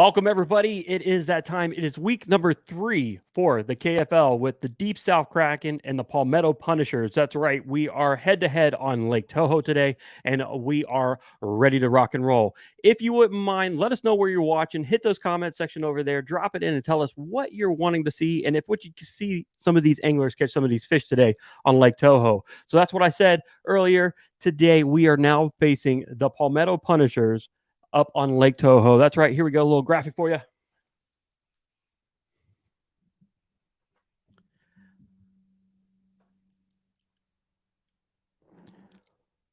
Welcome, everybody. It is that time. It is week number 3 for the KFL with the Deep South Kraken and the Palmetto Punishers. That's right. We are head-to-head on Lake Toho today, and we are ready to rock and roll. If you wouldn't mind, let us know where you're watching. Hit those comment section over there. Drop it in and tell us what you're wanting to see, and if what you can see some of these anglers catch some of these fish today on Lake Toho. So that's what I said earlier. Today, we are now facing the Palmetto Punishers up on Lake Toho. That's right. Here we go. A little graphic for you.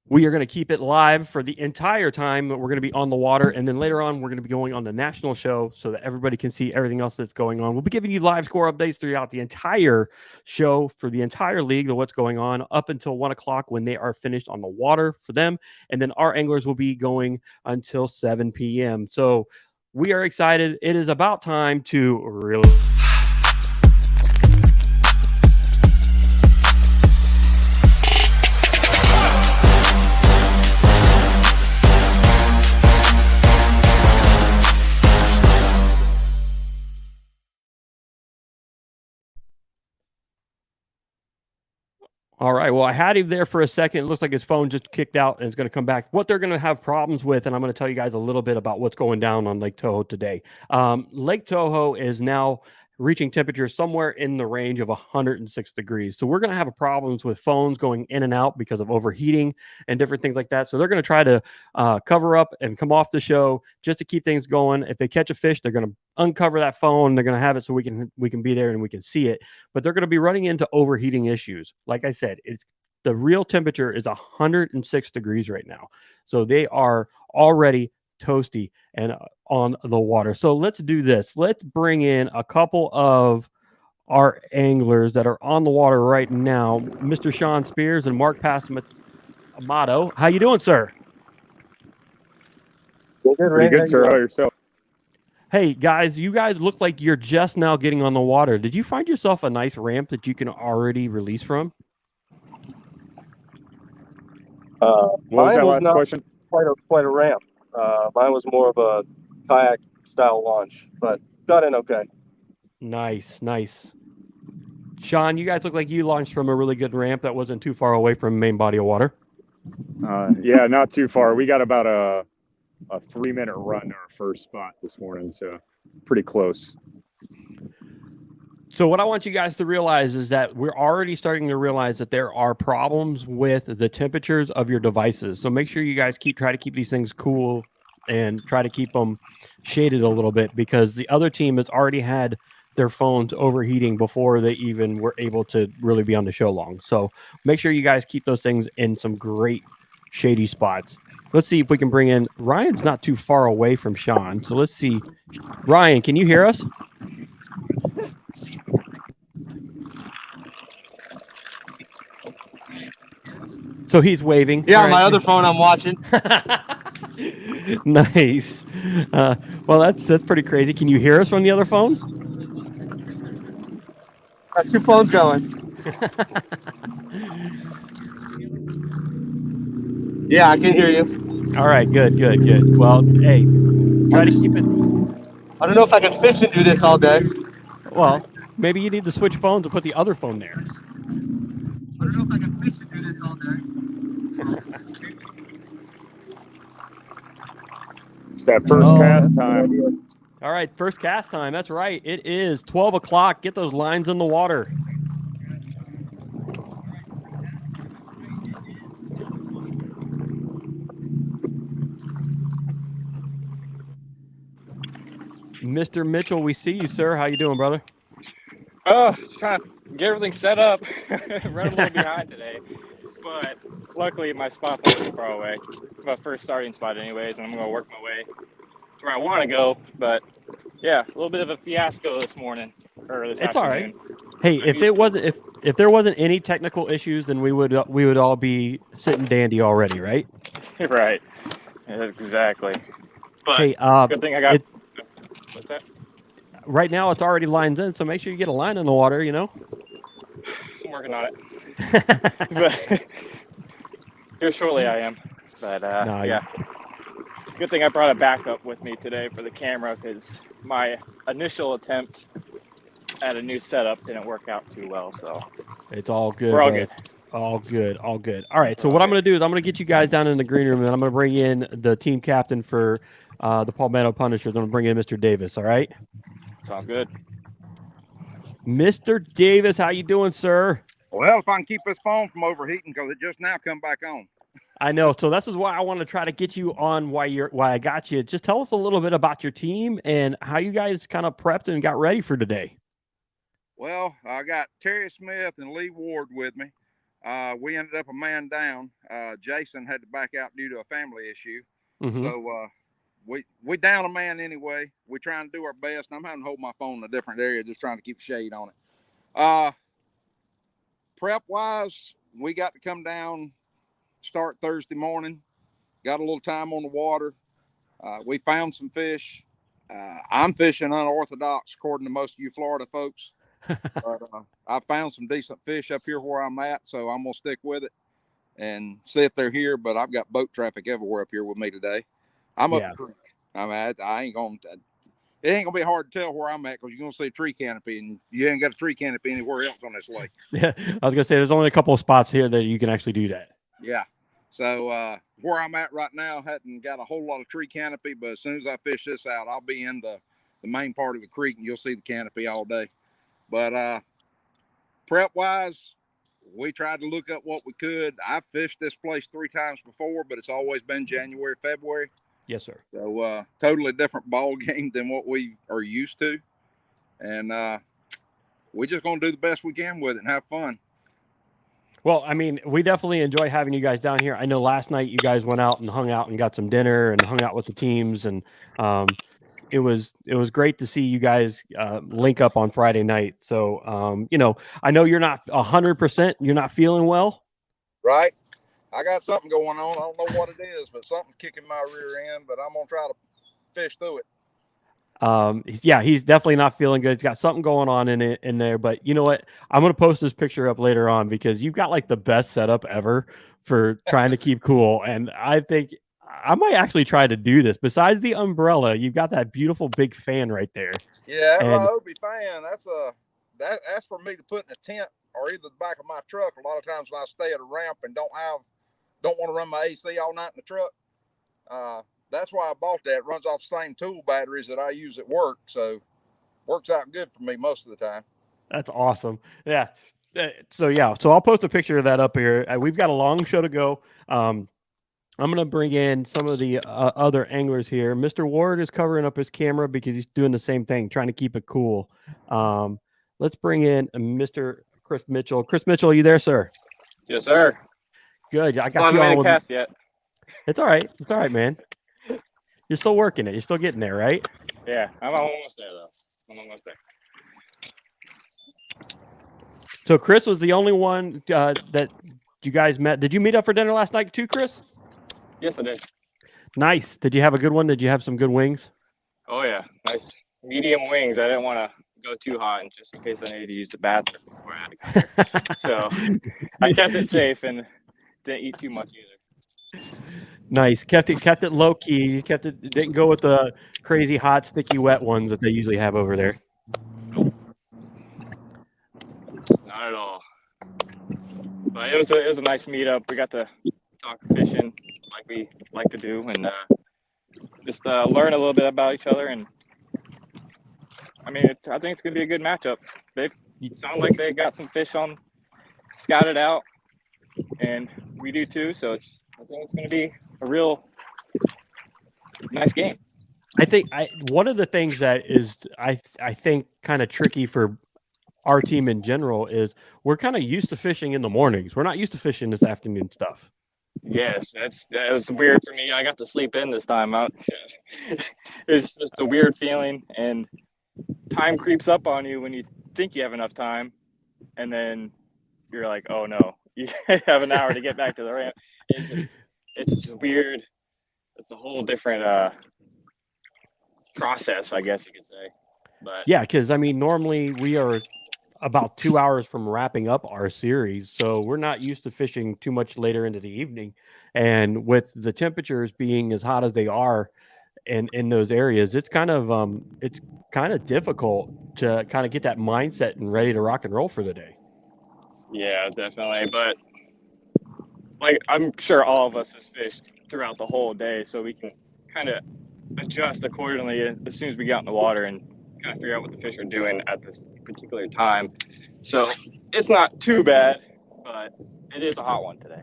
We are going to keep it live for the entire time that we're going to be on the water. And then later on, we're going to be going on the national show so that everybody can see everything else that's going on. We'll be giving you live score updates throughout the entire show for the entire league of what's going on up until 1 o'clock when they are finished on the water for them. And then our anglers will be going until 7 p.m. So we are excited. It is about time to really... All right. Well, I had him there for a second. It looks like his phone just kicked out and it's going to come back. What they're going to have problems with, and I'm going to tell you guys a little bit about what's going down on Lake Toho today. Lake Toho is now reaching temperatures somewhere in the range of 106 degrees. So we're going to have problems with phones going in and out because of overheating and different things like that. So they're going to try to cover up and come off the show just to keep things going. If they catch a fish, they're going to uncover that phone. They're going to have it so we can be there and we can see it. But they're going to be running into overheating issues. Like I said, the real temperature is 106 degrees right now. So they are already toasty and on the water. So let's do this. Let's bring in a couple of our anglers that are on the water right now. Mr. Sean Spears and Mark Passamato. How you doing, sir? Pretty good, sir. How about yourself? Hey, guys, you guys look like you're just now getting on the water. Did you find yourself a nice ramp that you can already release from? What was that last question? Quite a ramp. Mine was more of a kayak style launch, but got in okay. Nice. Sean, you guys look like you launched from a really good ramp that wasn't too far away from the main body of water. Yeah, not too far. We got about a 3-minute run to our first spot this morning, so pretty close. So what I want you guys to realize is that we're already starting to realize that there are problems with the temperatures of your devices. So make sure you guys try to keep these things cool and try to keep them shaded a little bit, because the other team has already had their phones overheating before they even were able to really be on the show long. So make sure you guys keep those things in some great shady spots. Let's see if we can bring in Ryan's not too far away from Sean. So let's see. Ryan, can you hear us? So he's waving. Yeah, my other phone I'm watching. Nice. Well, that's pretty crazy. Can you hear us from the other phone? Got 2 phones going. Yeah, I can hear you. All right, good. Well, hey, try to keep it. I don't know if I can fish and do this all day. Well, maybe you need to switch phones and put the other phone there. I don't know if I can fish and do this all day. It's that first cast time. All right, first cast time. That's right. It is 12 o'clock. Get those lines in the water. Mr. Mitchell, we see you, sir. How you doing, brother? Just trying to get everything set up. Run a little behind today, but luckily my spot's not too far away. It's my first starting spot anyways, and I'm going to work my way to where I want to go. But yeah, a little bit of a fiasco this morning, or this It's afternoon. all right. Hey, if there wasn't any technical issues, then we would all be sitting dandy already, right? Right. Exactly. But hey, good thing I got. What's that? Right now, it's already lines in, so make sure you get a line in the water. You know. I'm working on it. But here shortly, I am. But yeah, good thing I brought a backup with me today for the camera because my initial attempt at a new setup didn't work out too well. So it's all good. We're all brother. good. All good. All good. All right. So what I'm going to do is I'm going to get you guys down in the green room, and I'm going to bring in the team captain for the Palmetto Punishers. I'm going to bring in Mr. Davis. All right. Sounds good. Mr. Davis, how you doing, sir? Well, if I can keep this phone from overheating, because it just now come back on. I know. So this is why I want to try to get you on. Why I got you. Just tell us a little bit about your team and how you guys kind of prepped and got ready for today. Well, I got Terry Smith and Lee Ward with me. We ended up a man down. Jason had to back out due to a family issue. Mm-hmm. So we down a man anyway. We're trying to do our best. I'm having to hold my phone in a different area, just trying to keep shade on it. Prep wise, we got to come down, start Thursday morning. Got a little time on the water. We found some fish. I'm fishing unorthodox, according to most of you Florida folks. But I found some decent fish up here where I'm at, so I'm gonna stick with it and see if they're here. But I've got boat traffic everywhere up here with me today. I'm up the creek. I mean, I ain't gonna. It ain't gonna be hard to tell where I'm at because you're gonna see a tree canopy, and you ain't got a tree canopy anywhere else on this lake. Yeah, I was gonna say there's only a couple of spots here that you can actually do that. Yeah. So where I'm at right now, hadn't got a whole lot of tree canopy, but as soon as I fish this out, I'll be in the main part of the creek, and you'll see the canopy all day. But prep wise, we tried to look up what we could. I've fished this place 3 times before, but it's always been January, February. Yes, sir. So totally different ball game than what we are used to. And we're just going to do the best we can with it and have fun. Well, I mean, we definitely enjoy having you guys down here. I know last night you guys went out and hung out and got some dinner and hung out with the teams, and it was great to see you guys link up on Friday night. So, you know, I know you're not 100%. You're not feeling well, right? I got something going on. I don't know what it is, but something's kicking my rear end. But I'm gonna try to fish through it. He's definitely not feeling good. He's got something going on in there. But you know what? I'm gonna post this picture up later on because you've got like the best setup ever for trying to keep cool. And I think I might actually try to do this. Besides the umbrella, you've got that beautiful big fan right there. Yeah, that Ryobi fan. That's for me to put in a tent or either the back of my truck. A lot of times when I stay at a ramp and don't want to run my AC all night in the truck. That's why I bought that. It runs off the same tool batteries that I use at work. So works out good for me most of the time. That's awesome. Yeah. So I'll post a picture of that up here. We've got a long show to go. I'm going to bring in some of the other anglers here. Mr. Ward is covering up his camera because he's doing the same thing, trying to keep it cool. Let's bring in Mr. Chris Mitchell. Chris Mitchell, are you there, sir? Yes, sir. Good. I got you on. Cast yet. It's all right. It's all right, man. You're still working it. You're still getting there, right? Yeah, I'm almost there, though. I'm almost there. So Chris was the only one that you guys met. Did you meet up for dinner last night too, Chris? Yes, I did. Nice. Did you have a good one? Did you have some good wings? Oh, yeah. Nice medium wings. I didn't want to go too hot just in case I needed to use the bathroom before I had to go there. So I kept it safe and didn't eat too much either. Nice. Kept it low key. Didn't go with the crazy hot, sticky, wet ones that they usually have over there. Nope. Not at all. But it was a nice meetup. We got to talk fishing like we like to do, and just learn a little bit about each other. And I mean, I think it's gonna be a good matchup. They sound like they got some fish scouted out, and we do too. So I think it's gonna be a real nice game. I think one of the things that is I think kind of tricky for our team in general is we're kind of used to fishing in the mornings. We're not used to fishing this afternoon stuff. Yes, that was weird for me. I got to sleep in this time out. It's just a weird feeling, and time creeps up on you when you think you have enough time, and then you're like, oh no, you have an hour to get back to the ramp. It's just weird. It's a whole different process, I guess you could say. But yeah, because I mean, normally we are about 2 hours from wrapping up our series, so we're not used to fishing too much later into the evening. And with the temperatures being as hot as they are in those areas, it's kind of difficult to kind of get that mindset and ready to rock and roll for the day. Yeah, definitely. But like, I'm sure all of us has fished throughout the whole day, so we can kind of adjust accordingly as soon as we get out in the water and kind of figure out what the fish are doing at this particular time. So it's not too bad, but it is a hot one today.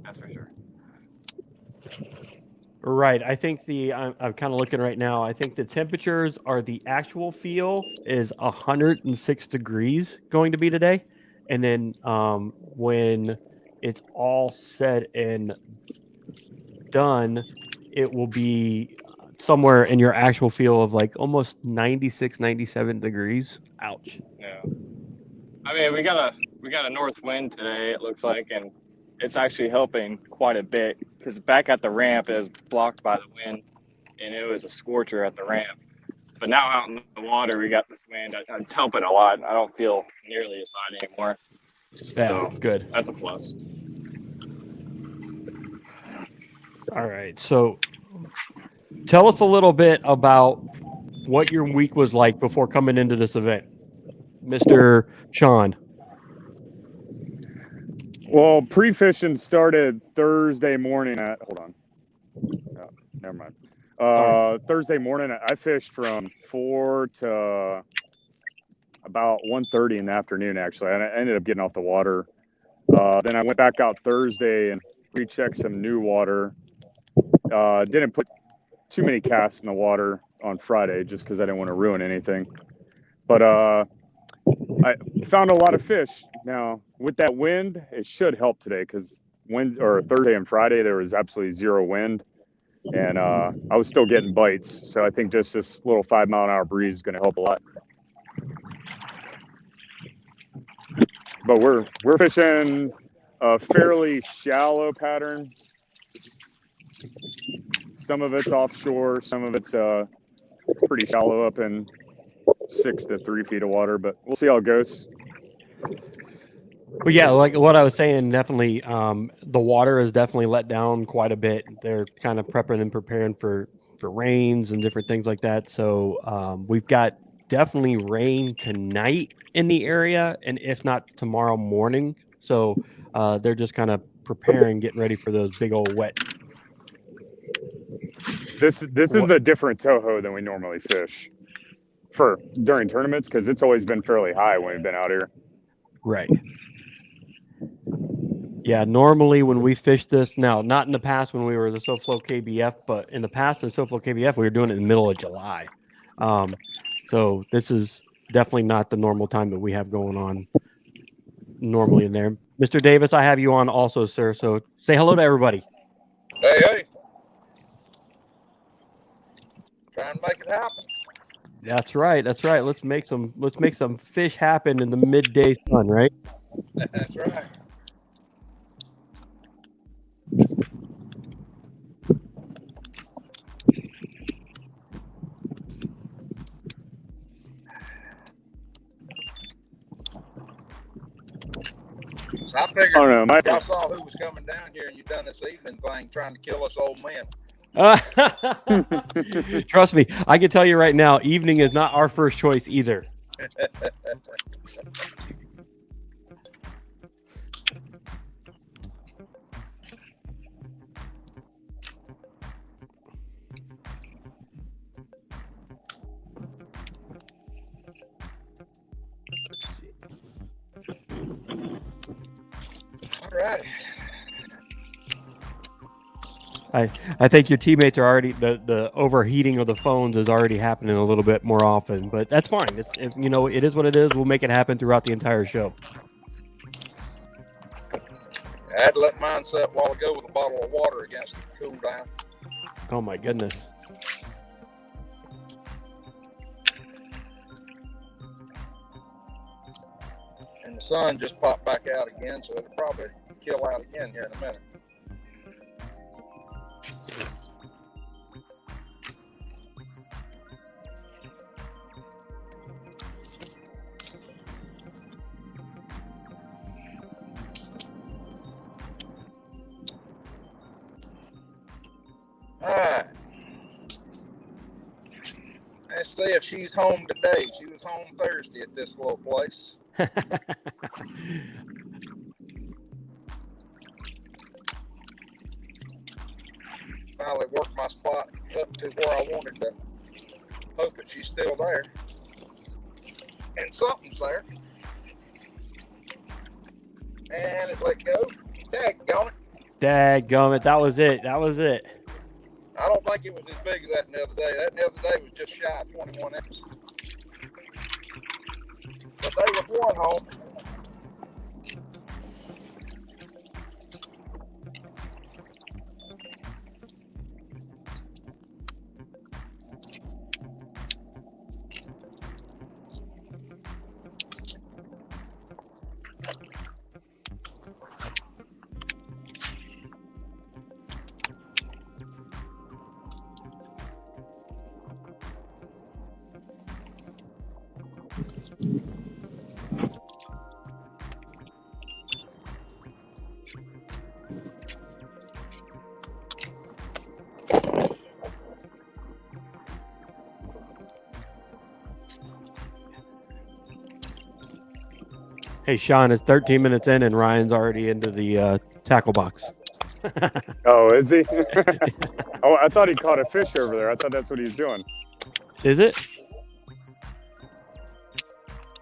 That's for sure. Right. I think I'm kind of looking right now. I think the temperatures are the actual feel is 106 degrees going to be today. And then when it's all said and done, it will be somewhere in your actual feel of like almost 96, 97 degrees. Ouch. Yeah. I mean, we got a north wind today, it looks like, and it's actually helping quite a bit because back at the ramp it was blocked by the wind, and it was a scorcher at the ramp. But now out in the water, we got this wind. It's helping a lot. I don't feel nearly as hot anymore. Yeah, So good. that's a plus. All right. So tell us a little bit about what your week was like before coming into this event, Mr. Sean. Well, pre-fishing started Thursday morning at, hold on. No, never mind. Thursday morning, I fished from 4 to about 1:30 in the afternoon, actually. And I ended up getting off the water. Then I went back out Thursday and rechecked some new water. Didn't put too many casts in the water on Friday just because I didn't want to ruin anything. But I found a lot of fish. Now, with that wind, it should help today because Thursday and Friday, there was absolutely zero wind. And I was still getting bites. So I think just this little 5-mile-an-hour breeze is going to help a lot. But we're fishing a fairly shallow pattern. Some of it's offshore, some of it's pretty shallow up in 6 to 3 feet of water, but we'll see how it goes. Well, yeah, like what I was saying, definitely the water is definitely let down quite a bit. They're kind of prepping and preparing for rains and different things like that. So we've got definitely rain tonight in the area, and if not tomorrow morning. So they're just kind of preparing, getting ready for those big old wet. This is a different Toho than we normally fish for during tournaments because it's always been fairly high when we've been out here. Right. Yeah, normally when we fish this, now not in the past when we were the SoFlo KBF, but in the past in SoFlo KBF, we were doing it in the middle of July. So this is definitely not the normal time that we have going on normally in there. Mr. Davis, I have you on also, sir. So say hello to everybody. Hey. Trying to make it happen. That's right. Let's make some fish happen in the midday sun, right? That's right. So I figured y'all saw who was coming down here and you done this evening thing trying to kill us old men. Trust me, I can tell you right now, evening is not our first choice either. All right. I think your teammates are already the overheating of the phones is already happening a little bit more often, but that's fine. It is what it is. We'll make it happen throughout the entire show. I had to let mine set a while ago with a bottle of water against it to cool down. Oh my goodness. And the sun just popped back out again, so it'll probably kill out again here in a minute. Let's see if she's home today. She was home Thursday at this little place. Finally worked my spot up to where I wanted to. Hoping she's still there. And something's there. And it let go. Daggone it. Dadgummit, that was it. That was it. I don't think it was as big as that the other day. That the other day was just shy of 21 inches. But they was one home. Hey, Sean, it's 13 minutes in and Ryan's already into the tackle box. Oh, is he? Oh, I thought he caught a fish over there. I thought that's what he was doing. Is it?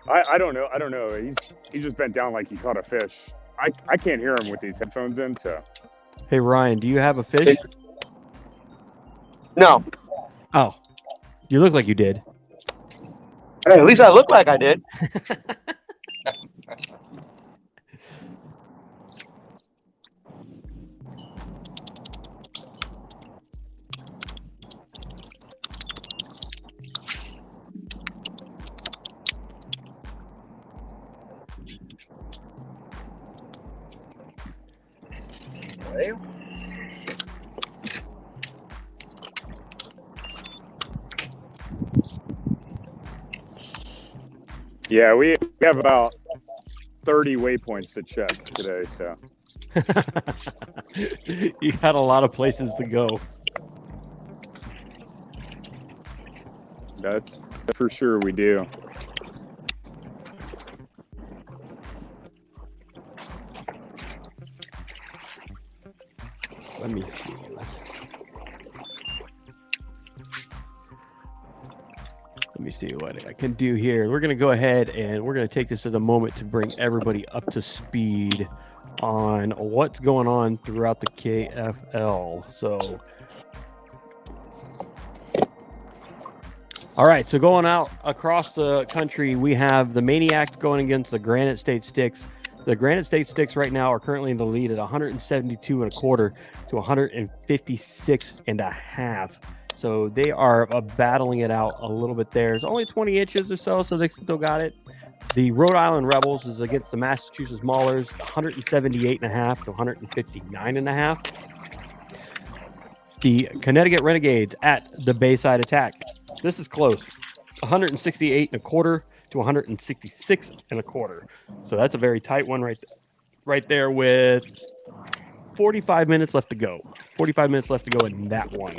I don't know. I don't know. He just bent down like he caught a fish. I can't hear him with these headphones in, so. Hey, Ryan, do you have a fish? No. Oh, you look like you did. Hey, at least I look like I did. Well, Yeah, we have about 30 waypoints to check today, so. You had a lot of places to go. That's for sure we do. Let me see. Let me see what I can do here. We're going to go ahead and we're going to take this as a moment to bring everybody up to speed on what's going on throughout the KFL. So, all right. So going out across the country, we have the Maniacs going against the Granite State Sticks. The Granite State Sticks right now are currently in the lead at 172 and a quarter to 156 and a half. So they are battling it out a little bit there. It's only 20 inches or so, so they still got it. The Rhode Island Rebels is against the Massachusetts Maulers, 178 and a half to 159 and a half. The Connecticut Renegades at the Bayside Attack. This is close. 168 and a quarter to 166 and a quarter. So that's a very tight one right there with 45 minutes left to go. 45 minutes left to go in that one.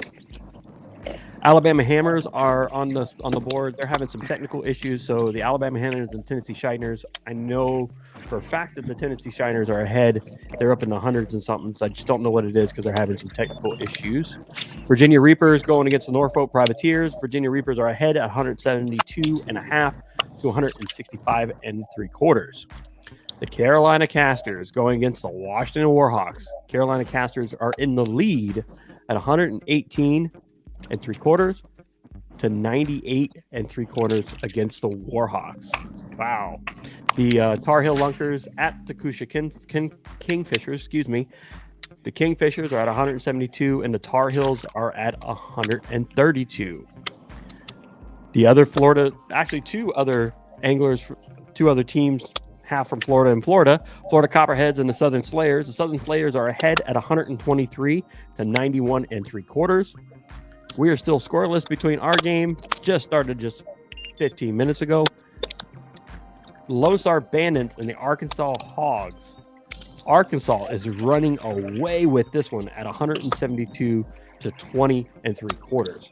Alabama Hammers are on the board. They're having some technical issues. So the Alabama Hammers and Tennessee Shiners, I know for a fact that the Tennessee Shiners are ahead. They're up in the hundreds and something. So I just don't know what it is because they're having some technical issues. Virginia Reapers going against the Norfolk Privateers. Virginia Reapers are ahead at 172 and a half to 165 and three quarters. The Carolina Casters going against the Washington Warhawks. Carolina Casters are in the lead at 118 and three quarters to 98 and three quarters against the Warhawks. Wow. The Tar Heel Lunkers at the Cusha Kingfishers, excuse me. The Kingfishers are at 172 and the Tar Heels are at 132. The other Florida, actually two other anglers, two other teams, half from Florida and Florida Copperheads and the Southern Slayers. The Southern Slayers are ahead at 123 to 91 and three quarters. We are still scoreless between our game. Just started just 15 minutes ago. Lone Star Bandits and the Arkansas Hogs. Arkansas is running away with this one at 172 to 20 and three quarters.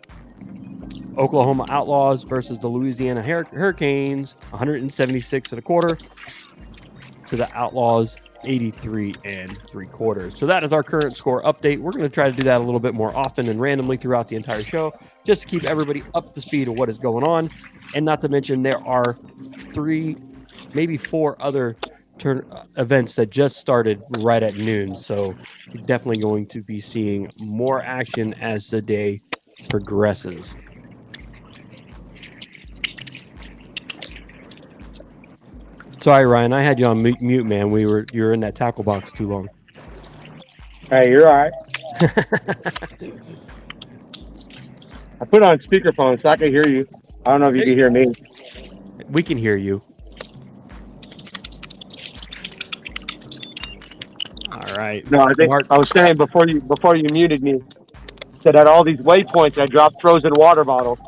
Oklahoma Outlaws versus the Louisiana Hurricanes, 176.25 to the Outlaws, 83 3/4. So that is our current score update. We're going to try to do that a little bit more often and randomly throughout the entire show, just to keep everybody up to speed of what is going on. And not to mention, there are 3, maybe 4 other events that just started right at noon. So you're definitely going to be seeing more action as the day progresses. Sorry, Ryan, I had you on mute, man. You were in that tackle box too long. Hey, you're all right. I put on speakerphone so I can hear you. I don't know if you can hear me. We can hear you. All right. No, I think I was saying before you muted me, said at all these waypoints I dropped frozen water bottles.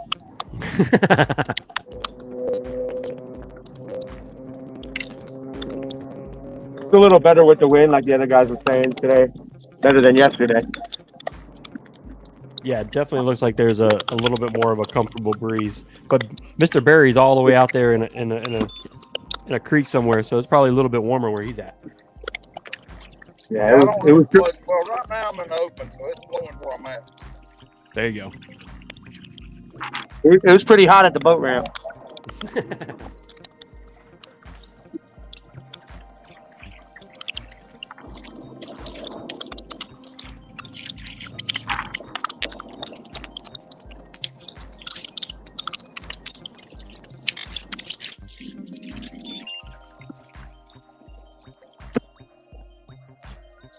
It's a little better with the wind, like the other guys were saying today. Better than yesterday. Yeah, it definitely looks like there's a little bit more of a comfortable breeze. But Mr. Barry's all the way out there in a creek somewhere, so it's probably a little bit warmer where he's at. Yeah, it was well, right now I'm in the open, so it's blowing where I'm at. There you go. It was pretty hot at the boat ramp.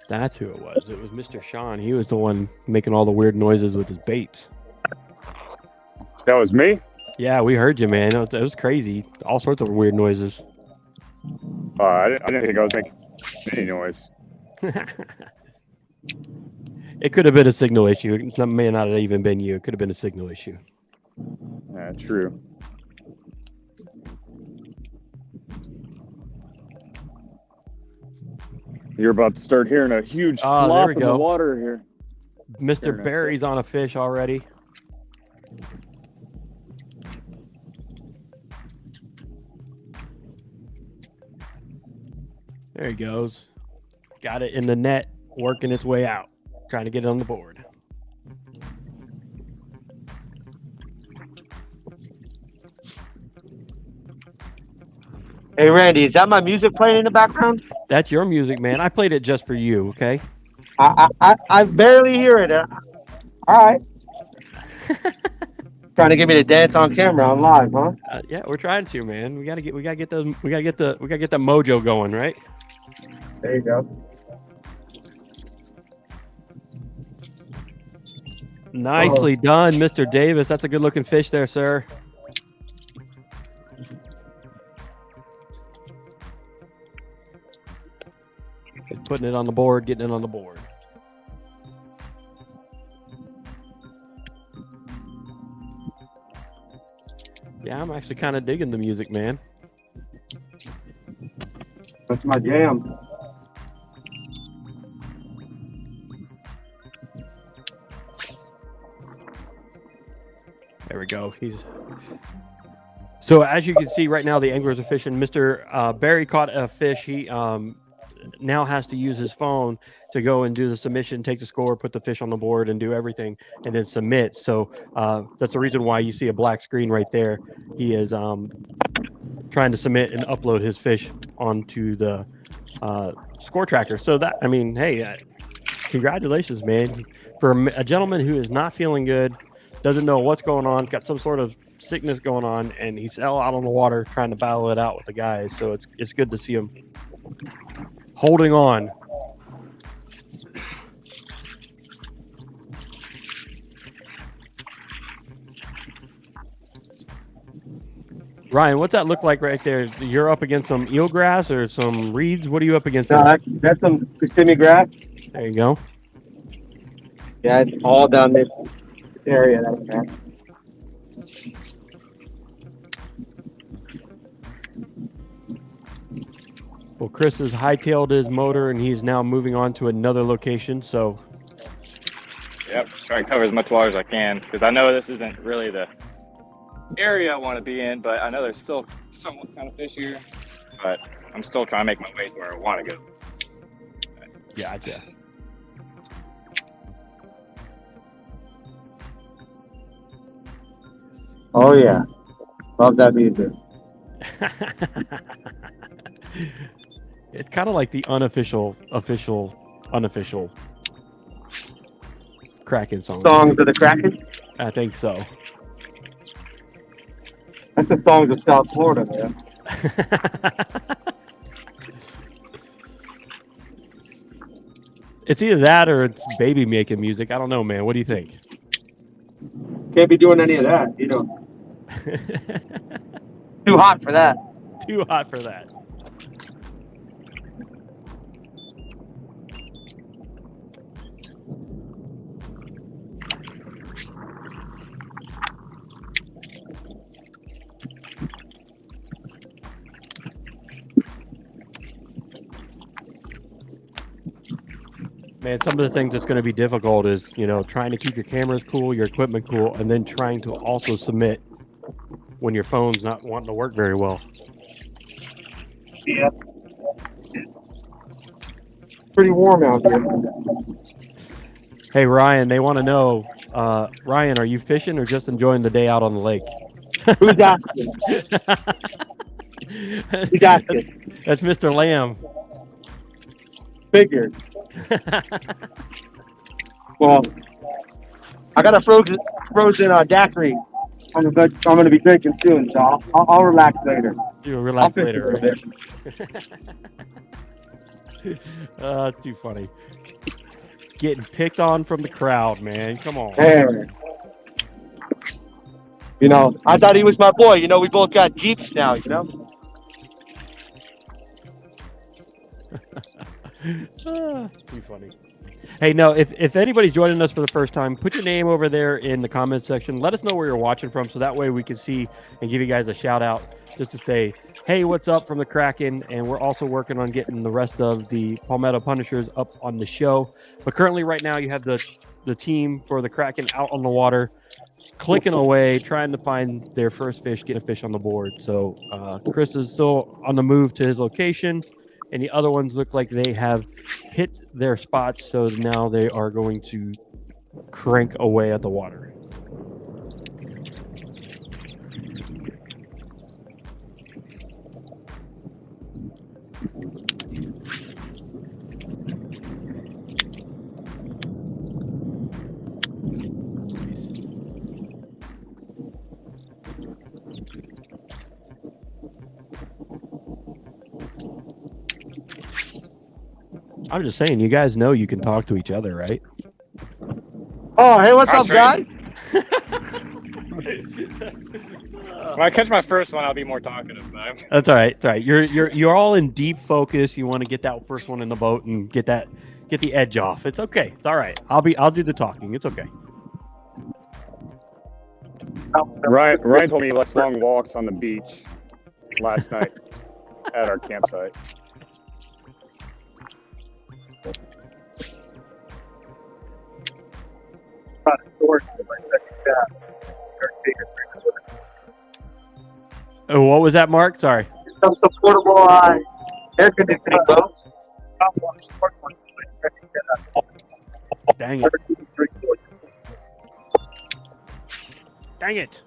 That's who it was. It was Mr. Sean. He was the one making all the weird noises with his baits. That was me? Yeah, we heard you, man. It was crazy. All sorts of weird noises. I didn't think I was making any noise. It could have been a signal issue. It may not have even been you. It could have been a signal issue. Yeah, true. You're about to start hearing a huge flop in the water here. Mr. Barry's on a fish already. There he goes. Got it in the net, working its way out, trying to get it on the board. Hey, Randy, is that my music playing in the background? That's your music, man. I played it just for you, okay? I barely hear it. All right. Trying to get me to dance on camera on live, huh? Yeah, we're trying to, man. We gotta get the mojo going, right? There you go. Nicely done, Mr. Davis. That's a good looking fish there, sir. Putting it on the board, getting it on the board. Yeah, I'm actually kind of digging the music, man. That's my jam. There we go. So as you can see right now, the anglers are fishing. Mr. Barry caught a fish. He now has to use his phone to go and do the submission, take the score, put the fish on the board, and do everything, and then submit. So that's the reason why you see a black screen right there. He is trying to submit and upload his fish onto the score tracker. So that, I mean, hey, congratulations, man. For a gentleman who is not feeling good, doesn't know what's going on, got some sort of sickness going on, and he's out on the water trying to battle it out with the guys. So it's good to see him holding on. Ryan, what's that look like right there? You're up against some eelgrass or some reeds? What are you up against? No, that's some Kissimmee grass. There you go. Yeah, it's all down this area. That Well, Chris has hightailed his motor, and he's now moving on to another location. So, yep, try to cover as much water as I can because I know this isn't really the area I want to be in, but I know there's still somewhat kind of fish here. But I'm still trying to make my way to where I want to go. Gotcha. Oh yeah, love that music. It's kind of like the unofficial Kraken song. Songs of the Kraken. I think so. That's the songs of South Florida, man. It's either that or it's baby making music. I don't know, man. What do you think? Can't be doing any of that, you know. Too hot for that. Too hot for that. Man, some of the things that's going to be difficult is, you know, trying to keep your cameras cool, your equipment cool, and then trying to also submit when your phone's not wanting to work very well. Yeah. Pretty warm out here. Hey, Ryan, they want to know, Ryan, are you fishing or just enjoying the day out on the lake? Who's asking? Who's asking? That's Mr. Lamb. Figured. Well, I got a frozen daiquiri. I'm gonna be drinking soon, so I'll relax later. You'll relax later, right? Too funny. Getting picked on from the crowd, man. Come on. Hey. You know, I thought he was my boy. You know, we both got Jeeps now, you know? Too funny. Hey, no, if anybody's joining us for the first time, put your name over there in the comments section. Let us know where you're watching from, so that way we can see and give you guys a shout out just to say, hey, what's up from the Kraken? And we're also working on getting the rest of the Palmetto Punishers up on the show. But currently right now you have the team for the Kraken out on the water, clicking away, trying to find their first fish, get a fish on the board. So Chris is still on the move to his location, and the other ones look like they have hit their spots. So now they are going to crank away at the water. I'm just saying, you guys know you can talk to each other, right? Oh, hey, what's up, guys? When I catch my first one, I'll be more talkative. But That's all right. It's all right. You're all in deep focus. You want to get that first one in the boat and get the edge off. It's okay. It's all right. I'll do the talking. It's okay. Ryan told me he likes long walks on the beach last night at our campsite. Oh, what was that, Mark? Sorry. Some portable air conditioning, bro. Dang it. Dang it.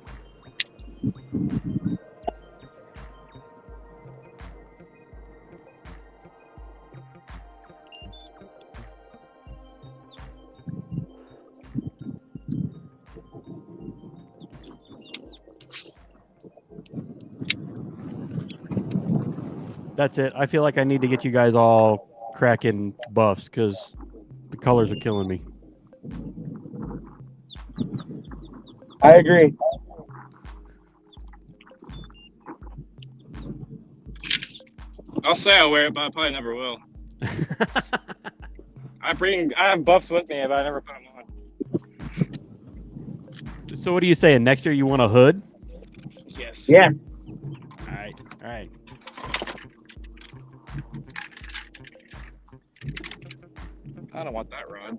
That's it. I feel like I need to get you guys all Kraken buffs because the colors are killing me. I agree. I'll say I'll wear it, but I probably never will. I have buffs with me, but I never put them on. So what are you saying? Next year you want a hood? Yes. Yeah. All right. All right. I don't want that rod.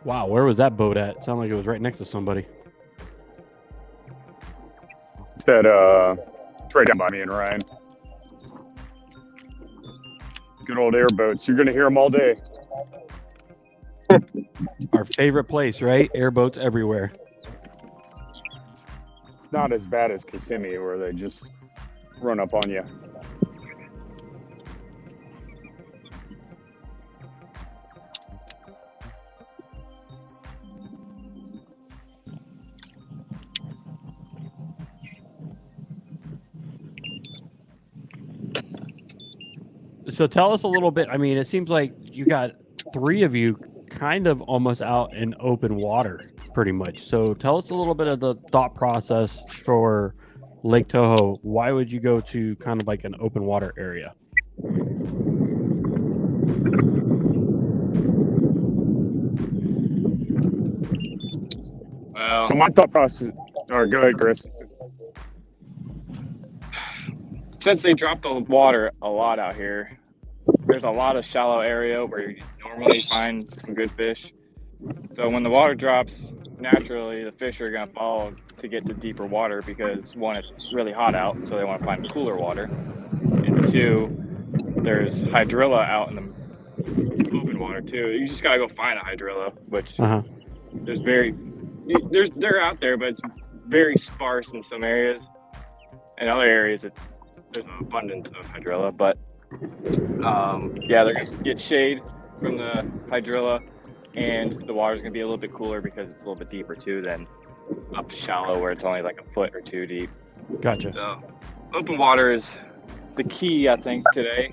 Wow, where was that boat at? Sounded like it was right next to somebody. It's right down by me and Ryan. Good old airboats. You're going to hear them all day. Our favorite place, right? Airboats everywhere. It's not as bad as Kissimmee where they just run up on you. So tell us a little bit. I mean, it seems like you got 3 of you kind of almost out in open water, pretty much. So tell us a little bit of the thought process for Lake Toho. Why would you go to kind of like an open water area? Well, So my thought process. All right, go ahead, Chris. since they drop the water a lot out here, there's a lot of shallow area where you normally find some good fish. So when the water drops, naturally the fish are going to follow to get to deeper water because 1, it's really hot out, so they want to find cooler water, and 2, there's hydrilla out in the open water too. You just got to go find a hydrilla, which they're out there, but it's very sparse in some areas. In other areas, there's an abundance of hydrilla, but yeah, they're gonna get shade from the hydrilla, and the water's gonna be a little bit cooler because it's a little bit deeper too than up shallow where it's only like a foot or 2 deep. Gotcha. So open water is the key, I think, today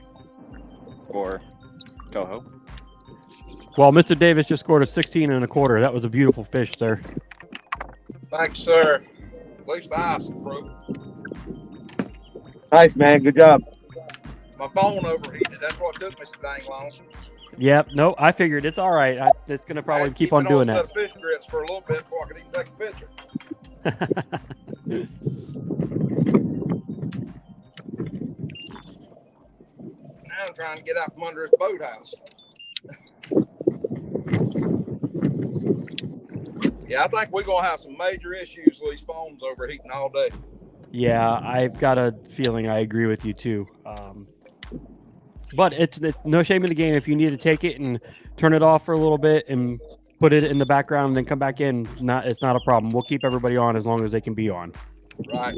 for Toho. Well, Mr. Davis just scored a 16 1/4. That was a beautiful fish, sir. Thanks, sir. At least the ice is broke. Nice, man. Good job. My phone overheated. That's what took me so dang long. Yep. No, I figured it's all right. It's going to probably I keep on doing a set that. of fish grits for a little bit before I could even take a picture. Now I'm trying to get out from under his boathouse. Yeah, I think we're going to have some major issues with these phones overheating all day. Yeah, I've got a feeling I agree with you too. But it's no shame in the game if you need to take it and turn it off for a little bit and put it in the background and then come back in. It's not a problem. We'll keep everybody on as long as they can be on. Right.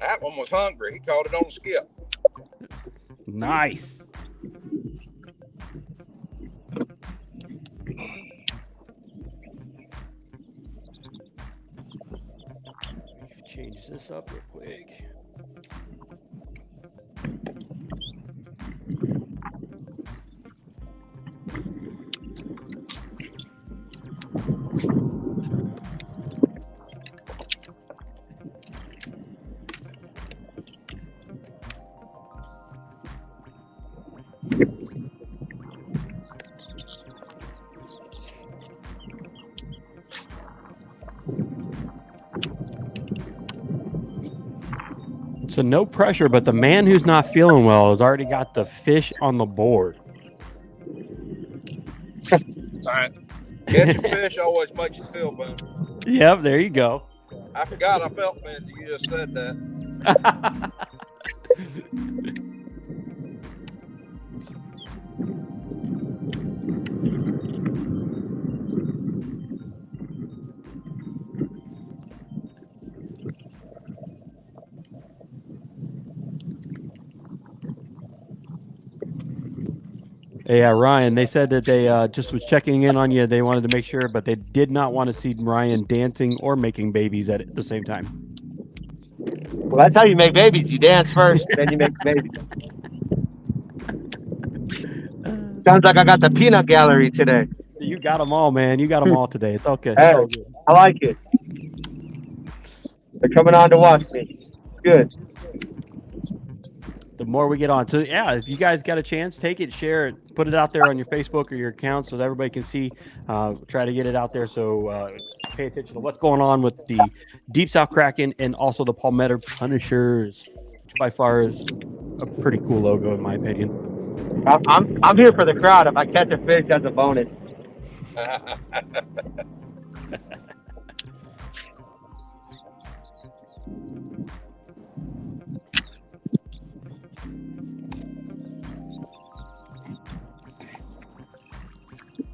That one was hungry. He caught it on skip. Nice. Change this up real quick. So no pressure, but the man who's not feeling well has already got the fish on the board. It's all right. Catching fish always makes you feel better. Yep, there you go. I forgot I felt bad. You just said that. Hey, Ryan, they said that they just was checking in on you. They wanted to make sure, but they did not want to see Ryan dancing or making babies at the same time. Well, that's how you make babies. You dance first, then you make babies. Sounds like I got the peanut gallery today. You got them all, man. You got them all today. It's okay. Hey, It's all good. I like it. They're coming on to watch me. Good. the more we get on. So yeah, if you guys got a chance, take it, share it, put it out there on your Facebook or your account so that everybody can see. Try to get it out there. So pay attention to what's going on with the Deep South Kraken and also the Palmetto Punishers, which by far is a pretty cool logo in my opinion. I'm here for the crowd. If I catch a fish, that's a bonus.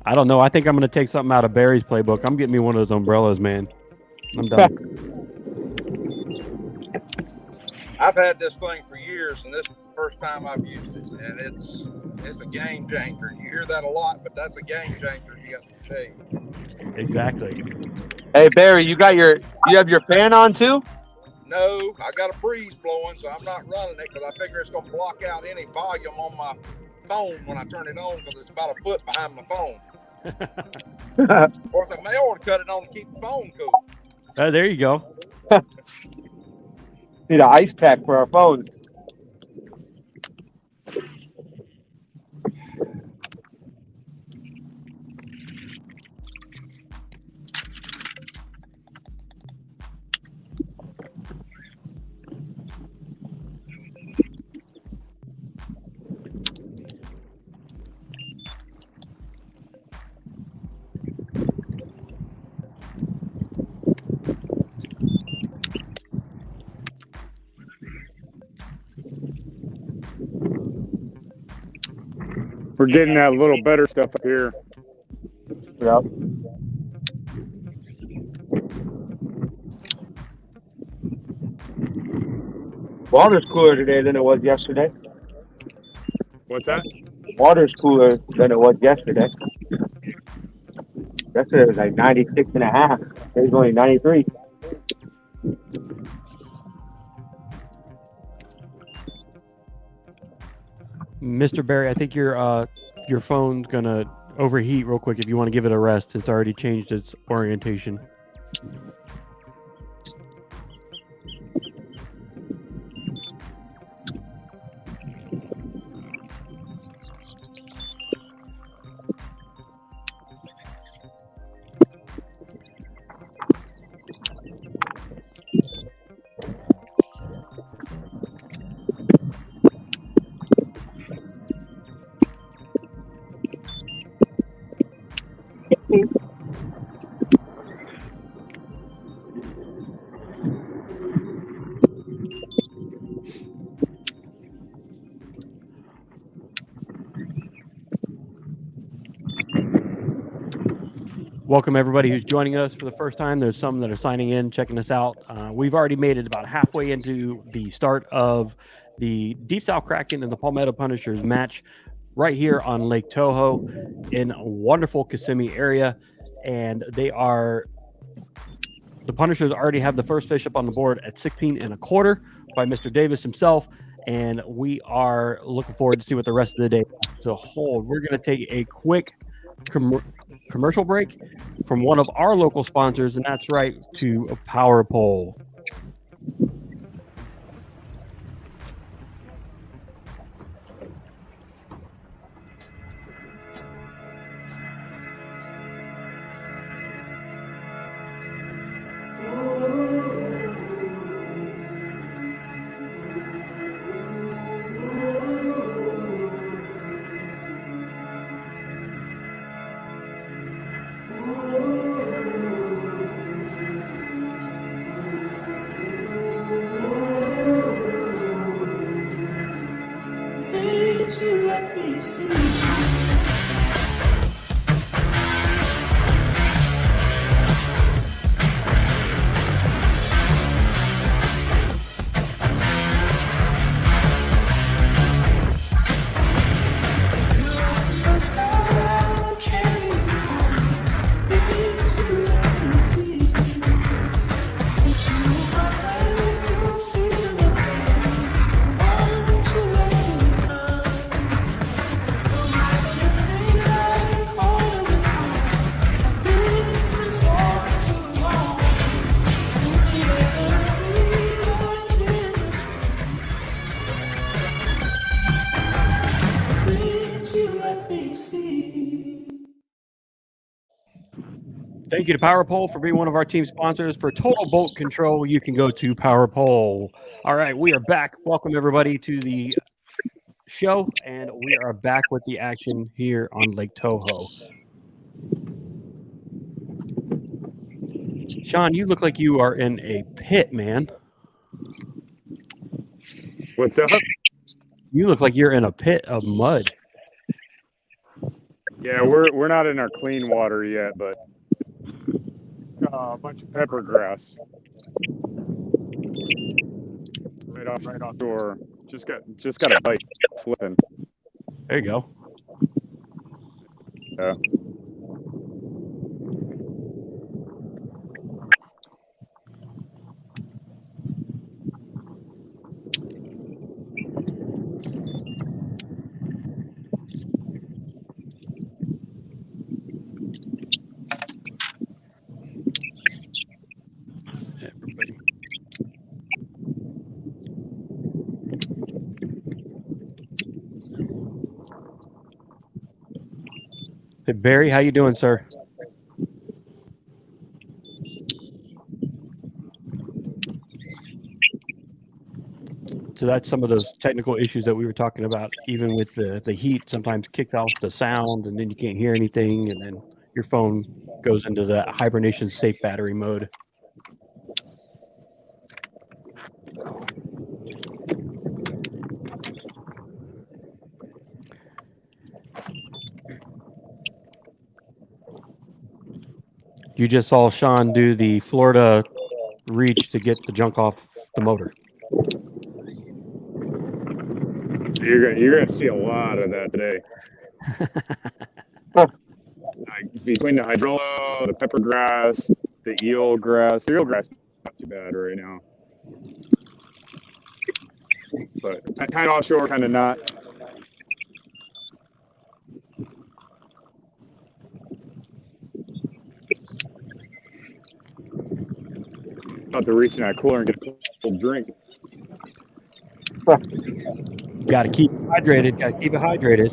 I don't know. I think I'm going to take something out of Barry's playbook. I'm getting me one of those umbrellas, man. I'm done. I've had this thing for years, and this is the first time I've used it, and it's a game changer. You hear that a lot, but that's a game changer. You got some shade. Exactly. Hey Barry, you have your fan on too? No, I got a breeze blowing, so I'm not running it because I figure it's going to block out any volume on my phone when I turn it on because it's about a foot behind my phone. Of course, I may ought to cut it on to keep the phone cool. There you go. Need an ice pack for our phones. We're getting that little better stuff up here. Yep. Water's cooler today than it was yesterday. What's that? Water's cooler than it was yesterday. Yesterday was like 96 and a half. Today's only 93. Mr. Barry, I think your phone's gonna overheat real quick. If you want to give it a rest, it's already changed its orientation. Welcome everybody who's joining us for the first time. There's some that are signing in, checking us out. We've already made it about halfway into the start of the Deep South Kraken and the Palmetto Punishers match right here on Lake Toho in a wonderful Kissimmee area. And the Punishers already have the first fish up on the board at 16 1/4 by Mr. Davis himself. And we are looking forward to see what the rest of the day has to hold. We're going to take a quick commercial break from one of our local sponsors, and that's right, to Power Pole. Thank you to Power Pole for being one of our team sponsors. For total bolt control, you can go to Power Pole. All right, we are back. Welcome everybody to the show, and we are back with the action here on Lake Toho. Sean, you look like you are in a pit, man. What's up? You look like you're in a pit of mud. Yeah, we're not in our clean water yet, but a bunch of pepper grass right off shore. Just got a bite flipping. There you go. Yeah. Hey, Barry, how you doing, sir? So that's some of those technical issues that we were talking about, even with the heat sometimes kicks off the sound and then you can't hear anything, and then your phone goes into that hibernation safe battery mode. You just saw Sean do the Florida reach to get the junk off the motor. You're gonna see a lot of that today. Like, between the hydrilla, the pepper grass, the eel grass. The eel grass is not too bad right now, but kind of offshore, kind of not. About to reach in that cooler and get a cold drink. Got to keep it hydrated. Got to keep it hydrated.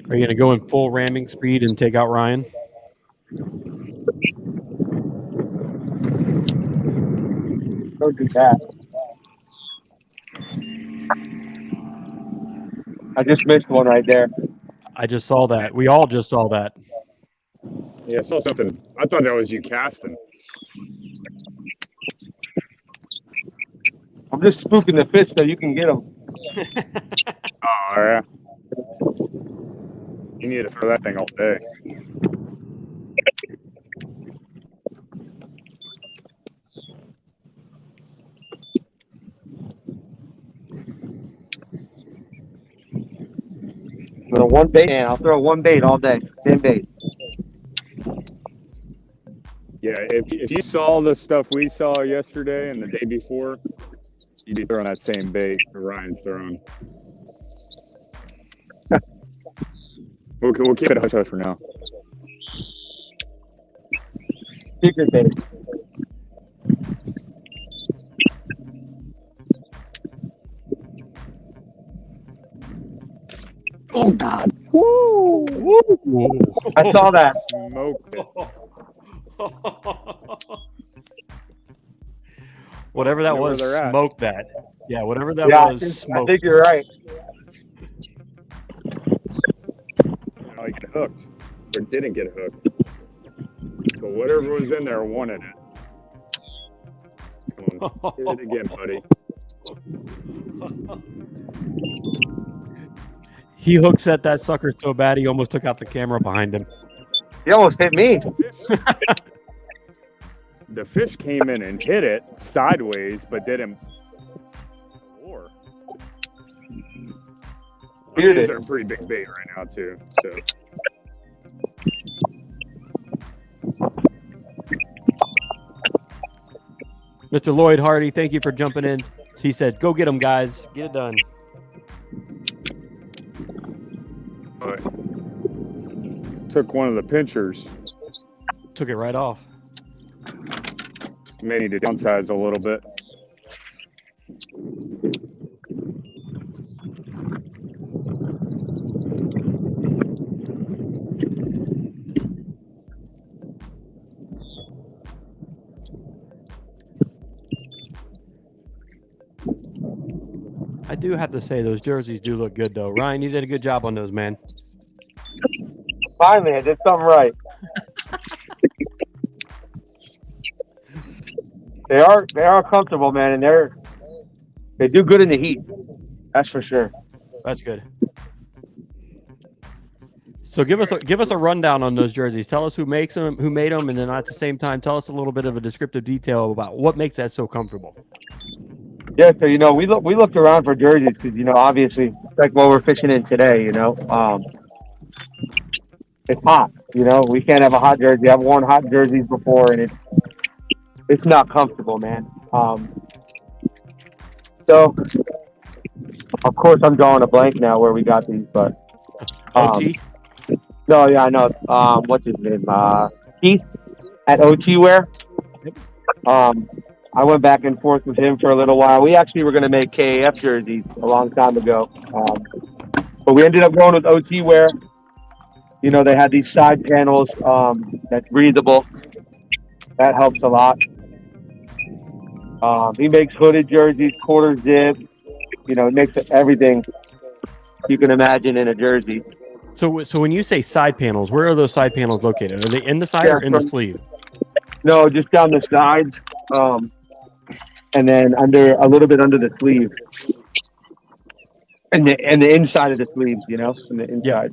Are you going to go in full ramming speed and take out Ryan? Don't do that. I just missed one right there. I just saw that. We all just saw that. Yeah, I saw something. I thought that was you casting. I'm just spooking the fish so you can get them. Oh, yeah. You need to throw that thing all day. Throw one bait, and I'll throw one bait all day. Same bait. Yeah, if you saw the stuff we saw yesterday and the day before, you'd be throwing that same bait that Ryan's throwing. We'll keep it hush hush for now. Secret bait. Oh God! Woo! Woo! I saw that. Smoked it. Whatever that Know where was, they're at. smoke that. Yeah, whatever that Yeah, was, I smoke. think you're right. I get hooked, or didn't get hooked. But whatever was in there wanted it. Come on, hit it again, buddy. He hooks at that sucker so bad he almost took out the camera behind him. He almost hit me. The fish came in and hit it sideways, but didn't. Or these are a pretty big bait right now too. So. Mr. Lloyd Hardy, thank you for jumping in He said, "Go get them, guys. Get it done." Took one of the pinchers. Took it right off. May need to downsize a little bit. I do have to say those jerseys do look good, though. Ryan, you did a good job on those, man. Finally, I did something right. They are comfortable, man, and they do good in the heat. That's for sure. That's good. So give us a rundown on those jerseys. Tell us who makes them, who made them, and then at the same time, tell us a little bit of a descriptive detail about what makes that so comfortable. Yeah, so we looked around for jerseys because obviously like what we're fishing in today. It's hot. We can't have a hot jersey. I've worn hot jerseys before, and it's not comfortable, man. So of course I'm drawing a blank now where we got these, but OT. No, yeah, I know. What's his name? Keith at OT Wear. I went back and forth with him for a little while. We actually were going to make KAF jerseys a long time ago, but we ended up going with OT Wear. They had these side panels that's breathable. That helps a lot. He makes hooded jerseys, quarter zip. It makes everything you can imagine in a jersey. So when you say side panels, where are those side panels located? Are they in the side or in the sleeve? No, just down the sides, and then a little bit under the sleeve, and the inside of the sleeves, from the inside. Yeah.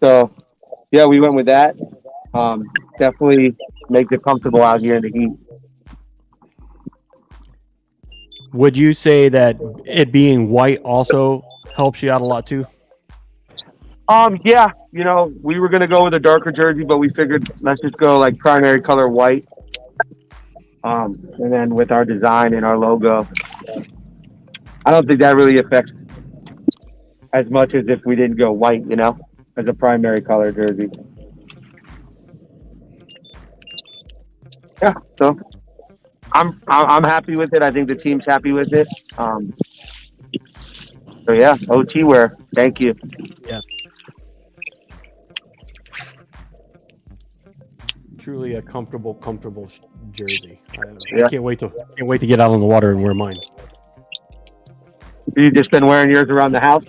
So, yeah, we went with that. Definitely makes it comfortable out here in the heat. Would you say that it being white also helps you out a lot too? Yeah, we were gonna go with a darker jersey, but we figured let's just go like primary color white. And then with our design and our logo, I don't think that really affects as much as if we didn't go white, as a primary color jersey. Yeah, so I'm happy with it. I think the team's happy with it. So yeah, OT Wear. Thank you. Yeah. Truly a comfortable jersey. I can't wait to get out on the water and wear mine. You just been wearing yours around the house?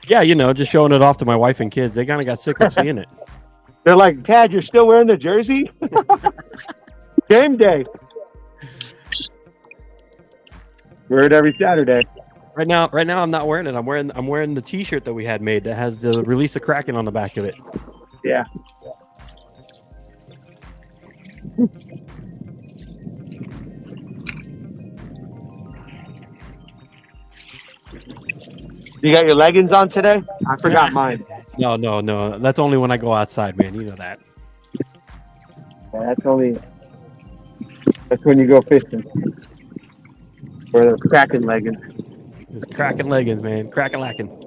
Yeah, just showing it off to my wife and kids. They kind of got sick of seeing it. They're like, "Dad, you're still wearing the jersey?" Game day. Wear it every Saturday. Right now, I'm not wearing it. I'm wearing the T-shirt that we had made that has the release of Kraken on the back of it. Yeah. You got your leggings on today? I forgot mine. No. That's only when I go outside, man. You know that. Yeah, that's when you go fishing. Or the Kraken leggings. It's Kraken leggings, man. Kraken lacking.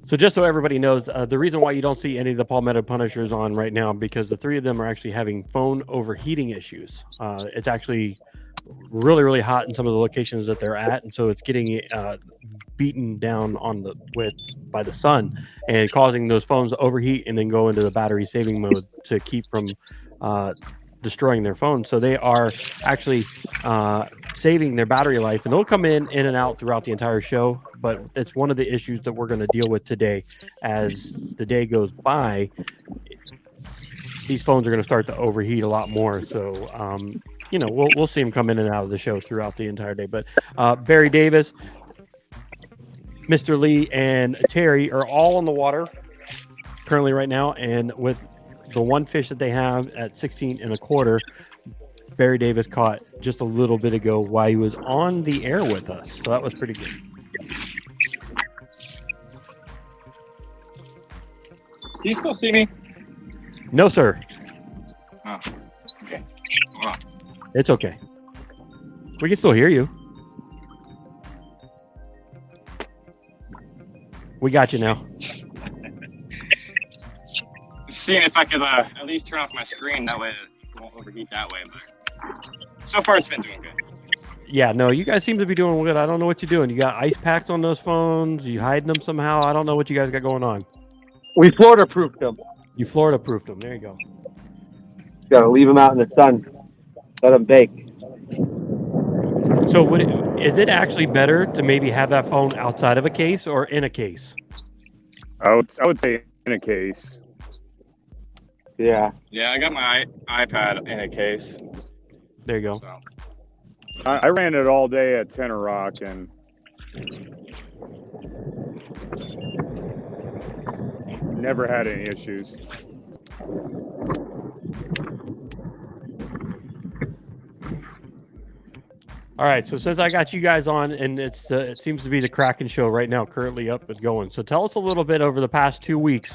So just so everybody knows, the reason why you don't see any of the Palmetto Punishers on right now, because the three of them are actually having phone overheating issues. It's actually really, really hot in some of the locations that they're at, and so it's getting beaten down by the sun and causing those phones to overheat and then go into the battery saving mode to keep from destroying their phone. So they are actually saving their battery life, and they'll come in and out throughout the entire show. But it's one of the issues that we're going to deal with today. As the day goes by, these phones are going to start to overheat a lot more. So, we'll see them come in and out of the show throughout the entire day. But Barry Davis, Mr. Lee, and Terry are all on the water currently right now, and with the one fish that they have at 16 1/4, Barry Davis caught just a little bit ago while he was on the air with us. So that was pretty good. Do you still see me? No, sir. Oh, okay. Hold on. It's okay. We can still hear you. We got you now. Seeing if I could at least turn off my screen, that way it won't overheat that way. But so far, it's been doing good. Yeah, no, you guys seem to be doing good. I don't know what you're doing. You got ice packs on those phones? You hiding them somehow? I don't know what you guys got going on. We Florida proofed them. You Florida proofed them. There you go. Gotta leave them out in the sun. Let them bake. So is it actually better to maybe have that phone outside of a case or in a case? I would say in a case. Yeah. Yeah, I got my iPad in a case. There you go. So. I ran it all day at Tenor Rock and never had any issues. All right, so since I got you guys on, and it seems to be the Kraken show right now, currently up and going. So tell us a little bit over the past 2 weeks.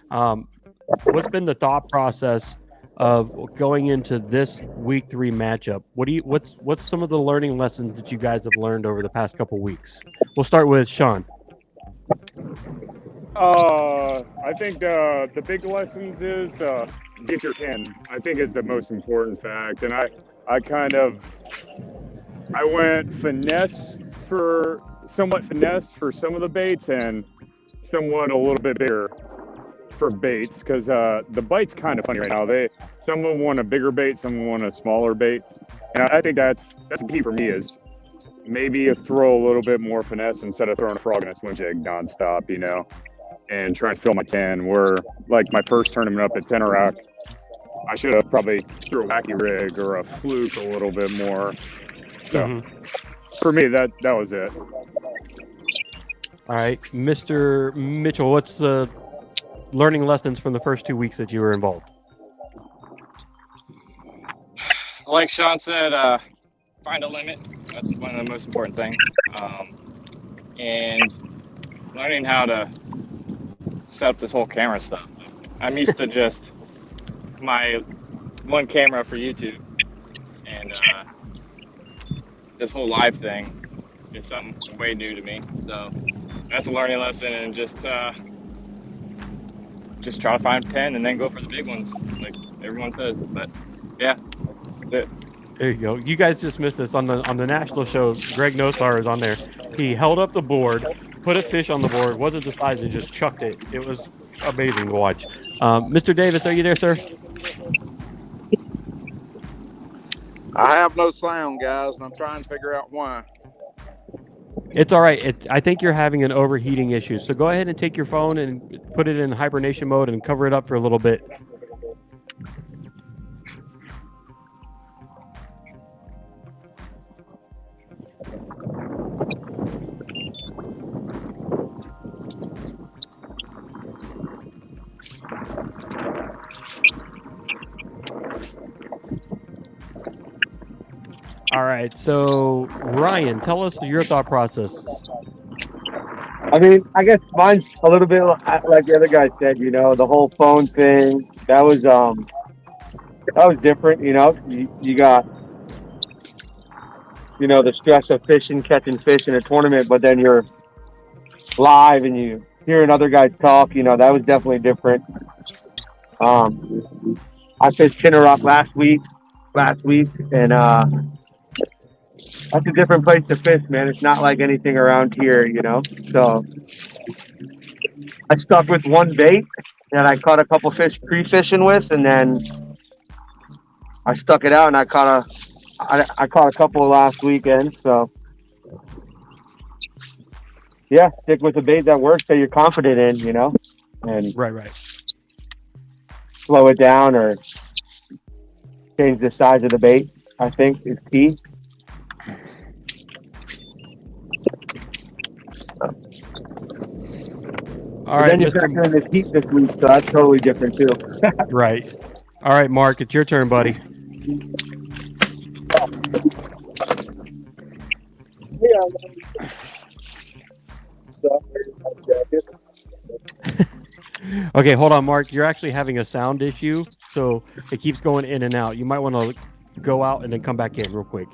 What's been the thought process of going into this week 3 matchup? What's some of the learning lessons that you guys have learned over the past couple weeks? We'll start with Sean. I think the big lessons is get your 10. I think is the most important fact, and I went somewhat finesse for some of the baits and somewhat a little bit bigger for baits because the bite's kind of funny right now. Some of them want a bigger bait, some of them want a smaller bait, and I think that's the key for me is maybe throw a little bit more finesse instead of throwing a frog in a swim jig nonstop, and try to fill my 10. Where like my first tournament up at Tenor Rock, I should have probably threw a wacky rig or a fluke a little bit more. So for me, that was it. All right, Mr. Mitchell, what's the learning lessons from the first 2 weeks that you were involved? Like Sean said, find a limit. That's one of the most important things. And learning how to set up this whole camera stuff. I'm used to just my one camera for YouTube, and this whole live thing is something way new to me. So that's a learning lesson, and just try to find 10 and then go for the big ones, like everyone says. But yeah, that's it. There you go. You guys just missed this on the national show. Greg Nosar is on there. He held up the board, put a fish on the board, wasn't the size, and just chucked it. It was amazing to watch. Mr. Davis, are you there, sir? I have no sound, guys, and I'm trying to figure out why. It's all right. I think you're having an overheating issue. So go ahead and take your phone and put it in hibernation mode and cover it up for a little bit. All right, so Ryan, tell us your thought process. I mean, I guess mine's a little bit like the other guy said. The whole phone thing that was different. You got the stress of catching fish in a tournament, but then you're live and you hearing other guys talk. That was definitely different. I fished Tenor Rock last week, and that's a different place to fish, man. It's not like anything around here, So I stuck with one bait that I caught a couple fish pre-fishing with, and then I stuck it out, and I caught a couple last weekend. So yeah, stick with the bait that works that you're confident in, and Right. slow it down or change the size of the bait. I think is key. All right, then you're back in this heat this week, so that's totally different too. Right. All right, Mark, it's your turn, buddy. Okay, hold on, Mark. You're actually having a sound issue, so it keeps going in and out. You might want to go out and then come back in real quick.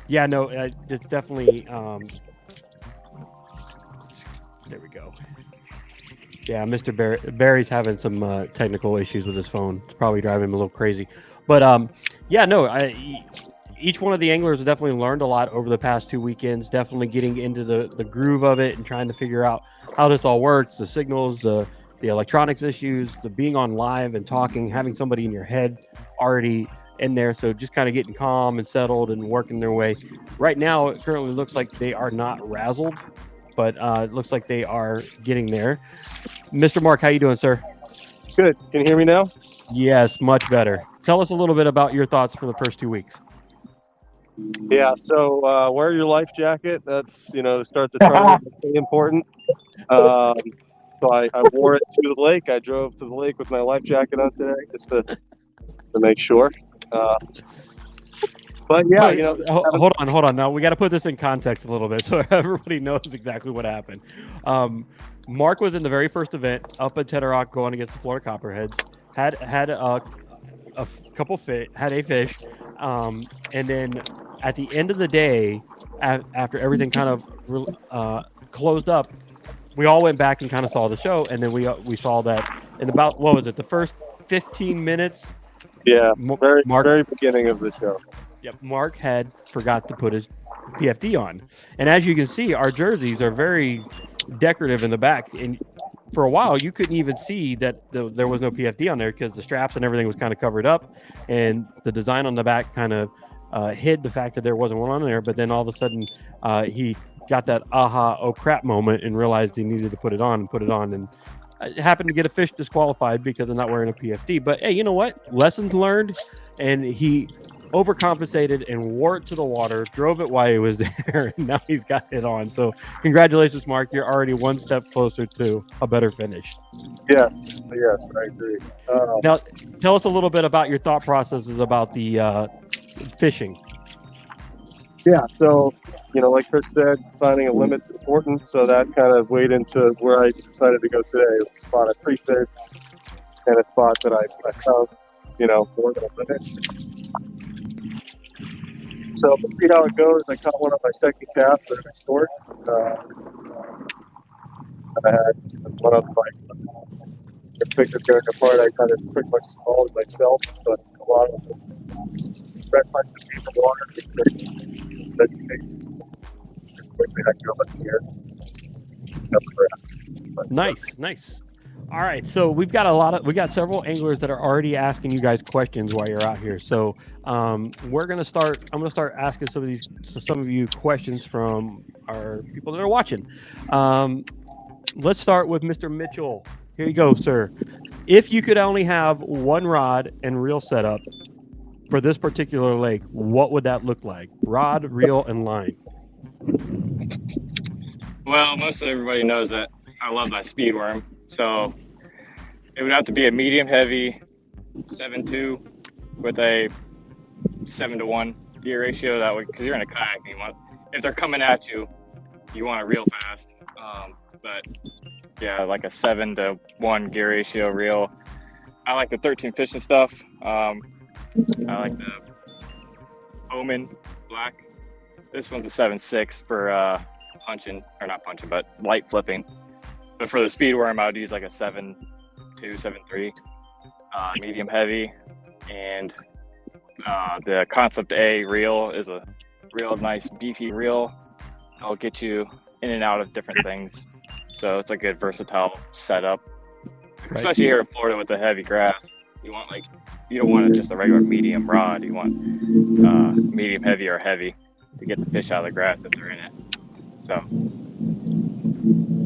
Yeah, no, it's definitely. There we go. Yeah, Mr. Barry's having some technical issues with his phone. It's probably driving him a little crazy. But yeah, no, each one of the anglers has definitely learned a lot over the past 2 weekends. Definitely getting into the groove of it and trying to figure out how this all works, the signals, the electronics issues, the being on live and talking, having somebody in your head already in there. So just kind of getting calm and settled and working their way. Right now, it currently looks like they are not razzled, but it looks like they are getting there. Mr. Mark, how you doing, sir? Good. Can you hear me now? Yes, much better. Tell us a little bit about your thoughts for the first 2 weeks. Yeah. So wear your life jacket. That's to start the tournament. Really important. So I wore it to the lake. I drove to the lake with my life jacket on today just to make sure. But yeah, hold on. Now we got to put this in context a little bit so everybody knows exactly what happened. Mark was in the very first event up at Tedder Rock going against the Florida Copperheads. Had a couple had a fish, and then at the end of the day, after everything kind of closed up, we all went back and kind of saw the show, and then we saw that in about, what was it, the first 15 minutes? Yeah, very beginning of the show. Yep, Mark had forgot to put his PFD on, and as you can see, our jerseys are very decorative in the back, and for a while you couldn't even see that there was no PFD on there because the straps and everything was kind of covered up, and the design on the back kind of hid the fact that there wasn't one on there. But then all of a sudden he got that aha, oh crap moment and realized he needed to put it on, and happened to get a fish disqualified because of not wearing a PFD. But hey, you know what? Lessons learned, and he overcompensated and wore it to the water, drove it while he was there, and now he's got it on. So congratulations, Mark. You're already one step closer to a better finish. Yes, I agree. Now, tell us a little bit about your thought processes about the fishing. Yeah, so, like Chris said, finding a limit's important, so that kind of weighed into where I decided to go today. It was a spot I pre-fished and a spot that I found, more than a limit. So let's see how it goes. I caught one on my second cast that I scored. I had one of the pictures going apart. I kind of pretty much swallowed myself, but a lot of red punch and deeper water. It's the vegetation. Unfortunately, I go up here. Nice. All right, so we got several anglers that are already asking you guys questions while you're out here. So I'm gonna start asking some of you questions from our people that are watching. Let's start with Mr. Mitchell. Here you go, sir. If you could only have one rod and reel setup for this particular lake, what would that look like? Rod, reel, and line. Well, most of everybody knows that I love my speed worm, so it would have to be a medium heavy 7.2 with a 7-to-1 gear ratio. That would, because you're in a kayak, if they're coming at you, you want to reel fast. But yeah, like a 7-to-1 gear ratio reel. I like the 13 fishing stuff. I like the Omen Black. This one's a 7.6 for punching, or not punching, but light flipping. But for the speed worm, I would use like a 7.2, 7.3, medium heavy. And the Concept A reel is a real nice beefy reel. I'll get you in and out of different things. So it's a good versatile setup, especially here in Florida with the heavy grass. You don't want just a regular medium rod. You want medium heavy or heavy to get the fish out of the grass if they're in it. So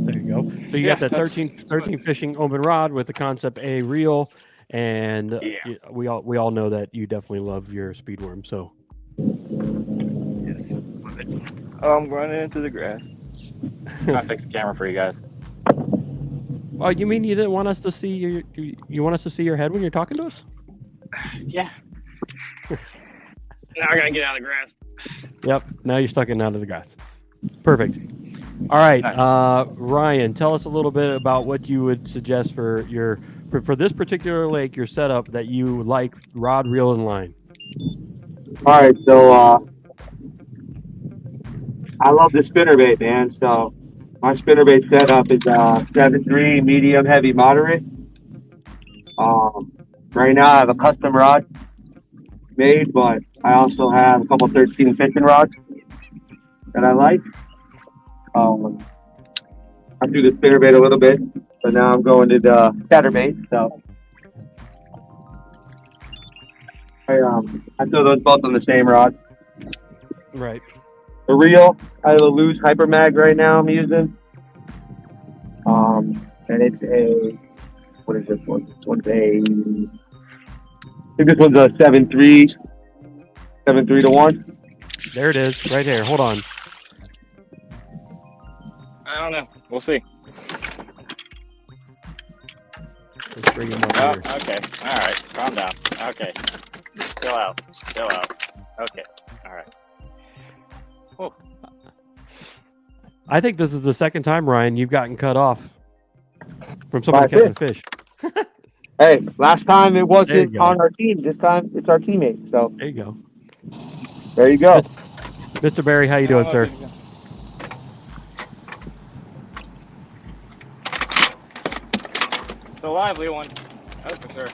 there you go. So you got the 13 fishing Omen rod with the Concept A reel, and we all know that you definitely love your speed worm. So yes, I'm running into the grass. I fixed the camera for you guys. Oh, you mean you didn't want us to see you want us to see your head when you're talking to us? Yeah. Now I gotta get out of the grass. Yep. Now you're stuck in out of the grass. Perfect. All right, Nice. Ryan, tell us a little bit about what you would suggest for for this particular lake, your setup that you like, rod, reel, and line. All right, so I love the spinnerbait, man. So my spinnerbait setup is 7.3 medium, heavy, moderate. Um, right now I have a custom rod made, but I also have a couple 13 fishing rods that I like. I threw the spinnerbait a little bit, but now I'm going to the chatterbait. So I throw those both on the same rod. Right. The reel, I have a loose hyper mag right now I'm using. And it's a, what is this one? This one's a, I think this one's a 7.3 to 1. There it is, right here. Hold on. I don't know. We'll see. Let's bring him up Oh, here. okay. All right. Calm down. Okay. Chill out. Chill out. Okay. All right. Oh, I think this is the second time, Ryan, you've gotten cut off from somebody By a catching fish. Hey, last time it There you wasn't go. on our team. This time it's our teammate. So There you go. there you go. Mr. Barry, how you I don't doing, know sir? if he's gonna- It's a lively one. That's for sure.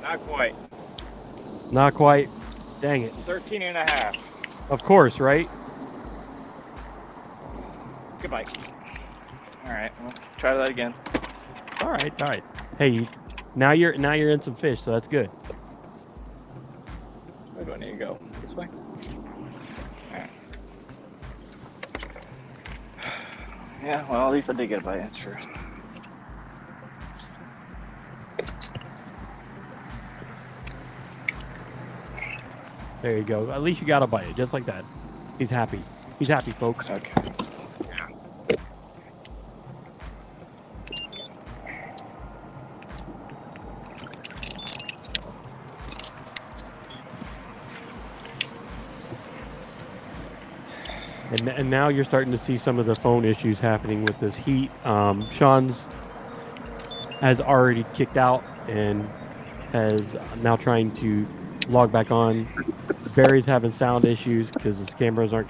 Not quite. Not quite. Dang it. 13 and a half. Of course, right? Goodbye. All right. Well, try that again. All right, all right. Hey, now you're in some fish, so that's good. Where do I need to go? This way? All right. Yeah, well, at least I did get a bite. That's true. There you go. At least you got a bite, just like that. He's happy. He's happy, folks. Okay. And now you're starting to see some of the phone issues happening with this heat. Sean's has already kicked out and has now trying to log back on. Barry's having sound issues because his cameras aren't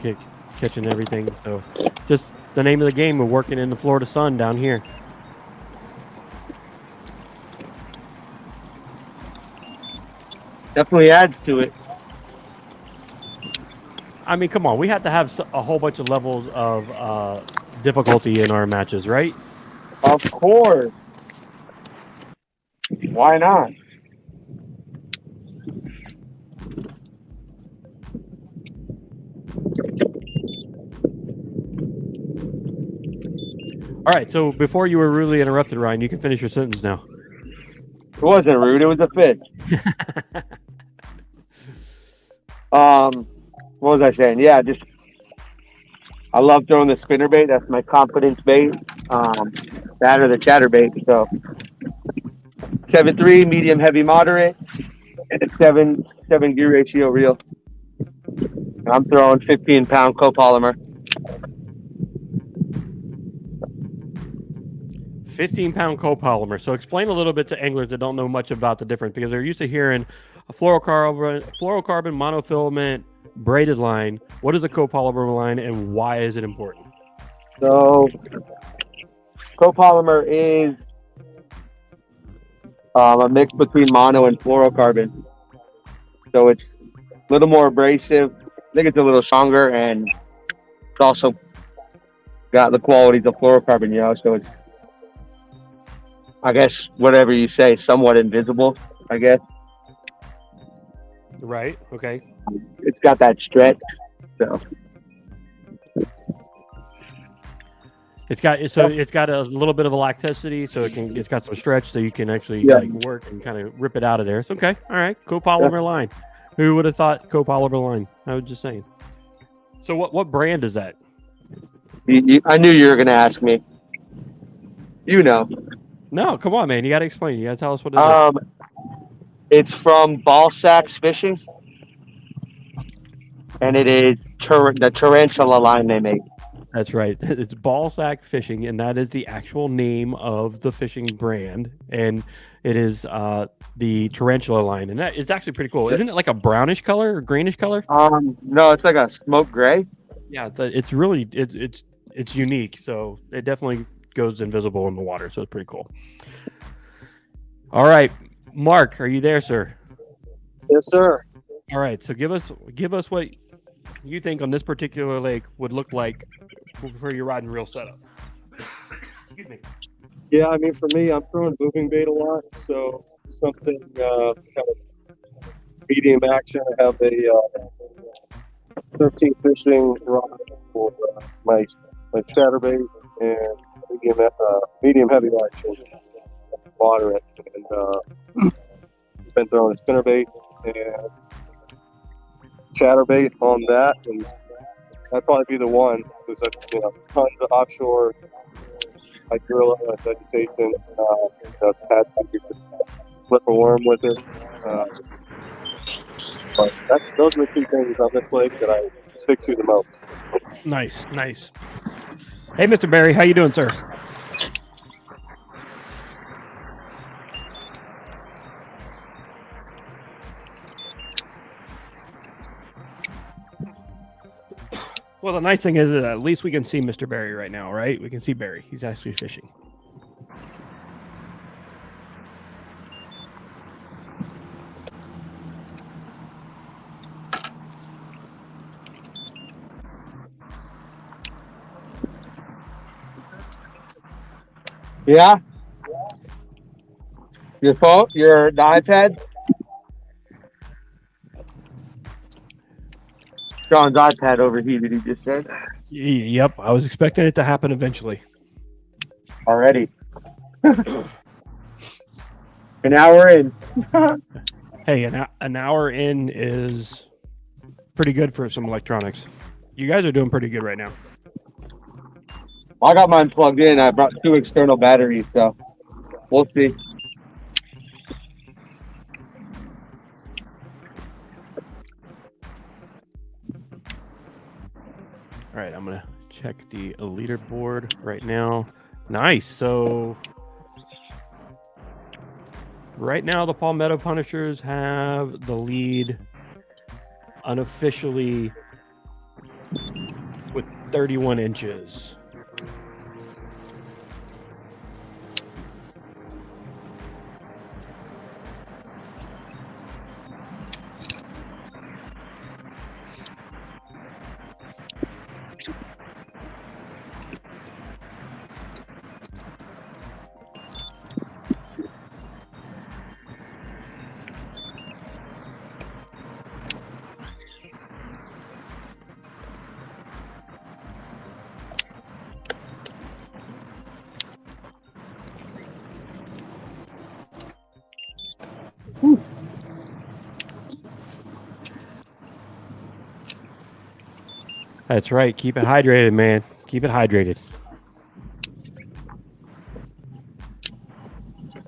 catching everything. So just the name of the game of working in the Florida sun down here. Definitely adds to it. I mean, come on. We have to have a whole bunch of levels of difficulty in our matches, right? Of course. Why not? All right. So before you were rudely interrupted, Ryan, you can finish your sentence now. It wasn't rude. It was a fish. What was I saying? Yeah, just I love throwing the spinnerbait. That's my confidence bait. That or the chatterbait. So 7.3 medium, heavy, moderate, and a 7 gear ratio reel. I'm throwing 15-pound copolymer. 15-pound copolymer. So explain a little bit to anglers that don't know much about the difference, because they're used to hearing a fluorocarbon monofilament braided line. What is a copolymer line and why is it important? So copolymer is a mix between mono and fluorocarbon. So it's a little more abrasive. I think it's a little stronger, and it's also got the qualities of fluorocarbon, so it's, I guess, whatever you say, somewhat invisible, I guess. Right. Okay. It's got that stretch. So It's got a little bit of elasticity, so it's got some stretch, so you can actually work and kind of rip it out of there. It's okay. All right. Copolymer line. Who would have thought copolymer line? I was just saying. So what brand is that? I knew you were going to ask me. No, come on, man. You got to explain. You got to tell us what it is. It's from Ball Sacks Fishing. and it is the tarantula line they make. That's right. It's ball sack fishing, and that is the actual name of the fishing brand. And it is the tarantula line, and that it's actually pretty cool. Isn't it like a brownish color or greenish color? No, it's like a smoke gray. Yeah, it's really it's unique. So it definitely goes invisible in the water. So it's pretty cool. All right, Mark, are you there, sir? Yes, sir. All right, so give us what you think on this particular lake would look like for your rod and reel setup. Excuse me. Yeah, I mean, for me, I'm throwing moving bait a lot, so something kind of medium action. I have a 13 fishing rod for my chatterbait and medium heavy action, moderate, and been throwing a spinnerbait and chatterbait on that, and that'd probably be the one because tons of offshore like gorilla vegetation. That's had to flip a worm with it. But those are the two things on this lake that I stick to the most. Nice. Hey, Mr. Barry, how you doing, sir? Well, the nice thing is that at least we can see Mr. Barry right now, right? We can see Barry. He's actually fishing. Yeah. Your phone, the iPad. John's iPad overheated. He just said. Yep, I was expecting it to happen eventually. Already. An hour in. Hey, an hour in is pretty good for some electronics. You guys are doing pretty good right now. I got mine plugged in. I brought 2 external batteries, so we'll see. All right, I'm gonna check the leaderboard right now. Nice. So right now, the Palmetto Punishers have the lead unofficially with 31 inches. That's right. Keep it hydrated, man. Keep it hydrated.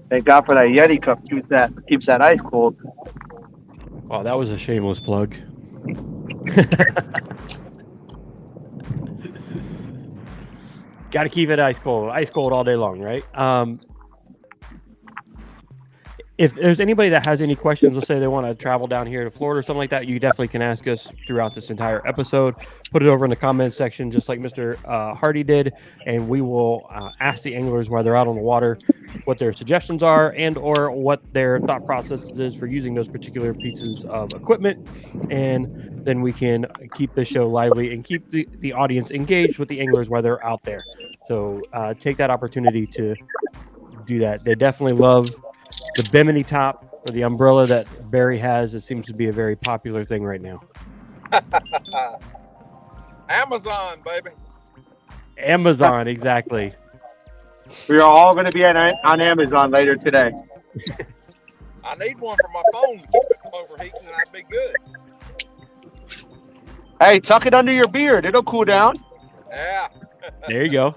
Thank God for that Yeti cup. Keeps that ice cold. Oh, that was a shameless plug. Got to keep it ice cold all day long, right? If there's anybody that has any questions, let's say they want to travel down here to Florida or something like that, you definitely can ask us throughout this entire episode. Put it over in the comments section, just like Mr. Hardy did, and we will ask the anglers while they're out on the water what their suggestions are and or what their thought process is for using those particular pieces of equipment. And then we can keep the show lively and keep the audience engaged with the anglers while they're out there. So take that opportunity to do that. They definitely love the Bimini top or the umbrella that Barry has. It seems to be a very popular thing right now. Amazon, baby. Amazon, exactly. We are all going to be on Amazon later today. I need one for my phone to keep it from overheating, and I'd be good. Hey, tuck it under your beard. It'll cool down. Yeah. There you go.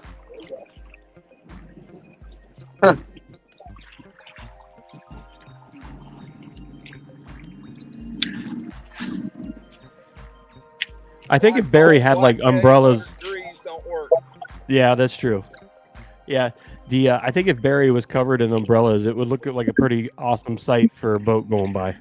I think if Barry had like umbrellas, Trees don't work. yeah, that's true. Yeah, the I think if Barry was covered in umbrellas, it would look like a pretty awesome sight for a boat going by.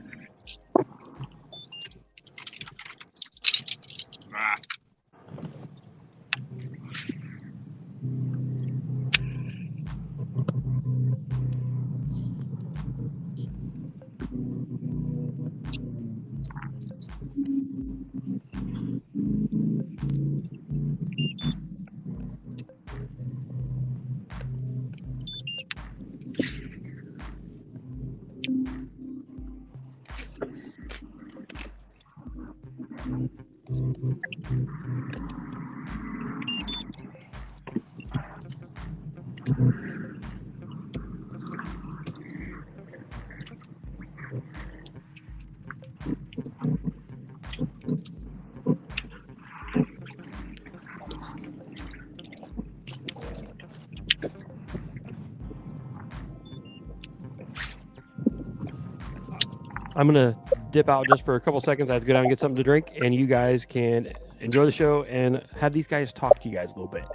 I'm gonna dip out just for a couple seconds. I have to go down and get something to drink, and you guys can enjoy the show and have these guys talk to you guys a little bit.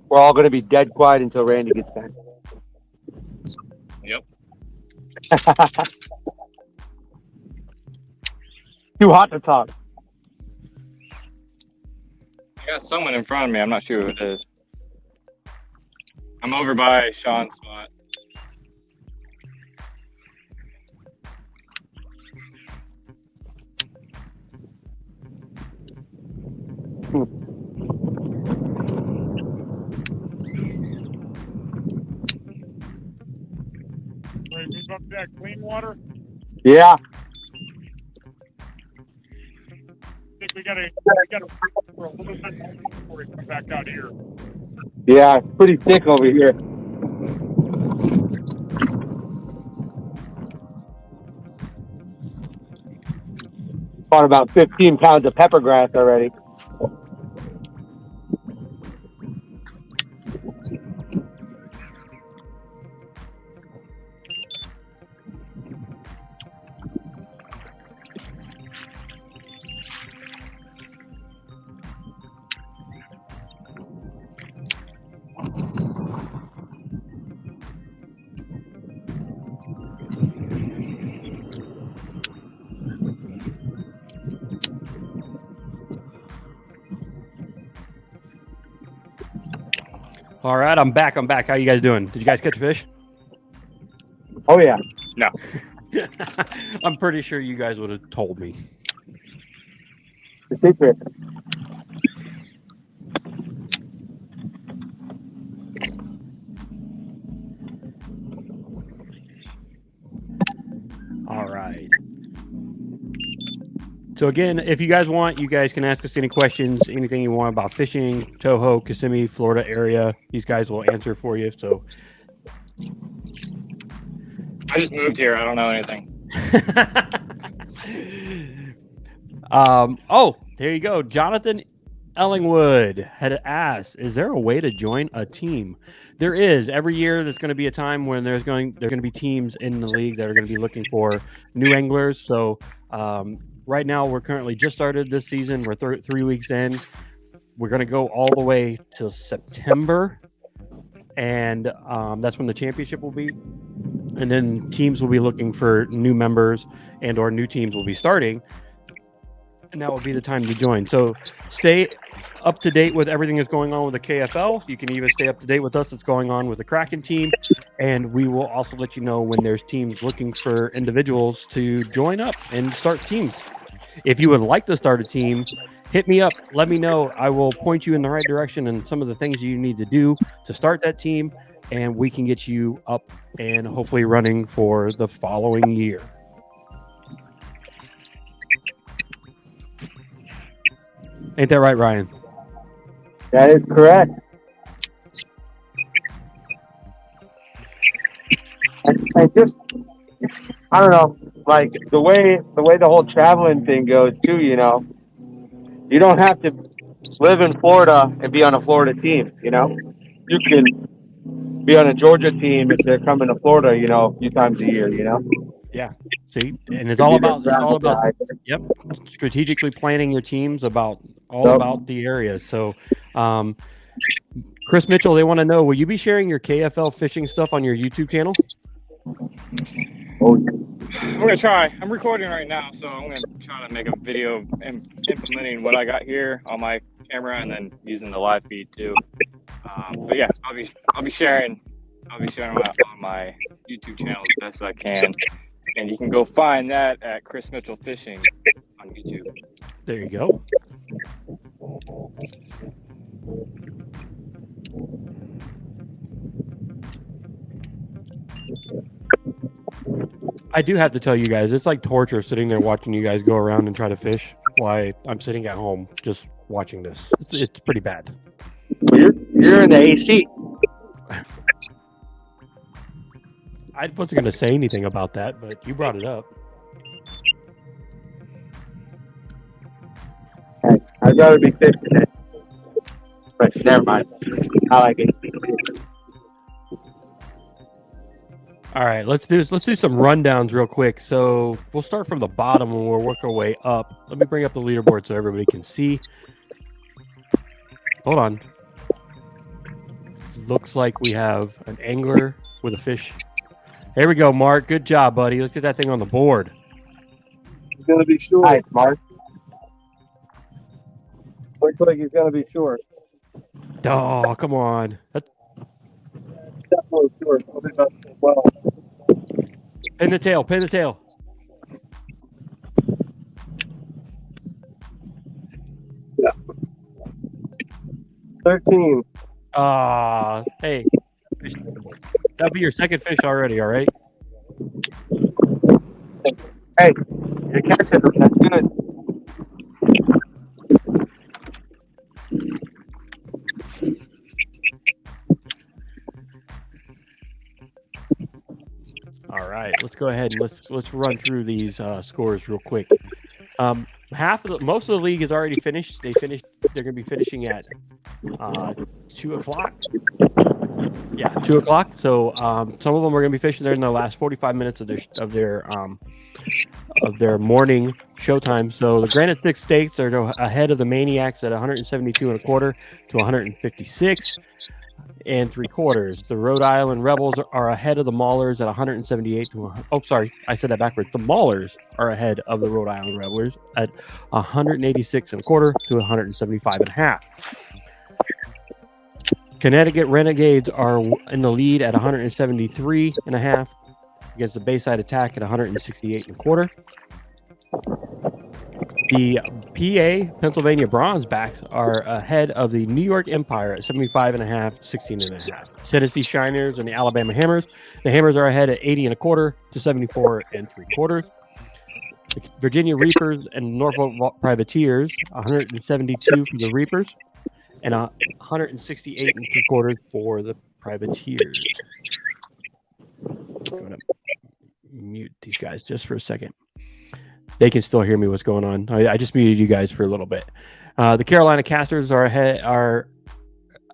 We're all going to be dead quiet until Randy gets back. Yep. Too hot to talk. I got someone in front of me. I'm not sure who it is. I'm over by Sean's spot. Ready to move up to that clean water? Yeah. I think we gotta for a little bit before we come back out here. Yeah, it's pretty thick over here. Caught about 15 pounds of pepper grass already. All right, I'm back. How you guys doing? Did you guys catch a fish? Oh, yeah. No. I'm pretty sure you guys would have told me. The secret. All right. So again, if you guys want, you guys can ask us any questions, anything you want about fishing, Toho, Kissimmee, Florida area. These guys will answer for you. So I just moved here. I don't know anything. Oh, there you go. Jonathan Ellingwood had asked, is there a way to join a team? There is. Every year there's going to be a time when there's going to be teams in the league that are going to be looking for new anglers. So right now we're currently just started this season. We're 3 weeks in. We're going to go all the way till September, and that's when the championship will be. And then teams will be looking for new members, and or new teams will be starting. and that will be the time to join. So stay up to date with everything that's going on with the KFL. You can even stay up to date with us that's going on with the Kraken team, and we will also let you know when there's teams looking for individuals to join up and start teams. If you would like to start a team, hit me up. Let me know. I will point you in the right direction and some of the things you need to do to start that team, and we can get you up and hopefully running for the following year. Ain't that right, Ryan? That is correct. And just, I don't know, like the way the whole traveling thing goes too. You know, you don't have to live in Florida and be on a Florida team. You know, you can be on a Georgia team if they're coming to Florida. You know, a few times a year. You know. Yeah. See, and it's To all be their about travel guide. yep, strategically planning your teams all Yep. about the areas. So, Chris Mitchell, they want to know: will you be sharing your KFL fishing stuff on your YouTube channel? Oh, I'm gonna try. I'm recording right now, so I'm gonna try to make a video implementing what I got here on my camera and then using the live feed too. But yeah, I'll be sharing on my YouTube channel as best I can, and you can go find that at Chris Mitchell Fishing on YouTube. There you go. I do have to tell you guys, it's like torture sitting there watching you guys go around and try to fish while I'm sitting at home just watching this. It's pretty bad. well, you're in the AC. I wasn't going to say anything about that, but you brought it up. I'd rather be fishing it. But never mind. I like it. All right, let's do some rundowns real quick. So we'll start from the bottom and we'll work our way up. Let me bring up the leaderboard so everybody can see. Hold on. Looks like we have an angler with a fish. Here we go, Mark. Good job, buddy. Let's get that thing on the board. He's gonna be short. Hi, Mark. Looks like he's gonna be short. Oh, come on. That's Definitely short. Probably not so well. pin the tail. Pin the tail. Yeah. 13. Hey. That'll be your second fish already, all right? Hey, you're catching them. That's good. All right, let's go ahead and let's run through these scores real quick. Most of the league is already finished. They're going to be finishing at 2:00. Yeah, 2:00. So some of them are going to be fishing there in the last 45 minutes of their morning showtime. So the Granite Six States are ahead of the Maniacs at 172.25 to 156 3/4. The Rhode Island Rebels are ahead of the Maulers at 178 to. Oh, sorry, I said that backwards. The Maulers are ahead of the Rhode Island Rebels at 186.25 to 175.5. Connecticut Renegades are in the lead at 173.5 against the Bayside Attack at 168.25. The PA Pennsylvania Bronzebacks are ahead of the New York Empire at 75.5, 16.5. Tennessee Shiners and the Alabama Hammers. The Hammers are ahead at 80.25 to 74.75. Virginia Reapers and Norfolk Privateers, 172 for the Reapers and 168.75 for the Privateers. I'm going to mute these guys just for a second. They can still hear me. What's going on? I just muted you guys for a little bit. The Carolina Casters are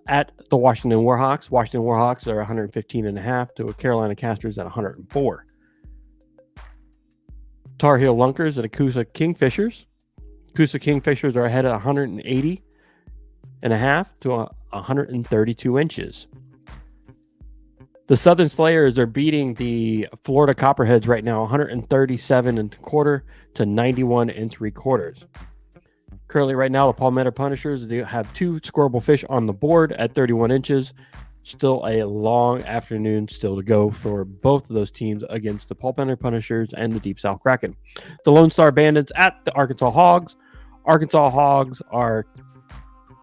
at the Washington Warhawks. Washington Warhawks are 115.5 to Carolina Casters at 104. Tar Heel Lunkers and Coosa Kingfishers. Coosa Kingfishers are ahead at 180.5 to 132 inches. The Southern Slayers are beating the Florida Copperheads right now, 137.25 to 91.75. Currently, right now, the Palmetto Punishers they have 2 scoreable fish on the board at 31 inches. Still a long afternoon still to go for both of those teams against the Palmetto Punishers and the Deep South Kraken. The Lone Star Bandits at the Arkansas Hogs. Arkansas Hogs are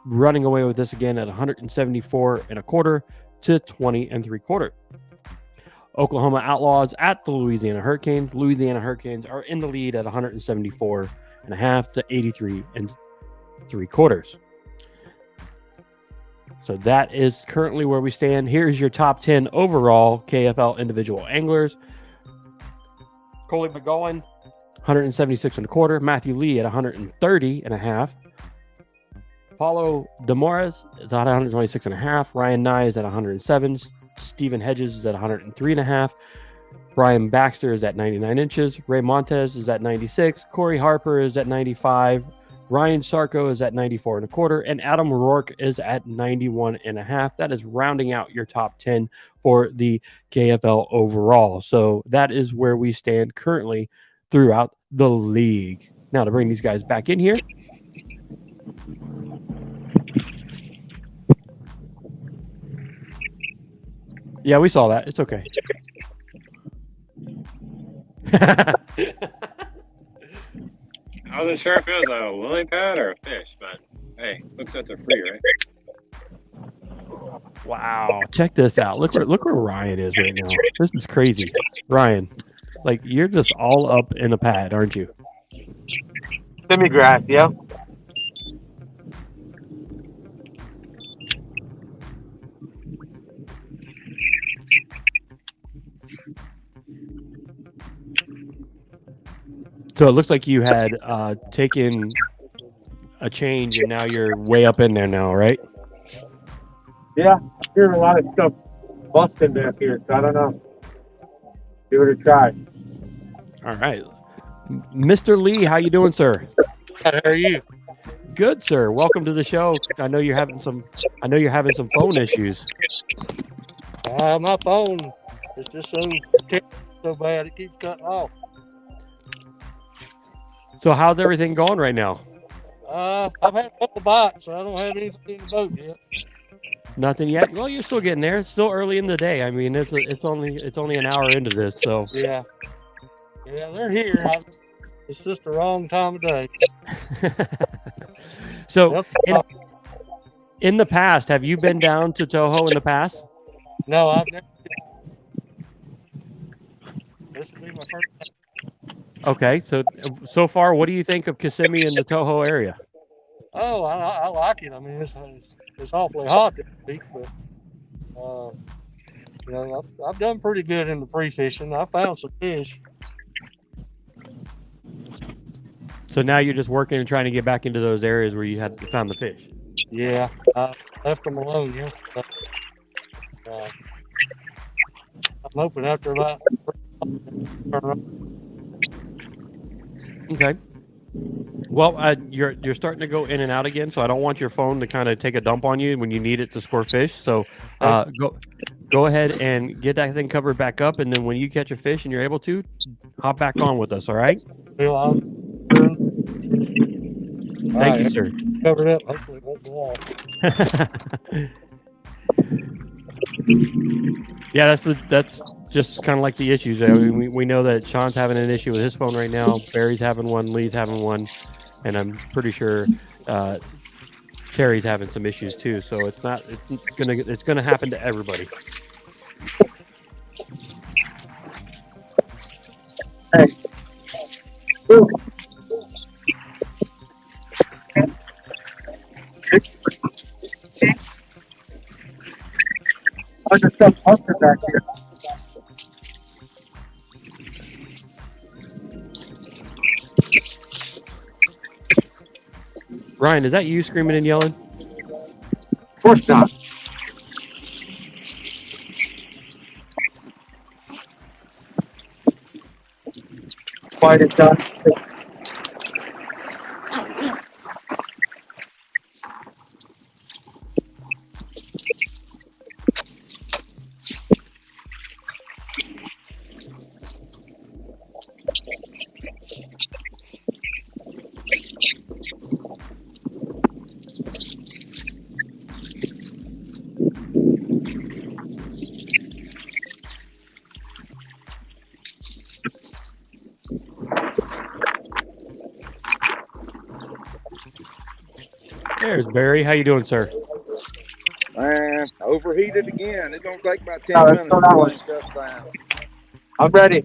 running away with this again at 174 and a quarter to 20 and 3/4. Oklahoma Outlaws at the Louisiana Hurricanes. Louisiana Hurricanes are in the lead at 174 and a half to 83 and 3/4. So that is currently where we stand. Here's your top 10 overall KFL individual anglers. Coley McGowan, 176 and a quarter. Matthew Lee at 130 and a half. Paulo Demores is at 126 and a half. Ryan Nye is at 107. Stephen Hedges is at 103 and a half. Brian Baxter is at 99 inches. Ray Montez is at 96. Corey Harper is at 95. Ryan Sarko is at 94 and a quarter. And Adam Rourke is at 91 and a half. That is rounding out your top 10 for the KFL overall. So that is where we stand currently throughout the league. Now to bring these guys back in here. Yeah, we saw that. It's okay. I wasn't sure if it was a lily pad or a fish, but hey, looks like they're free, right? Wow, check this out. Look where Ryan is right now. This is crazy. Ryan, like you're just all up in the pad, aren't you? Semi-grass, yeah. So it looks like you had taken a change and now you're way up in there now, right? Yeah, I'm hearing a lot of stuff busting back here, so I don't know. Give it a try. All right. Mr. Lee, how you doing, sir? How are you? Good, sir. Welcome to the show. I know you're having some phone issues. My phone is just so bad it keeps cutting off. So how's everything going right now? I've had a couple bites, so I don't have anything in the boat yet. Nothing yet. Well, you're still getting there. It's still early in the day. I mean, it's only an hour into this, so Yeah, they're here. It's just the wrong time of day. So in the past, have you been down to Toho in the past? No, I've never. This will be my first time. Okay, so far, what do you think of Kissimmee and the Toho area? Oh, I like it. I mean, it's awfully hot this week, but I've done pretty good in the pre-fishing. I found some fish. So now you're just working and trying to get back into those areas where you found the fish. Yeah, I left them alone yesterday. I'm hoping after about. Okay. Well, you're starting to go in and out again, so I don't want your phone to kind of take a dump on you when you need it to score fish. So go ahead and get that thing covered back up, and then when you catch a fish and you're able to, hop back on with us. All right? Thank you, sir. Covered up. Hopefully it won't go off. Yeah, that's just kind of like the issues. I mean, we know that Sean's having an issue with his phone right now. Barry's having one. Lee's having one, and I'm pretty sure Terry's having some issues too. So it's gonna happen to everybody. Hey. Ooh. There's stuff busted back here. Ryan, is that you screaming and yelling? Of course not. Quiet it down. There's Barry. How you doing, sir? Man, overheated again. It's gonna take about 10 No, minutes that's so that before one. it shuts down. I'm ready.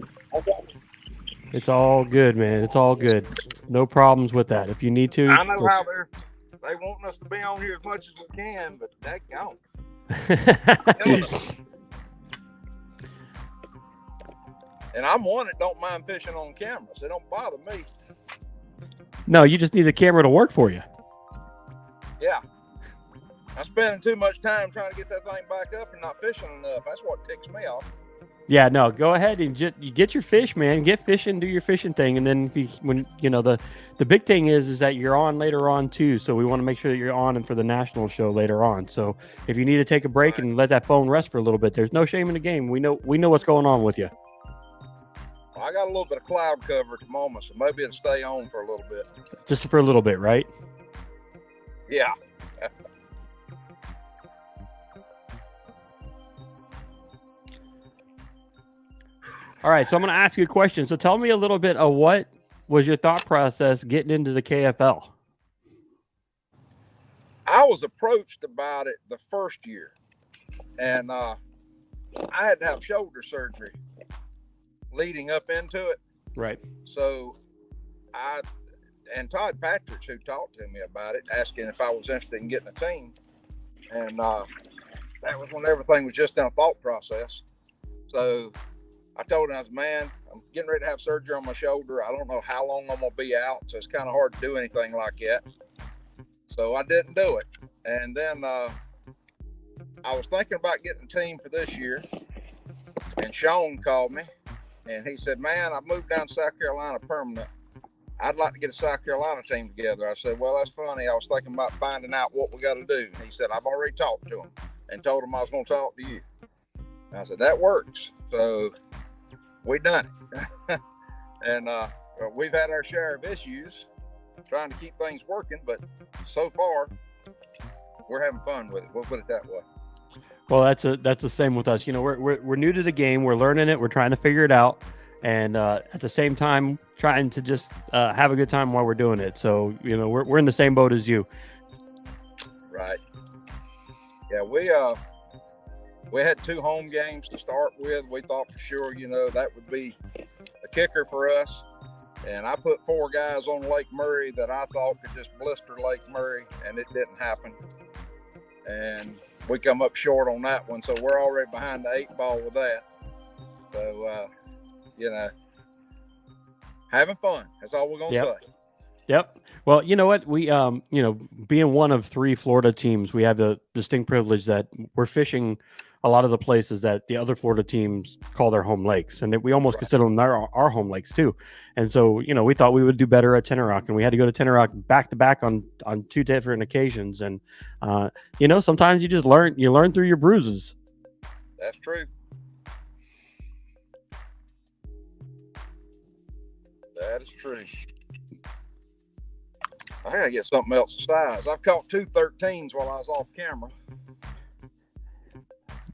It's all good, man. It's all good. No problems with that. If you need to. I know how they want us to be on here as much as we can, but that don't. And I'm one that don't mind fishing on camera, so it don't bother me. No, you just need the camera to work for you. Yeah. I'm spending too much time trying to get that thing back up and not fishing enough. That's what ticks me off. Yeah, no, go ahead and you get your fish, man. Get fishing, do your fishing thing, and then when the big thing is that you're on later on too. So we want to make sure that you're on and for the national show later on. So if you need to take a break and let that phone rest for a little bit, there's no shame in the game. We know what's going on with you. Well, I got a little bit of cloud cover at the moment, so maybe it'll stay on for a little bit. Just for a little bit, right? Yeah. All right, so I'm going to ask you a question. So tell me a little bit of what was your thought process getting into the KFL? I was approached about it the first year, and I had to have shoulder surgery leading up into it. Right. So Todd Patrick, who talked to me about it, asking if I was interested in getting a team. And that was when everything was just in a thought process. So I told him, I was, man, I'm getting ready to have surgery on my shoulder. I don't know how long I'm going to be out, so it's kind of hard to do anything like that. So I didn't do it. And then I was thinking about getting a team for this year. And Sean called me, and he said, man, I moved down to South Carolina permanent. I'd like to get a South Carolina team together. I said, well, that's funny. I was thinking about finding out what we got to do. And he said, I've already talked to him and told him I was going to talk to you. And I said, that works. So we done it. And we've had our share of issues trying to keep things working, but so far we're having fun with it. We'll put it that way. Well, that's the same with us. You know, we're new to the game. We're learning it. We're trying to figure it out, and at the same time, trying to just have a good time while we're doing it. So, you know, we're in the same boat as you. Right. Yeah, we had 2 home games to start with. We thought for sure, you know, that would be a kicker for us. And I put 4 guys on Lake Murray that I thought could just blister Lake Murray, and it didn't happen. And we come up short on that one, so we're already behind the 8 ball with that. So, you know, having fun. That's all we're going to say. Yep. Well, you know what? We, you know, being one of 3 Florida teams, we have the distinct privilege that we're fishing a lot of the places that the other Florida teams call their home lakes, and that we almost consider them our home lakes too. And so, you know, we thought we would do better at Tenorock, and we had to go to Tenorock back to back on 2 different occasions. And you know, sometimes you just learn through your bruises. That's true. That is true. I gotta get something else to size. I've caught 2 13s while I was off camera.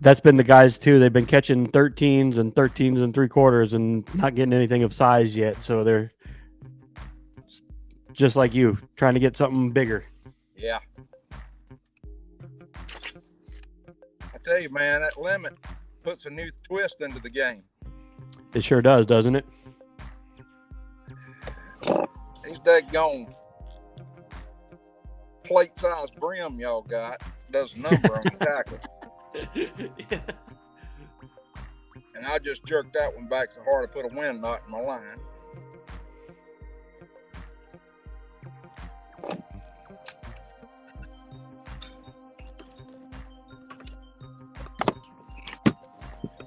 That's been the guys too. They've been catching 13s and 13s and 3/4 and not getting anything of size yet. So they're just like you, trying to get something bigger. Yeah. I tell you, man, that limit puts a new twist into the game. It sure does, doesn't it? These daggone plate-sized brim y'all got does a number on the tackle. And I just jerked that one back so hard I put a wind knot in my line.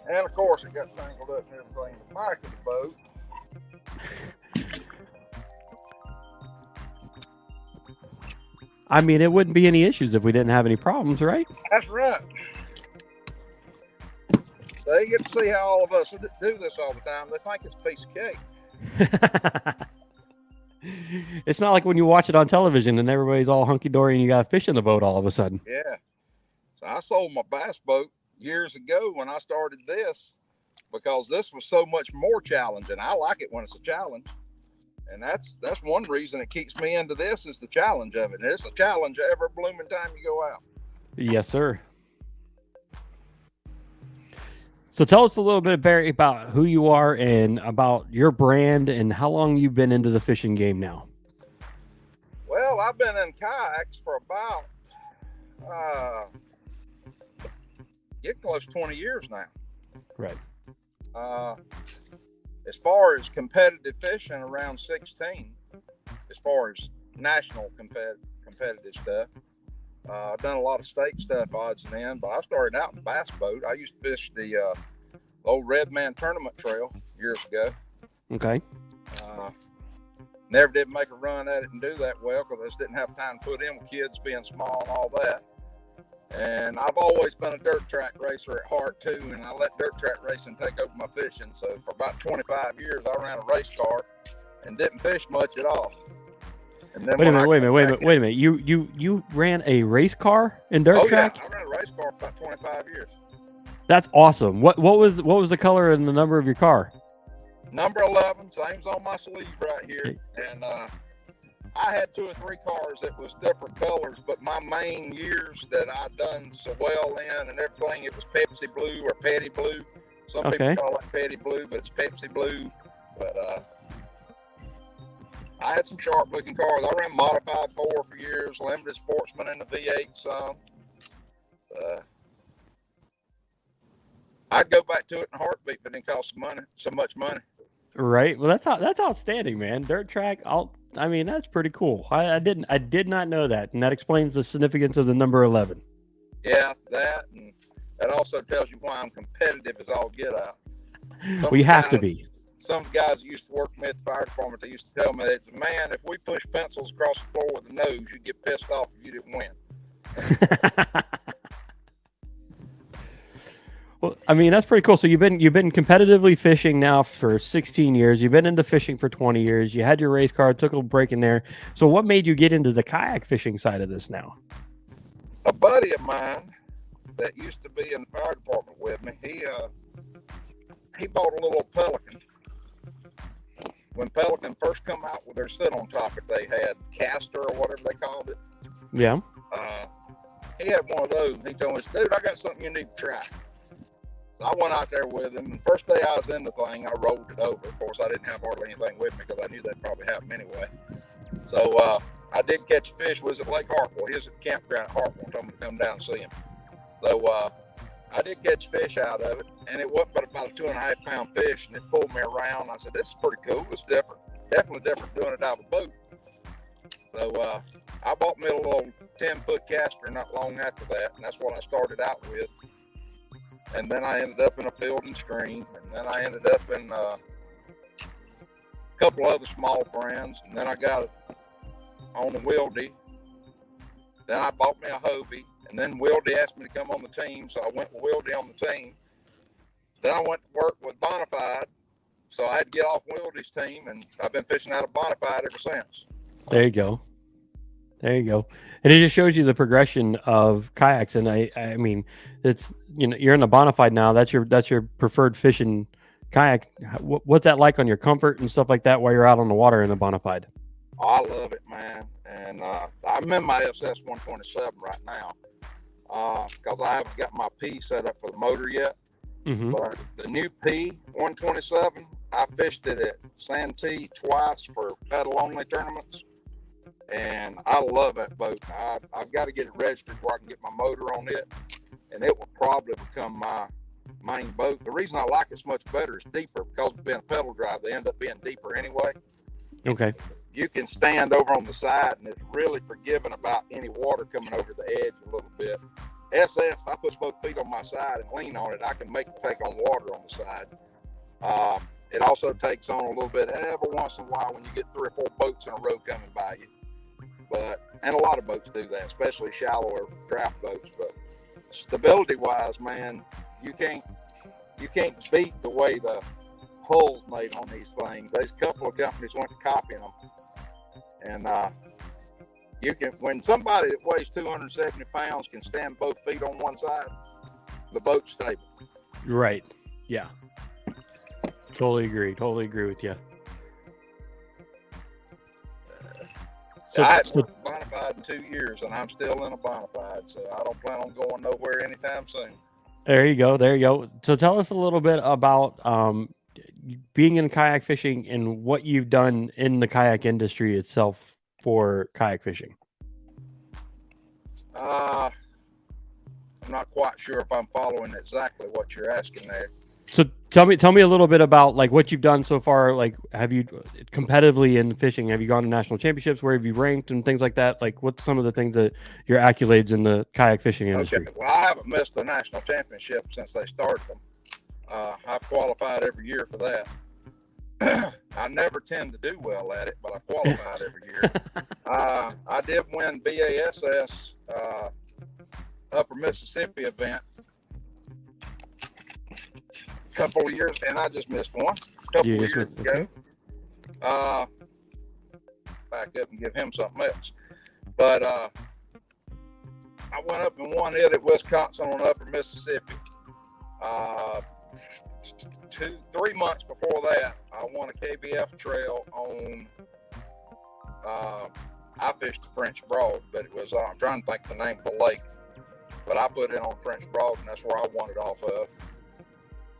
And of course it got tangled up and everything in the back of the boat. I mean, it wouldn't be any issues if we didn't have any problems, right? That's right. So they get to see how all of us do this all the time. They think it's a piece of cake. It's not like when you watch it on television and everybody's all hunky-dory and you got a fish in the boat all of a sudden. Yeah. So I sold my bass boat years ago when I started this because this was so much more challenging. I like it when it's a challenge. And that's one reason it keeps me into this is the challenge of it. And it's a challenge every blooming time you go out. Yes, sir. So tell us a little bit, Barry, about who you are and about your brand and how long you've been into the fishing game now. Well, I've been in kayaks for about getting close to 20 years now. Right. As far as competitive fishing, around 16. As far as national competitive stuff, I've done a lot of state stuff, odds and ends. But I started out in bass boat. I used to fish the old Red Man tournament trail years ago. Okay. Never did make a run at it and do that well because I just didn't have time to put in with kids being small and all that. And I've always been a dirt track racer at heart too, and I let dirt track racing take over my fishing. So for about 25 years, I ran a race car and didn't fish much at all. And then wait a minute. You ran a race car in dirt track? Yeah, I ran a race car for about 25 years. That's awesome. What was the color and the number of your car? Number 11, same's on my sleeve right here. And I had 2 or 3 cars that was different colors, but my main years that I done so well in and everything, it was Pepsi Blue or Petty Blue. Some people call it Petty Blue, but it's Pepsi Blue. But I had some sharp looking cars. I ran modified 4 for years, limited sportsman in the V8 some. I'd go back to it in a heartbeat, but it didn't cost so much money. Right. Well, that's outstanding, man. Dirt track. That's pretty cool. I did not know that, and that explains the significance of the number 11. Yeah, that, and that also tells you why I'm competitive as all get out. We have to be. Some guys that used to work with me at the fire department, they used to tell me that, man, if we push pencils across the floor with a nose, you'd get pissed off if you didn't win. Well, that's pretty cool. So you've been competitively fishing now for 16 years. You've been into fishing for 20 years. You had your race car, took a break in there. So what made you get into the kayak fishing side of this now? A buddy of mine that used to be in the fire department with me, he bought a little Pelican. When Pelican first come out with their sit on topic, they had Castor or whatever they called it. Yeah. He had one of those. He told us, dude, I got something you need to try. So I went out there with him. And the first day I was in the thing, I rolled it over. Of course, I didn't have hardly anything with me because I knew that'd probably happen anyway. So I did catch a fish. Was at Lake Hartwell. He was at the campground at Hartwell. Told me to come down and see him. So I did catch fish out of it, and it wasn't but about a 2.5 pound fish, and it pulled me around. I said, this is pretty cool. It's different. Definitely different doing it out of a boat. So I bought me a little 10-foot caster not long after that, and that's what I started out with. And then I ended up in a field and stream, and then I ended up in a couple other small brands, and then I got it on the Wildy. Then I bought me a Hobie, and then Wildy asked me to come on the team, so I went with Wildy on the team. Then I went to work with Bonafide, so I had to get off Wildy's team, and I've been fishing out of Bonafide ever since. There you go. And it just shows you the progression of kayaks. And I mean, it's, you're in the Bonafide now. That's your preferred fishing kayak. What's that like on your comfort and stuff like that while you're out on the water in the Bonafide? Oh, I love it, man. And I'm in my SS 127 right now because I haven't got my P set up for the motor yet. Mm-hmm. But the new P 127, I fished it at Santee twice for pedal-only tournaments. And I love that boat. I've got to get it registered where I can get my motor on it, and it will probably become my main boat. The reason I like it so much better is deeper, because of being a pedal drive, they end up being deeper anyway. Okay. You can stand over on the side, and it's really forgiving about any water coming over the edge a little bit. SS, if I put both feet on my side and lean on it, I can make it take on water on the side. It also takes on a little bit every once in a while when you get 3 or 4 boats in a row coming by you. And a lot of boats do that, especially shallower draft boats. But stability-wise, man, you can't beat the way the hull's made on these things. There's a couple of companies went to copying them, and you can. When somebody that weighs 270 pounds can stand both feet on one side, the boat's stable. Right. Yeah. Totally agree with you. I haven't been bona fide in 2 years, and I'm still in a bona fide, so I don't plan on going nowhere anytime soon. There you go. There you go. So tell us a little bit about being in kayak fishing and what you've done in the kayak industry itself for kayak fishing. I'm not quite sure if I'm following exactly what you're asking there. So tell me a little bit about like what you've done so far. Like, have you competitively in fishing? Have you gone to national championships? Where have you ranked and things like that? Like, what's some of the things that your accolades in the kayak fishing industry? Okay, well, I haven't missed a national championship since they started them. I've qualified every year for that. I never tend to do well at it, but I qualified every year. I did win BASS Upper Mississippi event a couple of years, and I just missed one a couple of years ago. Back up and give him something else. But I went up and won it at Wisconsin on Upper Mississippi. 3 months before that, I won a KBF trail on, I fished the French Broad, but it was, I'm trying to think the name of the lake, but I put it on French Broad, and that's where I won it off of.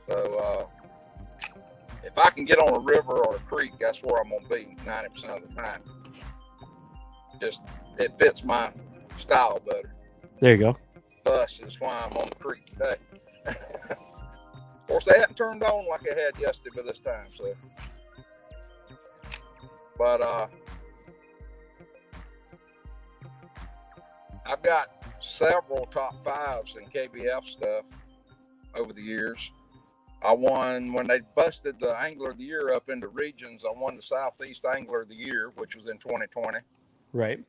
So, if I can get on a river or a creek, that's where I'm going to be 90% of the time. Just, it fits my style better. There you go. Thus is why I'm on the creek today. Of course, they hadn't turned on like they had yesterday by this time, so. But I've got several top fives in KBF stuff over the years. I won when they busted the Angler of the Year up into regions. I won the Southeast Angler of the Year, which was in 2020. Right.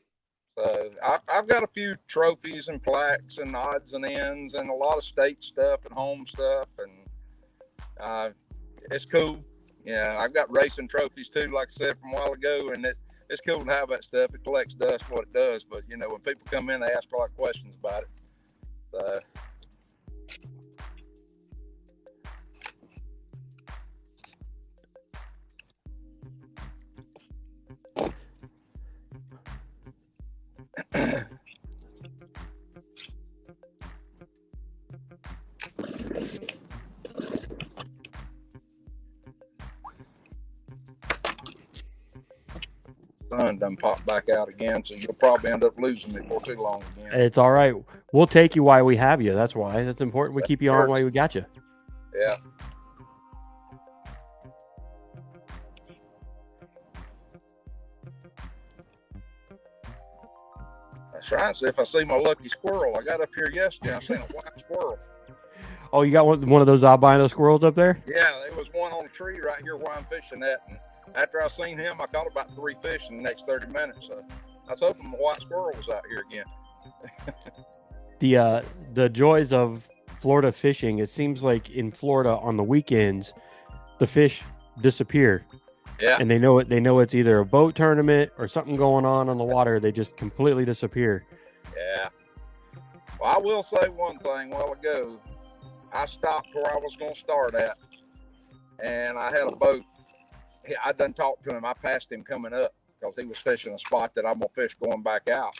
So I've got a few trophies and plaques and odds and ends and a lot of state stuff and home stuff, and it's cool. Yeah, I've got racing trophies too, like I said from a while ago, and it's cool to have that stuff. It collects dust, what it does, but you know, when people come in, they ask a lot of questions about it. So. Sun done pop back out again, so you'll probably end up losing me for too long again. It's all right. We'll take you while we have you. That's why. That's important. We keep you on while we got you. Yeah. I was trying to see if I see my lucky squirrel. I got up here yesterday. I seen a white squirrel. Oh, you got one of those albino squirrels up there? Yeah, there was one on a tree right here where I'm fishing at. And after I seen him, I caught about 3 fish in the next 30 minutes. So I was hoping the white squirrel was out here again. The joys of Florida fishing. It seems like in Florida on the weekends, the fish disappear. Yeah. And they know it. They know it's either a boat tournament or something going on the water. They just completely disappear. Yeah. Well, I will say one thing. A while ago, I stopped where I was going to start at, and I had a boat. I done talked to him. I passed him coming up because he was fishing a spot that I'm going to fish going back out.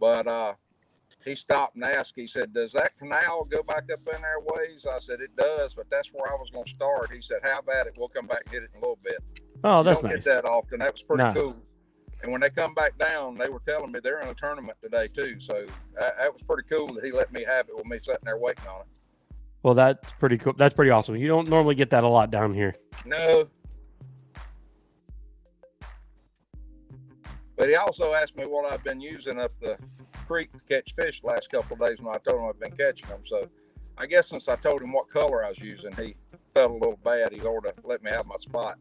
But he stopped and asked, he said, does that canal go back up in there ways? I said, it does, but that's where I was going to start. He said, how about it? We'll come back and hit it in a little bit. Oh, that's you don't nice. get that often. That was pretty cool. And when they come back down, they were telling me they're in a tournament today too. So that was pretty cool that he let me have it with me sitting there waiting on it. Well, that's pretty cool. That's pretty awesome. You don't normally get that a lot down here. No. But he also asked me what I've been using up the creek to catch fish the last couple of days when I told him I've been catching them. So I guess since I told him what color I was using, he felt a little bad. He ought to let me have my spot.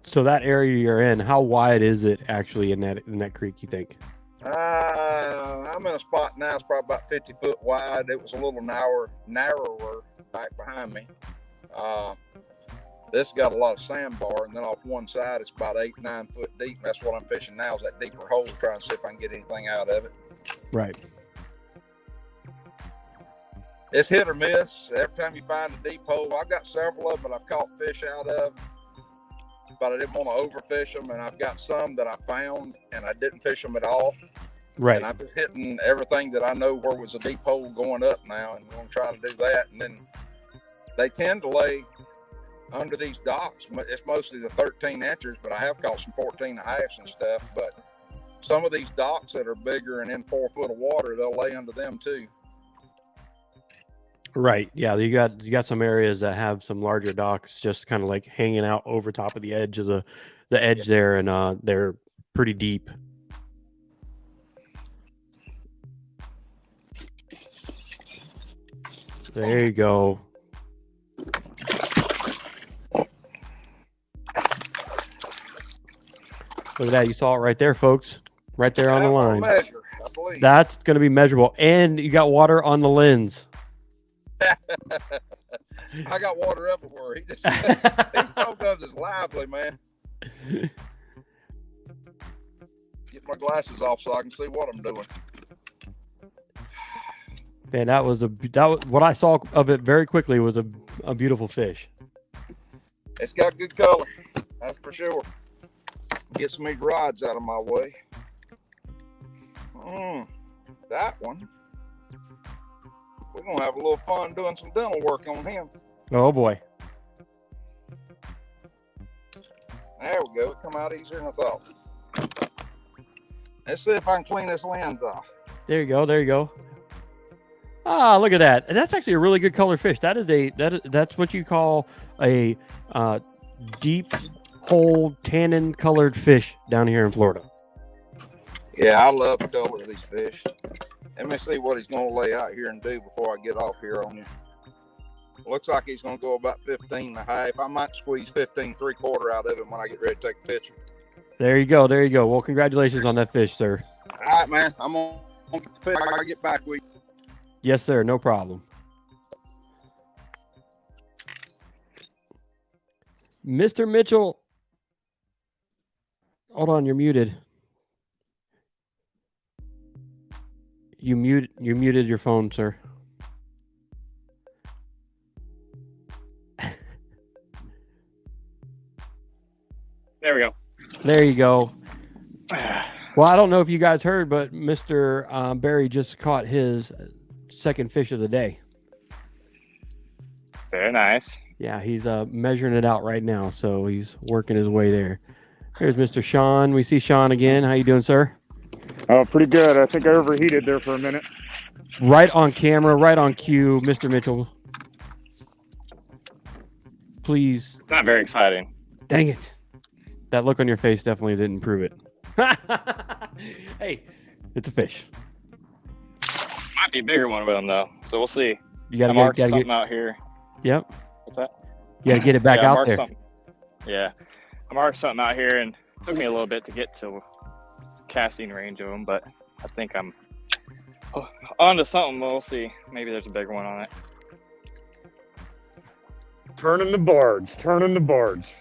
So that area you're in, how wide is it actually in that creek, you think? I'm in a spot now. It's probably about 50 foot wide. It was a little narrower back behind me. This got a lot of sandbar, and then off one side it's about 8-9 foot deep. That's what I'm fishing now, is that deeper hole, trying to see if I can get anything out of it. Right. It's hit or miss. Every time you find a deep hole, I've got several of them that I've caught fish out of, but I didn't want to overfish them. And I've got some that I found and I didn't fish them at all. Right. And I'm just hitting everything that I know where was a deep hole going up now, and I'm going to try to do that. And then they tend to lay under these docks. It's mostly the 13 inches, but I have caught some 14 and a half and stuff. But some of these docks that are bigger and in 4 foot of water, they'll lay under them too. Right. Yeah. You got some areas that have some larger docks just kind of like hanging out over top of the edge of the edge there, and they're pretty deep. There you go. Look at that. You saw it right there, folks. Right there on the line. Measure, I believe. That's going to be measurable. And you got water on the lens. I got water everywhere. He so does is lively, man. Get my glasses off so I can see what I'm doing. Man, that was what I saw of it very quickly was a beautiful fish. It's got good color, that's for sure. Get some of these rods out of my way. That one. We're gonna have a little fun doing some dental work on him. Oh boy. There we go. It come out easier than I thought. Let's see if I can clean this lens off. There you go. There you go. Ah, look at that. And that's actually a really good color fish. That's what you call a deep hole tannin colored fish down here in Florida. Yeah, I love the color of these fish. Let me see what he's going to lay out here and do before I get off here on you. Looks like he's going to go about 15 and a half. I might squeeze 15 3/4 out of him when I get ready to take a picture. There you go. There you go. Well, congratulations on that fish, sir. All right, man. I'm on the fish. I got to get back with you. Yes, sir. No problem. Mr. Mitchell. Hold on. You're muted. You muted your phone, sir. There we go. There you go. Well, I don't know if you guys heard, but Mr. Barry just caught his second fish of the day. Very nice. Yeah, he's measuring it out right now, so he's working his way there. Here's Mr. Sean. We see Sean again. How you doing, sir? Oh, pretty good. I think I overheated there for a minute. Right on camera, right on cue, Mr. Mitchell. Please. It's not very exciting. Dang it. That look on your face definitely didn't prove it. Hey, it's a fish. Might be a bigger one with them, though. So we'll see. You gotta mark get something out here. Yep. What's that? You gotta get it back out there. Something. Yeah. I marked something out here, and it took me a little bit to get to casting range of them, but I think I'm onto something. We'll see. Maybe there's a bigger one on it. Turning the barge. Turning the barge.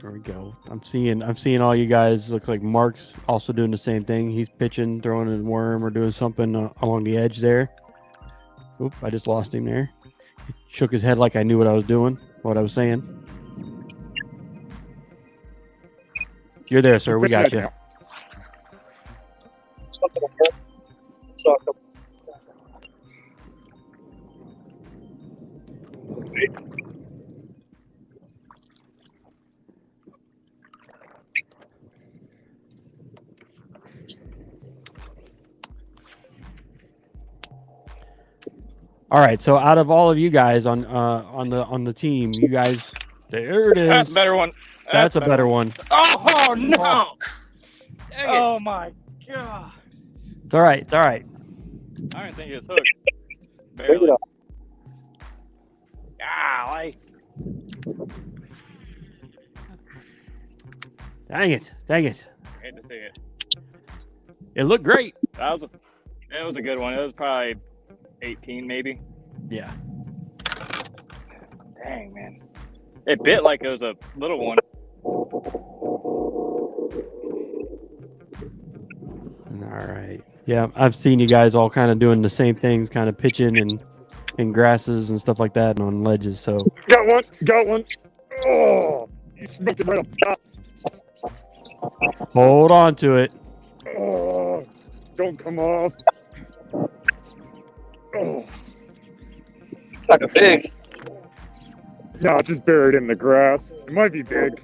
There we go. I'm seeing all you guys. Look like Mark's also doing the same thing. He's pitching, throwing a worm, or doing something along the edge there. Oop! I just lost him there. He shook his head like I knew what I was doing, what I was saying. You're there, sir. We got you. All right, so out of all of you guys on the team, you guys, there it is. That's a better one. That's a better one. Oh no! Dang it. Oh my god! It's all right. It's all right. I didn't think it was hooked. Barely. Golly. Dang it! Dang it! I hate to see it. It looked great. It was a good one. It was probably 18 maybe. Yeah. Dang, man. It bit like it was a little one. All right. Yeah, I've seen you guys all kind of doing the same things, kind of pitching and in grasses and stuff like that, and on ledges. So Got one. Got one. Oh, you smoked it right up top. hold on to it. Oh, don't come off. Oh, It's like a pig. no, just buried in the grass. It might be big.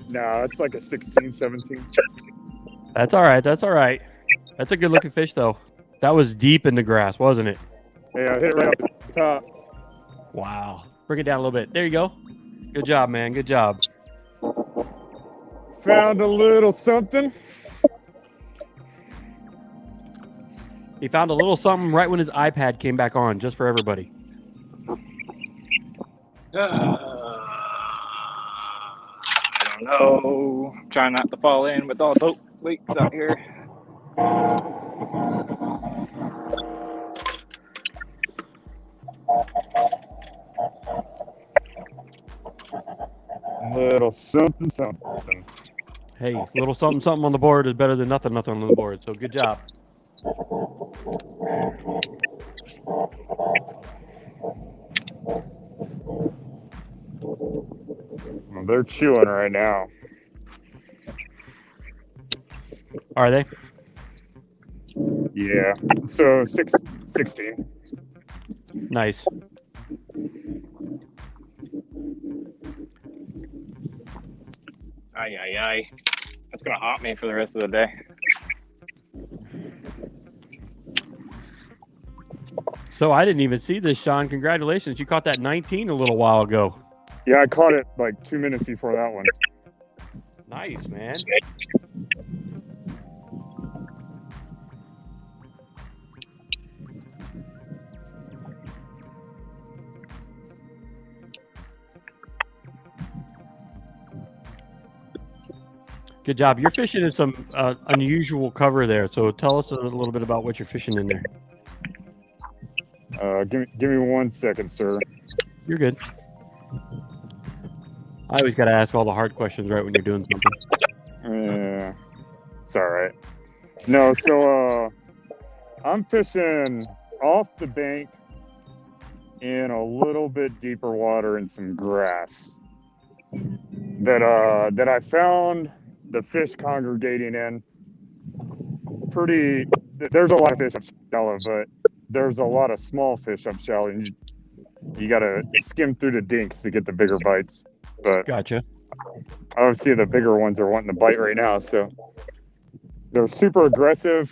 No, it's like a 16, 17. That's all right. That's all right. That's a good looking fish, though. That was deep in the grass, wasn't it? Yeah, hit it right up the top. Wow. Bring it down a little bit. There you go. Good job, man. Good job. Found a little something. He found a little something right when his iPad came back on, just for everybody. I don't know. Trying not to fall in with all those leaks out here. Little something, something. Hey, a little something, something on the board is better than nothing, nothing on the board. So good job. Well, they're chewing right now. Are they? Yeah. So 16. Nice. Ay, ay, ay. That's going to haunt me for the rest of the day. So I didn't even see this, Sean. Congratulations. You caught that 19 a little while ago. Yeah, I caught it like 2 minutes before that one. Nice, man. Good job. You're fishing in some unusual cover there. So tell us a little bit about what you're fishing in there. Give me 1 second, sir. You're good. I always got to ask all the hard questions right when you're doing something. Yeah, it's all right. No, so I'm fishing off the bank in a little bit deeper water and some grass that I found the fish congregating in. There's a lot of fish up shallow, but there's a lot of small fish up shallow, and you gotta skim through the dinks to get the bigger bites. But Gotcha. obviously the bigger ones are wanting to bite right now, so they're super aggressive.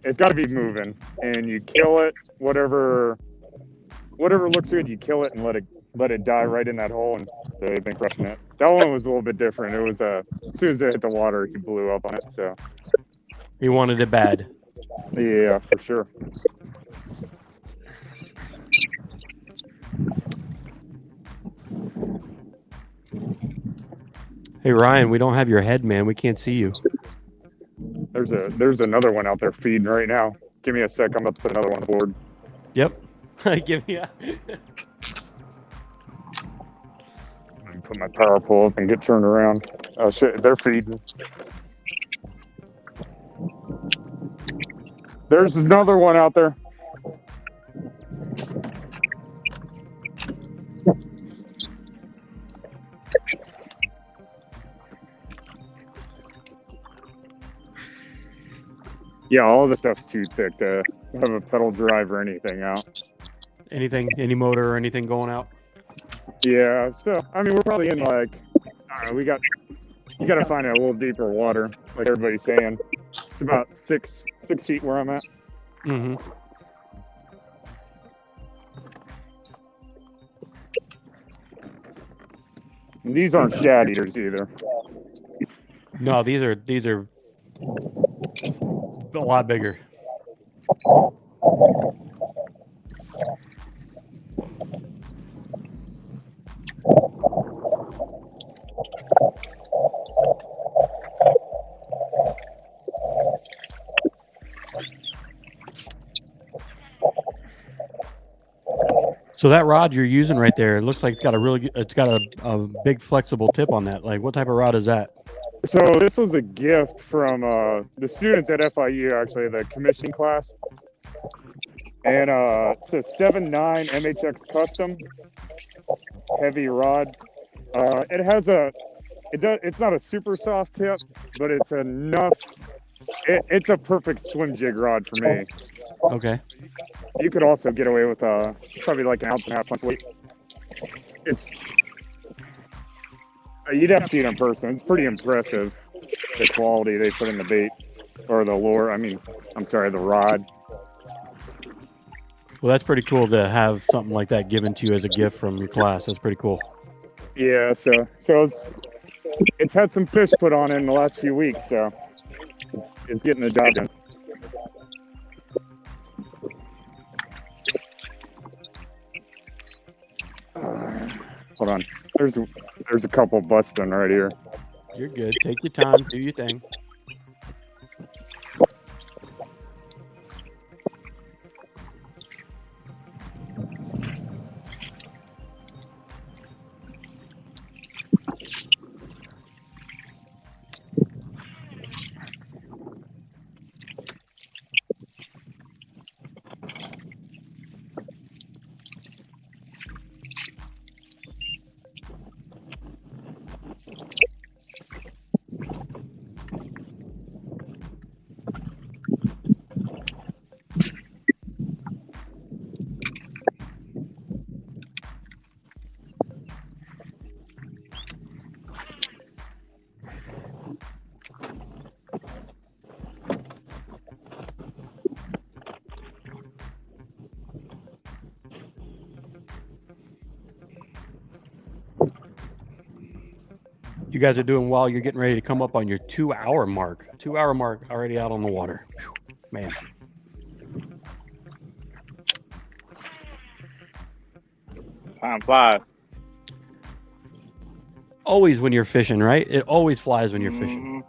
It's got to be moving, and you kill it. Whatever looks good, you kill it and let it die right in that hole, and they've been crushing it. That one was a little bit different. It was as soon as it hit the water, he blew up on it. So He wanted it bad. yeah, for sure. Hey, Ryan, we don't have your head, man. We can't see you. There's another one out there feeding right now. Give me a sec. I'm about to put another one aboard. Yep. Give me a... And put my power pole up and get turned around. Oh shit, they're feeding. There's another one out there. Yeah, all this stuff's too thick to have a pedal drive or anything out. Anything, any motor or anything going out? Yeah, so I mean we're probably in like I don't know, you gotta find a little deeper water, like everybody's saying. It's about six feet where I'm at. Mm-hmm. And these aren't shad eaters either. No, these are a lot bigger. So that rod you're using right there, it looks like it's got a big flexible tip on that. Like, what type of rod is that? So this was a gift from the students at FIU, actually, the commissioning class. And it's a 7.9 MHX custom heavy rod. It's not a super soft tip, but it's enough. It's a perfect swim jig rod for me. Okay. You could also get away with probably like 1.5 ounce punch weight. You'd have to see it in person. It's pretty impressive, the quality they put in the bait or the lure. The rod. Well, that's pretty cool to have something like that given to you as a gift from your class. That's pretty cool. Yeah, so it's had some fish put on it in the last few weeks, so it's getting the job done. Hold on. There's a couple busting right here. You're good. Take your time. Do your thing. You guys are doing well. You're getting ready to come up on your 2-hour mark. 2-hour mark already out on the water. Whew, man. Time flies. Always when you're fishing, right? It always flies when you're fishing. Mhm.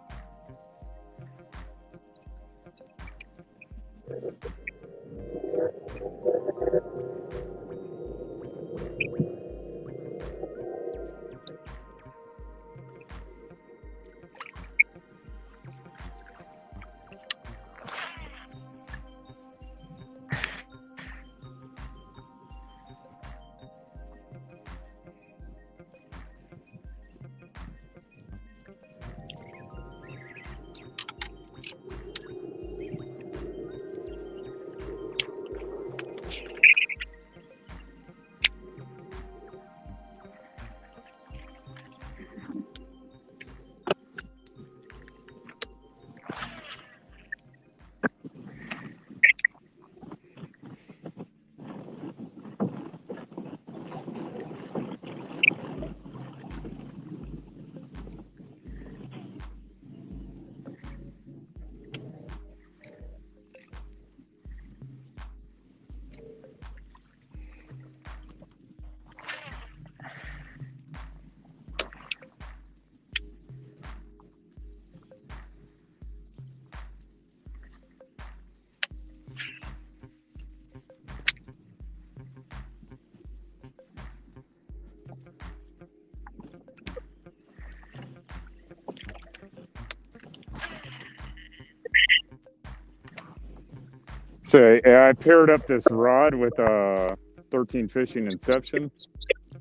So I paired up this rod with a 13 Fishing Inception.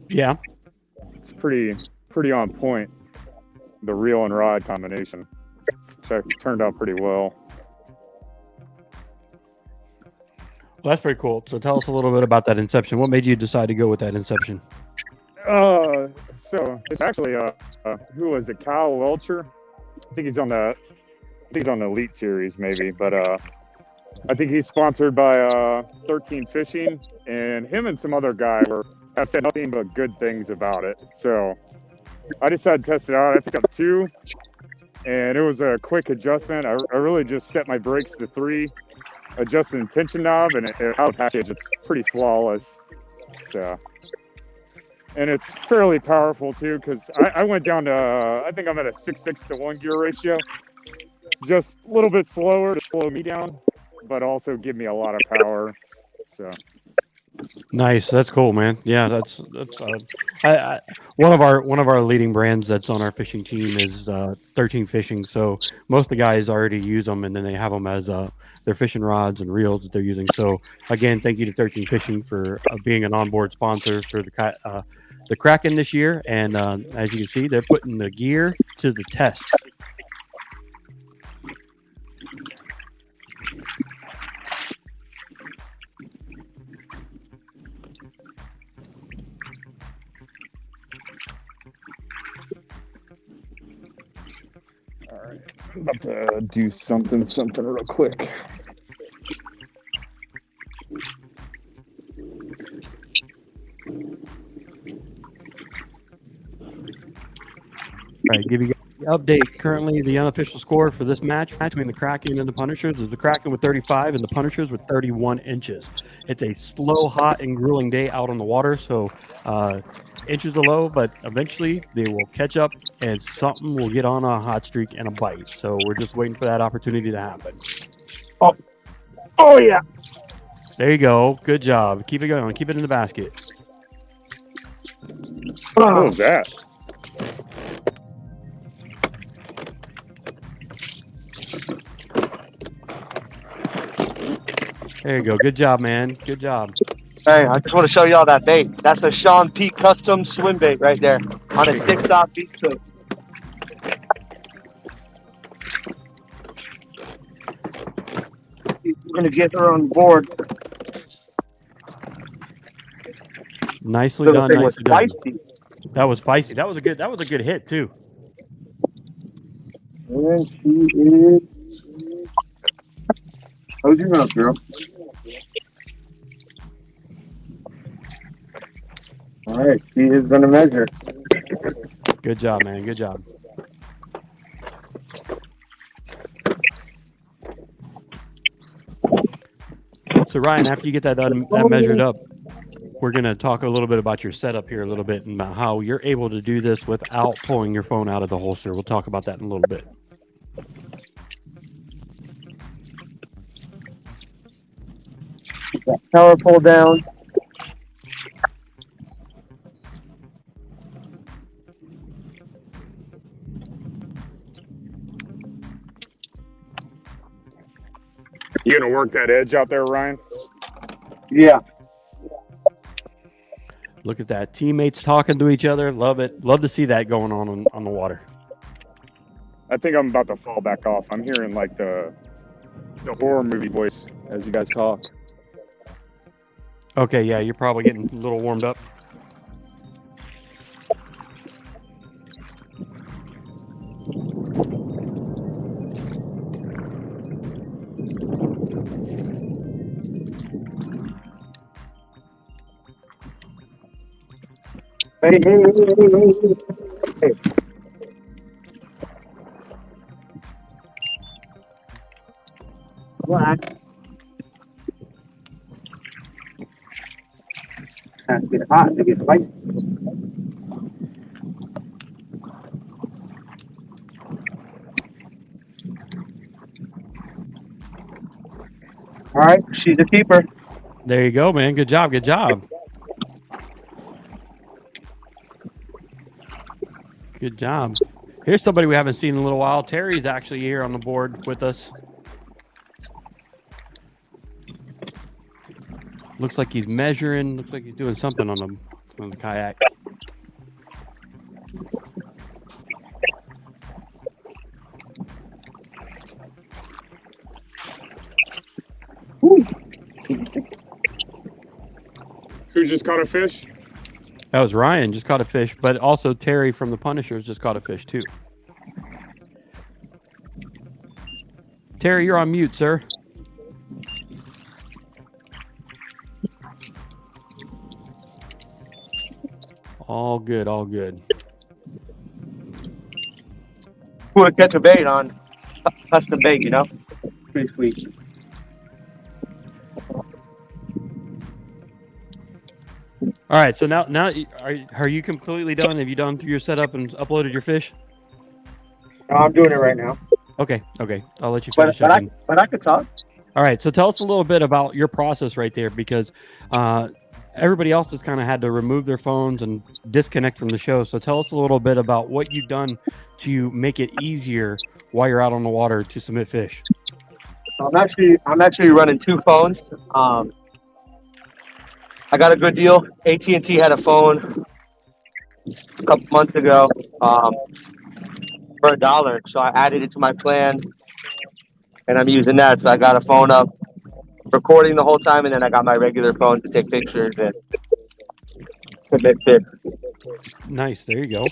Yeah. It's pretty on point. The reel and rod combination, which turned out pretty well. Well, that's pretty cool. So tell us a little bit about that Inception. What made you decide to go with that Inception? So it's actually who was it? Kyle Welcher. I think he's on the Elite Series maybe, but I think he's sponsored by 13 Fishing, and him and some other guy have said nothing but good things about it. So I decided to test it out. I picked up 2, and it was a quick adjustment. I really just set my brakes to 3, adjusted the tension knob, and out of package, it's pretty flawless. So, and it's fairly powerful too, because I went down to I think I'm at a 6.6 to 1 gear ratio, just a little bit slower to slow me down, but also give me a lot of power. So Nice. That's cool, man. Yeah, that's one of our leading brands that's on our fishing team is 13 Fishing. So most of the guys already use them, and then they have them as their fishing rods and reels that they're using. So again, thank you to 13 Fishing for being an onboard sponsor for the Kraken this year. And as you can see, they're putting the gear to the test. All right, I'm about to do something real quick. All right, give you guys the update. Currently, the unofficial score for this match between the Kraken and the Punishers is the Kraken with 35 and the Punishers with 31 inches. It's a slow, hot, and grueling day out on the water, so inches are low, but eventually they will catch up and something will get on a hot streak and a bite. So we're just waiting for that opportunity to happen. Oh yeah. There you go. Good job. Keep it going. Keep it in the basket. What was that? There you go. Good job, man. Good job. Hey, I just want to show y'all that bait. That's a Sean P. custom swim bait right there on a 6-aught beach hook. We're gonna get her on board. Nicely Little done. thing was Nicely done. feisty. That was feisty. That was a good hit too. And she is. How's your mouth, girl? All right, she is gonna measure. Good job, man. Good job. So Ryan, after you get that measured up, we're gonna talk a little bit about your setup here a little bit and about how you're able to do this without pulling your phone out of the holster. We'll talk about that in a little bit. Power pull down. You gonna work that edge out there, Ryan? Yeah. Look at that. Teammates talking to each other. Love it. Love to see that going on the water. I think I'm about to fall back off. I'm hearing like the horror movie voice as you guys talk. Okay, yeah, you're probably getting a little warmed up. Hey. Black. Has to get hot to get spicy. All right, she's a keeper. There you go, man. Good job. Good job. Good job. Here's somebody we haven't seen in a little while. Terry's actually here on the board with us. Looks like he's measuring. Looks like he's doing something on the kayak. Who just caught a fish? That was Ryan, just caught a fish, but also Terry from the Punishers just caught a fish too. Terry, you're on mute, sir. All good, all good. Who would catch a bait on custom bait, you know? Pretty sweet. All right, so now are you completely done? Have you done your setup and uploaded your fish? No, I'm doing it right now. Okay. I'll let you But finish up. I could talk. All right, so tell us a little bit about your process right there, because everybody else has kind of had to remove their phones and disconnect from the show. So tell us a little bit about what you've done to make it easier while you're out on the water to submit fish. I'm actually running 2 phones. I got a good deal. AT&T had a phone a couple months ago for $1, so I added it to my plan, and I'm using that. So I got a phone up, recording the whole time, and then I got my regular phone to take pictures and submit fish. Nice. There you go.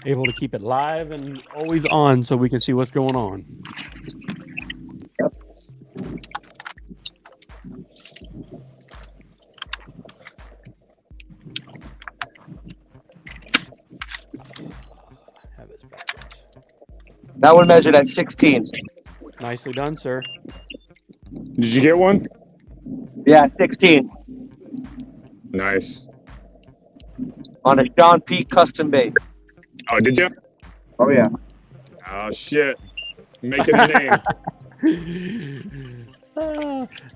Able to keep it live and always on so we can see what's going on. That one measured at 16. Nicely done, sir. Did you get one? Yeah, 16 Nice. on a Sean Pete custom bait. Oh, did you? Oh yeah. Oh shit. Making the name.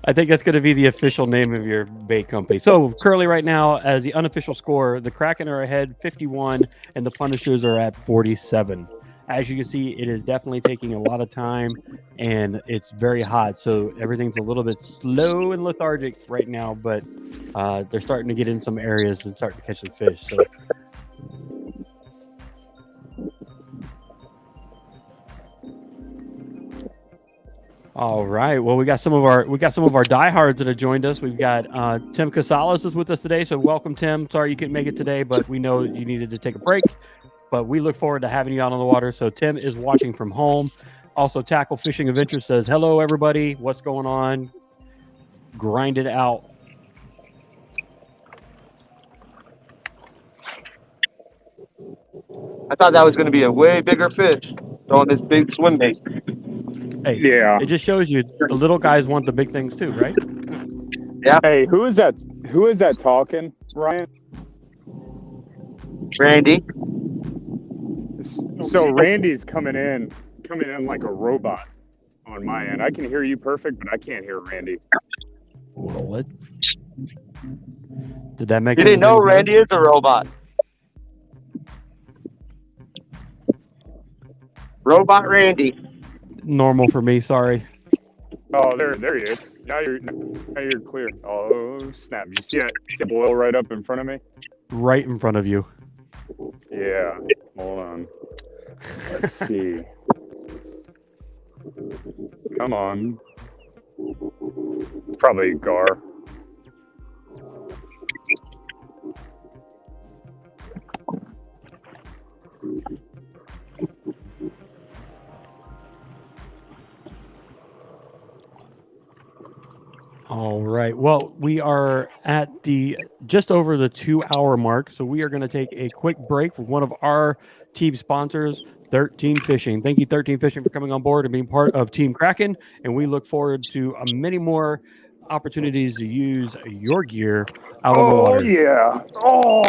I think that's going to be the official name of your bait company. So currently right now, as the unofficial score, the Kraken are ahead 51 and the Punishers are at 47. As you can see, it is definitely taking a lot of time and it's very hot. So everything's a little bit slow and lethargic right now, but they're starting to get in some areas and start to catch some fish. So all right. Well, we got some of our diehards that have joined us. We've got Tim Casales is with us today. So welcome, Tim. Sorry you couldn't make it today, but we know you needed to take a break. But we look forward to having you out on the water. So Tim is watching from home. Also, Tackle Fishing Adventure says, hello, everybody. What's going on? Grind it out. I thought that was going to be a way bigger fish throwing this big swim bait. Hey, Yeah. it just shows you the little guys want the big things too, right? Yeah. Hey, who is that? Who is that talking, Ryan? Randy. So Randy's coming in like a robot on my end. I can hear you perfect, but I can't hear Randy. Well, what? Did that make You didn't know anything Randy is a robot. Robot Randy. normal for me? Sorry. Oh, there he is. Now you're clear. Oh snap! You see that boil right up in front of me? Right in front of you. Yeah. Hold on. Let's see. Come on. Probably Gar. All right. Well, we are at just over the 2-hour mark, so we are going to take a quick break with one of our team sponsors, 13 Fishing. Thank you, 13 Fishing, for coming on board and being part of Team Kraken, and we look forward to many more opportunities to use your gear out on the water. Yeah. Oh,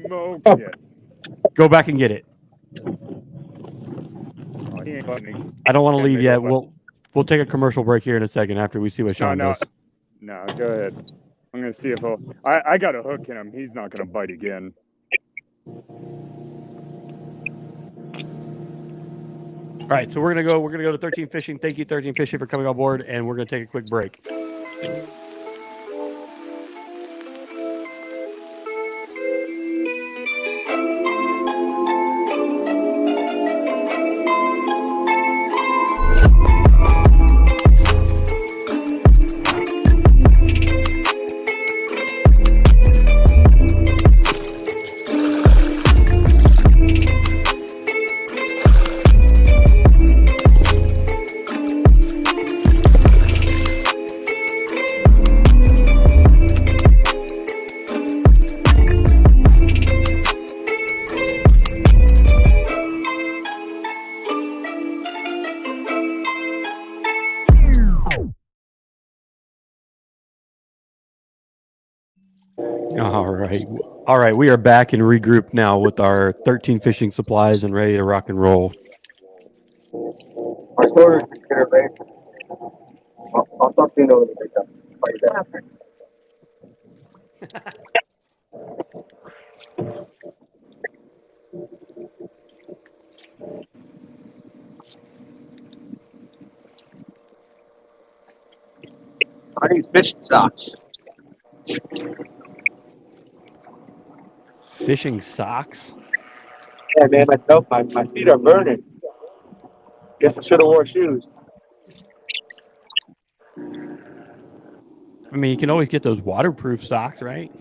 Smoke it. go back and get it. Oh, he ain't letting me. I don't want to Okay, leave maybe yet. I'll We'll take a commercial break here in a second after we see what Sean does. No, go ahead. I'm gonna see if I got a hook in him. He's not gonna bite again. All right, so we're gonna go to 13 Fishing. Thank you, 13 Fishing, for coming on board, and we're gonna take a quick break. All right. We are back and regrouped now with our 13 Fishing supplies and ready to rock and roll. recorder computer, right? I'll talk to you in a little bit. Call you back. I need fishing socks. Fishing socks? Yeah, man, my feet are burning. Guess I should have wore shoes. I mean, you can always get those waterproof socks, right?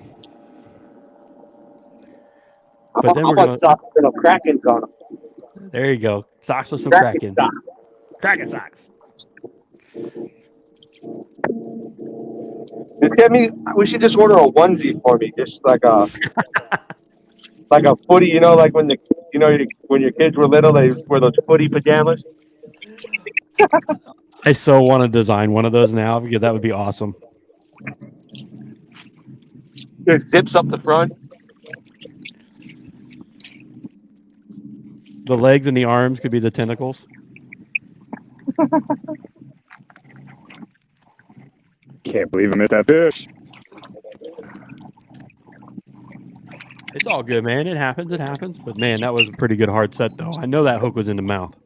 But then How we're about gonna. socks with a Kraken on them? There you go. Socks with some Kraken Kraken. socks. Kraken socks. Just get me. We should just order a onesie for me, just like a footy. You know, like when when your kids were little, they wear those footy pajamas. I so want to design one of those now because that would be awesome. There's zips up the front. The legs and the arms could be the tentacles. Can't believe I missed that fish. It's all good, man. It happens. It happens. But man, that was a pretty good hard set, though. I know that hook was in the mouth.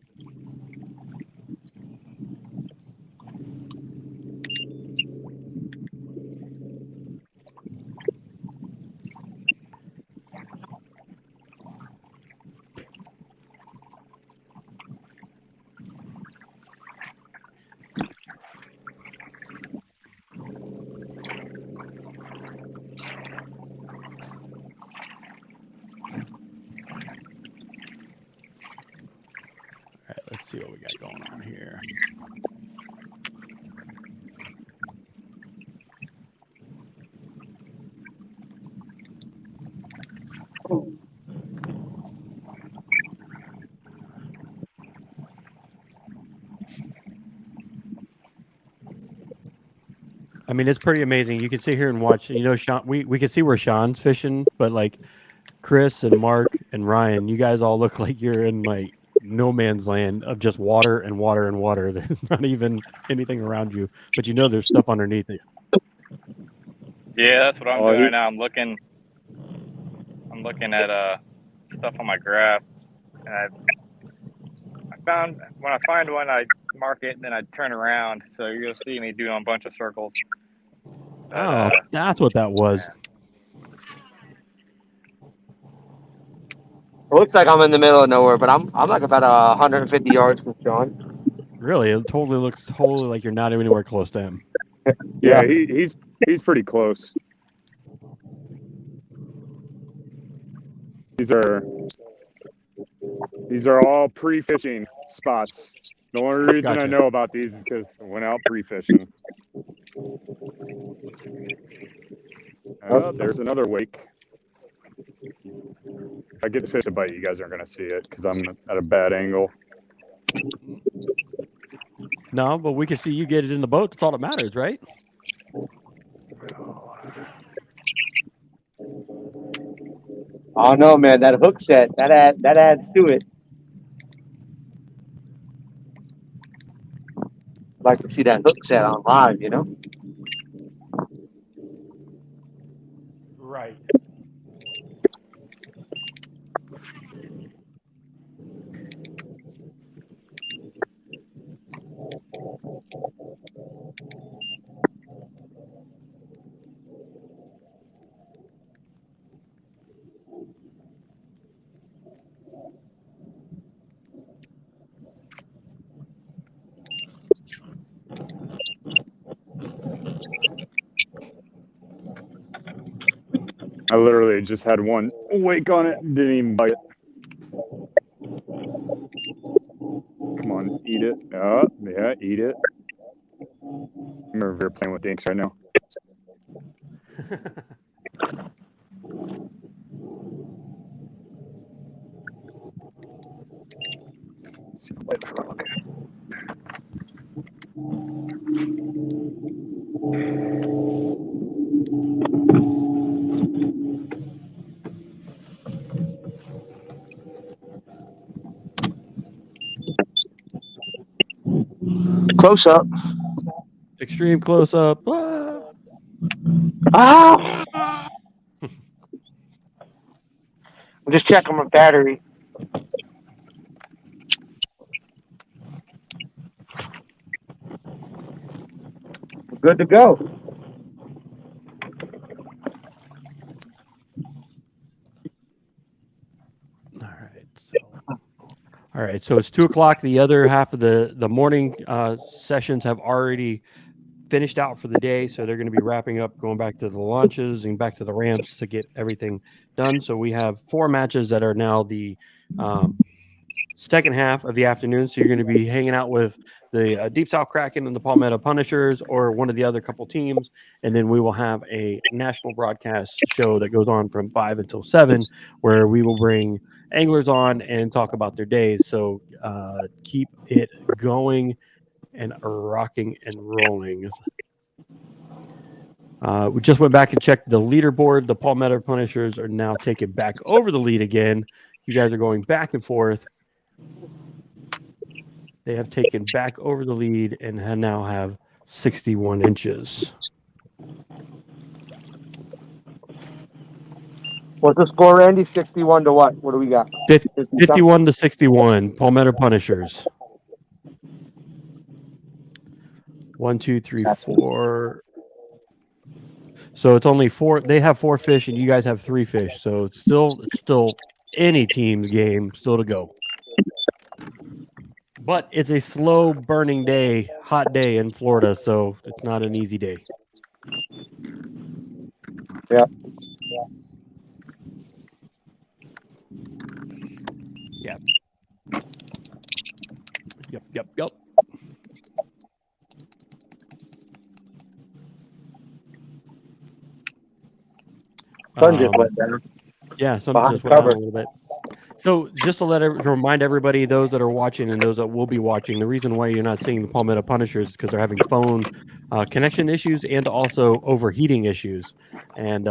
All right, let's see what we got going on here. I mean, it's pretty amazing. You can sit here and watch. You know, Sean. We can see where Sean's fishing, but like Chris and Mark and Ryan, you guys all look like you're in like no man's land of just water and water and water. There's not even anything around you, but you know there's stuff underneath it. Yeah, that's what I'm Oh, doing he- right now. I'm looking at stuff on my graph, and I found when I find one, I mark it, and then I turn around. So you'll see me doing a bunch of circles. But, Oh, that's what that was. It looks like I'm in the middle of nowhere, but I'm like about 150 yards from Sean. Really, it totally looks totally like you're not anywhere close to him. Yeah, he's pretty close. These are all pre-fishing spots. The only reason Gotcha. I know about these is because I went out pre-fishing. Oh, there's another wake. If I get the fish to bite, you guys aren't going to see it because I'm at a bad angle. No, but we can see you get it in the boat. That's all that matters, right? Oh no, man, that hook set that adds to it. I'd like to see that hook set on live, you know. Right. I literally just had one wake on it and didn't even bite it. Come on, eat it. Yeah, eat it. I'm over here playing with the inks right now. Let's see the light before I look at it. Close up. Extreme close up. Ah! I'm just checking my battery. We're good to go. All right. So it's 2:00. The other half of the morning sessions have already finished out for the day, so they're going to be wrapping up, going back to the launches and back to the ramps to get everything done. So we have 4 matches that are now the second half of the afternoon. So you're going to be hanging out with the Deep South Kraken and the Palmetto Punishers, or one of the other couple teams, and then we will have a national broadcast show that goes on from 5 until 7, where we will bring anglers on and talk about their days. So keep it going and rocking and rolling. We just went back and checked the leaderboard. The Palmetto Punishers are now taking back over the lead again. You guys are going back and forth. They have taken back over the lead and now have 61 inches. What's the score, Randy? 61 to what? What do we got? 51 to 61. Palmetto Punishers. 1, 2, 3, 4. So it's only 4. They have 4 fish, and you guys have 3 fish. So it's still any team's game still to go. But it's a slow burning day, hot day in Florida, so it's not an easy day. Yeah. Yep. Sun just went down. Yeah, sun just went down a little bit. So just to remind everybody, those that are watching and those that will be watching, the reason why you're not seeing the Palmetto Punishers is because they're having phone connection issues and also overheating issues. And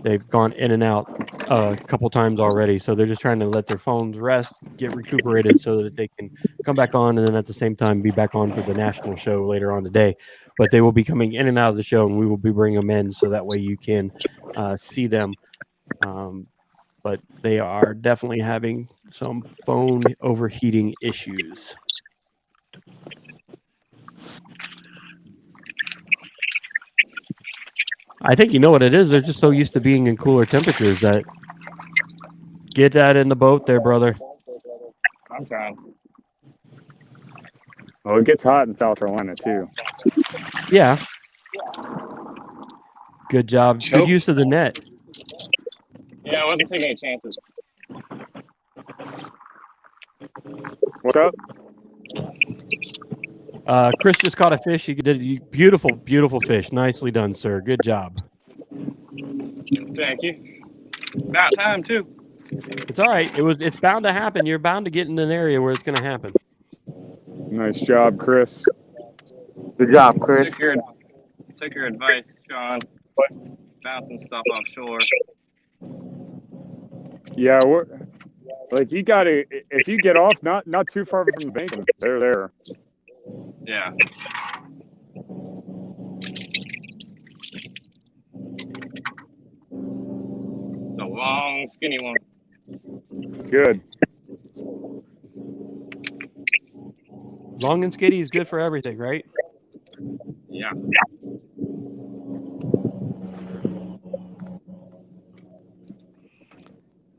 they've gone in and out a couple times already. So they're just trying to let their phones rest, get recuperated so that they can come back on and then at the same time be back on for the national show later on today. But they will be coming in and out of the show, and we will be bringing them in so that way you can see them. But they are definitely having some phone overheating issues. I think you know what it is. They're just so used to being in cooler temperatures that get that in the boat there, brother. I'm trying. Oh, it gets hot in South Carolina too. Yeah. Good job. Choke. Good use of the net. Yeah, I wasn't taking any chances. What's up? Chris just caught a fish. You did a beautiful, beautiful fish. Nicely done, sir. Good job. Thank you. About time too. It's all right. It's bound to happen. You're bound to get in an area where it's going to happen. Nice job, Chris. Good job, Chris. Took your advice, Sean. Bouncing stuff offshore. Yeah, like you gotta, if you get off not too far from the bank, they're there. Yeah. It's a long, skinny one. It's good. Long and skinny is good for everything, right? Yeah.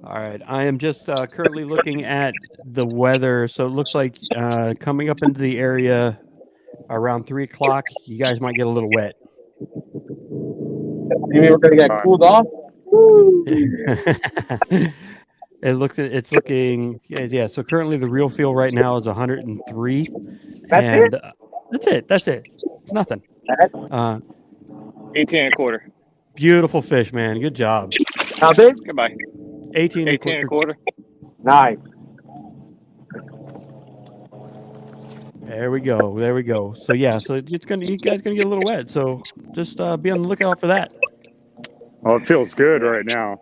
All right. I am just currently looking at the weather. So it looks like coming up into the area around 3 o'clock, you guys might get a little wet. You mean we're going to get cooled off? It's looking, yeah. So currently the real feel right now is 103. That's it? That's it. It's nothing. 18 and a quarter. Beautiful fish, man. Good job. How big? Goodbye. 18 and a quarter. Nice. There we go. So yeah, so you guys gonna get a little wet. So just be on the lookout for that. Oh, it feels good right now.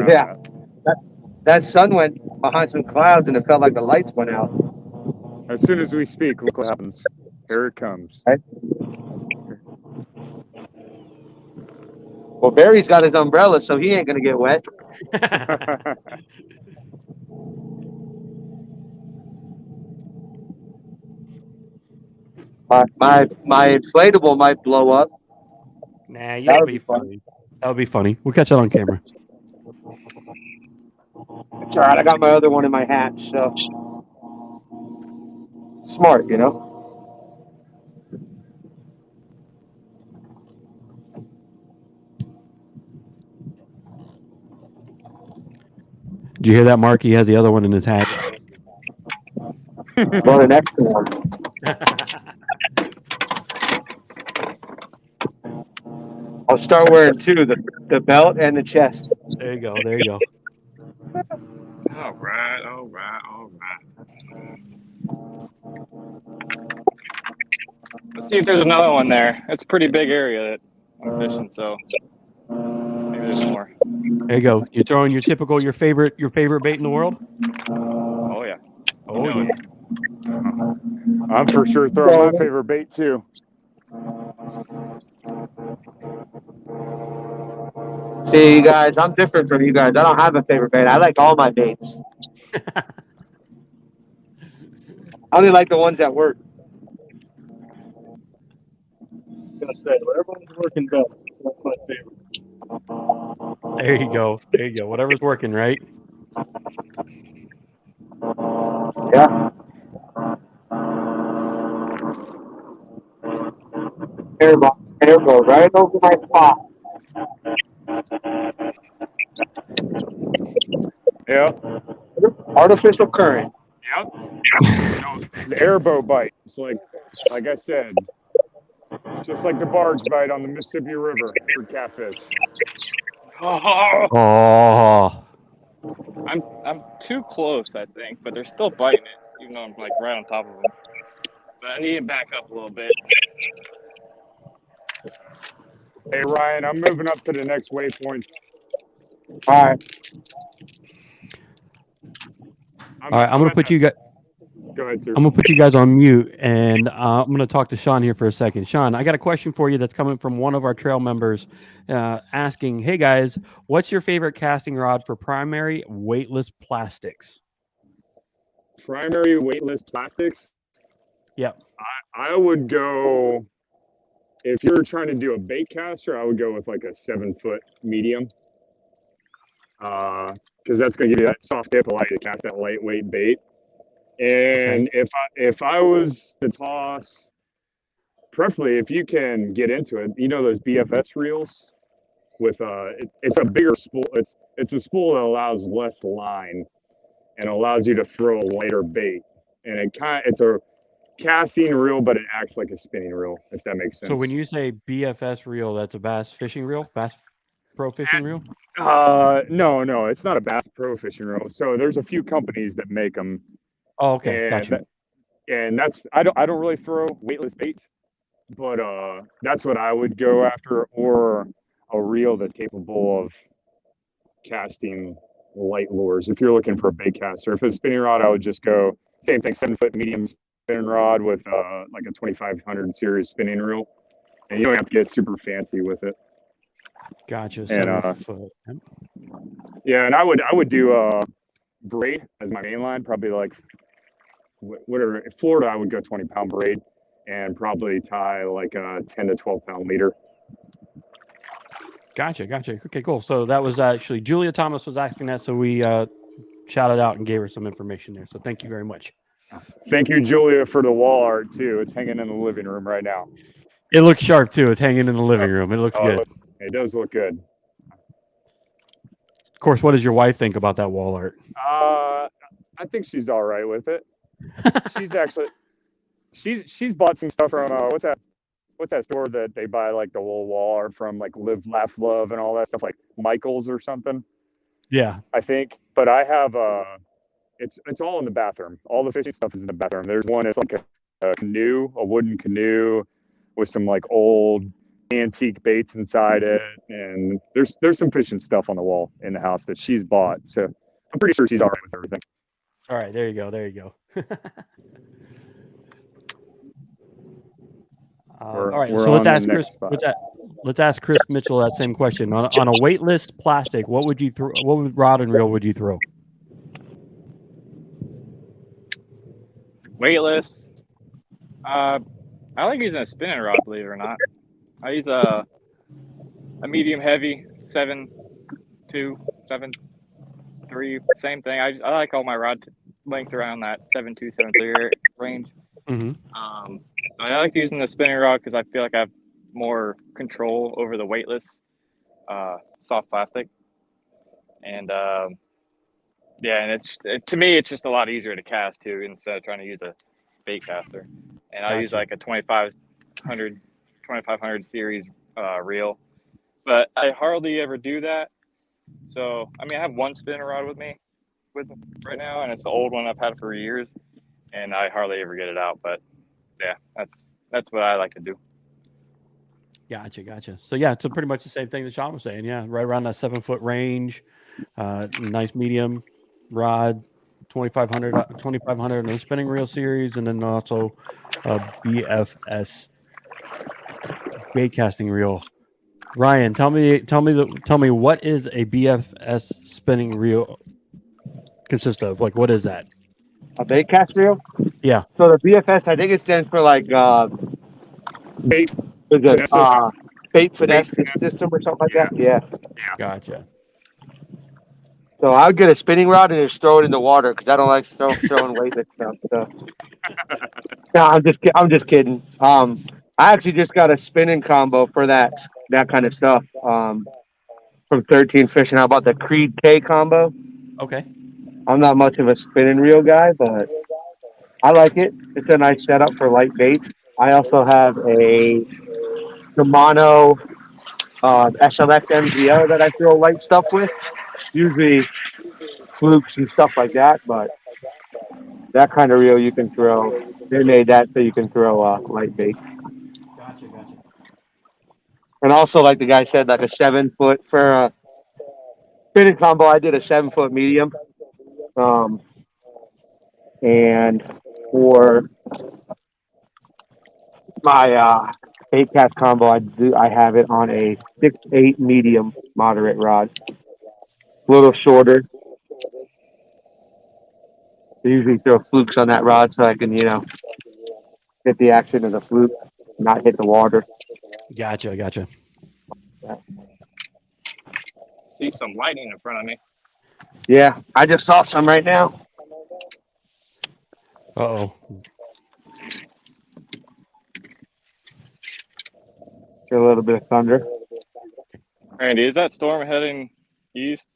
Yeah. That sun went behind some clouds and it felt like the lights went out. As soon as we speak, look what happens. Here it comes. Well, Barry's got his umbrella, so he ain't gonna get wet. My inflatable might blow up. Nah, you'll That would be be fun. fine. That would be funny. We'll catch that on camera. It's all right. I got my other one in my hatch, so smart, you know. Did you hear that, Mark? He has the other one in his hatch. Bought an extra one. I'll start wearing two: the belt and the chest. There you go. There you go. All right. Let's see if there's another one there. It's a pretty big area that I'm fishing, so maybe there's more. There you go. You're throwing your favorite bait in the world. Oh yeah. Oh know yeah. I'm for sure throwing my favorite bait too. See, you guys, I'm different from you guys. I don't have a favorite bait. I like all my baits. I only like the ones that work. I'm gonna say whatever one's working best. That's my favorite. There you go. There you go. Whatever's working, right? Yeah. Airboat right over my spot. Yeah. Artificial current. Yep. The airboat bite. It's like I said, just like the barge bite on the Mississippi River for catfish. Oh. I'm too close, I think, but they're still biting it, even though I'm like right on top of them. But I need to back up a little bit. Hey Ryan, I'm moving up to the next waypoint. All right. All right. I'm gonna put you guys. Go ahead, sir. I'm gonna put you guys on mute, and I'm gonna talk to Sean here for a second. Sean, I got a question for you that's coming from one of our trail members, asking, "Hey guys, what's your favorite casting rod for primary weightless plastics?" Primary weightless plastics. Yep. I would go, if you're trying to do a bait caster, I would go with like a 7-foot medium. Because that's gonna give you that soft tip, allow you to cast that lightweight bait. And if I was to toss, preferably if you can get into it, you know those BFS reels with it's a bigger spool. It's a spool that allows less line and allows you to throw a lighter bait. And it's a casting reel, but it acts like a spinning reel, if that makes sense. So when you say BFS reel, that's a bass fishing reel, Bass Pro fishing reel? No, it's not a Bass Pro fishing reel. So there's a few companies that make them. Oh, okay, gotcha. And that's I don't really throw weightless baits, but that's what I would go after, or a reel that's capable of casting light lures. If you're looking for a bait caster, if it's a spinning rod, I would just go same thing, 7-foot medium spinning rod with like a 2500 series spinning reel, and you don't have to get super fancy with it. Gotcha. And yeah, and I would do braid as my main line, probably like whatever. In Florida, I would go 20-pound braid and probably tie like a 10 to 12-pound leader. Gotcha. Okay, cool. So that was actually Julia Thomas was asking that, so we shouted out and gave her some information there. So thank you very much. Thank you, Julia, for the wall art too. It's hanging in the living room right now. It looks sharp too. It's hanging in the living room. It looks good. It does look good. Of course, what does your wife think about that wall art? I think she's all right with it. She's actually she's bought some stuff from what's that store that they buy like the wall art from, like Live, Laugh, Love and all that stuff, like Michael's or something. Yeah, I think. But I have it's all in the bathroom. All the fishing stuff is in the bathroom. There's one that's like a canoe, a wooden canoe with some like old antique baits inside it, and there's some fishing stuff on the wall in the house that she's bought. So I'm pretty sure she's all right with everything. All right, there you go. We're- all right, we're so let's on the ask Chris. next spot. Let's ask Chris Mitchell that same question. On a weightless plastic, what would you throw? What rod and reel would you throw? Weightless. I like using a spinning rod, believe it or not. I use a medium heavy 7.2, 7.3, same thing. I like all my rod length around that 7.2, 7.3 range. Mm-hmm. I like using the spinning rod because I feel like I have more control over the weightless soft plastic, and yeah, and to me it's just a lot easier to cast too instead of trying to use a bait caster. And I use Gotcha. like a 2500 series reel, but I hardly ever do that. So I mean, I have one spinning rod with me right now, and it's the old one I've had for years, and I hardly ever get it out. But yeah, that's what I like to do. Gotcha. So yeah, it's pretty much the same thing that Sean was saying. Yeah, right around that 7 foot range. Nice medium rod, 2500 no spinning reel series, and then also a BFS bait casting reel. Ryan, tell me what is a BFS spinning reel consist of? Like, what is that? A bait cast reel? Yeah. So the BFS, I think it stands for like Bait is it finesse. bait finesse finesse. system or something like that? Yeah. Gotcha. So I would get a spinning rod and just throw it in the water because I don't like throwing weightless stuff. So. No, I'm just kidding. I actually just got a spinning combo for that kind of stuff. From 13 Fishing. How about the Creed K combo? Okay. I'm not much of a spinning reel guy, but I like it. It's a nice setup for light baits. I also have a Shimano SLX MGO that I throw light stuff with. Usually flukes and stuff like that, but that kind of reel you can throw. They made that so you can throw light bait. Gotcha. And also, like the guy said, like a 7 foot for a spinning combo. I did a 7 foot medium. And for my bait cast combo, I have it on a 6/8 medium moderate rod. A little shorter. I usually throw flukes on that rod so I can, hit the action of the fluke, not hit the water. Gotcha. See some lightning in front of me. Yeah, I just saw some right now. Uh-oh. A little bit of thunder. Randy, is that storm heading east?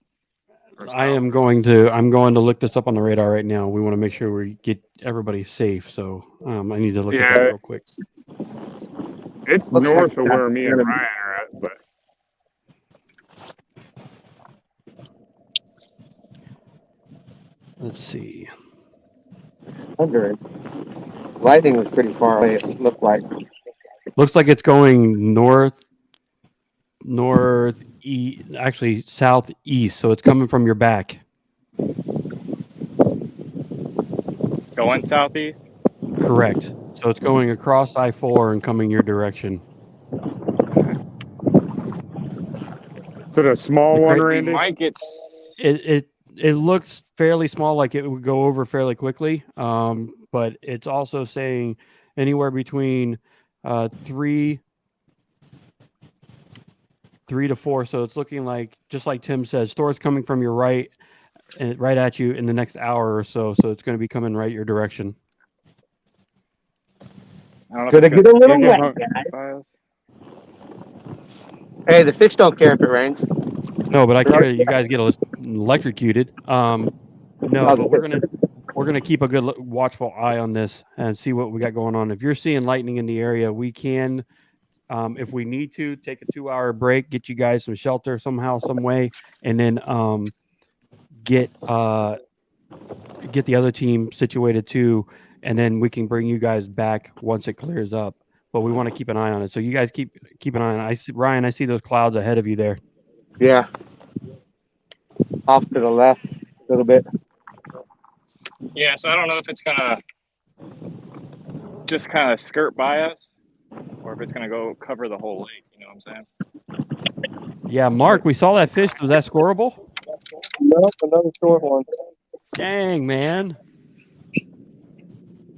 I'm going to look this up on the radar right now. We want to make sure we get everybody safe. So I need to look at that real quick. It's Looks north like of where me and gonna be- Ryan are at, but Let's see. Thunder. Lightning was pretty far away. It looked like. Looks like it's going actually southeast. So it's coming from your back. Going southeast? Correct. So it's going across I-4 and coming your direction. is it a small one, Randy? Might get. It looks fairly small, like it would go over fairly quickly. But it's also saying anywhere between 3 to 4. So it's looking like, just like Tim says, storm's coming from your right and right at you in the next hour or so. So it's going to be coming right your direction. I don't know Gonna if get it's a little gonna wet, get guys. Hey, the fish don't care if it rains. No, but I care that you guys get electrocuted. No, but we're gonna keep a good watchful eye on this and see what we got going on. If you're seeing lightning in the area, we can, if we need to, take a 2-hour break, get you guys some shelter somehow, some way, and then get the other team situated too, and then we can bring you guys back once it clears up. But we want to keep an eye on it. So you guys keep an eye on it. I see, Ryan, I see those clouds ahead of you there. Yeah. Off to the left a little bit. Yeah, so I don't know if it's gonna just kind of skirt by us, or if it's gonna go cover the whole lake. You know what I'm saying? Yeah, Mark, we saw that fish. Was that scoreable? No, another short one. Dang, man.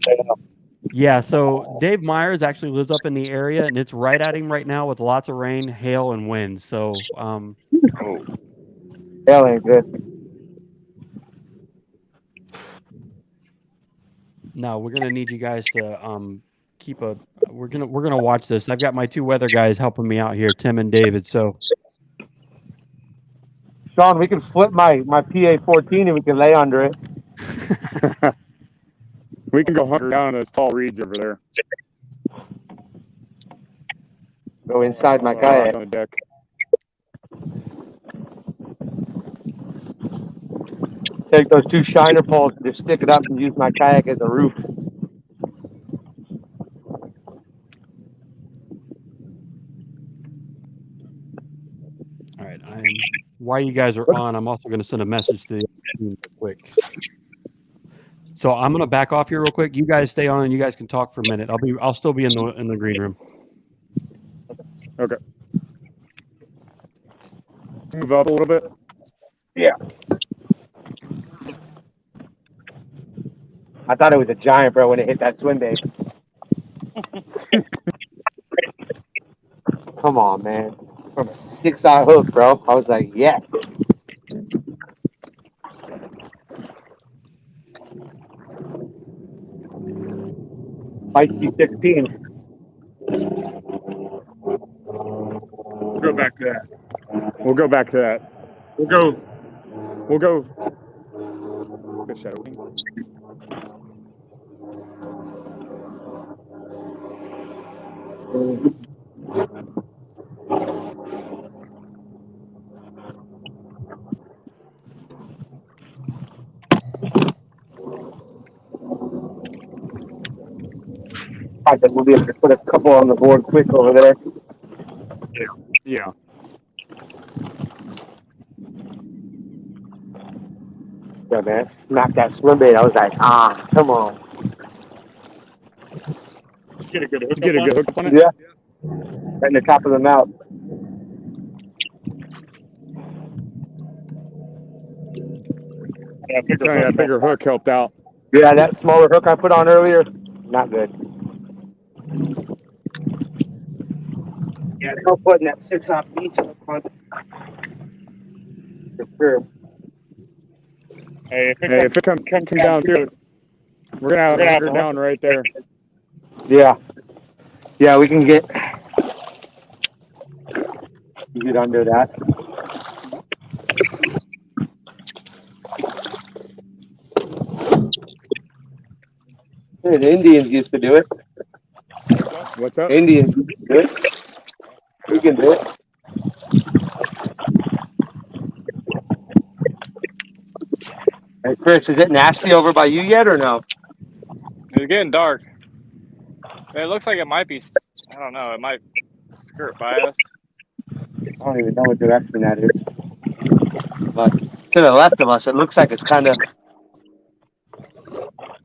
Yeah. Yeah, so Dave Myers actually lives up in the area, and it's right at him right now with lots of rain, hail, and wind. So, Oh, Hell ain't good. no, we're gonna need you guys to keep a. We're gonna watch this. I've got my two weather guys helping me out here, Tim and David. So, Sean, we can flip my PA-14 and we can lay under it. we can go hunker down those tall reeds over there. Go inside my On kayak. the deck. Take those two shiner poles and just stick it up and use my kayak as a roof. all right, while you guys are on, I'm also gonna send a message to the team real quick. So I'm gonna back off here real quick. You guys stay on, and you guys can talk for a minute. I'll still be in the green room. Okay. Move up a little bit. Yeah. I thought it was a giant, bro, when it hit that swim bait. Come on, man. From a 6-eye hook, bro. I was like, yes. Feisty 16. We'll go back to that. We'll go back to that. We'll go. Fish shadowing. I think we'll be able to put a couple on the board quick over there. Yeah. Yeah, man. Knocked that swim bait. I was like, come on. Get a good hook on it. Yeah. Right in the top of the mouth. Yeah, that bigger hook helped out. Yeah, that smaller hook I put on earlier, not good. Yeah, no putting that 6-off piece on front. For sure. Hey, if it comes down to it, we're gonna have anchor down right there. Yeah. Yeah, we can get under that. Hey, the Indians used to do it. What's up? Indians used to do it. We can do it. Hey, Chris, is it nasty over by you yet or no? It's getting dark. It looks like it might be. I don't know. It might skirt by us. I don't even know what direction that is. But to the left of us, it looks like it's kind of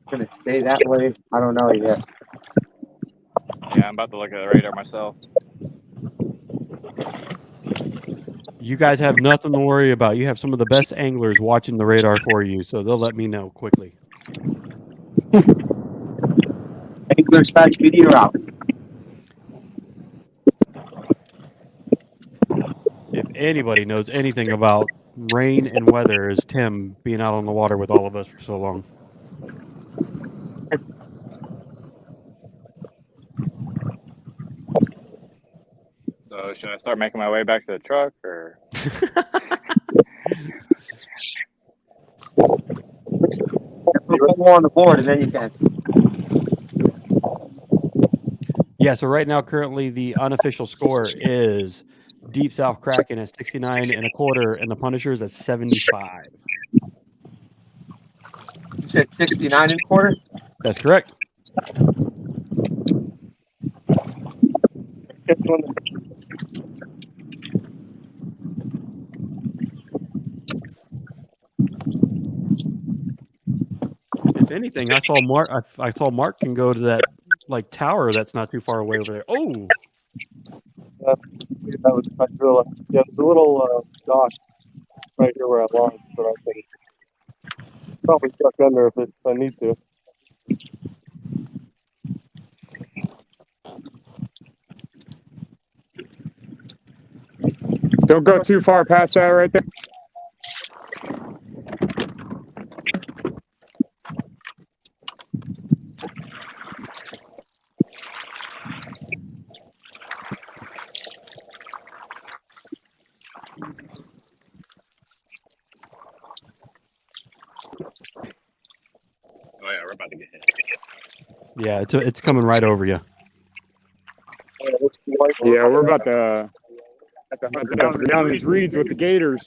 going to stay that way. I don't know yet. Yeah, I'm about to look at the radar myself. You guys have nothing to worry about. You have some of the best anglers watching the radar for you, so they'll let me know quickly. Angler start video out. If anybody knows anything about rain and weather, is Tim being out on the water with all of us for so long. So should I start making my way back to the truck, or? Put more on the board and then you can. Yeah, so right now, currently, the unofficial score is Deep South Kraken at 69.25, and the Punishers at 75. You said 69.25? That's correct. If anything, I saw Mark can go to that like tower that's not too far away over there. Oh, That was my driller. Yeah, there's a little dock right here where I launched, but I can probably tuck under if I need to. Don't go too far past that right there. Oh yeah, we're about to get hit. Yeah, it's coming right over you. Yeah, we're about to hunt down these reeds with the gators.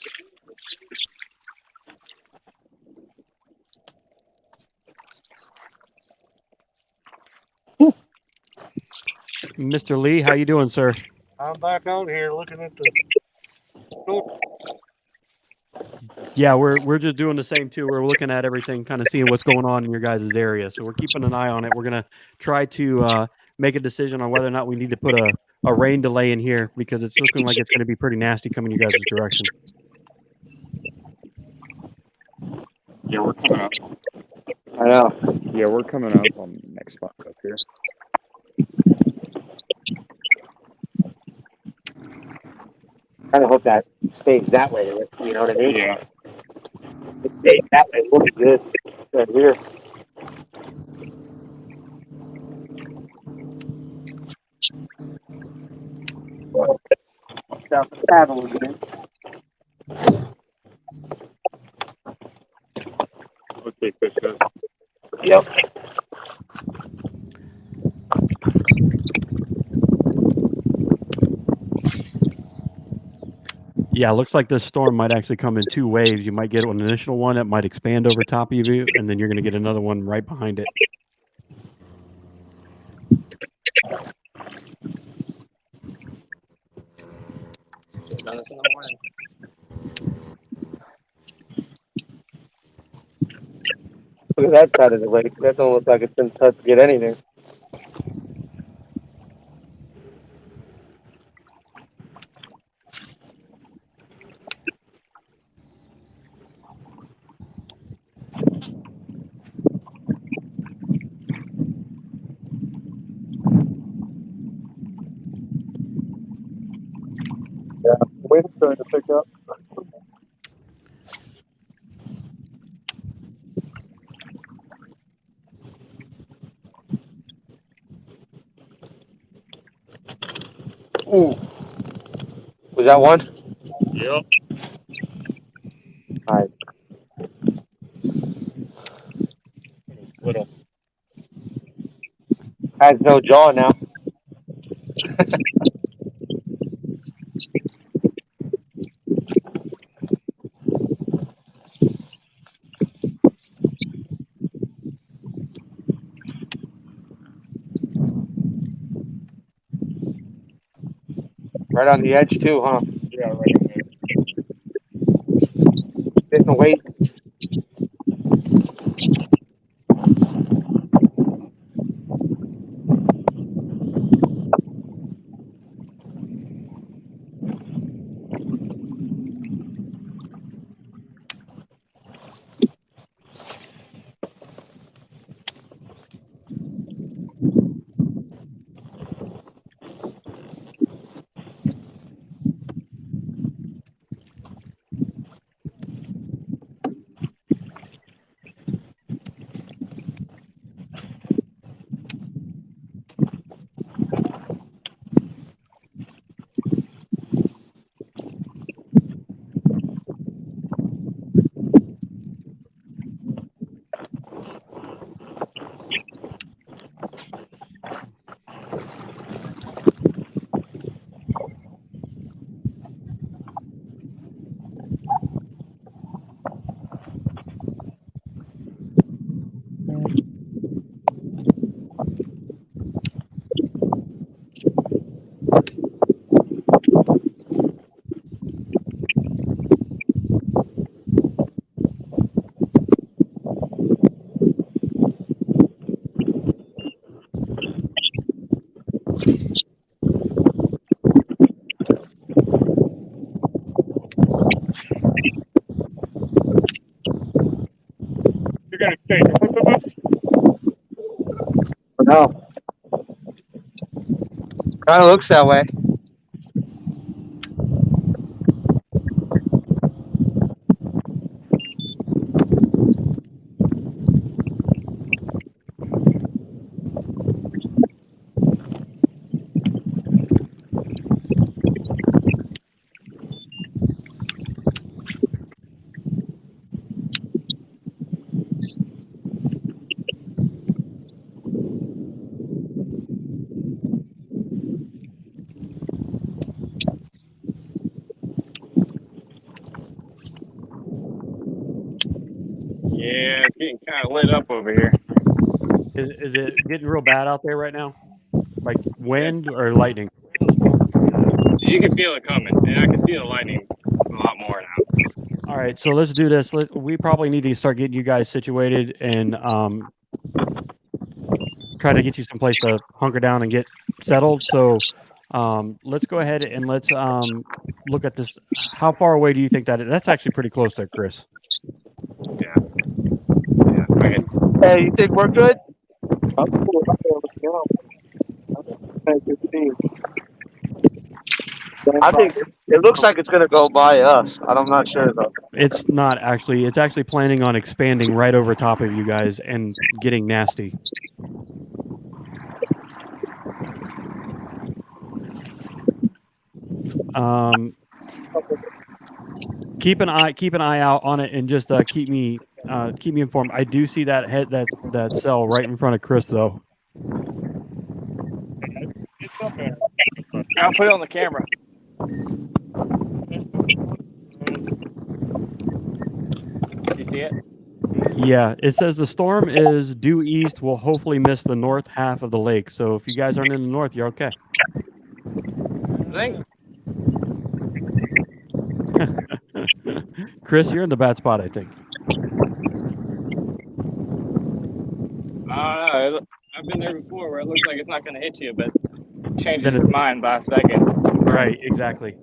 Mr. Lee, how you doing, sir? I'm back on here looking at the. Yeah, we're just doing the same too. We're looking at everything, kind of seeing what's going on in your guys' area. So we're keeping an eye on it. We're gonna try to make a decision on whether or not we need to put a rain delay in here because it's looking like it's going to be pretty nasty coming your guys' direction. Yeah, we're coming up. I know. Yeah, we're coming up on the next spot up here. Kind of hope that stays that way. You know what I mean? Yeah. If it stays that way, we'll be good. Right here. Start the saddle again. Okay, fish good. Yep. Yeah, it looks like this storm might actually come in two waves. You might get an initial one that might expand over top of you, and then you're going to get another one right behind it. Done this in the morning. Look at that side of the lake. That don't look like it's been tough to get anything. Yeah, the wind's starting to pick up. Ooh. Was that one? Yep. All right. Little. Has no jaw now. Right on the edge too, huh? Yeah, right on there. Getting weight. going to stay north of us? No. Kind of looks that way. Yeah, it's getting kind of lit up over here. Is it getting real bad out there right now? Like wind or lightning? You can feel it coming, and I can see the lightning a lot more now. All right, so let's do this. We probably need to start getting you guys situated and try to get you someplace to hunker down and get settled. So let's go ahead and let's look at this. How far away do you think that is? That's actually pretty close there, Chris. Yeah. Okay. Hey, you think we're good? I'm cool. I'm there with you. I'm 10-15. I think it looks like it's going to go by us. I'm not sure though. It's not actually. It's actually planning on expanding right over top of you guys and getting nasty. Keep an eye out on it and just keep me informed. I do see that cell right in front of Chris though. It's up there. I'll put it on the camera. You see it? Yeah, it says the storm is due east. Will hopefully miss the north half of the lake. So if you guys aren't in the north, you're okay. Thanks. Chris, you're in the bad spot, I think. I don't know. I've been there before where it looks like it's not going to hit you, but changes Then its mind by a second. Right, exactly.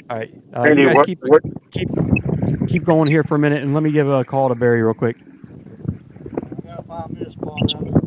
All right, Randy, you guys what- keep going here for a minute, and let me give a call to Barry real quick. I got 5 minutes falling down there.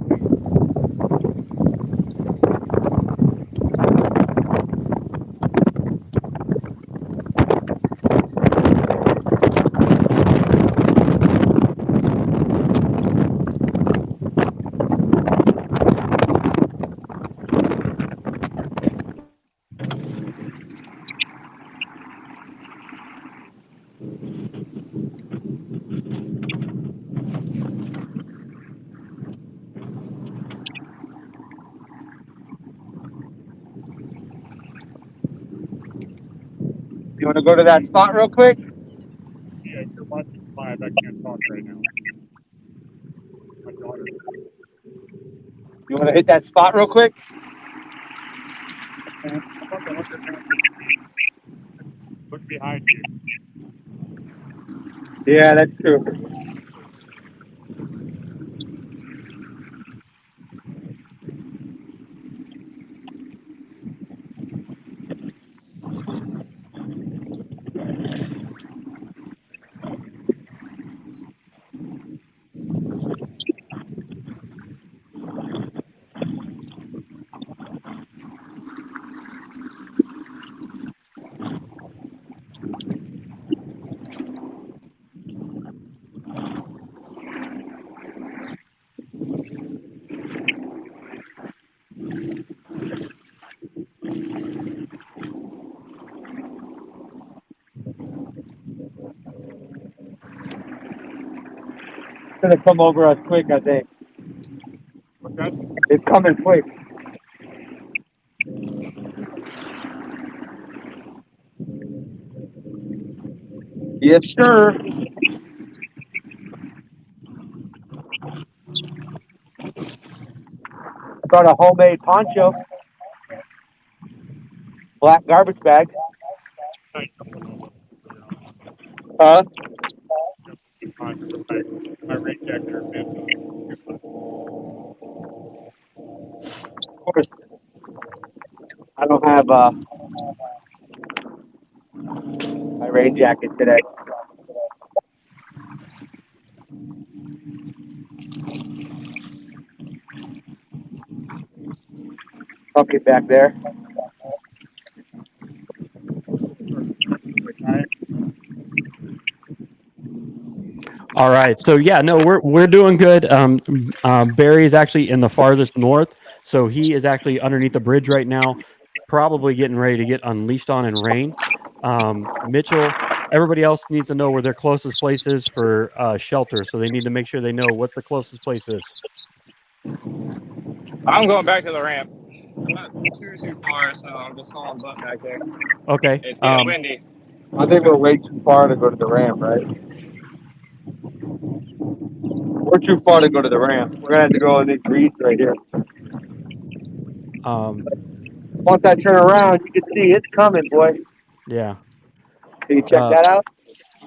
You want to go to that spot real quick? Yeah, you're watching live. I can't talk right now. My daughter. You want to hit that spot real quick? Look behind you. Yeah, that's true. It's gonna come over us quick, I think. What's that? It's coming quick. Yes, sir. Got a homemade poncho. Black garbage bag. Huh? My rain jacket or pants. Of course. I don't have my rain jacket today. bucket back there. All right. So yeah, no, we're doing good. Barry is actually in the farthest north, so he is actually underneath the bridge right now, probably getting ready to get unleashed on in rain. Mitchell, everybody else needs to know where their closest place is for shelter, so they need to make sure they know what the closest place is. I'm going back to the ramp. I'm not too far, so I'm just hauling butt back there. Okay. It's getting windy. I think we're way too far to go to the ramp, right? We're too far to go to the ramp. We're gonna have to go in these reeds right here. Once I turn around, you can see it's coming, boy. Yeah. Can you check that out?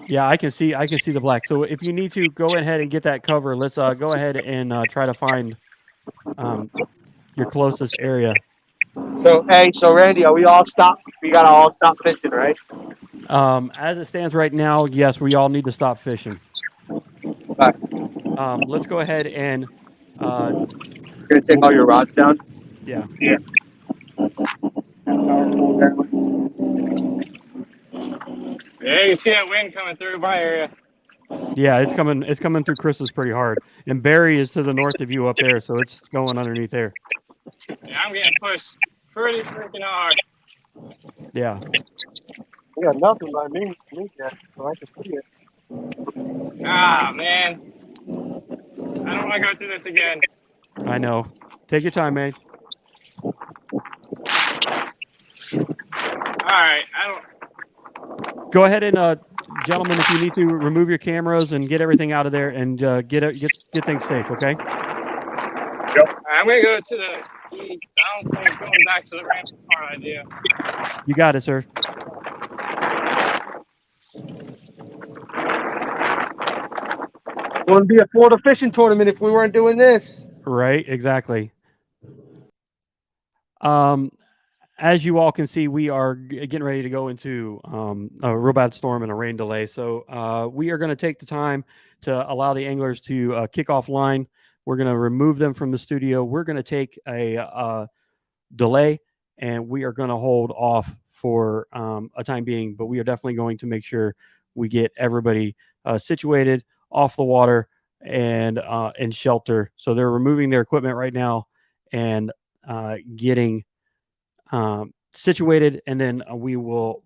Yeah, I can see the black. So if you need to go ahead and get that cover, let's go ahead and try to find your closest area. So Randy, are we all stopped? We gotta all stop fishing, right? As it stands right now, yes, we all need to stop fishing. Right. Let's go ahead and You're gonna take all your rods down? yeah. Yeah, you can see that wind coming through my area. Yeah, it's coming through Chris's pretty hard. And Barry is to the north of you up there, so it's going underneath there. Yeah, I'm getting pushed pretty freaking hard. Yeah. We got nothing by me yet, so I can see it. Ah, man. I don't want to go through this again. I know. Take your time, man. All right, Go ahead and gentlemen, if you need to remove your cameras and get everything out of there and get things safe, okay? I'm gonna go to the east. I don't think going back to the ramp is a smart idea. You got it, sir. It wouldn't be a Florida fishing tournament if we weren't doing this. Right, exactly. As you all can see, we are getting ready to go into a real bad storm and a rain delay. So we are going to take the time to allow the anglers to kick off line. We're going to remove them from the studio. We're going to take a delay, and we are going to hold off for a time being. But we are definitely going to make sure we get everybody situated off the water and in shelter. So they're removing their equipment right now and getting situated, and then we will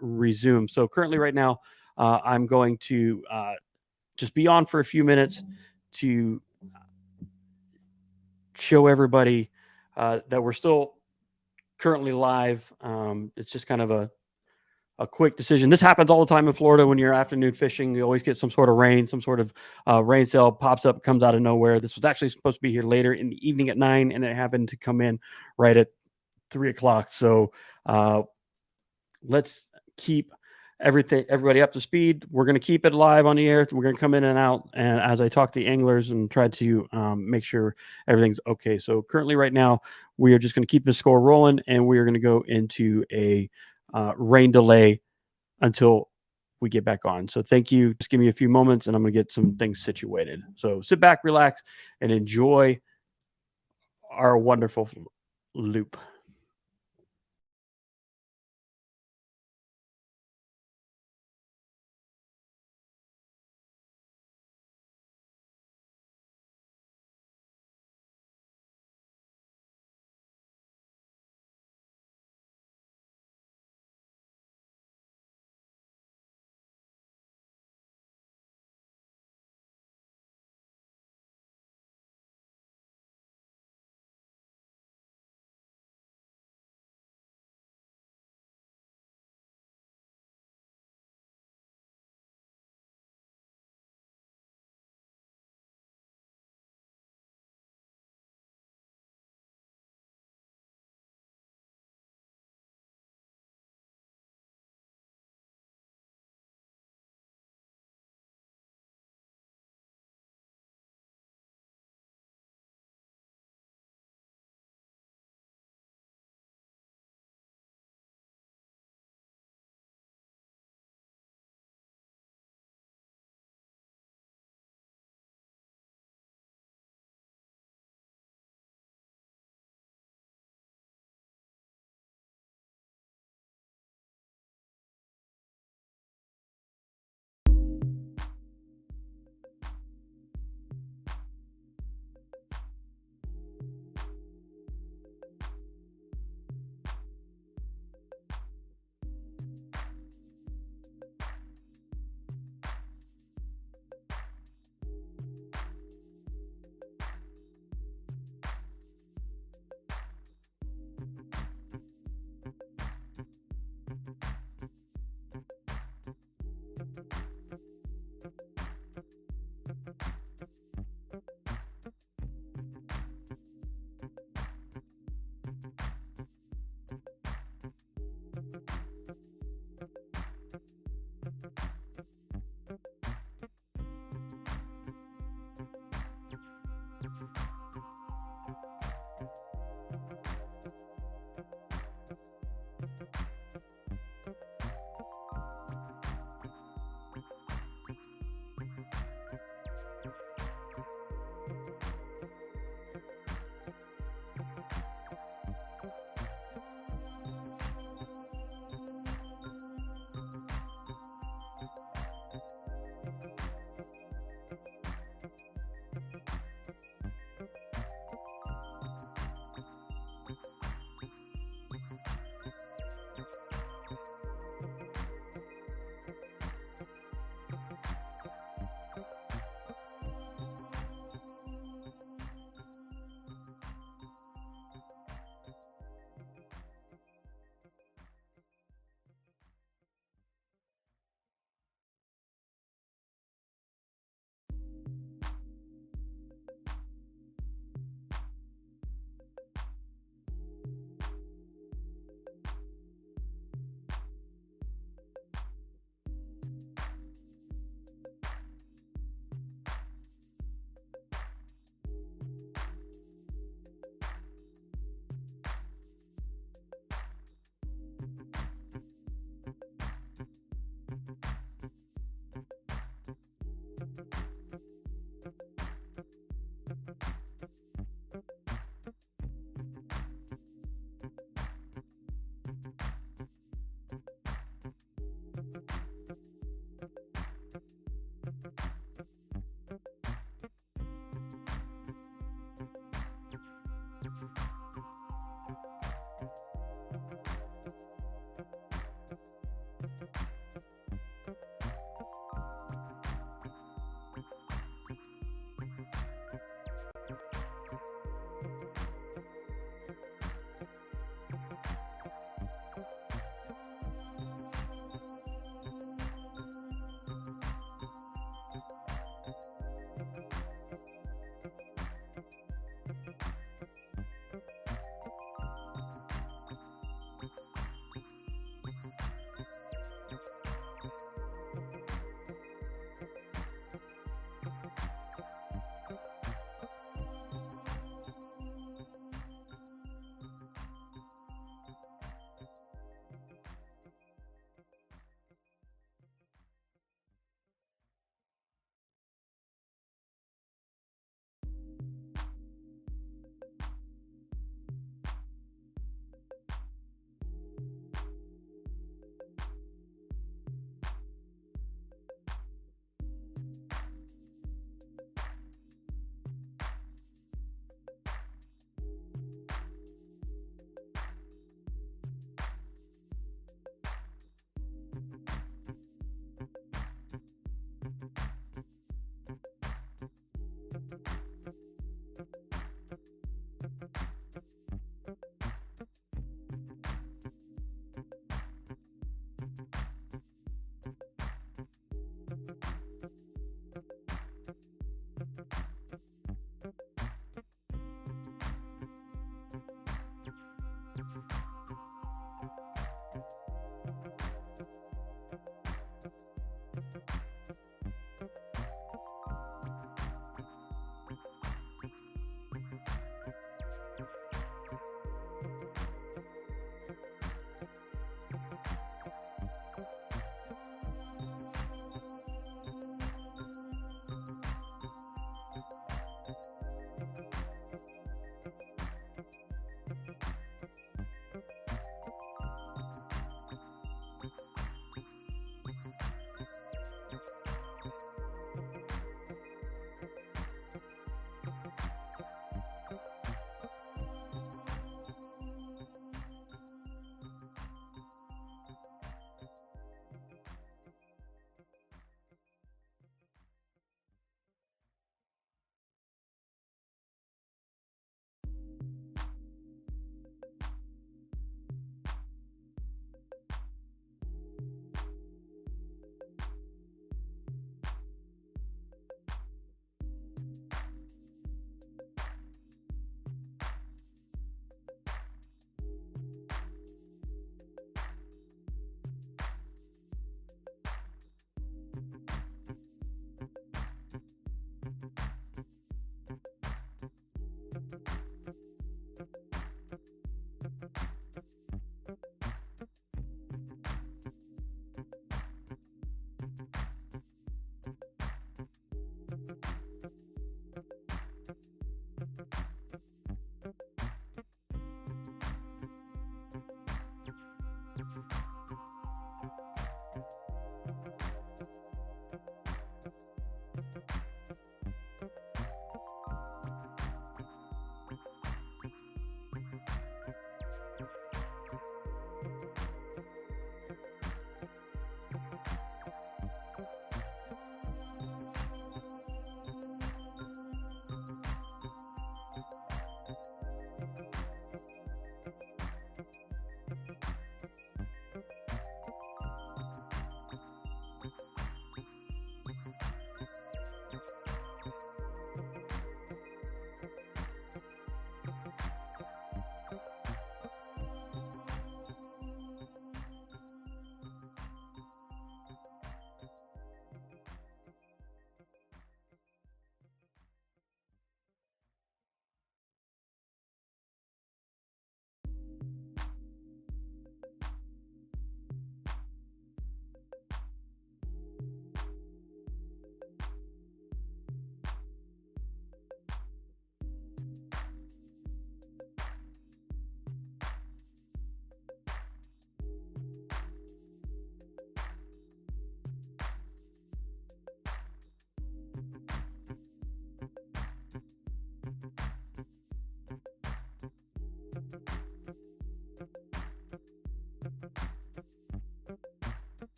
resume. So currently right now, I'm going to just be on for a few minutes to show everybody that we're still currently live. It's just kind of a quick decision. This happens all the time in Florida when you're afternoon fishing. You always get some sort of rain, some sort of rain cell pops up, comes out of nowhere. This was actually supposed to be here later in the evening at 9, and it happened to come in right at 3 o'clock. So let's keep everybody up to speed. We're going to keep it live on the air. We're going to come in and out, and as I talk to the anglers and try to make sure everything's okay. So currently right now, we are just going to keep the score rolling, and we are going to go into a rain delay until we get back on. So thank you. Just give me a few moments, and I'm going to get some things situated. So sit back, relax, and enjoy our wonderful loop.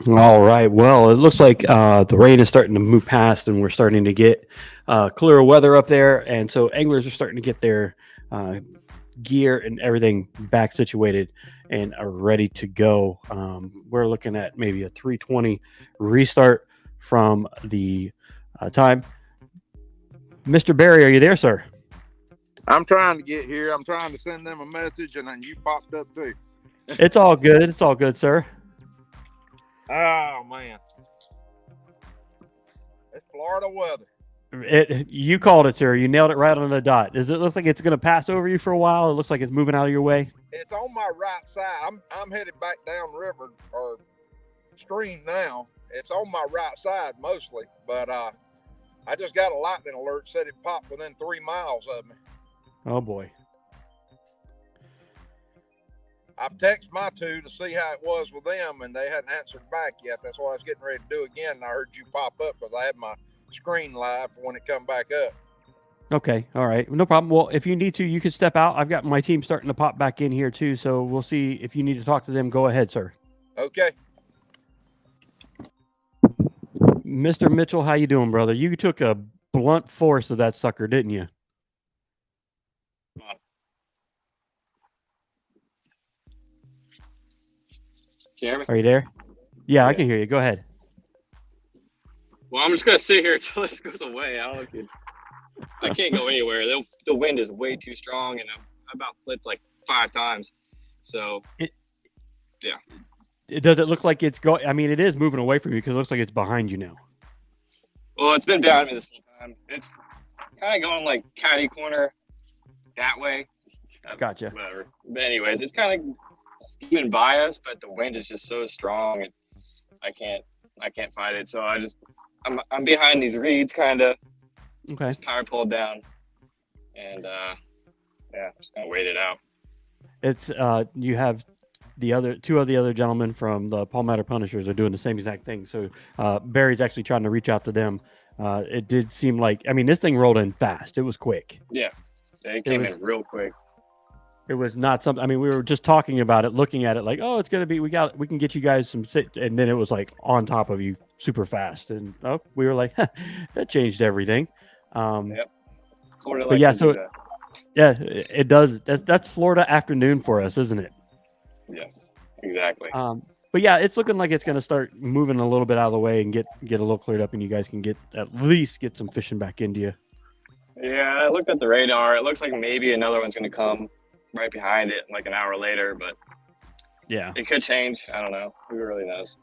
All right. Well, it looks like the rain is starting to move past, and we're starting to get clearer weather up there, and so anglers are starting to get their gear and everything back situated and are ready to go. We're looking at maybe a 3:20 restart from the time. Mr. Barry, are you there, sir? I'm trying to get here. I'm trying to send them a message, and then you popped up too. It's all good. It's all good, sir. Oh man, it's Florida weather. You called it, sir. You nailed it right on the dot. Does it look like it's going to pass over you for a while? It looks like it's moving out of your way. It's on my right side. I'm headed back down river or stream now. It's on my right side mostly, but I just got a lightning alert said it popped within 3 miles of me. Oh boy. I've texted my two to see how it was with them, and they hadn't answered back yet. That's why I was getting ready to do again, and I heard you pop up because I had my screen live for when it come back up. Okay. All right. No problem. Well, if you need to, you can step out. I've got my team starting to pop back in here too, so we'll see if you need to talk to them. Go ahead, sir. Okay. Mr. Mitchell, how you doing, brother? You took a blunt force of that sucker, didn't you? Can you hear me? Are you there? Yeah, I can hear you. Go ahead. Well, I'm just gonna sit here until this goes away. I don't know if you. I can't go anywhere. The wind is way too strong, and I about flipped like 5 times. So, Does it look like it's going? I mean, it is moving away from you because it looks like it's behind you now. well, it's been behind me this whole time. It's kind of going like catty corner that way. Gotcha. Whatever. But anyways, it's kind of steaming by us, but the wind is just so strong, and I can't fight it. So I'm behind these reeds, kind of. Okay. Power pulled down, and just gonna wait it out. It's you have two of the other gentlemen from the Palmetto Punishers are doing the same exact thing. So Barry's actually trying to reach out to them. It did seem like, I mean, this thing rolled in fast. It was quick. Yeah, it came in real quick. It was not something. I mean, we were just talking about it, looking at it like, oh, it's gonna be. We can get you guys some. And then it was like on top of you, super fast. And we were like, that changed everything. Yep. But yeah, so it does. That's Florida afternoon for us, isn't it? Yes, exactly. But yeah, it's looking like it's going to start moving a little bit out of the way and get a little cleared up, and you guys can at least get some fishing back into you. Yeah, I looked at the radar. It looks like maybe another one's going to come right behind it, like an hour later. But yeah, it could change. I don't know. Who really knows?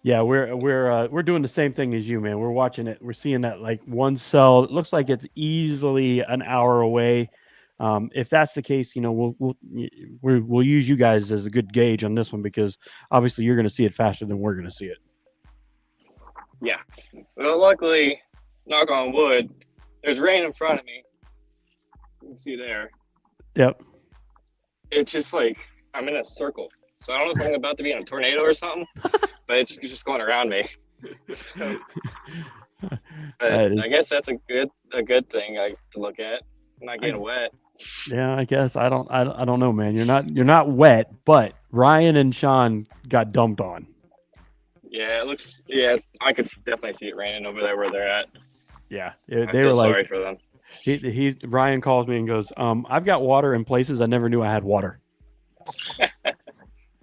Yeah, we're doing the same thing as you, man. We're watching it. We're seeing that like one cell. It looks like it's easily an hour away. If that's the case, we'll use you guys as a good gauge on this one because obviously you're going to see it faster than we're going to see it. Yeah. Well, luckily, knock on wood, there's rain in front of me. You can see there. Yep. It's just like I'm in a circle. So I don't know if I'm about to be in a tornado or something, but it's just going around me. I guess that's a good thing to look at. I'm not getting wet. Yeah, I guess I don't know, man. You're not wet, but Ryan and Sean got dumped on. Yeah, it looks. Yeah, I could definitely see it raining over there where they're at. Yeah, they were like, sorry for them. Ryan calls me and goes, "I've got water in places I never knew I had water."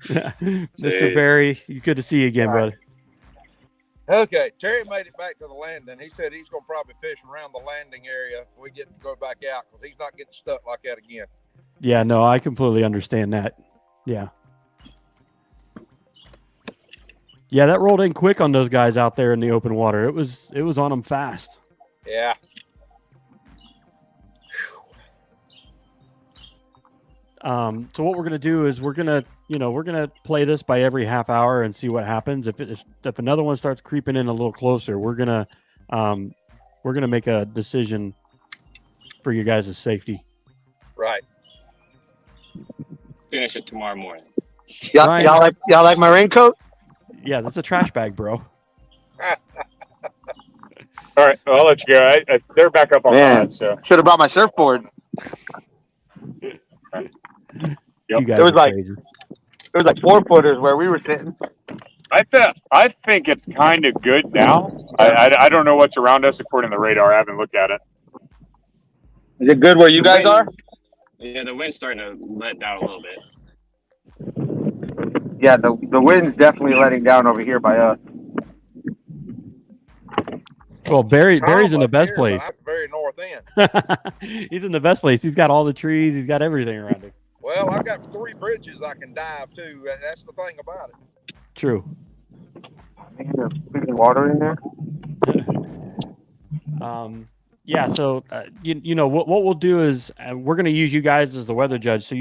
Mr. Barry, good to see you again, brother. Okay, Terry made it back to the landing. He said he's going to probably fish around the landing area if we get to go back out because he's not getting stuck like that again. Yeah, no, I completely understand that. Yeah. Yeah, that rolled in quick on those guys out there in the open water. It was on them fast. Yeah. So what we're gonna do is we're gonna play this by every half hour and see what happens. If another one starts creeping in a little closer, we're gonna make a decision for you guys' safety. Right. Finish it tomorrow morning. Y'all like my raincoat? Yeah, that's a trash bag, bro. All right, I'll let you go. They're back up on that, so should have brought my surfboard. You guys There was are crazy. There was like 4 footers where we were sitting. I think it's kind of good now. I don't know what's around us according to the radar. I haven't looked at it. Is it good where you guys are? Yeah, the wind's starting to let down a little bit. Yeah, the wind's definitely letting down over here by us. Well, Barry's in the up best here, place. but I'm very north end. He's in the best place. He's got all the trees. He's got everything around him. Well, I've got 3 bridges I can dive to. That's the thing about it. True. Man, there's freaking water in there. Yeah. So you know what we'll do is we're going to use you guys as the weather judge. So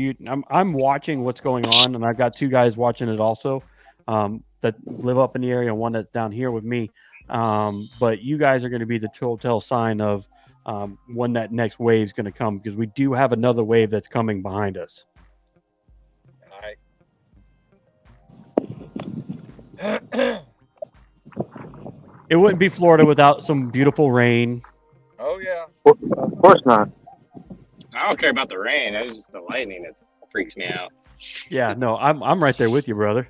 I'm watching what's going on, and I've got 2 guys watching it also that live up in the area, and one that's down here with me. But you guys are going to be the telltale sign of when that next wave is going to come, because we do have another wave that's coming behind us. All right. It wouldn't be Florida without some beautiful rain. Oh yeah. Of course not. I don't care about the rain. It's just the lightning that freaks me out. Yeah, no, I'm right there with you, brother.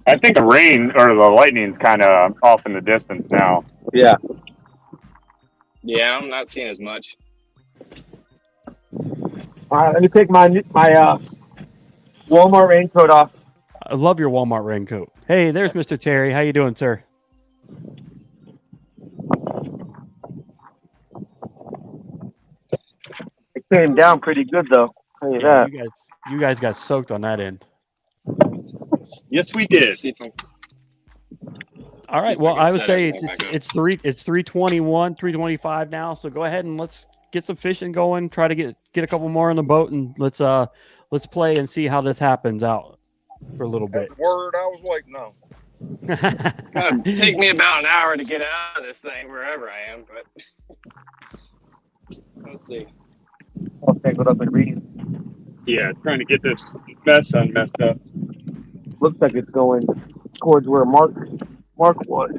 I think the rain or the lightning's kind of off in the distance now. Yeah. Yeah, I'm not seeing as much. All right, let me take my Walmart raincoat off. I love your Walmart raincoat. Hey, there's Mr. Terry. How you doing, sir? It came down pretty good though. Tell you Yeah, that. you guys got soaked on that end. Yes, we did. See if I- All right. See if Well, I can I would set say everything back up. it's 3:21, 3:25 now. So go ahead and let's get some fishing going. Try to get a couple more on the boat, and let's play and see how this happens out for a little bit. That's the word I was waiting on. It's gonna take me about an hour to get out of this thing wherever I am, but let's see. I'll tangled up and read. Yeah, trying to get this mess unmessed up. Looks like it's going towards where Mark was.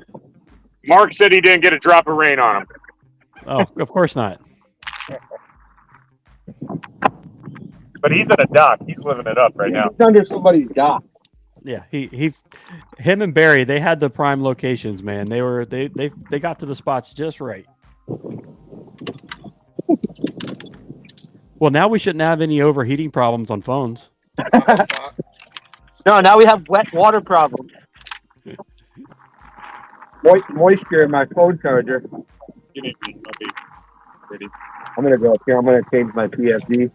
Mark said he didn't get a drop of rain on him. Oh, of course not. But he's at a dock. He's living it up right now. It's under somebody's dock. Yeah, him and Barry, they had the prime locations, man. They got to the spots just right. Well, now we shouldn't have any overheating problems on phones. No, now we have wet water problems. Moisture in my phone charger. Give me a beat. I'll be ready. I'm gonna go up here. I'm gonna change my PSD.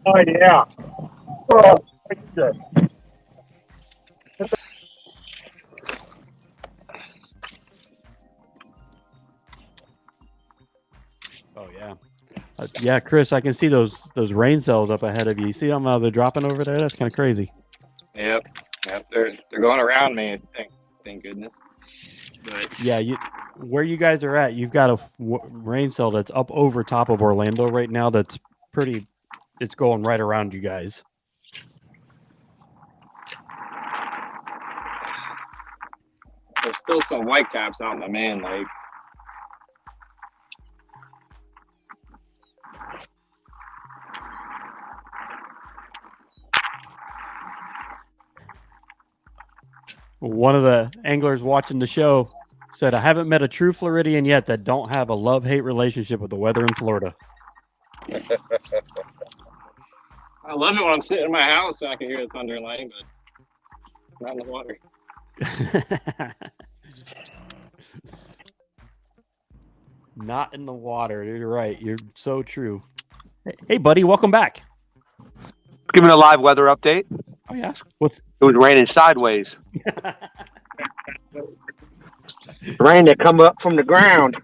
Oh yeah. Oh, sure. Oh yeah, yeah, Chris, I can see those rain cells up ahead of you. You see them? They're dropping over there. That's kind of crazy. Yep. They're going around me. Thank goodness. But Yeah, where you guys are at, you've got a rain cell that's up over top of Orlando right now. That's pretty. It's going right around you guys. there's still some whitecaps out in the main lake. One of the anglers watching the show said, "I haven't met a true Floridian yet that don't have a love-hate relationship with the weather in Florida." I love it when I'm sitting in my house and I can hear the thunder and lightning, but not in the water. Not in the water. You're right. You're so true. Hey, buddy, welcome back. Giving a live weather update. Oh yeah. What's It was raining sideways. Rain that come up from the ground.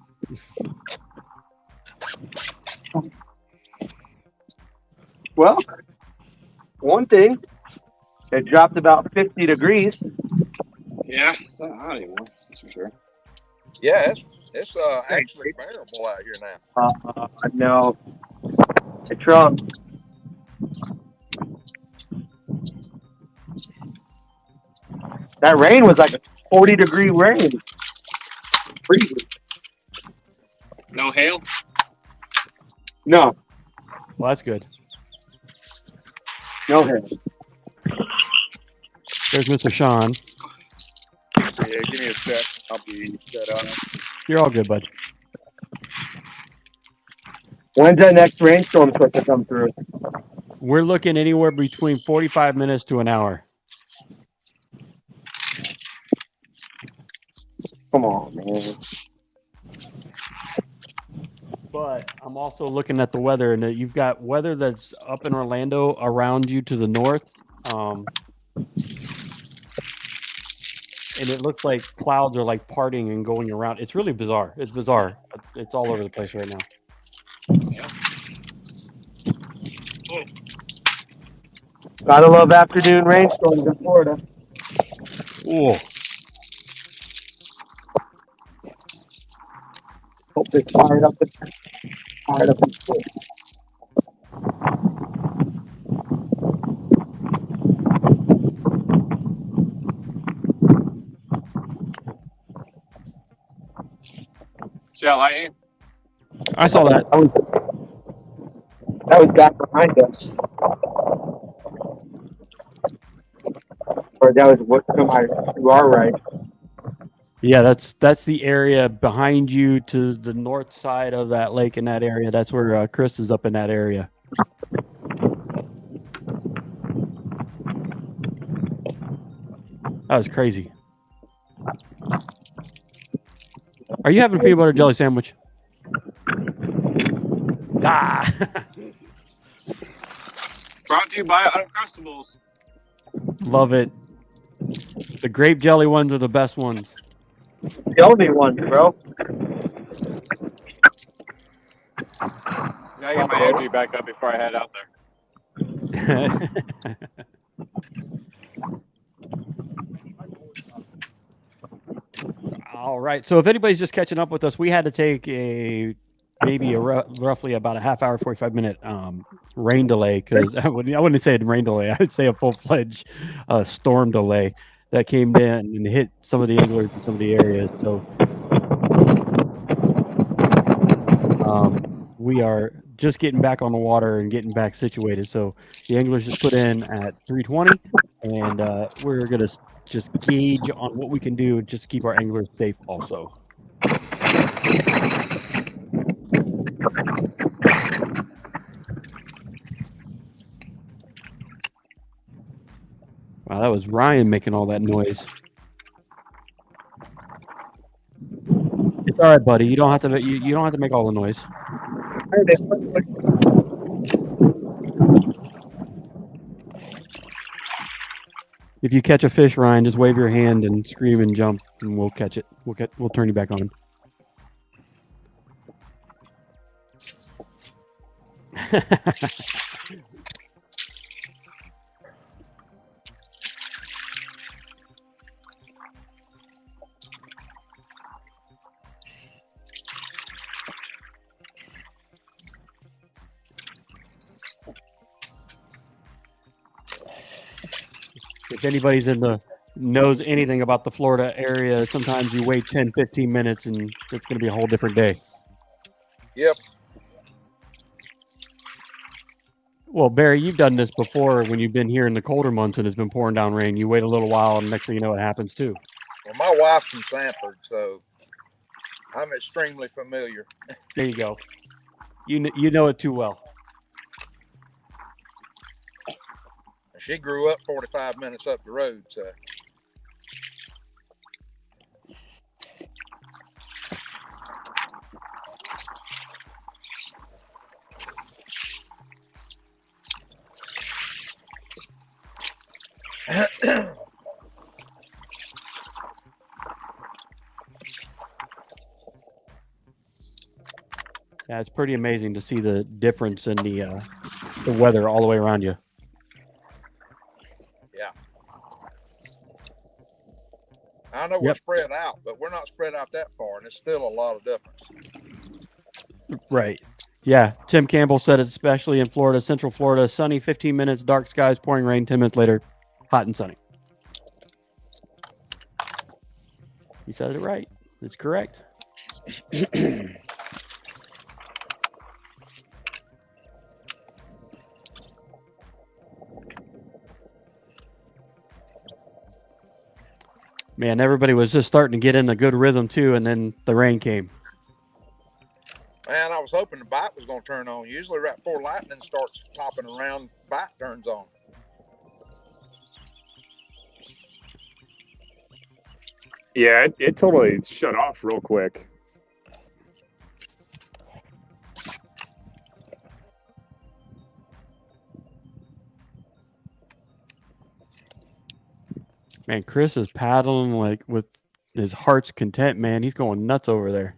Well, one thing, it dropped about 50 degrees. Yeah, it's not hot anymore. That's for sure. Yeah, it's actually bearable out here now. No, the truck. That rain was like a 40-degree rain. Freezing. No hail? No. well, that's good. No hands. There's Mr. Sean. Yeah, give me a sec. I'll be set up. You're all good, bud. When's that next rainstorm supposed to come through? We're looking anywhere between 45 minutes to an hour. Come on, man. But I'm also looking at the weather, and you've got weather that's up in Orlando around you to the north. And it looks like clouds are like parting and going around. It's really bizarre. It's bizarre. It's all over the place right now. Gotta love afternoon rainstorms in Florida. Ooh. Hope they fired up. See that lightning? I saw that. That was back behind us. Or that was what to our right. Yeah, that's the area behind you to the north side of that lake in that area. That's where Chris is up in that area. That was crazy. Are you having a peanut butter jelly sandwich? Ah. Brought to you by Uncrustables. Love it. The grape jelly ones are the best ones. The only one, bro. Gotta get my energy back up before I head out there. All right. So if anybody's just catching up with us, we had to take roughly about a half hour, 45-minute rain delay, because I wouldn't say a rain delay. I would say a full-fledged storm delay that came in and hit some of the anglers in some of the areas. So we are just getting back on the water and getting back situated. So the anglers just put in at 3:20, and we're going to just gauge on what we can do just to keep our anglers safe also. Wow, that was Ryan making all that noise. It's all right, buddy. You don't have to. You don't have to make all the noise. If you catch a fish, Ryan, just wave your hand and scream and jump, and we'll catch it. We'll turn you back on. If anybody's knows anything about the Florida area, sometimes you wait 10, 15 minutes and it's going to be a whole different day. Yep. Well, Barry, you've done this before when you've been here in the colder months and it's been pouring down rain. You wait a little while and next thing you know, it happens too. Well, my wife's from Sanford, so I'm extremely familiar. There you go. You know it too well. She grew up 45 minutes up the road, so. Yeah, it's pretty amazing to see the difference in the weather all the way around you. Yeah. I know we're spread out, but we're not spread out that far, and it's still a lot of difference. Right. Yeah. Tim Campbell said it, especially in Florida, Central Florida, sunny 15 minutes, dark skies, pouring rain 10 minutes later, hot and sunny. He said it right. It's correct. Man, everybody was just starting to get in a good rhythm too, and then the rain came. Man, I was hoping the bite was going to turn on. Usually right before lightning starts popping around, bite turns on. Yeah, it totally shut off real quick. Man, Chris is paddling like with his heart's content, man. He's going nuts over there.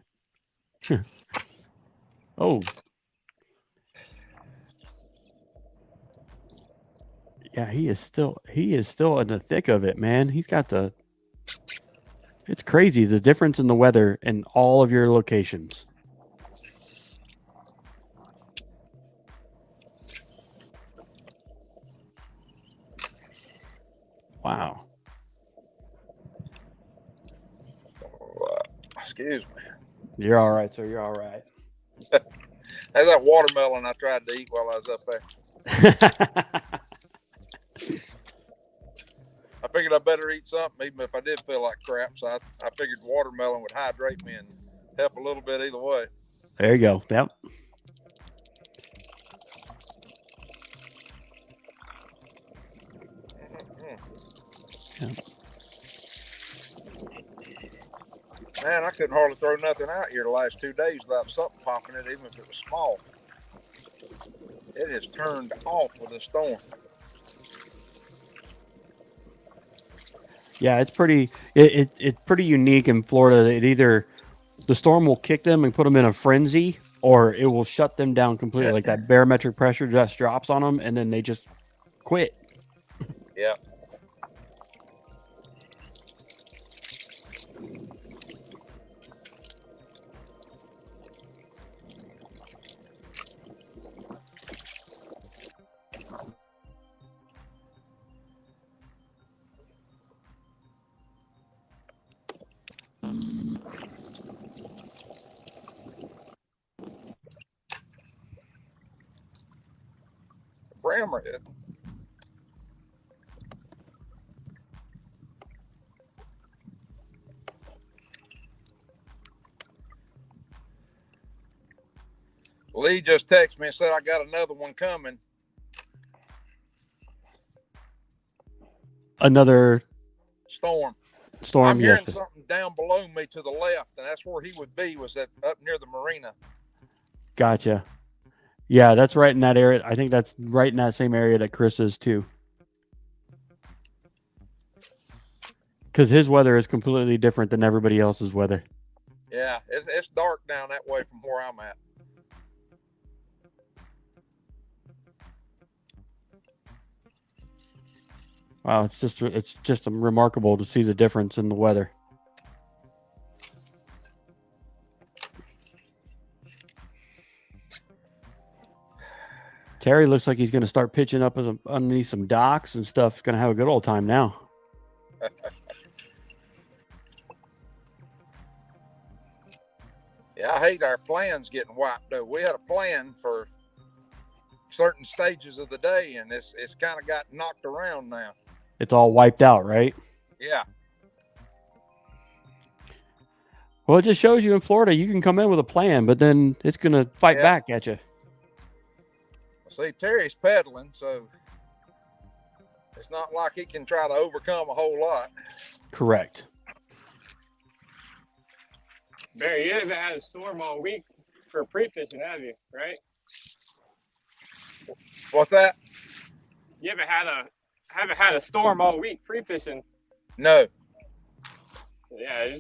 Oh. Yeah, he is still in the thick of it, man. He's got the It's crazy the difference in the weather in all of your locations. Wow. Excuse me. You're all right, sir. You're all right. That's that watermelon I tried to eat while I was up there. I figured I better eat something, even if I did feel like crap. So I figured watermelon would hydrate me and help a little bit either way. There you go. Yep. Mm-hmm. Man, I couldn't hardly throw nothing out here the last 2 days without something popping it, even if it was small. It has turned off with the storm. Yeah, it's pretty. It's pretty unique in Florida. It either the storm will kick them and put them in a frenzy, or it will shut them down completely. Like that barometric pressure just drops on them, and then they just quit. Yeah. Hammerhead. Lee just texted me and said I got another one coming. Another storm. I'm hearing something down below me to the left, and that's where he would be, was that up near the marina. Gotcha. Yeah, that's right in that area. I think that's right in that same area that Chris is too. Because his weather is completely different than everybody else's weather. Yeah, it's dark down that way from where I'm at. Wow, it's just remarkable to see the difference in the weather. Terry looks like he's going to start pitching up underneath some docks and stuff. He's going to have a good old time now. Yeah, I hate our plans getting wiped out. We had a plan for certain stages of the day, and it's kind of got knocked around now. It's all wiped out, right? Yeah. Well, it just shows you in Florida, you can come in with a plan, but then it's going to fight back at you. See, Terry's pedaling, so it's not like he can try to overcome a whole lot. Correct. Barry, you haven't had a storm all week for pre-fishing, have you? Right? What's that? You haven't had a storm all week pre-fishing. No. Yeah,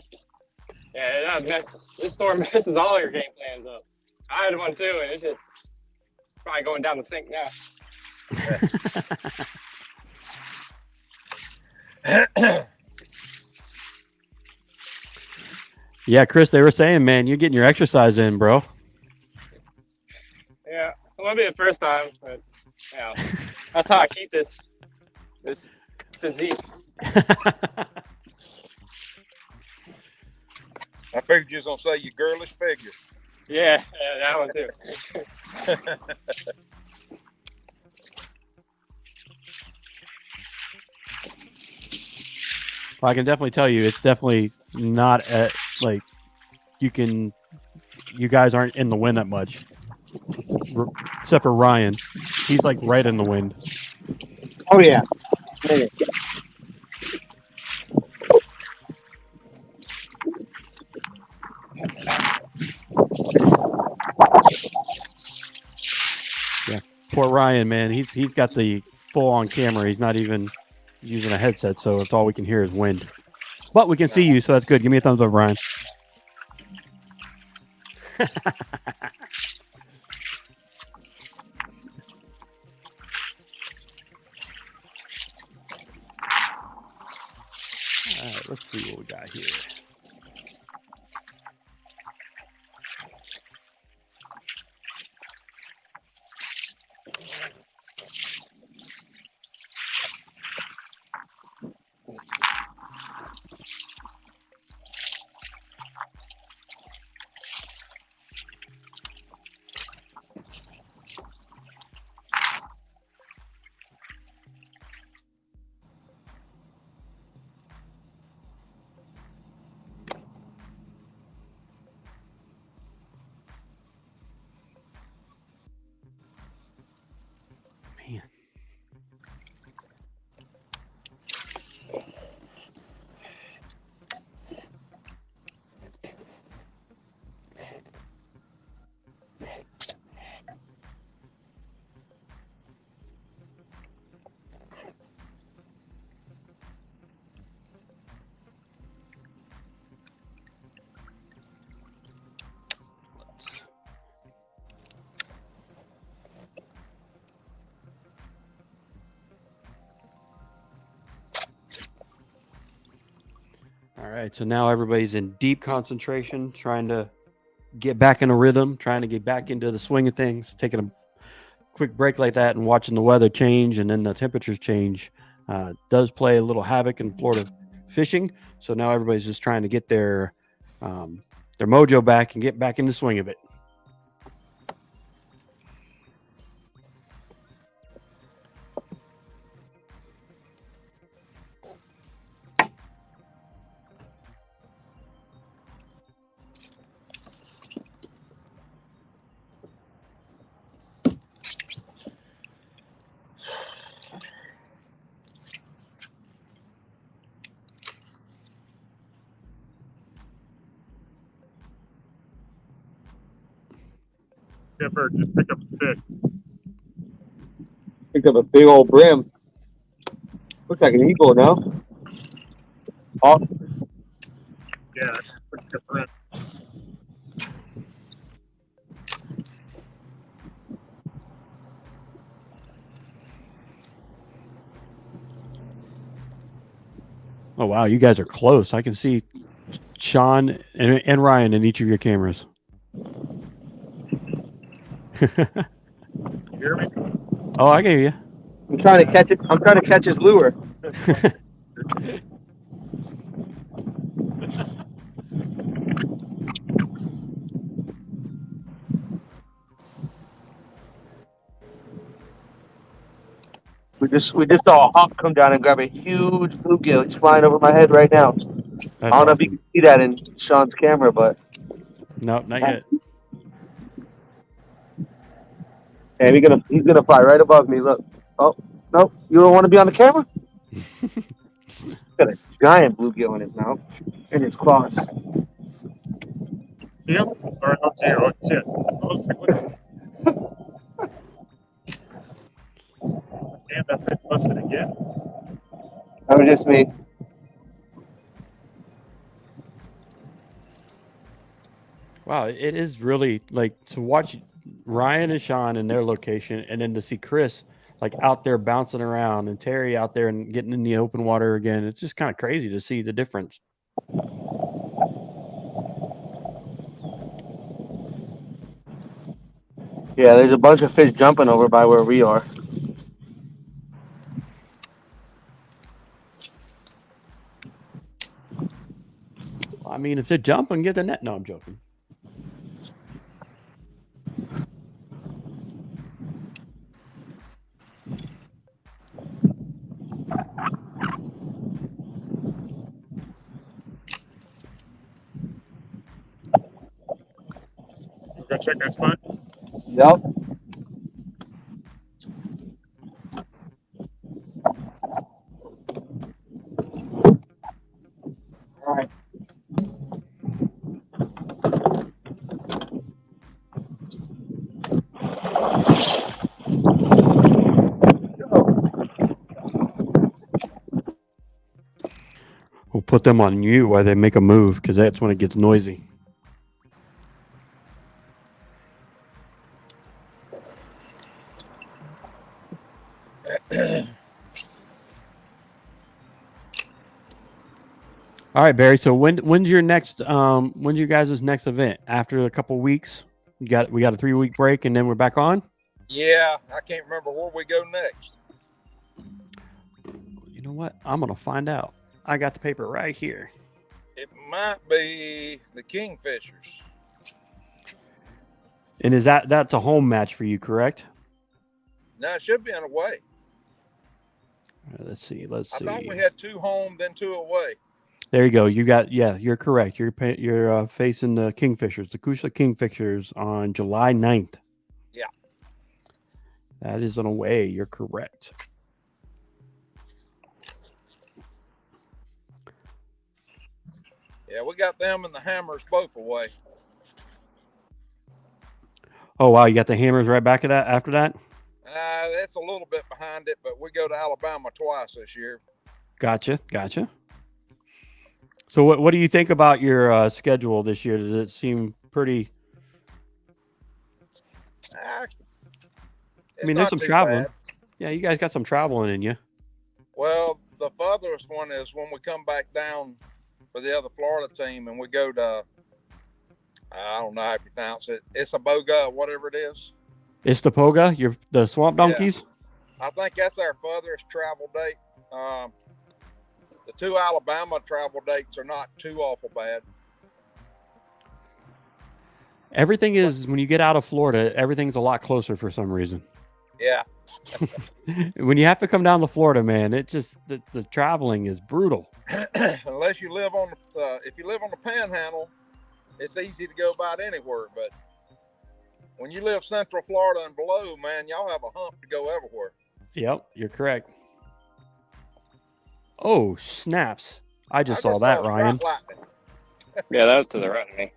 this storm messes all your game plans up. I had one too, and it's probably going down the sink now. Yeah, Chris, they were saying, man, you're getting your exercise in, bro. Yeah, it won't be the first time, but yeah, that's how I keep this physique. I figured you was gonna say you girlish figure. Yeah, that one too. I can definitely tell you, it's definitely not like you guys aren't in the wind that much, except for Ryan. He's like right in the wind. Oh yeah. Yeah. Poor Ryan, man. He's got the full on camera. He's not even using a headset, so it's all we can hear is wind. But we can see you, so that's good. Give me a thumbs up, Ryan. All right, let's see what we got here. Man. All right, so now everybody's in deep concentration, trying to get back in a rhythm, trying to get back into the swing of things, taking a quick break like that and watching the weather change and then the temperatures change does play a little havoc in Florida fishing. So now everybody's just trying to get their mojo back and get back in the swing of it. Skipper, just pick up a fish. Picked up a big old brim. Looks like an eagle now. Oh, Yeah, pretty good friend. Oh, wow, you guys are close. I can see Sean and Ryan in each of your cameras. You hear me? Oh, I can hear you. I'm trying to catch it. I'm trying to catch his lure. We just saw a hawk come down and grab a huge bluegill. He's flying over my head right now. That's I don't know if you awesome. can see that in Sean's camera, but No, not yet. and he's gonna fly right above me. Look. Oh no, you don't want to be on the camera? Got a giant bluegill in his mouth, in his claws. See him? Or I don't see him. Oh, shit. I was like, what? Damn, that fish busted again. That was just me. Wow, it is really like to watch Ryan and Sean in their location, and then to see Chris like out there bouncing around and Terry out there and getting in the open water again. It's just kind of crazy to see the difference. Yeah, there's a bunch of fish jumping over by where we are. I mean, if they're jumping, get the net. No, I'm joking. Go check that spot. Yep. All right. We'll put them on mute while they make a move because that's when it gets noisy. All right, Barry. So when's your next when's your guys' next event? After a couple weeks, we got a 3-week break and then we're back on. Yeah, I can't remember where we go next. You know what? I'm gonna find out. I got the paper right here. It might be the Kingfishers. And is that's a home match for you, correct? No, it should be an away. Let's see. I thought we had 2 home, then 2 away. There you go. You got you're correct. You're facing the Kingfishers, the Kusha Kingfishers on July 9th. Yeah. That is an away. You're correct. Yeah, we got them and the Hammers both away. Oh wow, you got the Hammers right back at that after that? That's a little bit behind it, but we go to Alabama twice this year. Gotcha. So what do you think about your schedule this year? Does it seem pretty? I mean, there's some traveling. Bad. Yeah, you guys got some traveling in you. Well, the furthest one is when we come back down for the other Florida team, and we go to, I don't know how you pronounce it. It's a Boga, whatever it is. It's the Poga, the Swamp Donkeys. Yeah. I think that's our furthest travel date. The 2 Alabama travel dates are not too awful bad. Everything is, when you get out of Florida, everything's a lot closer for some reason. Yeah. When you have to come down to Florida, man, it just the traveling is brutal. Unless you live on if you live on the Panhandle, it's easy to go about anywhere. But when you live Central Florida and below, man, y'all have a hump to go everywhere. Yep, you're correct. Oh, snaps. I just saw that, Ryan. Yeah, that was to the right of me.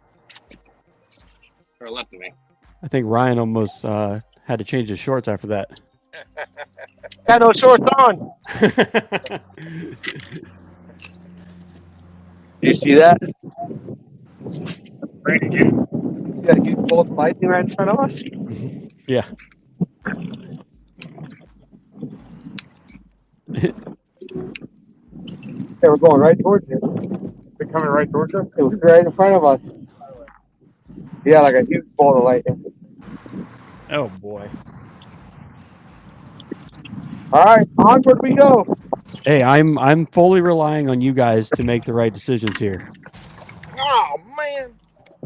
Or left of me. I think Ryan almost had to change his shorts after that. Got no shorts on. You see that? See that huge bolt of lightning right in front of us? Yeah. They were going right towards you. They're coming right towards us. It was right in front of us. Yeah, like a huge bolt of lightning. Oh boy. All right, onward we go. Hey, I'm fully relying on you guys to make the right decisions here. Oh man,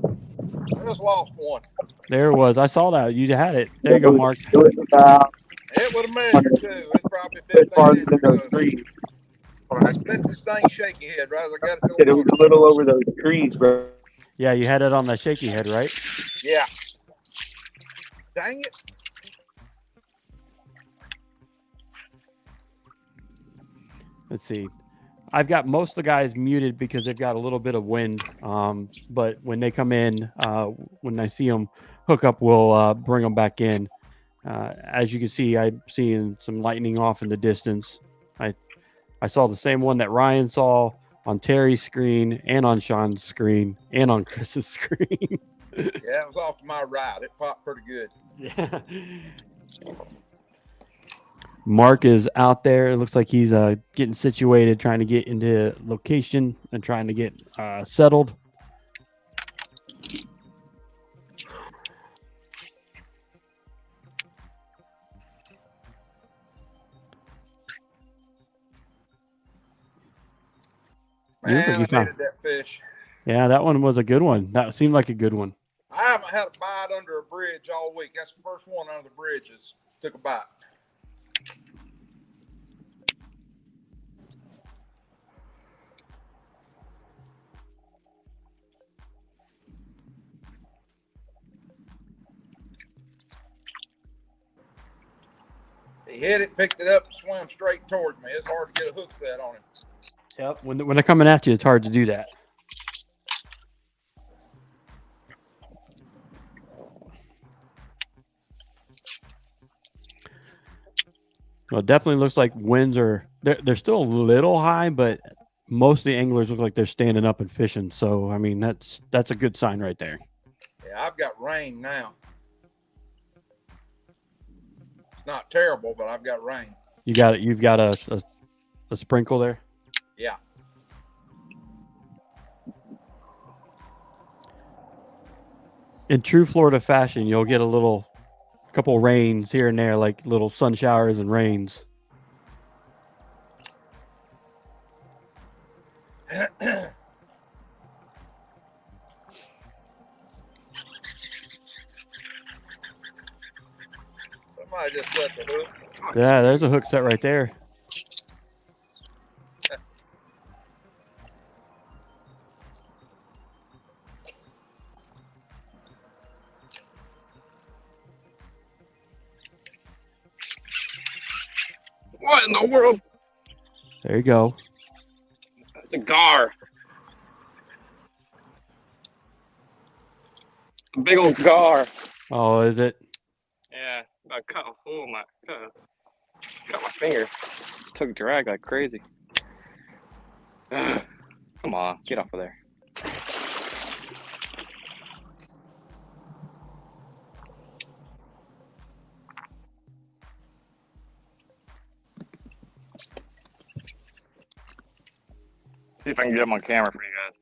I just lost one. There it was. I saw that. You had it. There you go, Mark. It was It would have measured too. It's probably bit 15 farther than those inches. trees. I spent this dang shaky head, right? I got it. It was a little over those trees, bro. Yeah, you had it on that shaky head, right? Yeah. Dang it. Let's see. I've got most of the guys muted because they've got a little bit of wind. But when they come in, when I see them hook up, we'll bring them back in. As you can see, I'm seeing some lightning off in the distance. I saw the same one that Ryan saw on Terry's screen and on Sean's screen and on Chris's screen. Yeah, it was off to my right. It popped pretty good. Yeah. Mark is out there. It looks like he's getting situated, trying to get into location and trying to get settled. Man, I needed that fish. Yeah, that one was a good one. That seemed like a good one. I haven't had a bite under a bridge all week. That's the first one under the bridges. Took a bite. He hit it, picked it up, and swam straight towards me. It's hard to get a hook set on him. Yep. When they're coming at you, it's hard to do that. Well, it definitely looks like winds are they're still a little high, but most of the anglers look like they're standing up and fishing. So I mean that's a good sign right there. Yeah, I've got rain now. It's not terrible, but I've got rain. You got it. You've got a sprinkle there. Yeah. In true Florida fashion, you'll get a couple rains here and there, like little sun showers and rains. Somebody just set the hook. Yeah, there's a hook set right there. What in the world? There you go. It's a gar. A big old gar. Oh, is it? Yeah, I cut my finger. Took a drag like crazy. Come on, get off of there. See if I can get him on camera for you guys.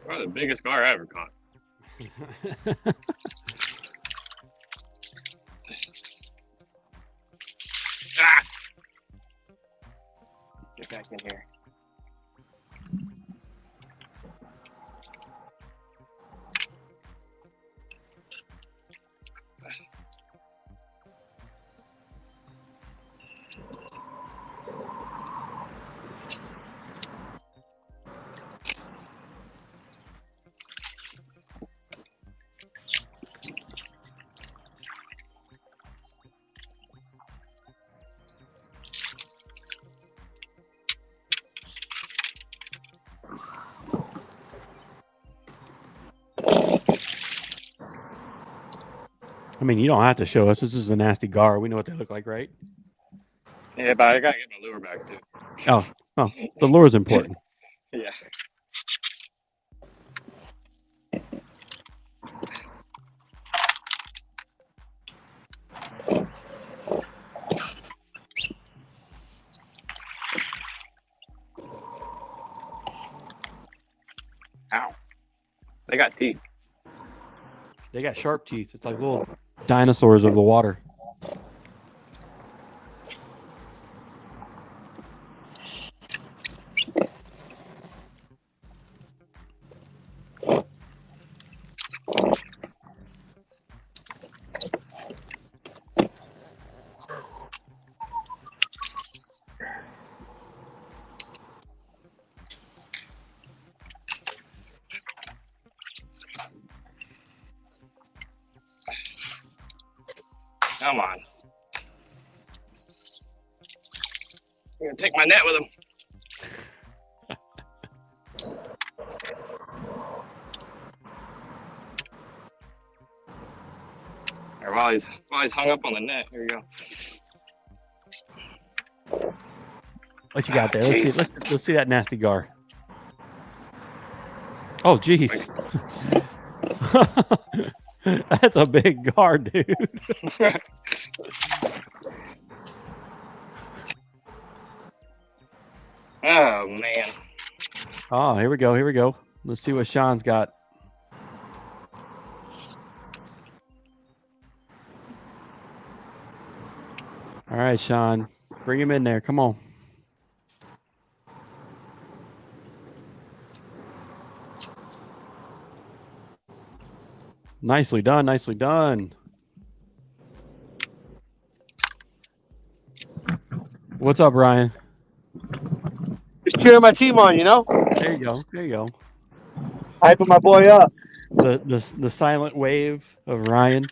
Probably the biggest gar I ever caught. Ah! Get back in here. I mean, you don't have to show us. This is a nasty gar. We know what they look like, right? Yeah, but I gotta get my lure back too. Oh, the lure's important. Yeah. Ow. They got teeth. They got sharp teeth. It's like little dinosaurs of the water. Come on. I'm gonna take my net with him. Or while he's hung up on the net, here we go. What you got there? Let's see that nasty gar. Oh, geez. That's a big gar, dude. Oh man. Oh, here we go. Here we go. Let's see what Sean's got. All right, Sean. Bring him in there. Come on. Nicely done. Nicely done. What's up, Ryan? Just cheering my team on, you know? There you go. There you go. Hyping my boy up. The silent wave of Ryan.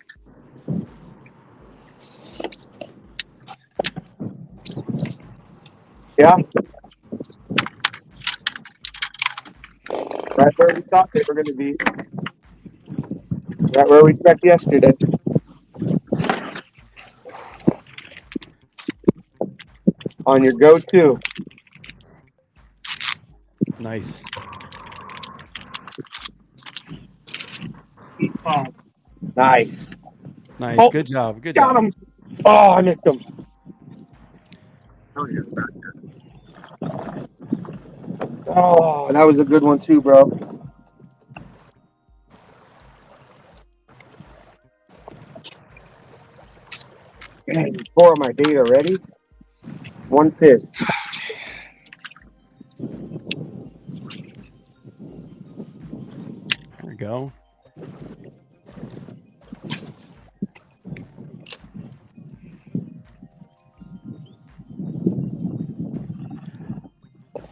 Yeah. Right where we thought they were going to be. Right where we checked yesterday. On your go-to. Nice. Nice. Nice. Oh, Good job. Good got job. him. Oh, I missed him. Oh, that was a good one too, bro. Man, 4 of my data ready. 1 fish. There we go.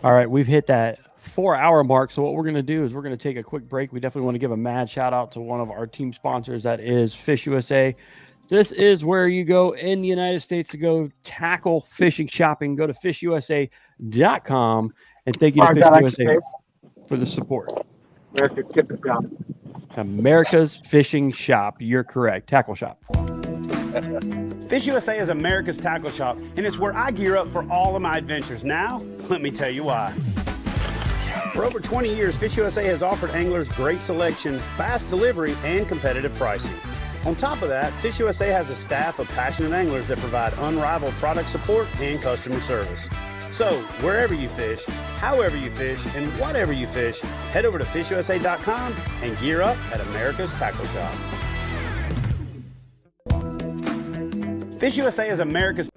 All right, we've hit that 4-hour mark. So what we're going to do is we're going to take a quick break. We definitely want to give a mad shout out to one of our team sponsors, that is Fish USA. This is where you go in the United States to go tackle fishing shopping. Go to fishusa.com, and thank you to Fish USA for the support. America's Fishing Shop. America's Fishing Shop. You're correct. Tackle shop. Fish USA is America's tackle shop, and it's where I gear up for all of my adventures. Now, let me tell you why. For over 20 years, Fish USA has offered anglers great selection, fast delivery, and competitive pricing. On top of that, Fish USA has a staff of passionate anglers that provide unrivaled product support and customer service. So, wherever you fish, however you fish, and whatever you fish, head over to fishusa.com and gear up at America's Tackle Shop. Fish USA is America's...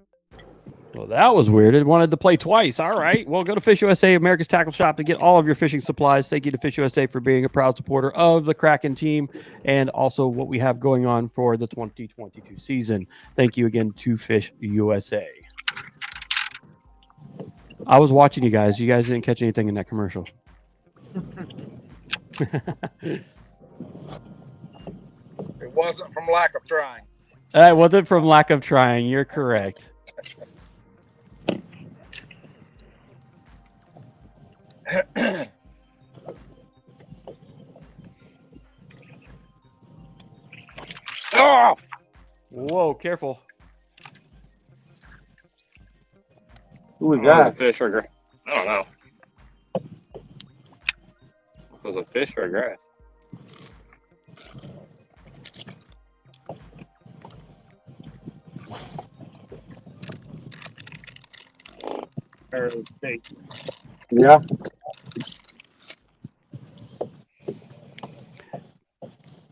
Well, that was weird. It wanted to play twice. All right. Well, go to Fish USA, America's Tackle Shop, to get all of your fishing supplies. Thank you to Fish USA for being a proud supporter of the Kraken team and also what we have going on for the 2022 season. Thank you again to Fish USA. I was watching you guys. You guys didn't catch anything in that commercial. It wasn't from lack of trying. That wasn't from lack of trying. You're correct. Oh! Whoa, careful. Who was that? Fish or grass? I don't know. Was it fish or grass? Yeah.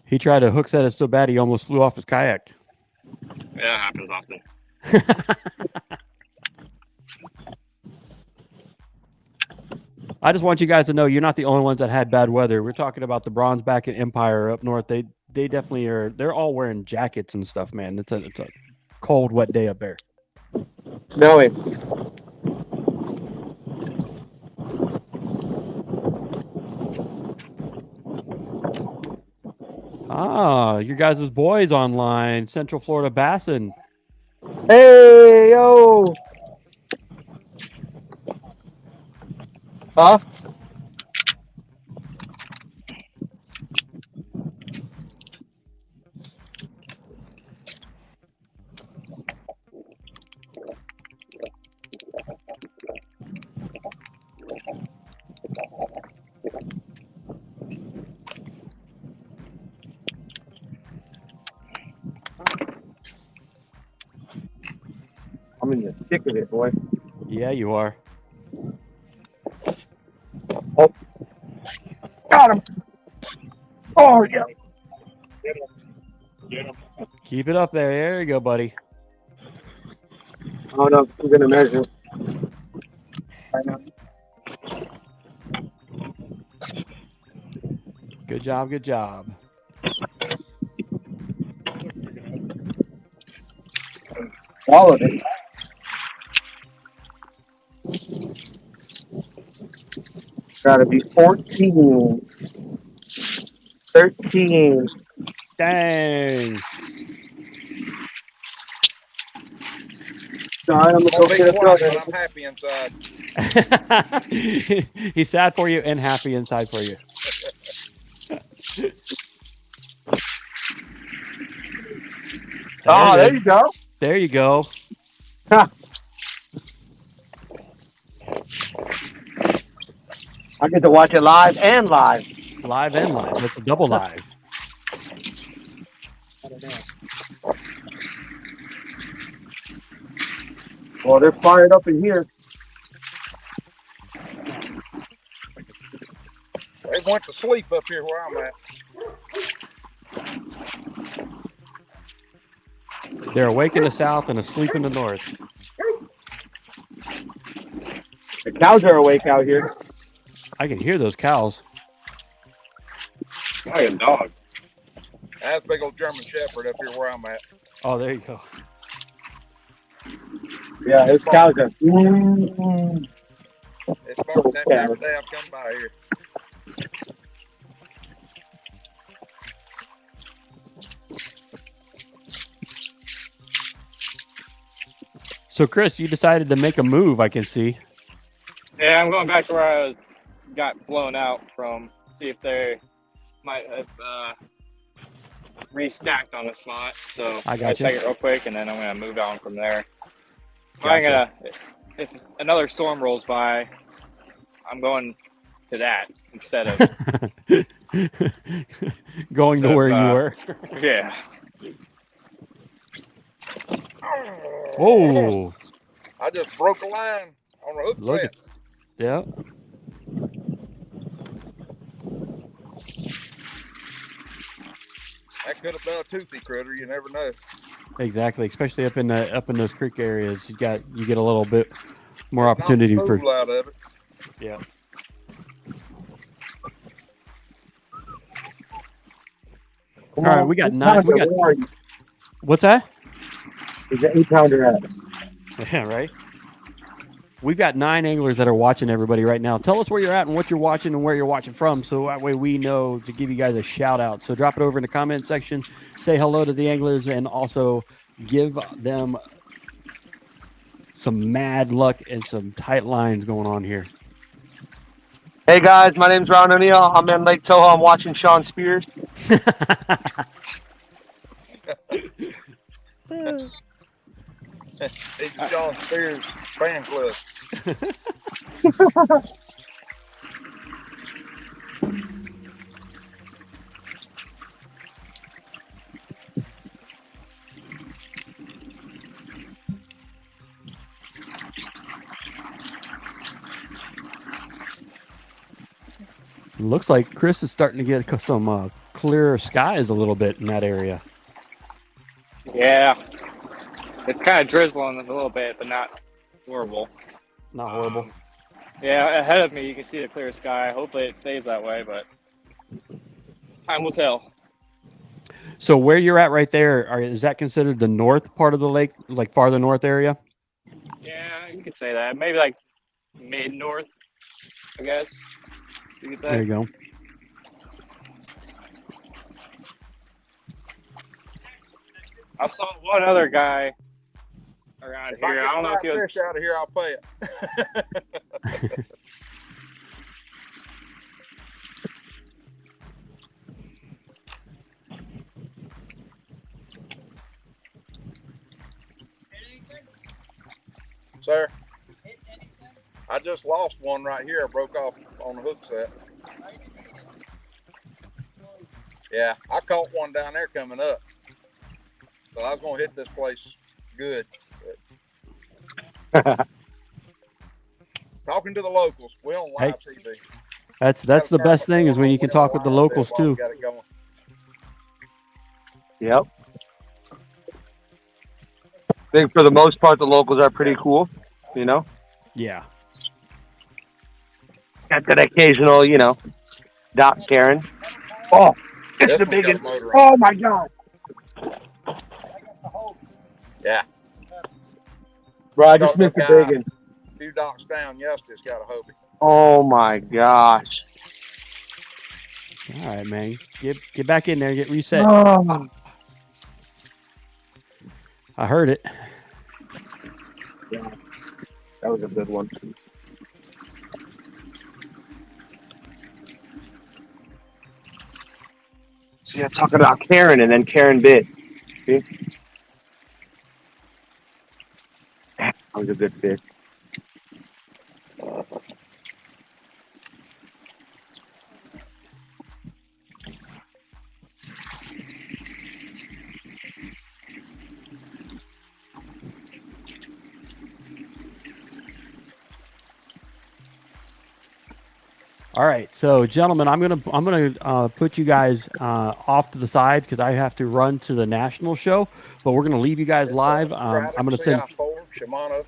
He tried to hook set it so bad he almost flew off his kayak. Yeah, it happens often. I just want you guys to know you're not the only ones that had bad weather. We're talking about the Bronzeback and Empire up north. They definitely are. They're all wearing jackets and stuff, man. It's a cold, wet day up there. No way. Ah, your guys' boys online. Central Florida Bassin. Hey, yo. Huh? I'm in the thick of it, boy. Yeah, you are. Oh. Got him. Oh, yeah. Keep it up there. There you go, buddy. Oh, no. We're going to measure. Right now. Good job. Good job. All of it. Gotta be 14. 13. Dang. All right, I'm gonna I'm go gonna be get a quiet, gun. but I'm happy inside. He's sad for you and happy inside for you. Oh, it there is. you go. There you go. I get to watch it live and live. Live and live. That's a double live. Well, they're fired up in here. They went to sleep up here where I'm at. They're awake in the south and asleep in the north. The cows are awake out here. I can hear those cows. Like a dog. That's a big old German Shepherd up here where I'm at. Oh, there you go. Yeah, those cows are. It's barking at me every day I've come by here. So, Chris, you decided to make a move, I can see. Yeah, I'm going back to where I got blown out from. See if they might have restacked on the spot. So I got you. check it real quick, and then I'm gonna move on from there. Gotcha. If another storm rolls by, I'm going to that instead of going to where you were. Yeah. Oh, I just broke a line on a hook look set. at yeah. That could have been a toothy critter. You never know. Exactly, especially up in those creek areas. You get a little bit more Knock the opportunity for. fool out of it. Yeah. All right, we got 9. We got. What's that? Is the 8-pounder at? Yeah, right. We've got 9 anglers that are watching everybody right now. Tell us where you're at and what you're watching and where you're watching from, so that way we know to give you guys a shout out. So drop it over in the comment section, say hello to the anglers, and also give them some mad luck and some tight lines going on here. Hey guys, my name's Ron O'Neill. I'm in Lake Toho. I'm watching Sean Spears. It's John Spears fan club. Looks like Chris is starting to get some clearer skies a little bit in that area. Yeah. It's kind of drizzling a little bit, but not horrible. Not horrible. Yeah, ahead of me, you can see the clear sky. Hopefully it stays that way, but time will tell. So where you're at right there, is that considered the north part of the lake, like farther north area? Yeah, you could say that. Maybe like mid-north, I guess. You could say. There you go. I saw one other guy around If I here. get I don't know if he was. fish out of here, I'll pay it. Sir, I just lost one right here. I broke off on the hook set. Yeah, I caught one down there coming up. So I was going to hit this place good. Talking to the locals. We on live TV. That's the best thing is when you can talk with the locals too. Got it going. Yep. I think for the most part, the locals are pretty cool, you know? Yeah. Got that occasional, you know, Doc Karen. Oh, it's This the one's got biggest. a motor on it. Oh, my God. Yeah. Bro, I just missed the guy big one. a few docks down yesterday's got a hobie. Oh my gosh. All right, man. Get back in there. Get reset. Oh. I heard it. Yeah, that was a good one. See, I'm talking about Karen, and then Karen bit. See? That was a good fish. All right, so gentlemen, I'm gonna put you guys off to the side because I have to run to the national show. But we're gonna leave you guys live. I'm gonna send. Shimano.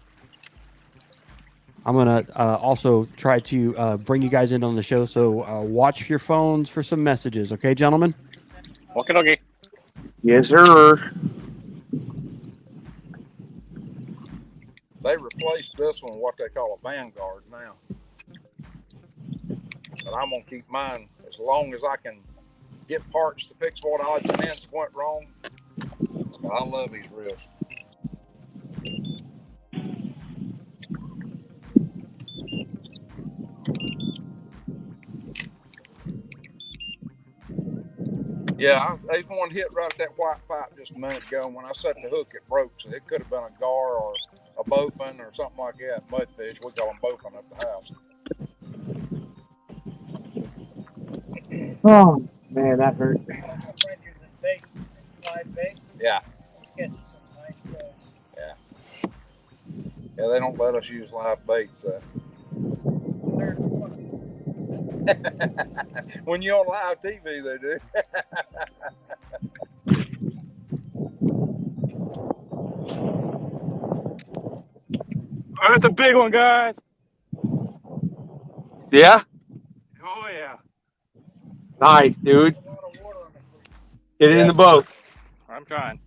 I'm gonna also try to bring you guys in on the show. So watch your phones for some messages, okay, gentlemen? Okay. Yes, sir. They replaced this one with what they call a Vanguard now. But I'm gonna keep mine as long as I can get parts to fix what odds and ends went wrong. I love these reels. Yeah, there's one hit right at that white pipe just a minute ago. And when I set the hook, it broke. So it could have been a gar or a bowfin or something like that. Mudfish. We call them bowfin up the house. Oh, man, that hurt. Yeah. Yeah. Yeah, they don't let us use live bait. So. When you're on live TV, they do. Oh, that's a big one, guys. Yeah? Oh, yeah. Nice, dude. Get it in the Yes. boat. I'm trying.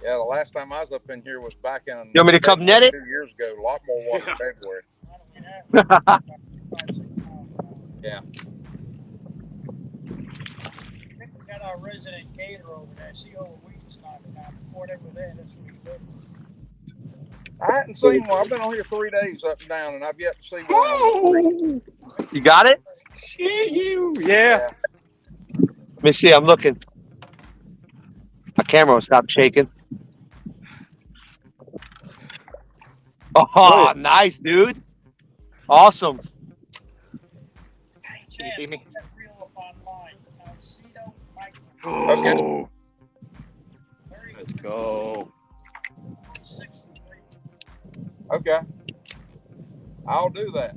Yeah, the last time I was up in here was back in. You want me to come net it? 2 years ago. A lot more water everywhere. Yeah. We got our resident caterer over there. See all the weeds knocking out. Before they were there, that's what we did. I hadn't seen one. I've been on here 3 days up and down, and I've yet to see one on the creek. You got it? Yeah. Let me see. I'm looking. My camera will stop shaking. Oh, nice, dude. Awesome. Can you see me? Okay. Let's go. Okay. I'll do that.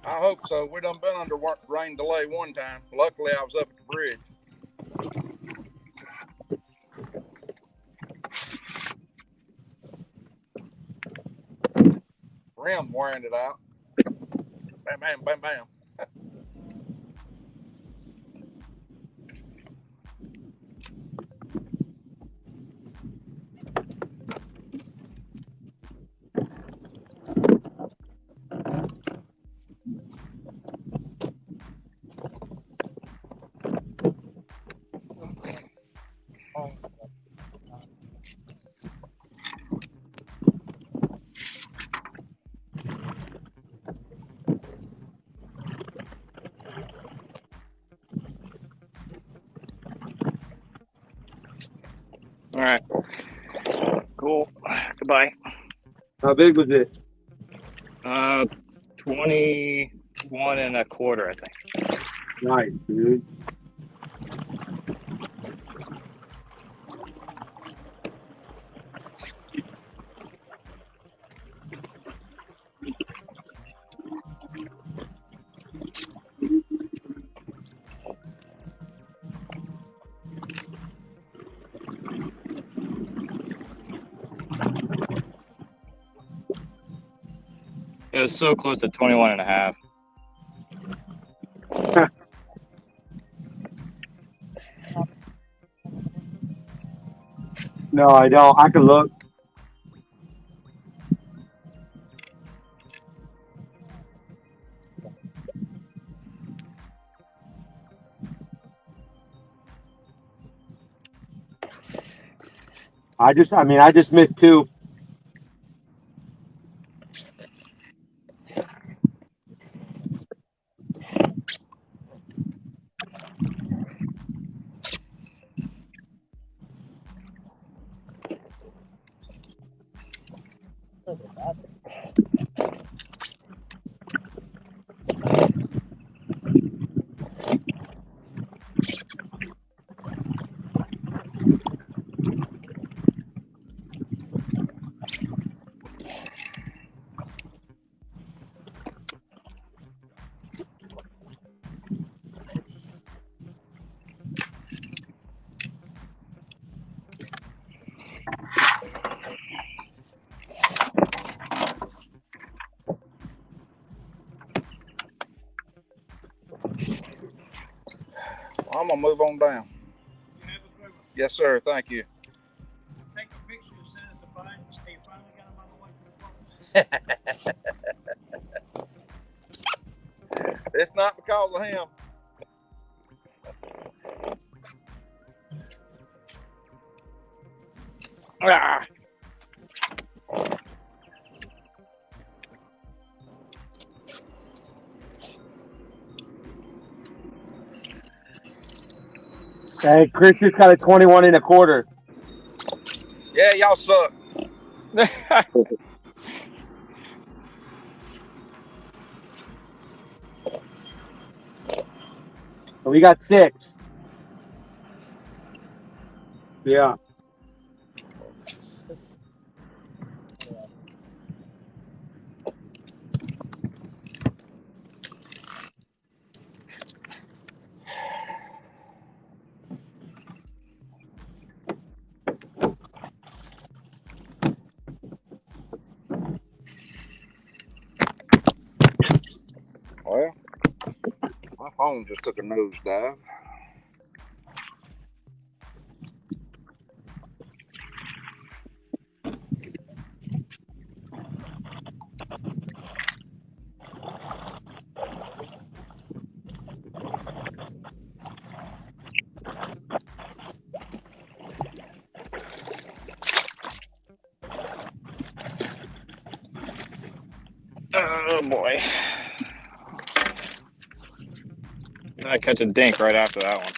I hope so. We done been under rain delay one time. Luckily, I was up at the bridge. Rim wearing it out. Bam, bam, bam, bam. All right. Cool. Goodbye. How big was it? 21 and a quarter, I think. Nice, dude. It was so close to 21 and a half. No, I don't. I can look. I just missed two. I'm gonna move on down. You have a good one. Yes, sir. Thank you. Take a picture and send it to Biden and say you finally got him on the way to the phone. It's not because of him. Ah. Hey, Chris just got a 21 and a quarter. Yeah, y'all suck. We got 6. Yeah. Well, my phone just took a nosedive. Oh boy. I catch a dink right after that one.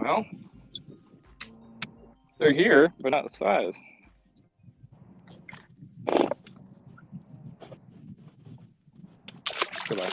Well, they're here, but not the size. Goodbye.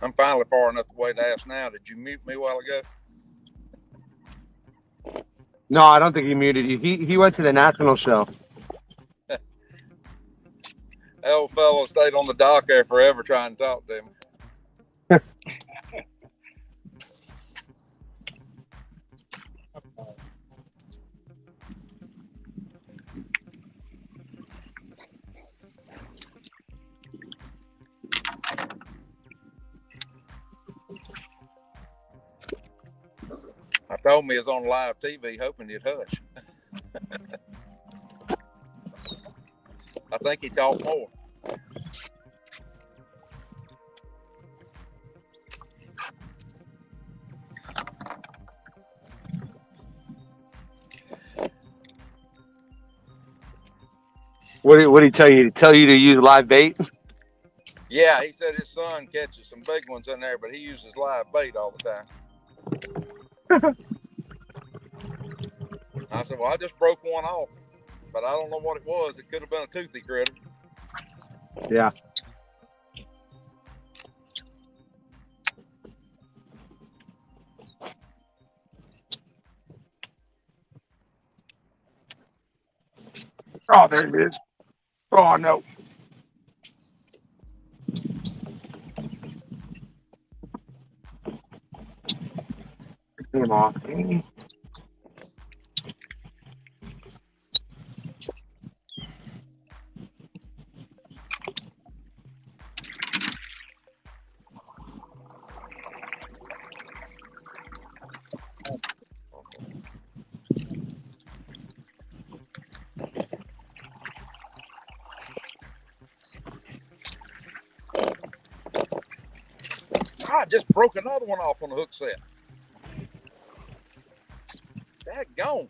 I'm finally far enough away to ask now. Did you mute me a while ago? No, I don't think he muted you. He went to the national show. That old fellow stayed on the dock there forever trying to talk to him. I told him he was on live TV hoping he'd hush. I think he talked more. What did he tell you? Tell you to use live bait? Yeah, he said his son catches some big ones in there, but he uses live bait all the time. I said, well, I just broke one off, but I don't know what it was. It could have been a toothy critter. Yeah. Oh, there it is. Oh, no. Came off. I just broke another one off on the hook set. Daggone.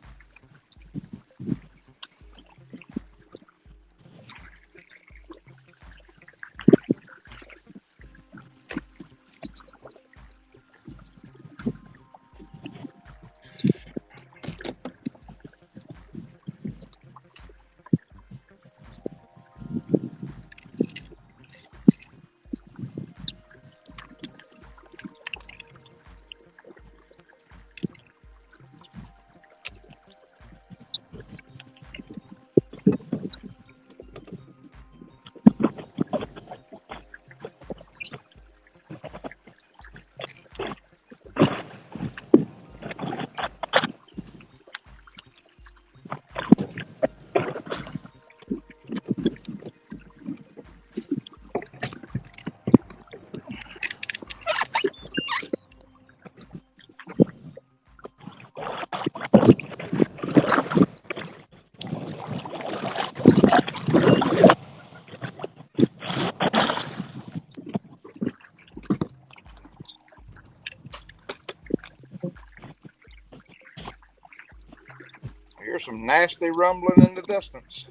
Here's some nasty rumbling in the distance.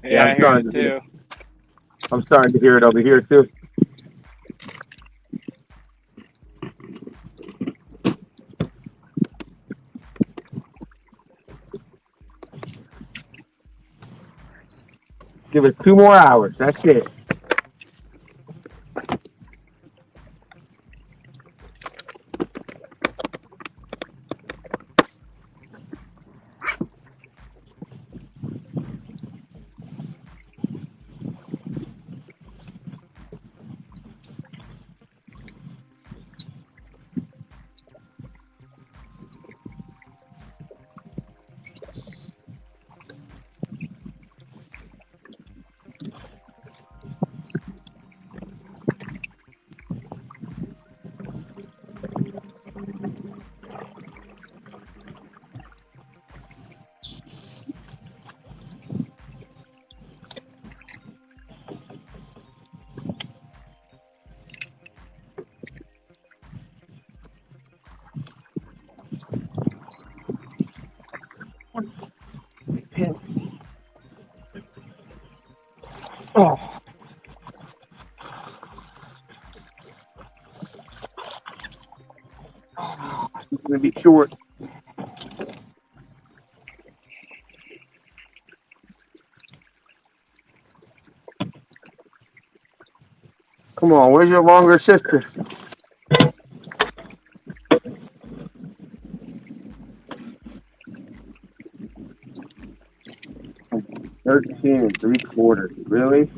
Yeah, I I'm hear starting it to hear too. I'm starting to hear it over here, too. Give it 2 more hours. That's it. Oh. It's going to be short. Come on, where's your longer sister? 13 3/4. Really?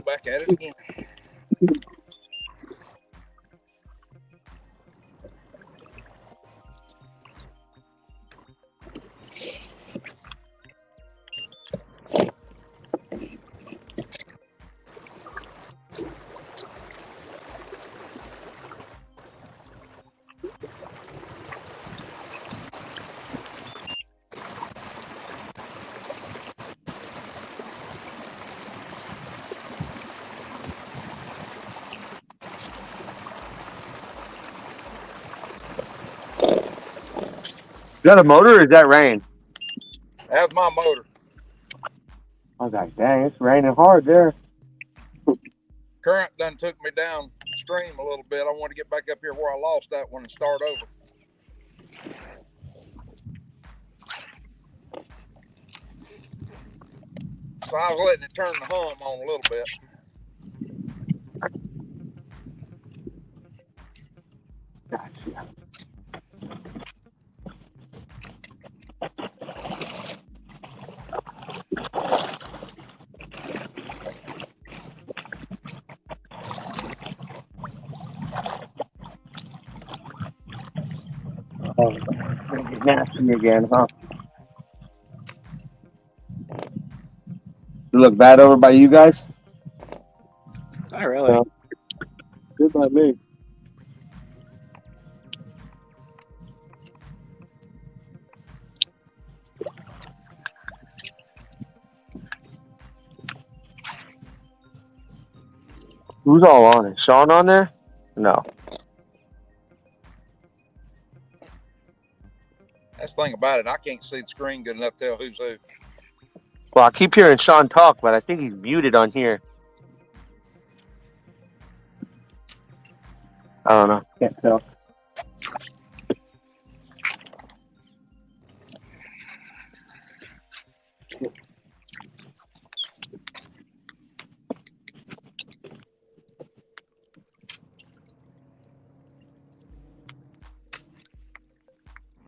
Back at it again. Is that a motor or is that rain? That's my motor. I was like, dang, it's raining hard there. Current done took me downstream a little bit. I want to get back up here where I lost that one and start over. So I was letting it turn the hum on a little bit. Gotcha. Oh, it's nasty again, huh? You look bad over by you guys? Not really. No. Good by me. Who's all on it? Sean on there? No. That's the thing about it. I can't see the screen good enough to tell who's who. Well, I keep hearing Sean talk, but I think he's muted on here. I don't know. Can't tell.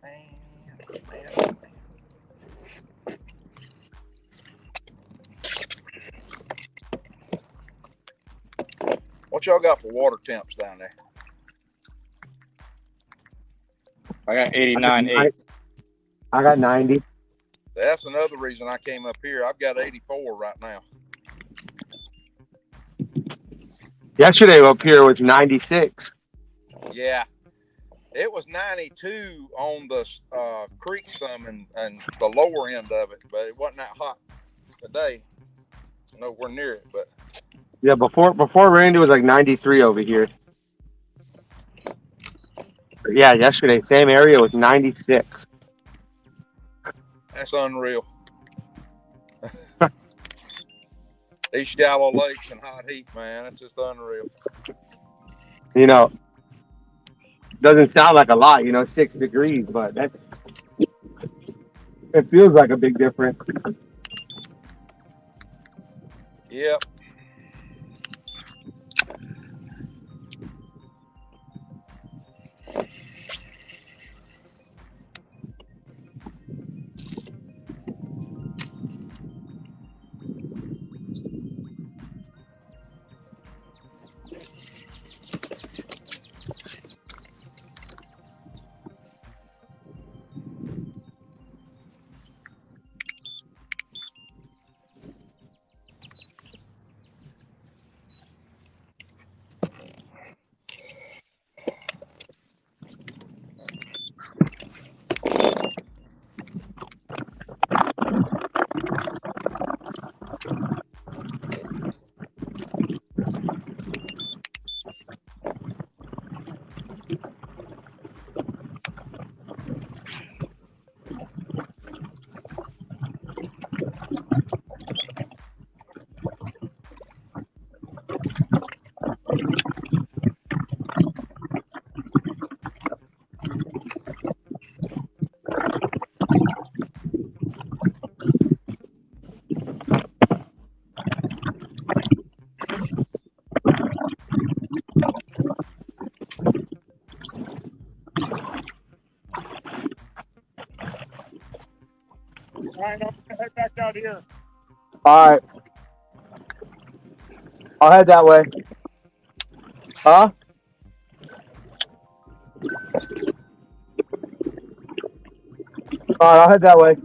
Man. What y'all got for water temps down there? I got 89.8. I got 90. That's another reason I came up here. I've got 84 right now. Yesterday up here was 96. Yeah. It was 92 on the creek some and the lower end of it, but it wasn't that hot today. Nowhere near it, but Yeah, before rain it was like 93 over here. But yeah, yesterday same area was 96. that's unreal. These shallow lakes and hot heat, man, it's just unreal. You know, doesn't sound like a lot, 6 degrees, but it feels like a big difference. Yep. I'm gonna head back out here. All right. I'll head that way. Huh? All right, I'll head that way.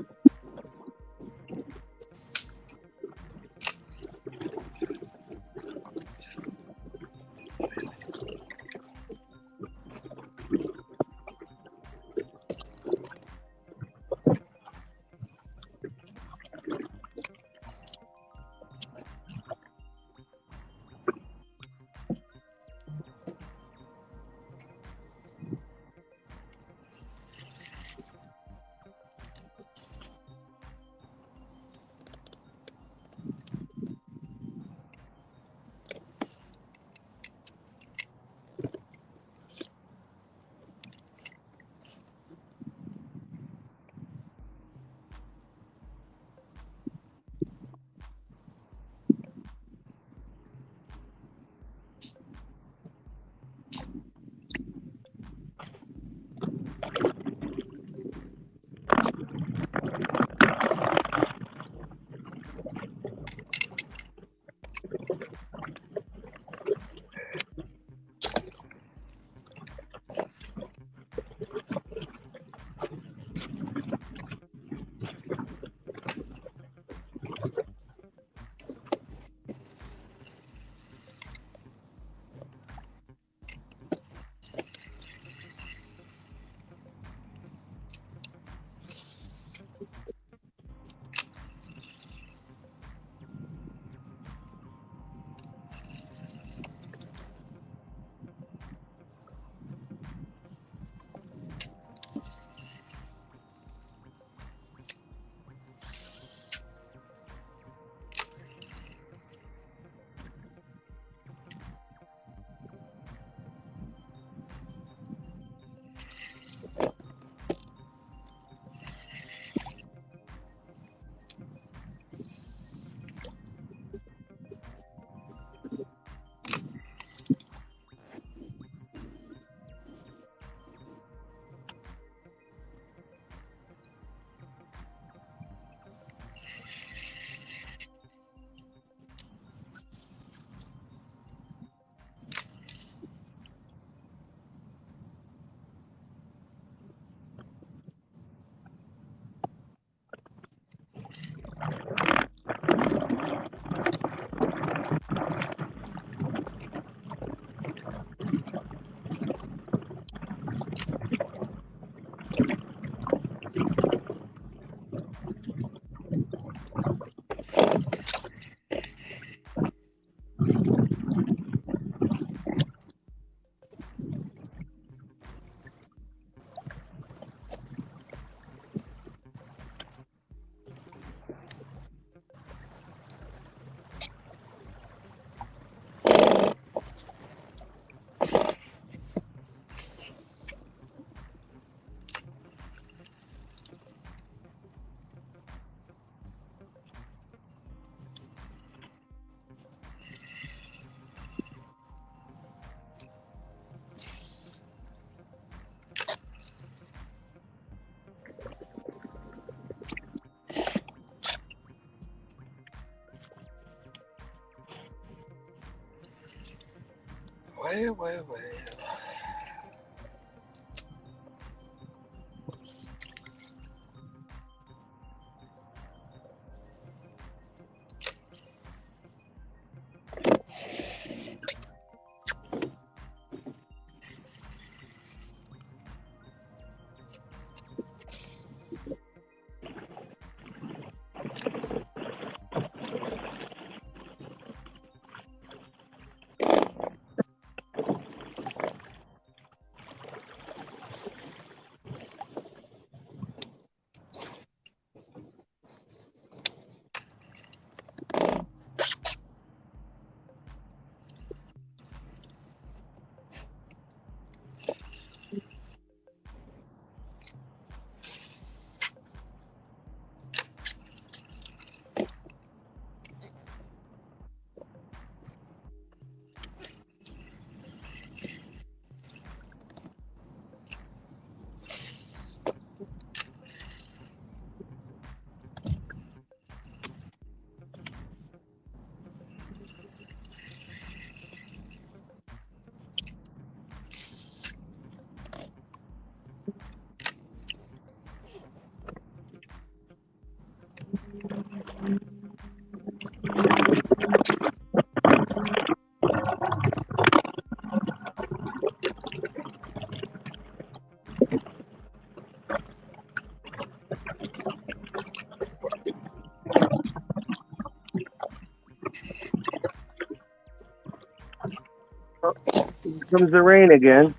Well. Here comes the rain again.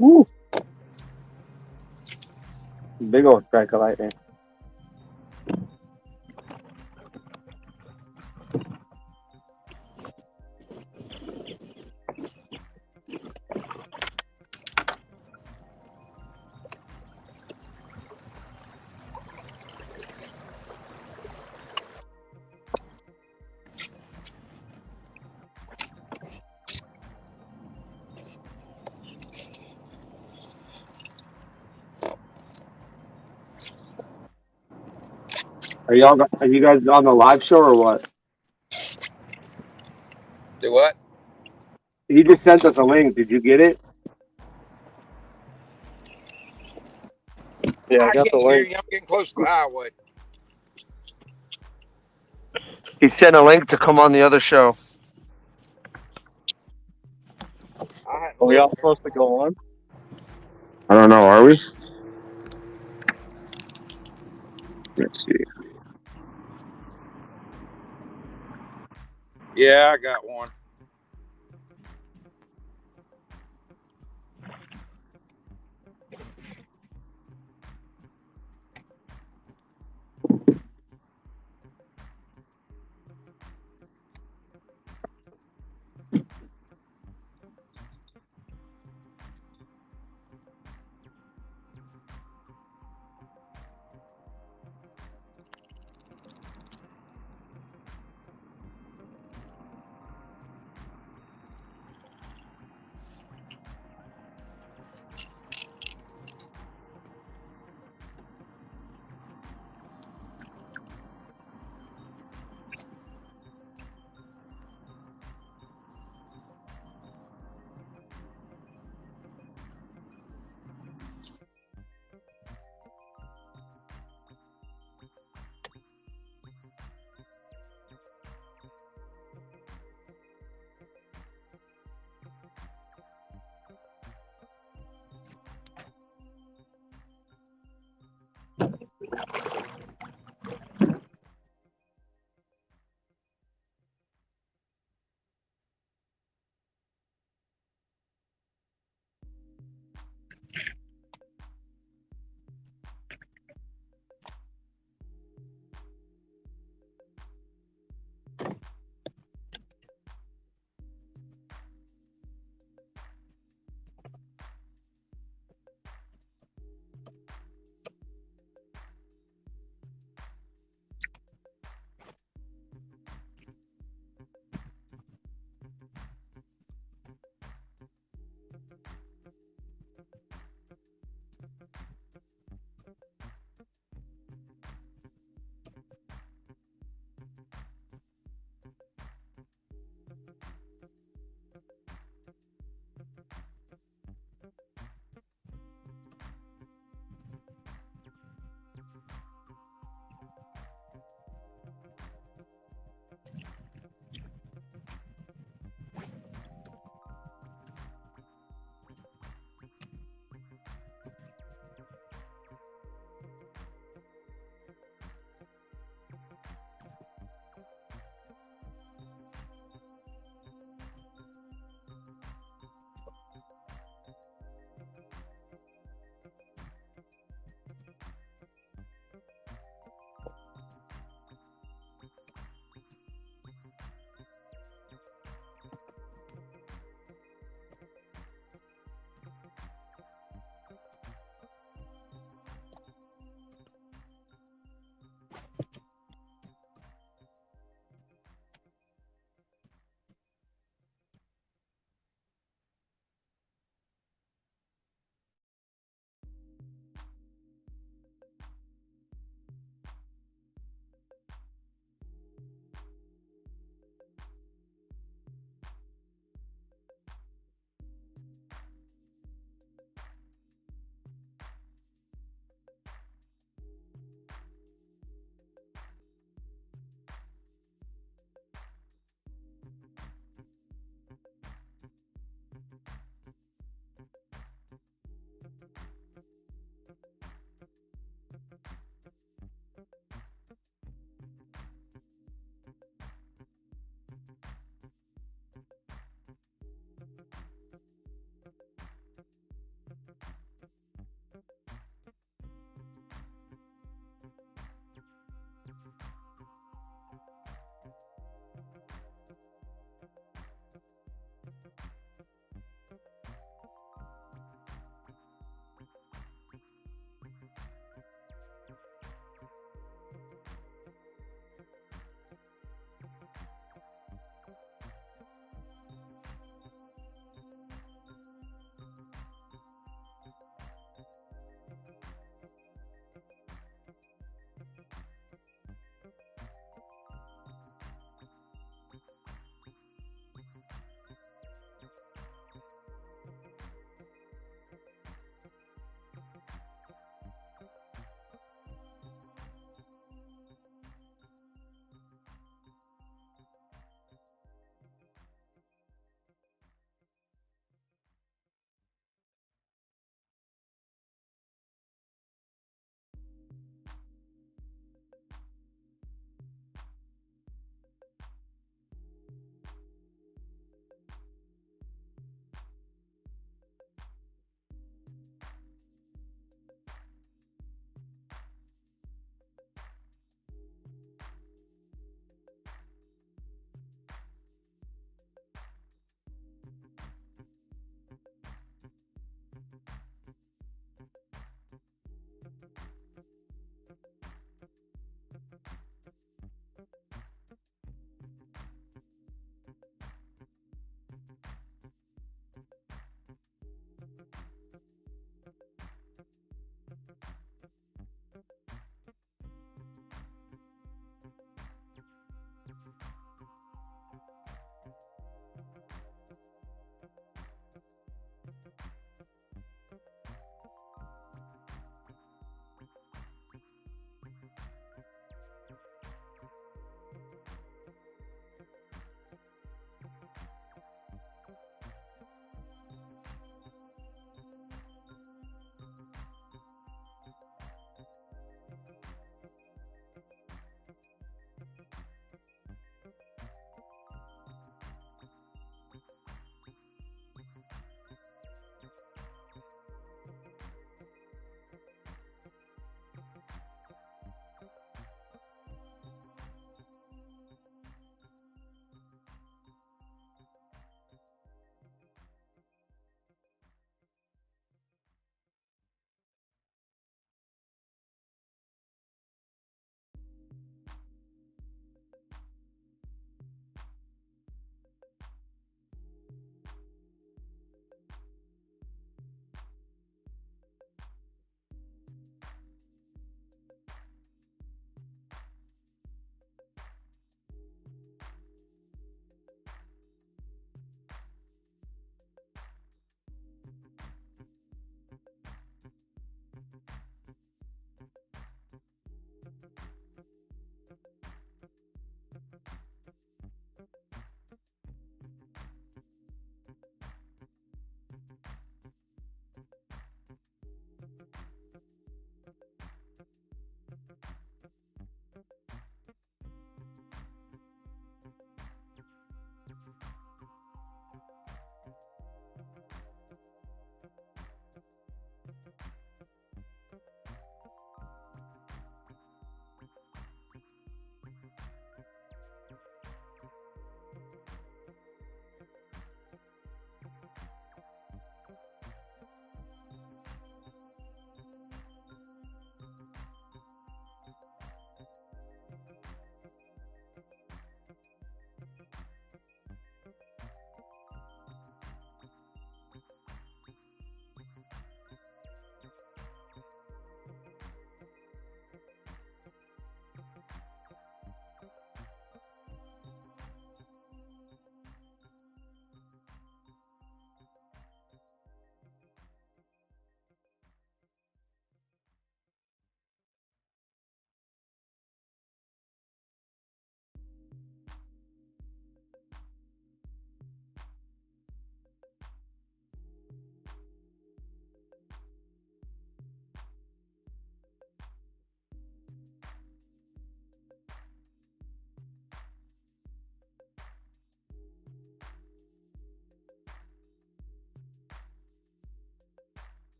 Woo. Big old strike of lightning. Are you guys on the live show or what? Do what? He just sent us a link. Did you get it? Yeah, I I got the can't hear link. you. I'm getting close to the highway. He sent a link to come on the other show. I hadn't Are we all looked. supposed to go on? I don't know. Are we? Let's see. Yeah, I got one.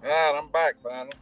All right, I'm back finally.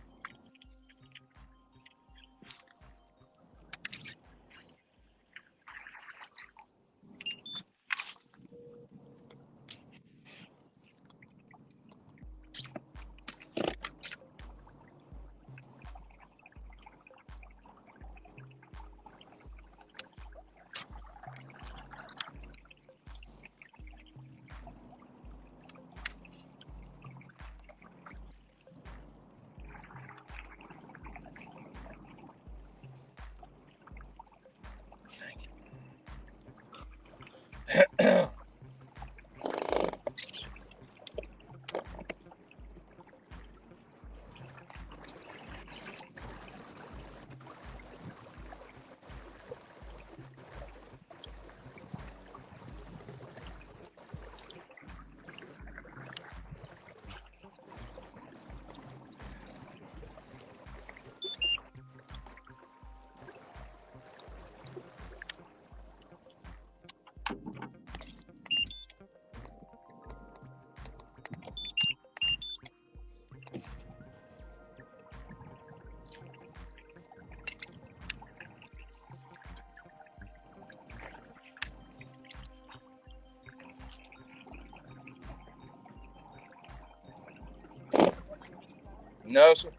No, sir.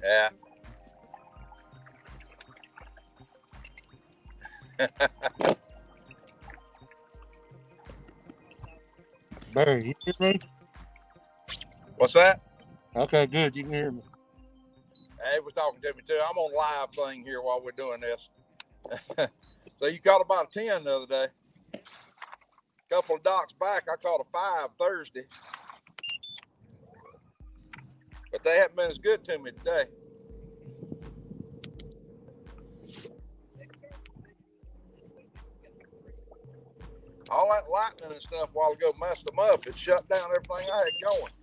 Yeah. Barry, you hear me? What's that? Okay, good. You can hear me. Hey, was talking to me too. I'm on live thing here while we're doing this. So you caught about a 10 the other day. A couple of docks back, I caught a 5 Thursday. But they haven't been as good to me today. All that lightning and stuff a while ago messed them up. It shut down everything I had going.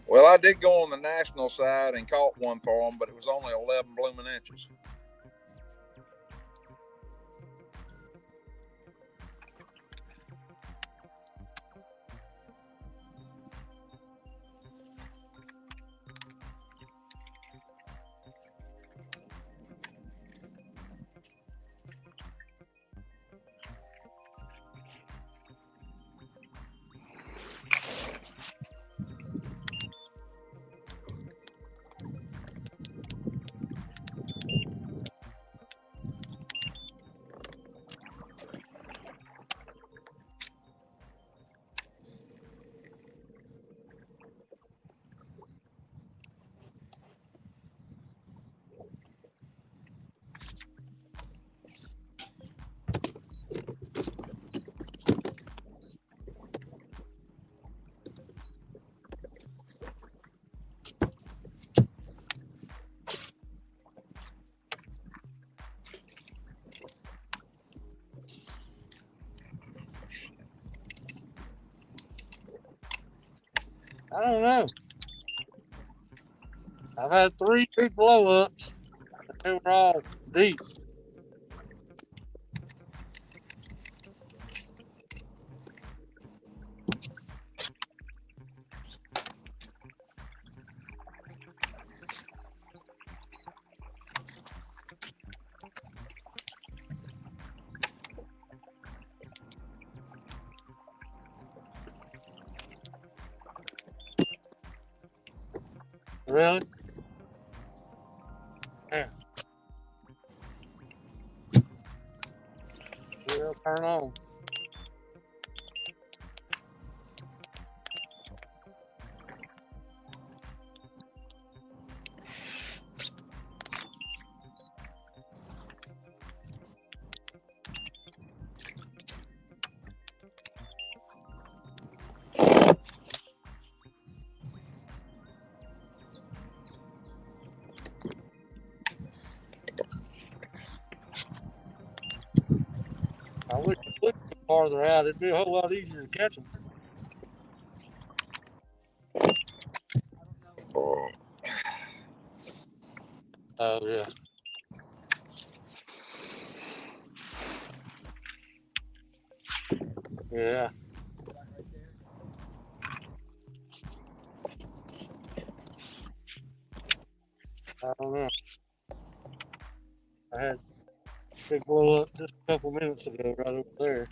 Well, I did go on the national side and caught one for them, but it was only 11 blooming inches. I don't know. I've had 3 big blow ups. They were all deep. Really? Yeah. We'll turn on. farther out. It'd be a whole lot easier to catch them. Oh, yeah. Yeah. I don't know. I had a big blow up just a couple minutes ago right over there.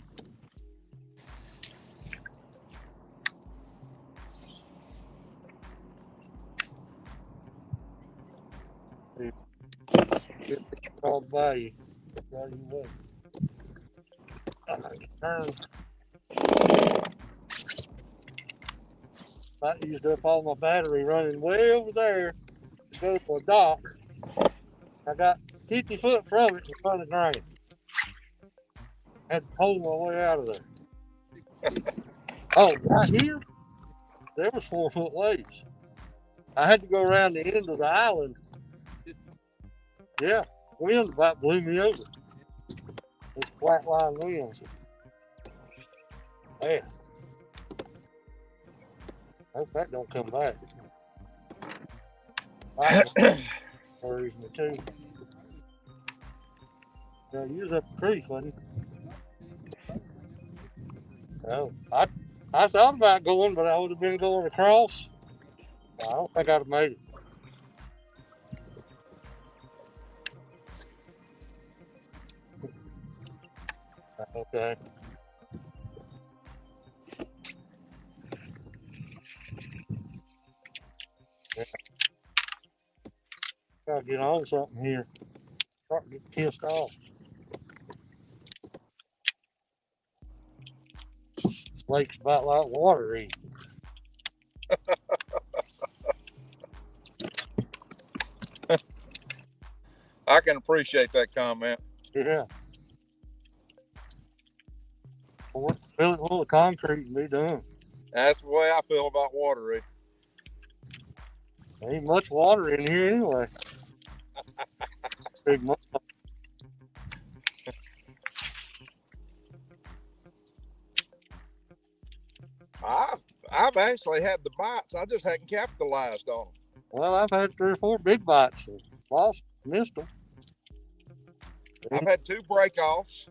All by you. Right away. Turn. I used up all my battery running way over there to go to a dock. I got 50 foot from it to run the drain. Had to pull my way out of there. Oh, right here, there was 4 foot waves. I had to go around the end of the island. Yeah, wind about blew me over. This flat line wind. Man, I hope that don't come back. Worries me too. Yeah, you was up the creek, wasn't you? Oh, I thought about going, but I would have been going across. I don't think I'd have made it. Okay. Yeah. Gotta get on something here. Starting to get pissed off. This lake's about like watery. I can appreciate that comment. Yeah. Fill it full of concrete and be done. That's the way I feel about water. Ain't much water in here anyway. Big mud. I've actually had the bites. I just hadn't capitalized on them. Well, I've had 3 or 4 big bites and missed them. I've had 2 break-offs.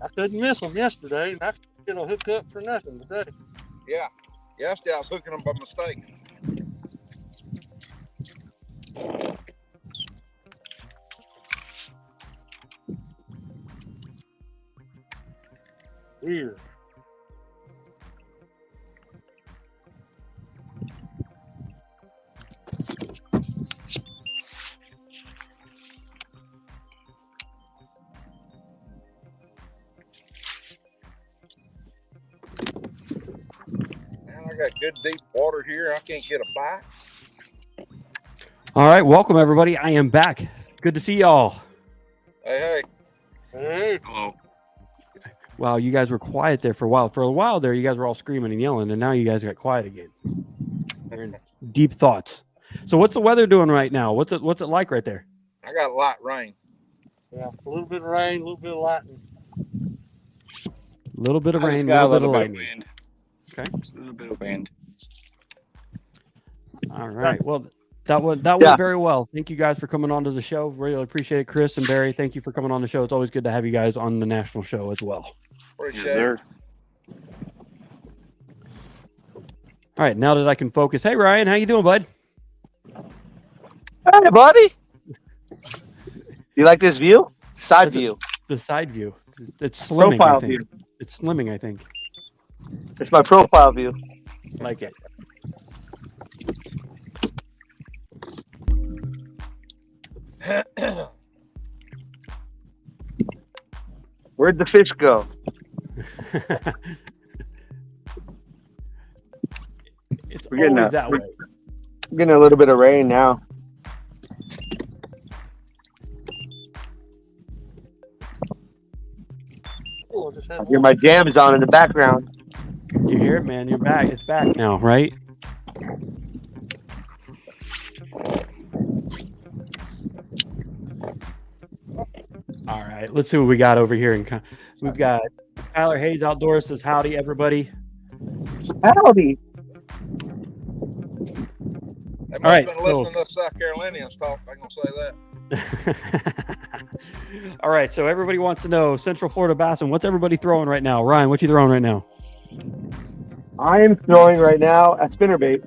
I couldn't miss them yesterday, and I couldn't get a hook up for nothing today. Yeah. Yesterday I was hooking them by mistake. Here. I got good deep water here. I can't get a bite. All right, welcome everybody. I am back. Good to see y'all. Hey. Hey. Hello. Wow, you guys were quiet there for a while. For a while there, you guys were all screaming and yelling, and now you guys got quiet again. You're in deep thoughts. So what's the weather doing right now? What's it like right there? I got light rain. Yeah, a little bit of rain, a little bit of lightning. A little bit of I rain, just got a little bit of bit lightning. wind. Okay. A little bit of wind. All right. Well, that went very well. Thank you guys for coming on to the show. Really appreciate it. Chris and Barry, thank you for coming on the show. It's always good to have you guys on the national show as well. Appreciate Yes, it. All right, now that I can focus. Hey Ryan, how you doing, bud? Hey, buddy. You like this view? Side view. The side view. It's slimming, Profile I think. view. It's slimming, I think. It's my profile view. Like it. Where'd the fish go? It's We're getting always that way. We're getting a little bit of rain now. Oh, I just had I hear my jams on in the background. You hear it, man. You're back. It's back now, right? All right, let's see what we got over here. We've got Tyler Hayes Outdoors says, howdy, everybody. Howdy. They must All right, have been listening to us South Carolinians talk. I'm going to say that. All right, so everybody wants to know Central Florida bass, and what's everybody throwing right now? Ryan, what you throwing right now? I am throwing right now a spinnerbait,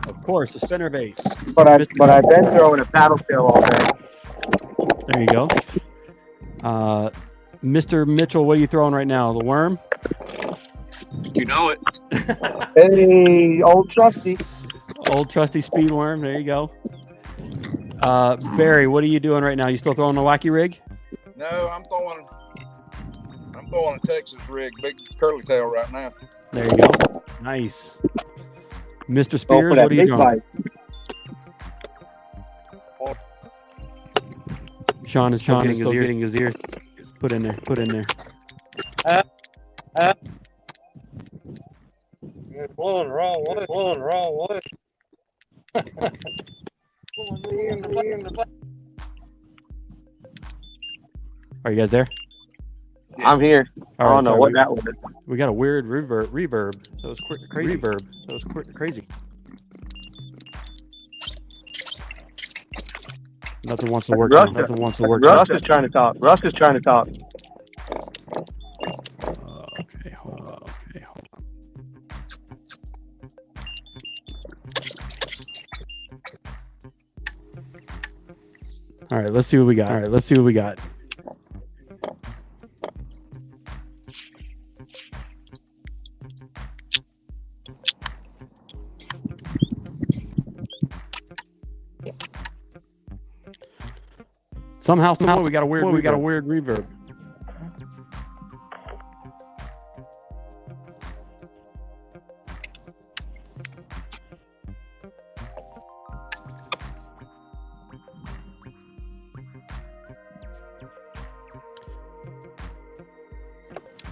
Of course, a spinnerbait. but I've been throwing a paddle tail all day. There you go. Mr. Mitchell, what are you throwing right now? The worm? You know it. Hey, old trusty. Old trusty speed worm. There you go. Barry, what are you doing right now? You still throwing the wacky rig? No, I'm throwing a Texas rig, big curly tail right now. There you go. Nice. Mr. Spears, what are you doing? Sean is getting his ear. Put in there. You're blowing the wrong way. Are you guys there? I'm here. All I right, don't know sorry, what that was. We got a weird reverb. That was crazy. That was crazy. Nothing wants to work. Russ is trying to talk. Okay, hold on. All right, let's see what we got. Somehow, we got a weird reverb.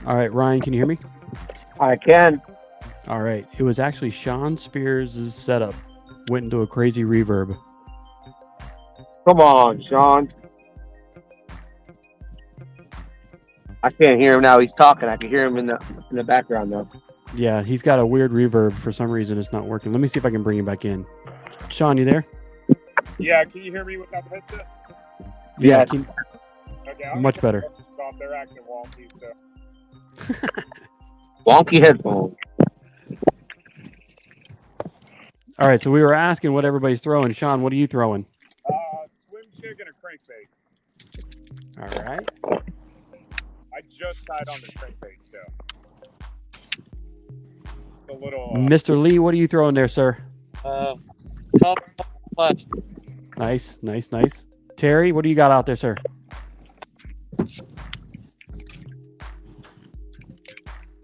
All right, Ryan, can you hear me? I can. All right, it was actually Sean Spears' setup went into a crazy reverb. Come on, Sean. I can't hear him now. He's talking. I can hear him in the background though. Yeah, he's got a weird reverb for some reason. It's not working. Let me see if I can bring him back in. Sean, you there? Yeah, can you hear me without the headset? Yeah. Okay, Much better. They're acting wonky, so. Wonky headphones. All right, so we were asking what everybody's throwing. Sean, what are you throwing? Swim jig and a crankbait. All right. I just tied on the crankbait, so. The little. Mr. Lee, what are you throwing there, sir? Top plastic. Nice. Terry, what do you got out there, sir?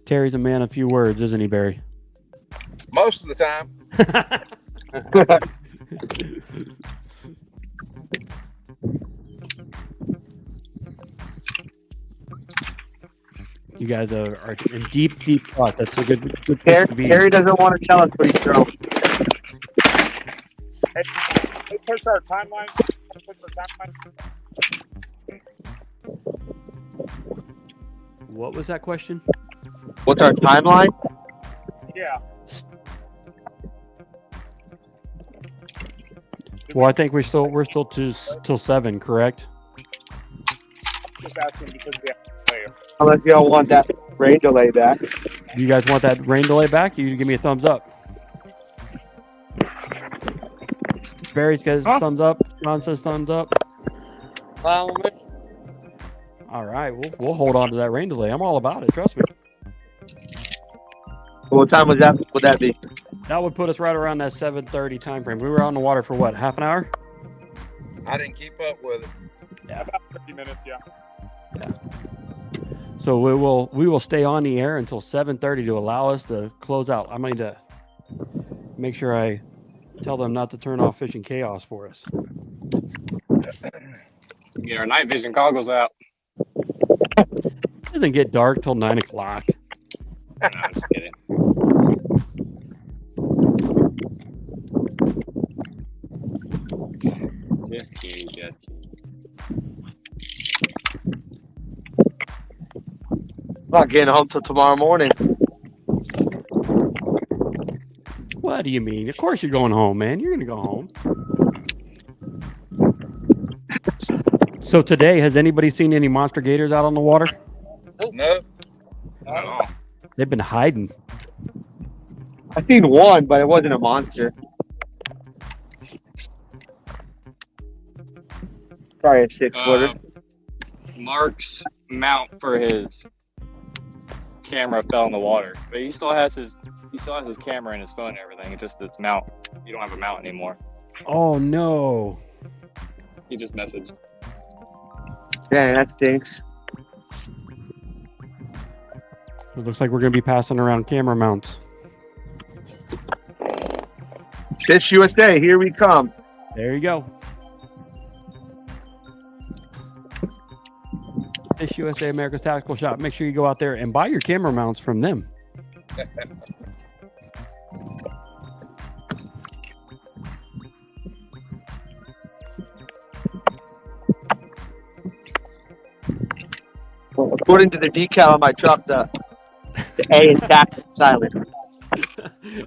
Terry's a man of few words, isn't he, Barry? Most of the time. You guys are in deep thought. That's a good Terry doesn't want to tell us what he's throwing. Hey, push our timeline. What was that question? What's our timeline? Yeah. Well, I think we're still till 7, correct? Just asking because we have to play. Unless y'all want that rain delay back. You guys want that rain delay back? You give me a thumbs up. Barry's got his thumbs up. John says thumbs up. Follow me. All right, we'll hold on to that rain delay. I'm all about it. Trust me. What time would that be? That would put us right around that 7:30 time frame. We were on the water for what, half an hour? I didn't keep up with it. Yeah. About 30 minutes, yeah. So we will stay on the air until 7:30 to allow us to close out. I need to make sure I tell them not to turn off Fishing Chaos for us. Get our night vision goggles out. It doesn't get dark till 9 o'clock. No, I'm just kidding. Just kidding. Not getting home till tomorrow morning. What do you mean? Of course you're going home, man. You're gonna go home. So today, has anybody seen any monster gators out on the water? No. No. They've been hiding. I seen one, but it wasn't a monster. Probably a 6-footer. Mark's mount for his camera fell in the water, but he still has his camera and his phone and everything. It's just its mount. You don't have a mount anymore. Oh no! He just messaged. Dang, that stinks. It looks like we're gonna be passing around camera mounts. Fish USA, here we come. There you go. Fish USA, America's Tactical Shop. Make sure you go out there and buy your camera mounts from them. According to the decal on my truck, the A is tapped and silent.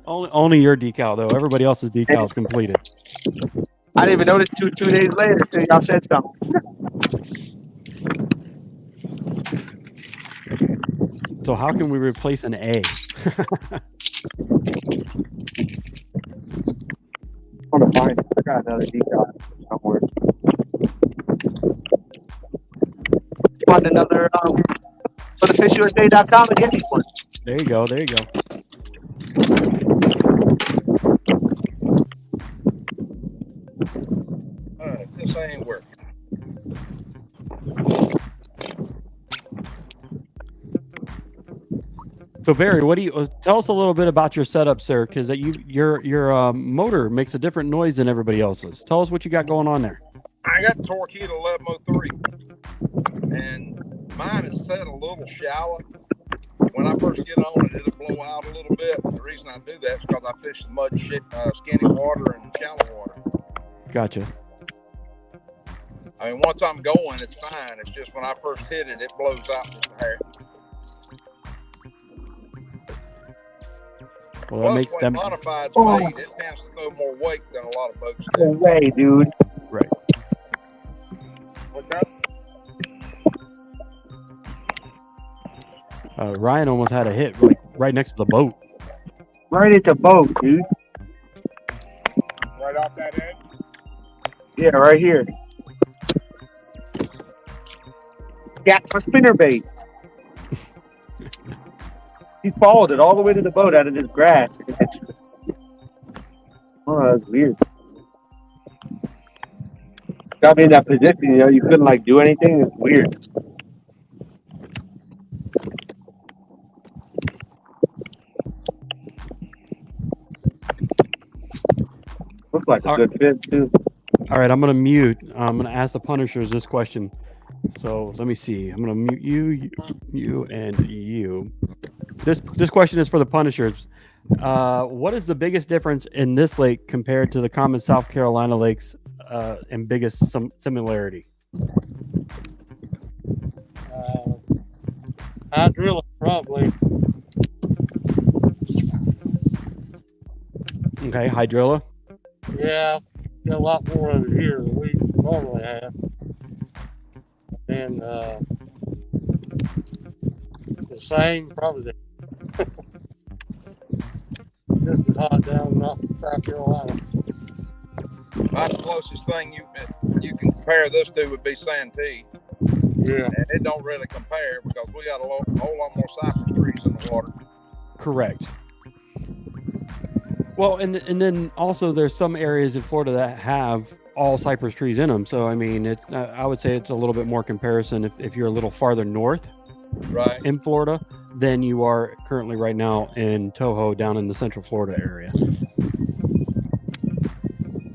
Only your decal though. Everybody else's decal is completed. I didn't even notice two days later until y'all said something. So how can we replace an A? I'm gonna find it. I got another decal somewhere. Find another go to fishusa.com and get these ones. There you go. There you go. This ain't working. So Barry, what do you tell us a little bit about your setup, sir? Because your motor makes a different noise than everybody else's. Tell us what you got going on there. I got Torquedo 1103, and mine is set a little shallow. When I first get on it, it'll blow out a little bit. The reason I do that is because I fish the mud, skinny water, and shallow water. Gotcha. I mean, once I'm going, it's fine. It's just when I first hit it, it blows out just a hair. Well, Plus, that makes when them modified's made, it tends to throw more weight than a lot of boats do. No way, dude. right. What's that? Ryan almost had a hit right next to the boat. Right at the boat, dude. Right off that edge. Yeah, right here. Got my spinnerbait. He followed it all the way to the boat out of this grass. Oh, that's weird. Got me in that position, you know, you couldn't like do anything. It's weird. Looks like a good fit too. All right, I'm gonna mute. I'm gonna ask the Punishers this question. So let me see. I'm gonna mute you, and you. This question is for the Punishers. What is the biggest difference in this lake compared to the common South Carolina lakes, and biggest similarity? Hydrilla, probably. Okay, hydrilla. Yeah, got a lot more of it here than we normally have. And the same, probably just as hot down in South Carolina. About the closest thing you can compare this to would be Santee. Yeah. And it don't really compare because we got a whole lot more cypress trees in the water. Correct. Well, and then also there's some areas in Florida that have all cypress trees in them. So I mean, I would say it's a little bit more comparison if you're a little farther north, right, in Florida than you are currently right now in Toho down in the Central Florida area.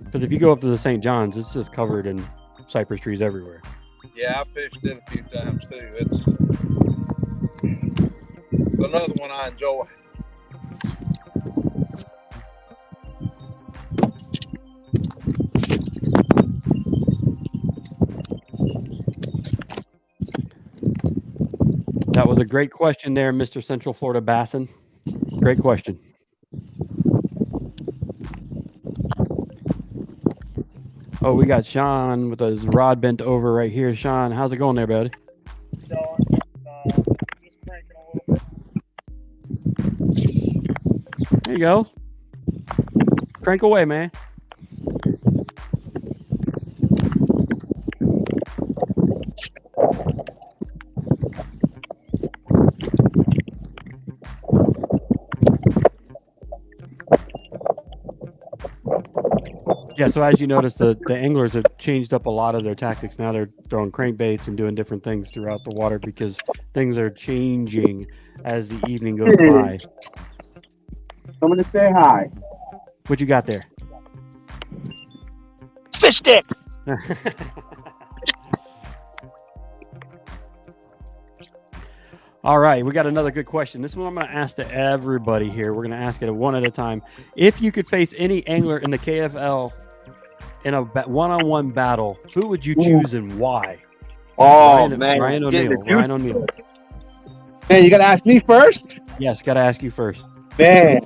Because if you go up to the St. John's, it's just covered in cypress trees everywhere. Yeah, I fished it a few times too. It's another one I enjoy. That was a great question there, Mr. Central Florida Bassin. Great question. Oh, we got Sean with his rod bent over right here. Sean, how's it going there, buddy? Going, just cranking a little bit. There you go. Crank away, man. Yeah, so as you notice, the anglers have changed up a lot of their tactics. Now they're throwing crankbaits and doing different things throughout the water because things are changing as the evening goes by. Someone to say hi. What you got there? Fish stick. All right, we got another good question. This one I'm going to ask to everybody here. We're going to ask it one at a time. If you could face any angler in the KFL in a one-on-one battle, who would you choose and why? Oh, Ryan, man. Ryan O'Neill. Ryan O'Neill. Man, you got to ask me first? Yes, got to ask you first. Man.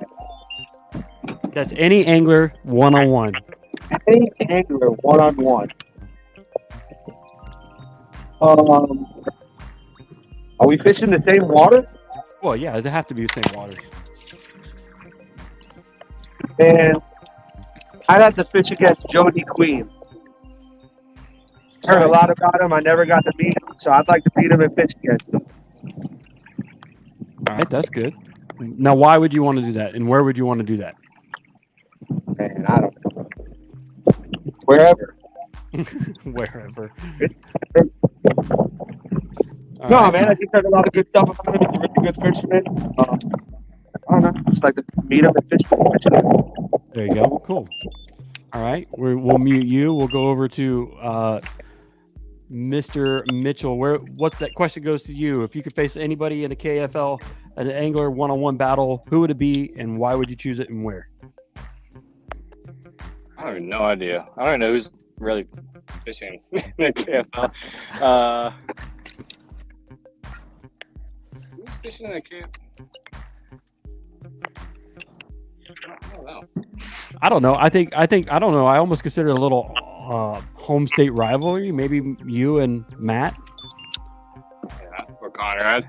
That's any angler one-on-one. Any angler one-on-one. Are we fishing the same water? Well, yeah, they have to be the same waters. And I'd have to fish against Jody Queen. Heard a lot about him. I never got to meet him, so I'd like to beat him and fish against him. All right, that's good. Now, why would you want to do that, and where would you want to do that? Man, I don't know. Wherever. Wherever. No, right, man, I just heard a lot of good stuff about him. He's a really good fisherman. I don't know. Just like to meet him and fish with him. There you go. Cool. All right. We'll mute you. We'll go over to Mr. Mitchell. What that question goes to you. If you could face anybody in the KFL, an angler one-on-one battle, who would it be and why would you choose it and where? I have no idea. I don't know who's really fishing in the KFL. Who's fishing in the KFL? I don't know. I think I don't know. I almost consider it a little home state rivalry. Maybe you and Matt. Yeah, or Conrad.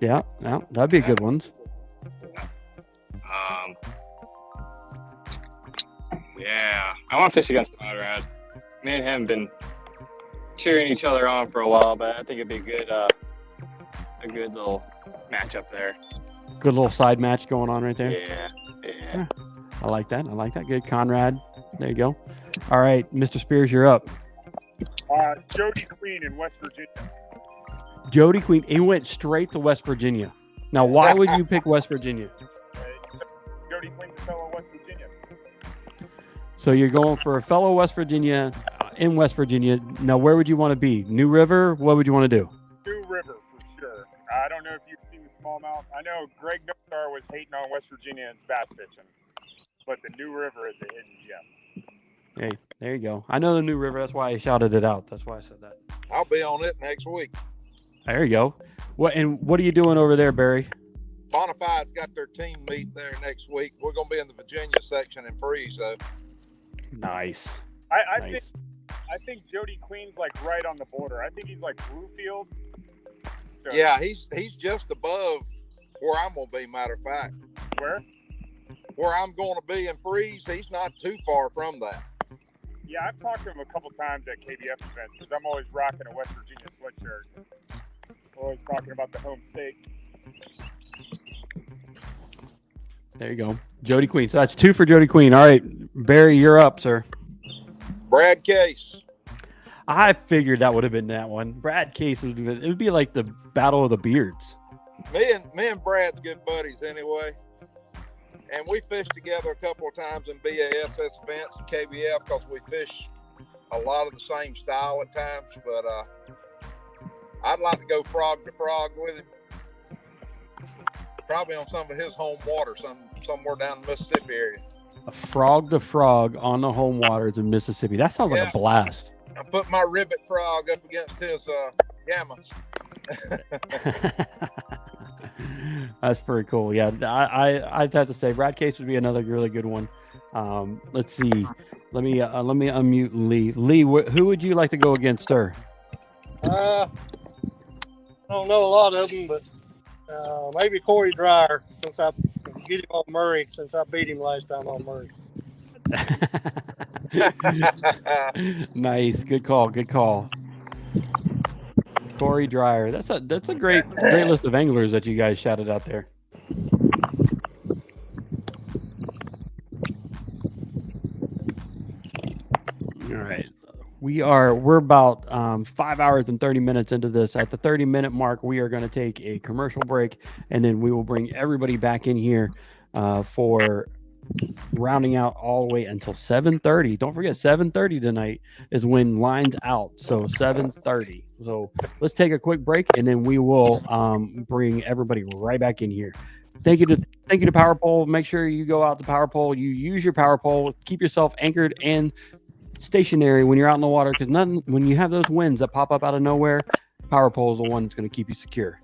Yeah, that'd be a good one. Yeah, I want to fish against Conrad. Me and him have been cheering each other on for a while, but I think it'd be a good little matchup there. Good little side match going on right there. Yeah. I like that. Good, Conrad. There you go. All right, Mr. Spears, you're up. Jody Queen in West Virginia. Jody Queen. He went straight to West Virginia. Now, why would you pick West Virginia? Jody Queen's a fellow West Virginia. So you're going for a fellow West Virginia in West Virginia. Now, where would you want to be? New River? What would you want to do? New River, for sure. I don't know if you've seen the smallmouth. I know Greg Nosar was hating on West Virginia and bass fishing, but the New River is a hidden gem. Hey, there you go. I know the New River. That's why I shouted it out. That's why I said that. I'll be on it next week. There you go. What are you doing over there, Barry? Bonafide's got their team meet there next week. We're going to be in the Virginia section in Freeze, though. Nice. I think Jody Queen's like right on the border. I think he's like Bluefield. So. Yeah, he's just above where I'm going to be, matter of fact. Where? Where I'm going to be in Freeze, he's not too far from that. Yeah, I've talked to him a couple times at KBF events because I'm always rocking a West Virginia sweatshirt. Always talking about the home state. There you go. Jody Queen. So that's 2 for Jody Queen. All right, Barry, you're up, sir. Brad Case. I figured that would have been that one. Brad Case would be like the Battle of the Beards. Me and Brad's good buddies anyway. And we fished together a couple of times in BASS events and KBF because we fish a lot of the same style at times. But I'd like to go frog to frog with him. Probably on some of his home water, somewhere down the Mississippi area. A frog to frog on the home waters of Mississippi. That sounds like a blast. I put my ribbit frog up against his gammas. That's pretty cool. Yeah, I'd have to say rat case would be another really good one. Let's see. Let me unmute Lee. Lee, who would you like to go against, sir? I don't know a lot of them, but maybe Corey Dreyer, since I get him on Murray, since I beat him last time on Murray. Nice, good call, good call. Corey Dreyer. That's a great list of anglers that you guys shouted out there. All right. We're about 5 hours and 30 minutes into this. At the 30-minute mark, we are going to take a commercial break, and then we will bring everybody back in here for rounding out all the way until 7:30. Don't forget, 7:30 tonight is when lines out. So 7:30. So let's take a quick break, and then we will bring everybody right back in here. Thank you to Power Pole. Make sure you go out to Power Pole. You use your Power Pole. Keep yourself anchored and stationary when you're out in the water, because when you have those winds that pop up out of nowhere, Power Pole is the one that's going to keep you secure.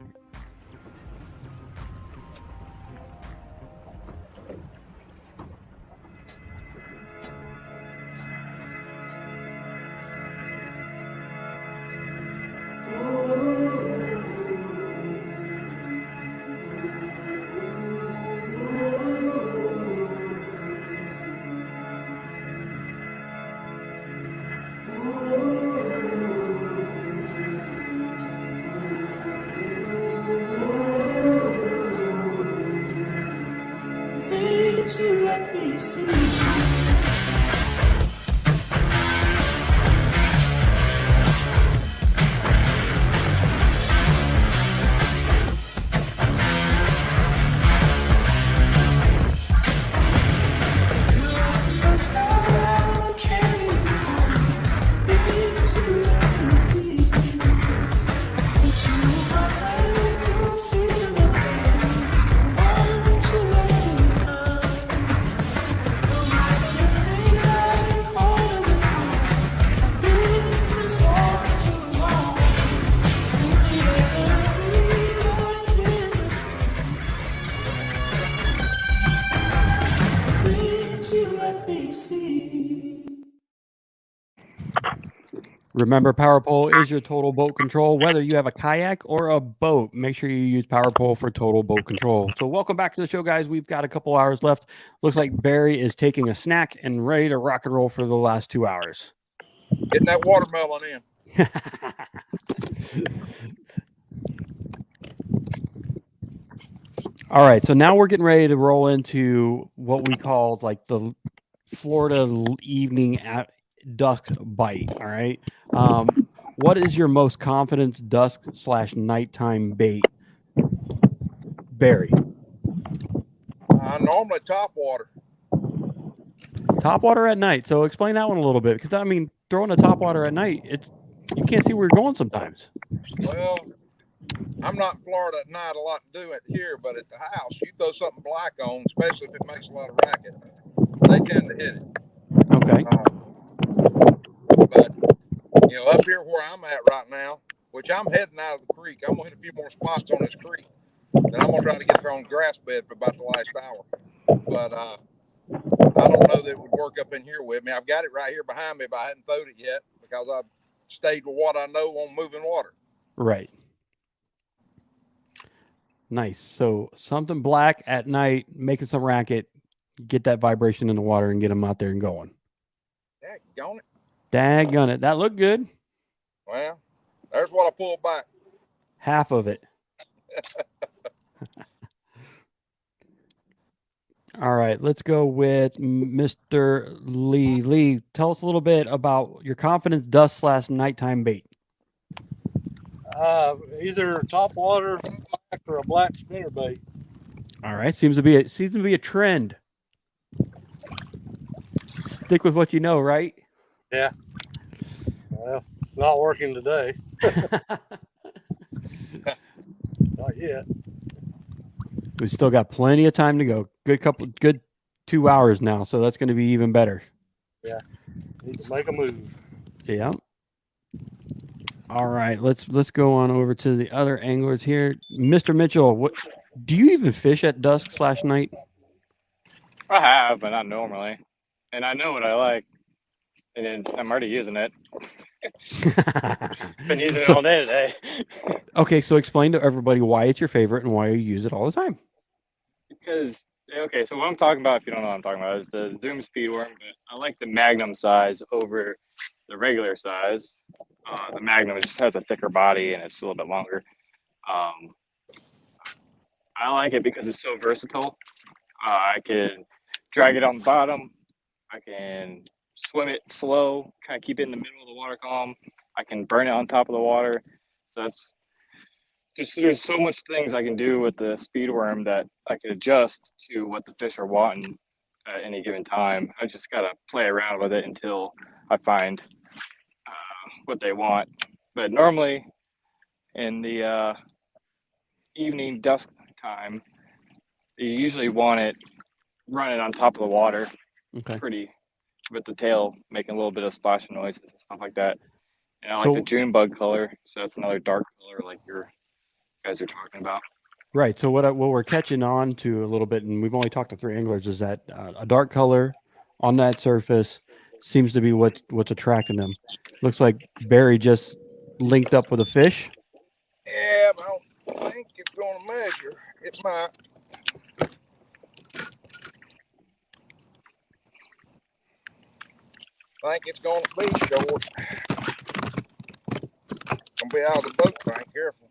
Remember, Power Pole is your total boat control. Whether you have a kayak or a boat, make sure you use Power Pole for total boat control. So welcome back to the show, guys. We've got a couple hours left. Looks like Barry is taking a snack and ready to rock and roll for the last 2 hours. Getting that watermelon in. All right, so now we're getting ready to roll into what we call like the Florida evening at dusk bite. All right. What is your most confidence dusk/nighttime bait, Barry? Normally top water. Top water at night. So explain that one a little bit, because I mean, throwing a top water at night, you can't see where you're going sometimes. Well, I'm not in Florida at night. A lot to do it here, but at the house, you throw something black on, especially if it makes a lot of racket, they tend to hit it. Okay. But up here where I'm at right now, which I'm heading out of the creek, I'm gonna hit a few more spots on this creek. Then I'm gonna try to get there on grass bed for about the last hour. But I don't know that it would work up in here with me. I've got it right here behind me, but I hadn't thrown it yet because I've stayed with what I know on moving water. Right. Nice. So something black at night, making some racket, get that vibration in the water and get them out there and going. Daggone it. Daggone it. That looked good. Well, there's what I pulled back. Half of it. All right, let's go with Mr. Lee. Lee, tell us a little bit about your confidence dusk/nighttime bait. Either top water or a black spinnerbait. All right, seems to be a trend. Stick with what you know, right? Yeah. Well, it's not working today. Not yet. We've still got plenty of time to go. Good 2 hours now, so that's going to be even better. Yeah. Need to make a move. Yeah. All right, let's go on over to the other anglers here. Mr. Mitchell, what do you even fish at dusk/night? I have, but not normally. And I know what I like, and I'm already using it. Been using it all day today. Okay, so explain to everybody why it's your favorite and why you use it all the time. Because okay, so what I'm talking about, if you don't know what I'm talking about, is the Zoom Speedworm. But I like the Magnum size over the regular size. The Magnum just has a thicker body and it's a little bit longer. I like it because it's so versatile. I can drag it on the bottom. I can swim it slow, kind of keep it in the middle of the water column. I can burn it on top of the water. So that's just, there's so much things I can do with the Speedworm that I can adjust to what the fish are wanting at any given time. I just gotta play around with it until I find what they want. But normally in the evening dusk time, you usually want it running on top of the water, pretty, with the tail making a little bit of splashing noises and stuff like that. And I like the June bug color, so that's another dark color like you guys are talking about. Right. So what we're catching on to a little bit, and we've only talked to 3 anglers, is that a dark color on that surface seems to be what's attracting them. Looks like Barry just linked up with a fish. Yeah, but I don't think it's going to measure. It might. I think it's going to be short. Gonna be out of the boat, Frank. Careful.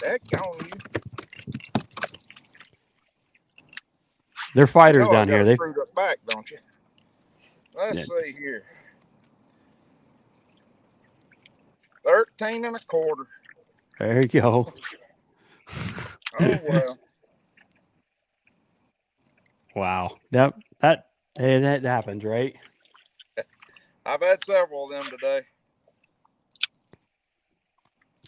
Heck on you. They're fighters down here. They screwed up back, don't you? Let's see here. 13 1/4. There you go. Oh well. Wow. That happens, right? I've had several of them today.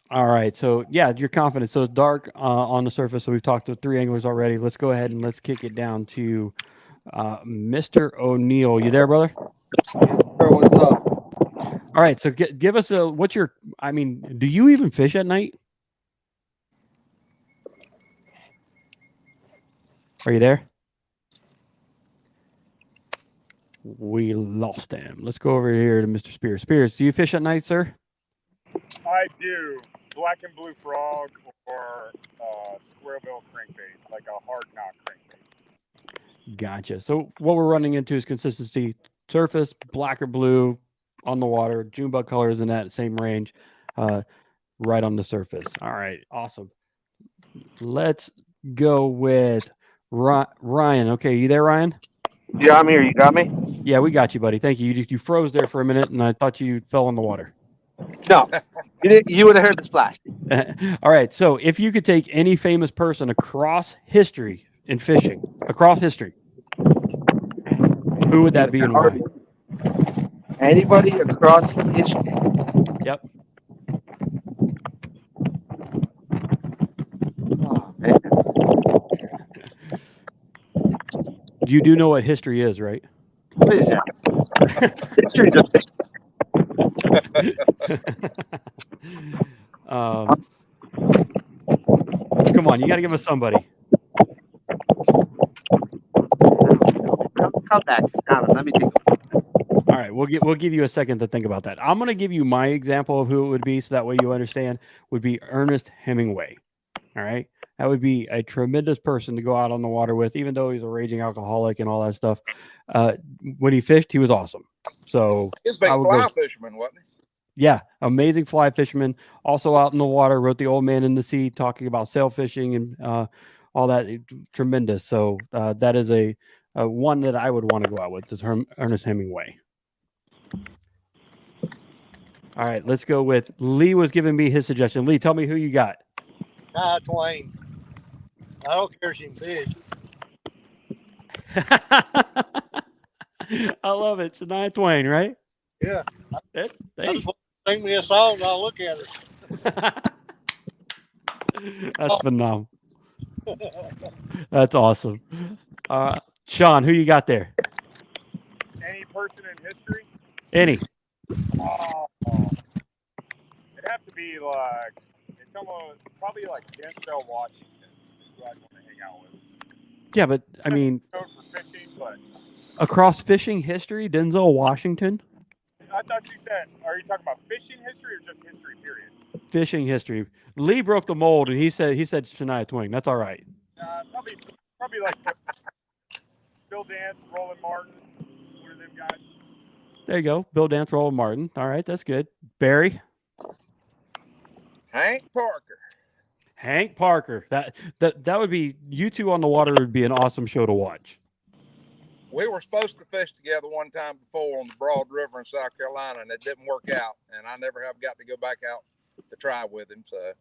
All right. So yeah, you're confident. So it's dark on the surface. So we've talked to 3 anglers already. Let's go ahead and let's kick it down to Mr. O'Neill. You there, brother? What's up? All right. So give us do you even fish at night? Are you there? We lost him. Let's go over here to Mr. Spears. Spears, do you fish at night, sir? I do. Black and blue frog or squarebill crankbait, like a hard knot crankbait. Gotcha. So what we're running into is consistency. Surface, black or blue, on the water. June bug color is in that same range, right on the surface. All right. Awesome. Let's go with Ryan. Okay, you there, Ryan? Yeah, I'm here. You got me? Yeah, we got you, buddy. Thank you. You froze there for a minute, and I thought you fell in the water. No, you would have heard the splash. All right. So if you could take any famous person across history in fishing, across history, who would that be and why? Anybody across history? Yep. Oh, man. You do know what history is, right? What is that? History's a come on, you got to give us somebody. Come back. Let me think. All right, we'll give you a second to think about that. I'm going to give you my example of who it would be, so that way you understand. Would be Ernest Hemingway. All right, that would be a tremendous person to go out on the water with, even though he's a raging alcoholic and all that stuff. When he fished, he was awesome. So he's a big fly fisherman, wasn't he? Yeah, amazing fly fisherman. Also out in the water, wrote The Old Man in the Sea, talking about sail fishing and all that. Tremendous. So that is a one that I would want to go out with, is Ernest Hemingway. All right, let's go with Lee. Was giving me his suggestion. Lee, tell me who you got. Twain. I don't care if she can fish. I love it. Shania Twain, right? Yeah. I just want to sing me a song and I'll look at it. That's phenomenal. That's awesome. Sean, who you got there? Any person in history? Any. Oh, it'd have to be like it's almost probably like Denzel Washington, who I'd want to hang out with. Yeah, but I mean, Known for fishing, but across fishing history, Denzel Washington, I thought you said, are you talking about fishing history or just history period? fishing history. Lee broke the mold, and he said Shania Twain. That's all right. Probably like Bill Dance, Roland Martin, one of them guys. There you go. Bill Dance, Roland Martin. All right, that's good. Barry. Hank Parker. Hank Parker. That would be, you two on the water would be an awesome show to watch. We were supposed to fish together one time before on the Broad River in South Carolina, and it didn't work out. And I never have got to go back out to try with him. So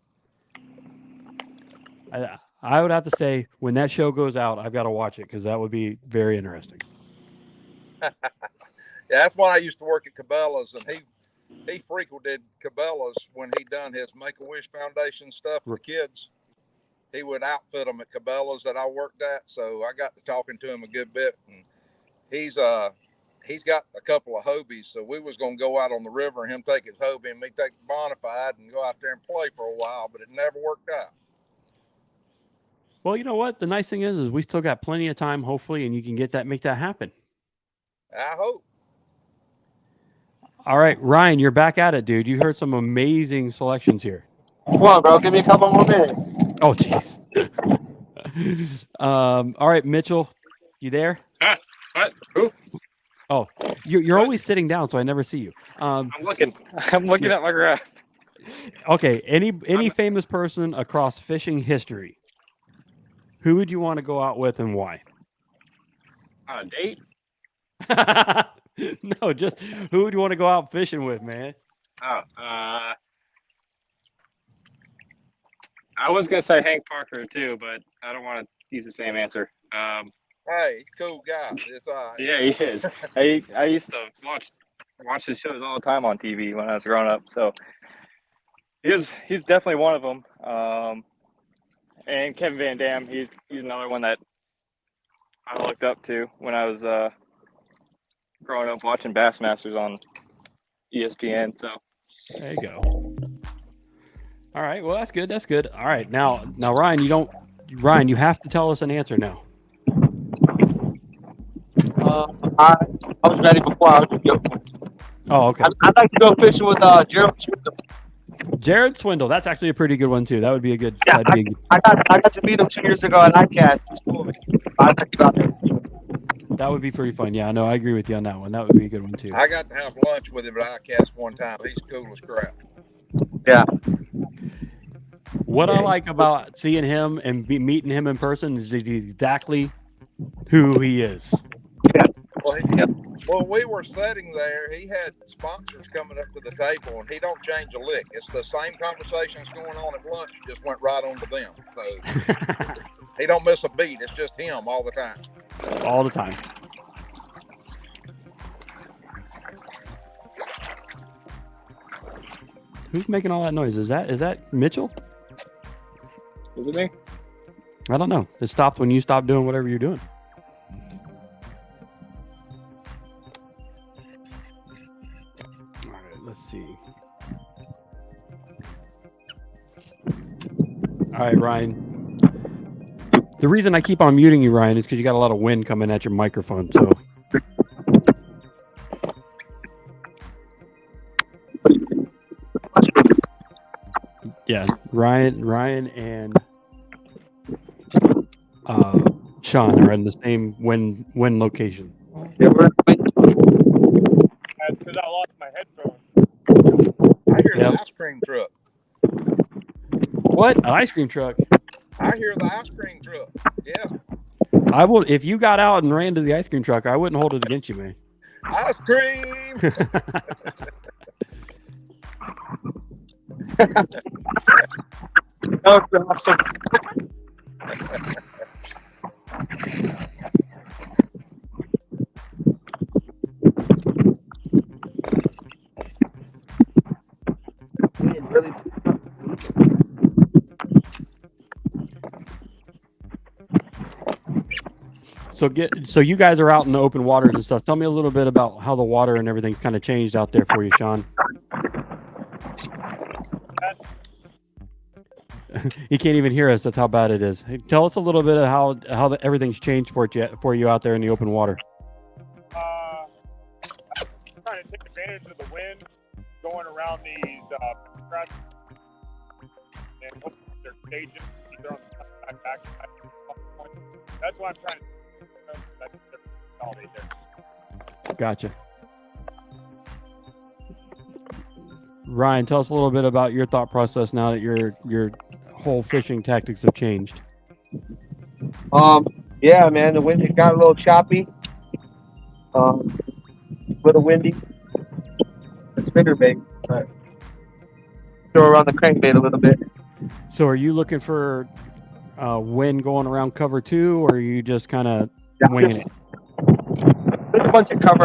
I would have to say, when that show goes out, I've got to watch it because that would be very interesting. yeah, that's why I used to work at Cabela's, and he frequented Cabela's when he done his Make-A-Wish Foundation stuff for kids. He would outfit them at Cabela's that I worked at, so I got to talking to him a good bit. And he's got a couple of Hobies, so we was gonna go out on the river and him take his Hobie and me take the Bonafide and go out there and play for a while, but it never worked out. Well, you know what? The nice thing is we still got plenty of time, hopefully, and you can make that happen. I hope. All right, Ryan, you're back at it, dude. You heard some amazing selections here. Come on, bro. Give me a couple more minutes. Oh, jeez. All right, Mitchell, you there? What? Who? Oh, you're always sitting down, so I never see you. I'm looking at my graph. Okay, any famous person across fishing history, who would you want to go out with and why? On a date? No, just who would you want to go out fishing with, man? Oh, I was gonna say Hank Parker too, but I don't want to use the same answer. Hey, he's a cool guy. It's all right. Yeah, he is. I used to watch his shows all the time on TV when I was growing up. So he's definitely one of them. And Kevin Van Dam, he's another one that I looked up to when I was growing up watching Bassmasters on ESPN. So there you go. All right, well that's good. That's good. All right, now Ryan, you have to tell us an answer now. I was ready before. I was just joking. Oh, okay. I'd like to go fishing with Gerald Swindle. Jared Swindle. That's actually a pretty good one too. That would be a good. Yeah, I got to meet him 2 years ago at ICAST. It's cool. I'd like to go out there. That would be pretty fun. Yeah, no, I agree with you on that one. That would be a good one too. I got to have lunch with him at ICAST one time. He's cool as crap. Yeah. What I like about seeing him and meeting him in person is exactly who he is. Well, we were sitting there. He had sponsors coming up to the table, and he don't change a lick. It's the same conversations going on at lunch, just went right on to them. So he don't miss a beat. It's just him all the time. All the time. Who's making all that noise? Is that Mitchell? Is it me? I don't know. It stopped when you stopped doing whatever you're doing. All right, let's see. All right, Ryan. The reason I keep on muting you, Ryan, is because you got a lot of wind coming at your microphone. So. Yeah, Ryan and Sean are in the same wind location. That's because I lost my headphones. I hear the ice cream truck. What? An ice cream truck? I hear the ice cream truck. Yeah. I will. If you got out and ran to the ice cream truck, I wouldn't hold it against you, man. Ice cream. That was awesome. Really. So you guys are out in the open waters and stuff. Tell me a little bit about how the water and everything kind of changed out there for you, Sean. He can't even hear us. That's how bad it is. Hey, tell us a little bit of how everything's changed for you out there in the open water. Trying to take advantage of the wind going around these traps and hope they're staging either on the backside. That's why I'm trying to consolidate there. Gotcha. Ryan, tell us a little bit about your thought process now that your whole fishing tactics have changed. Yeah, man, the wind it got a little choppy. A little windy. It's spinner bait, but throw around the crankbait a little bit. So are you looking for wind going around cover 2, or are you just kind of winging it? There's a bunch of cover.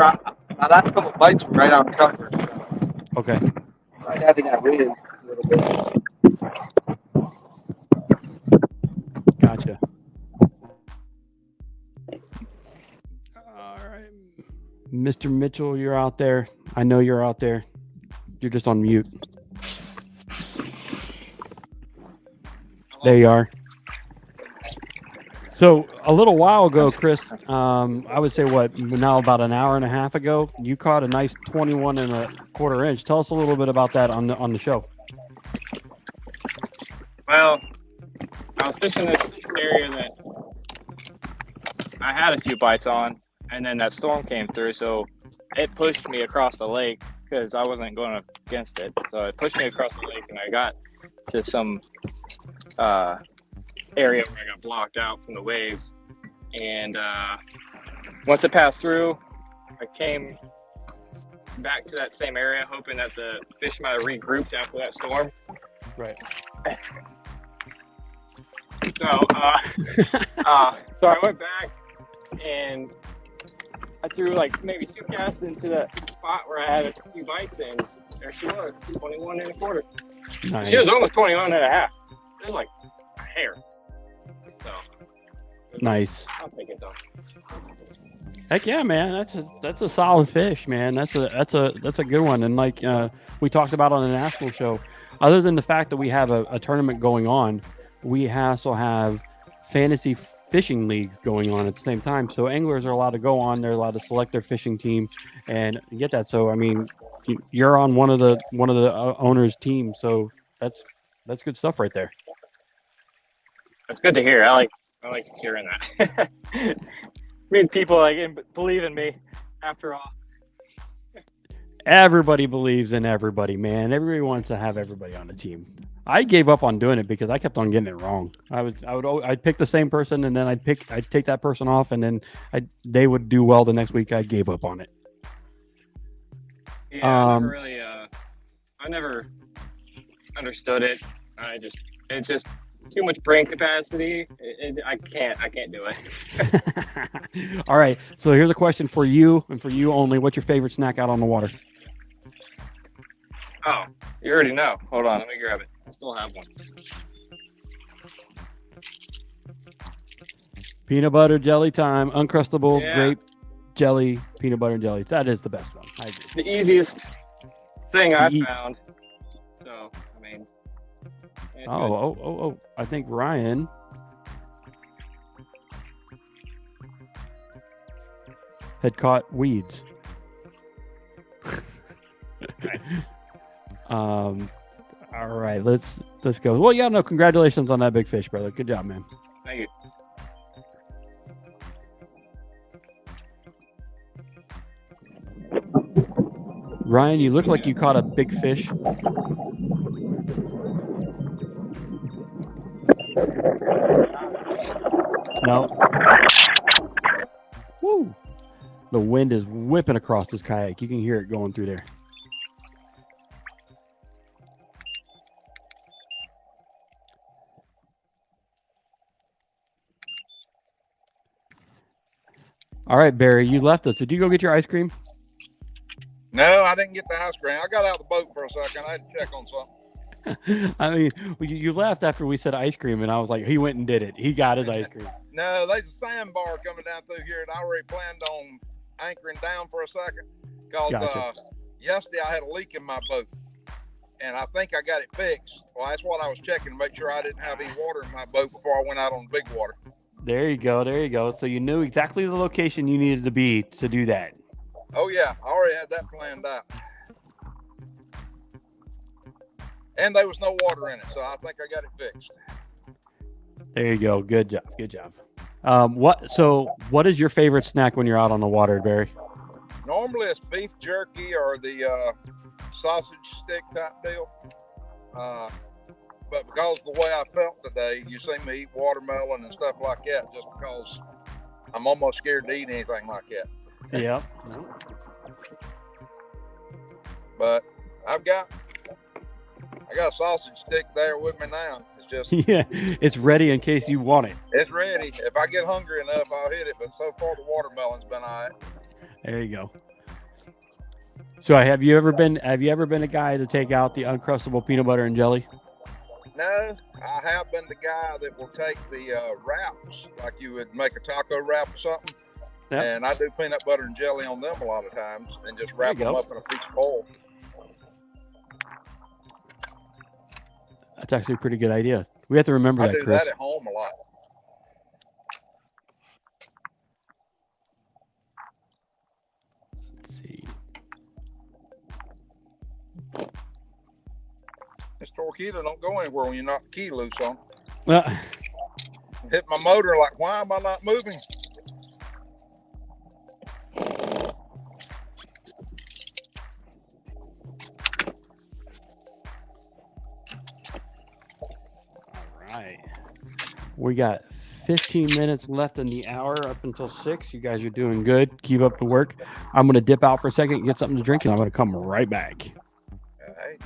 My last couple bites were right on cover. Okay. Right having that wind a little bit. Gotcha. All right. Mr. Mitchell, you're out there. I know you're out there. You're just on mute. There you are. So a little while ago, Chris, I would say now about an hour and a half ago, you caught a nice 21.25 inch. Tell us a little bit about that on the show. Well, I was fishing this area that I had a few bites on, and then that storm came through, so it pushed me across the lake because I wasn't going against it. So it pushed me across the lake, and I got to some area where I got blocked out from the waves. And once it passed through, I came back to that same area, hoping that the fish might have regrouped after that storm. Right. So, so I went back and I threw like maybe 2 casts into that spot where I had a few bites, and there she was, 21.25. Nice. She was almost 21.5. It was like a hair. So nice. I'll take it though. Heck yeah, man! That's a solid fish, man. That's a good one. And like we talked about on the national show, other than the fact that we have a tournament going on, we also have fantasy fishing leagues going on at the same time. So anglers are allowed to go on. They're allowed to select their fishing team and get that. So I mean, you're on one of the owners' team. So that's good stuff right there. That's good to hear. I like hearing that. Means people believe in me after all. Everybody believes in everybody, man. Everybody wants to have everybody on the team. I gave up on doing it because I kept on getting it wrong. I'd pick the same person, and then I'd take that person off, and then they would do well the next week. I gave up on it. Yeah, I never understood it. It's just too much brain capacity. I can't do it. All right. So here's a question for you and for you only. What's your favorite snack out on the water? Oh, you already know. Hold on, let me grab it. I still have one. Peanut butter jelly time. Uncrustables, Yeah. grape jelly, peanut butter and jelly. That is the best one. I agree. The easiest thing I found. So, I mean. Oh. I think Ryan had caught weeds. All right, let's go. Well, yeah, no, congratulations on that big fish, brother. Good job, man. Thank you. Ryan, you look like you caught a big fish. No. Woo! The wind is whipping across this kayak. You can hear it going through there. All right, Barry, you left us. Did you go get your ice cream? No, I didn't get the ice cream. I got out of the boat for a second. I had to check on something. I mean, you left after we said ice cream, and I was like, he went and did it. He got his ice cream. No, there's a sandbar coming down through here, and I already planned on anchoring down for a second because Gotcha. yesterday I had a leak in my boat, and I think I got it fixed. Well, that's what I was checking to make sure I didn't have any water in my boat before I went out on the big water. There you go. There you go. So you knew exactly the location you needed to be to do that. Oh yeah, I already had that planned out. And there was no water in it, so I think I got it fixed. There you go. Good job. Good job. What is your favorite snack when you're out on the water, Barry? Normally it's beef jerky or the sausage stick type deal. But because of the way I felt today, you see me eat watermelon and stuff like that just because I'm almost scared to eat anything like that. Yep. But I got a sausage stick there with me now. It's just Yeah, it's ready in case you want it. it's ready. If I get hungry enough, I'll hit it. But so far the watermelon's been all right. There you go. So have you ever been a guy to take out the uncrustable peanut butter and jelly? No, I have been the guy that will take the wraps, like you would make a taco wrap or something. Yep. And I do peanut butter and jelly on them a lot of times and just wrap them up in a piece of foil. That's actually a pretty good idea. We have to remember I that, do Chris. that at home a lot. Let's see. This torpedo don't go anywhere when you knock the key loose on. Uh, Hit my motor like, why am I not moving? right. We got 15 minutes left in the hour up until 6. You guys are doing good. Keep up the work. I'm going to dip out for a second, get something to drink, and I'm going to come right back. All right.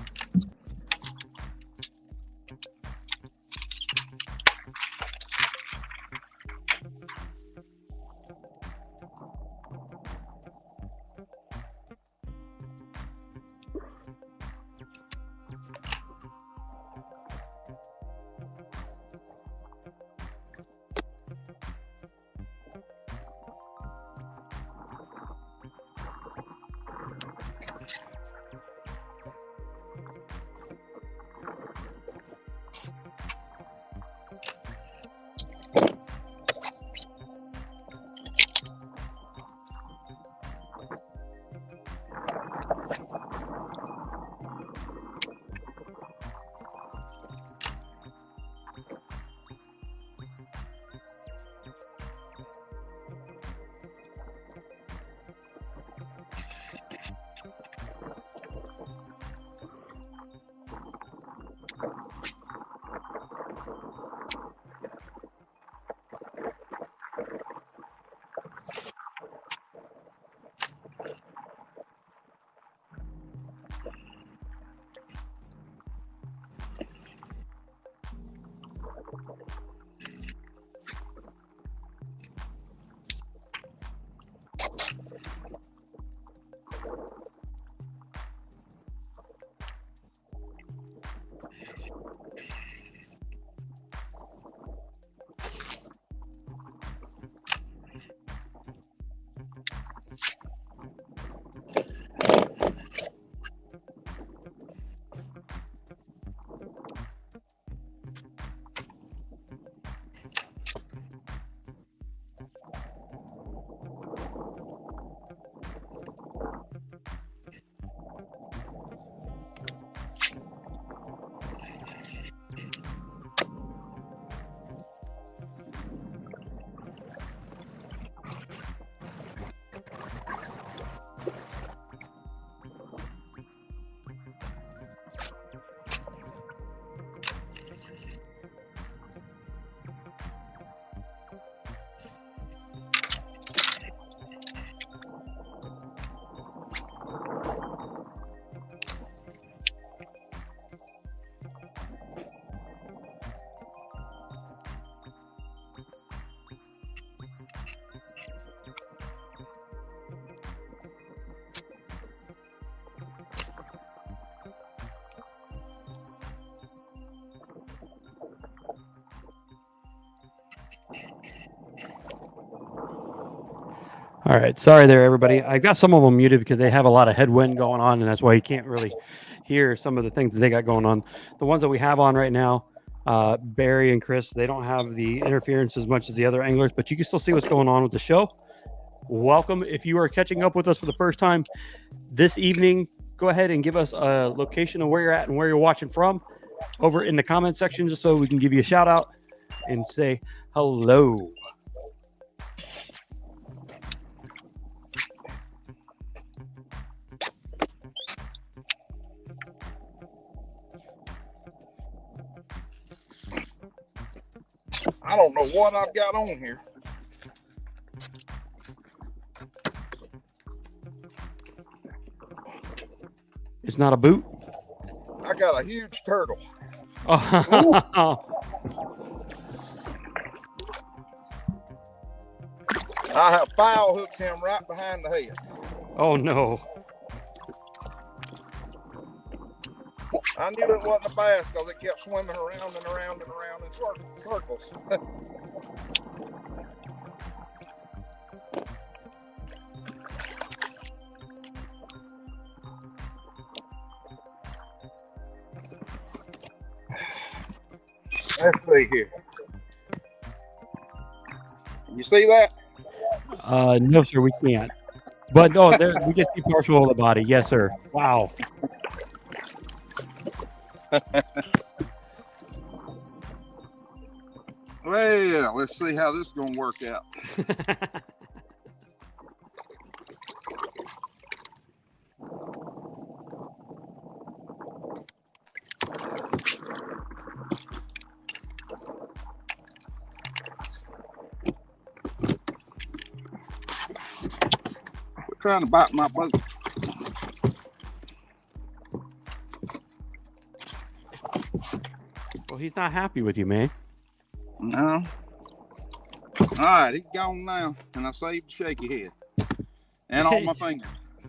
All right. Sorry there, everybody. I got some of them muted because they have a lot of headwind going on, and that's why you can't really hear some of the things that they got going on. The ones that we have on right now, Barry and Chris, they don't have the interference as much as the other anglers, but you can still see what's going on with the show. Welcome. If you are catching up with us for the first time this evening, go ahead and give us a location of where you're at and where you're watching from over in the comment section, just so we can give you a shout out and say hello. I don't know what I've got on here. It's not a boot. I got a huge turtle. Oh. I have foul hooked him right behind the head. Oh no. I knew it wasn't a bass because it kept swimming around and around and around in circles. Let's see here. You see that? No, sir, we can't. But no, there we can see partial of the body. Yes, sir. Wow. Well, let's see how this is going to work out. Quit trying to bite my boat. Well, he's not happy with you, man. No. All right, he's gone now, and I saved the shaky head and all my fingers.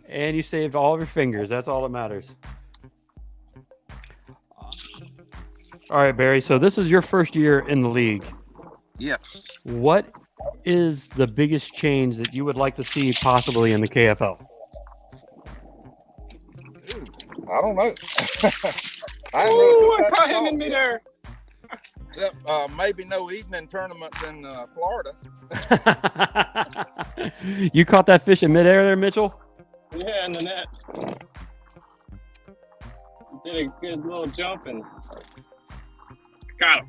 And you saved all of your fingers. That's all that matters. All right, Barry. So this is your first year in the league. Yes. What is the biggest change that you would like to see possibly in the KFL? I don't know. I caught him in midair. Except, maybe no evening tournaments in Florida. You caught that fish in midair there, Mitchell? Yeah, in the net. Did a good little jump and got him.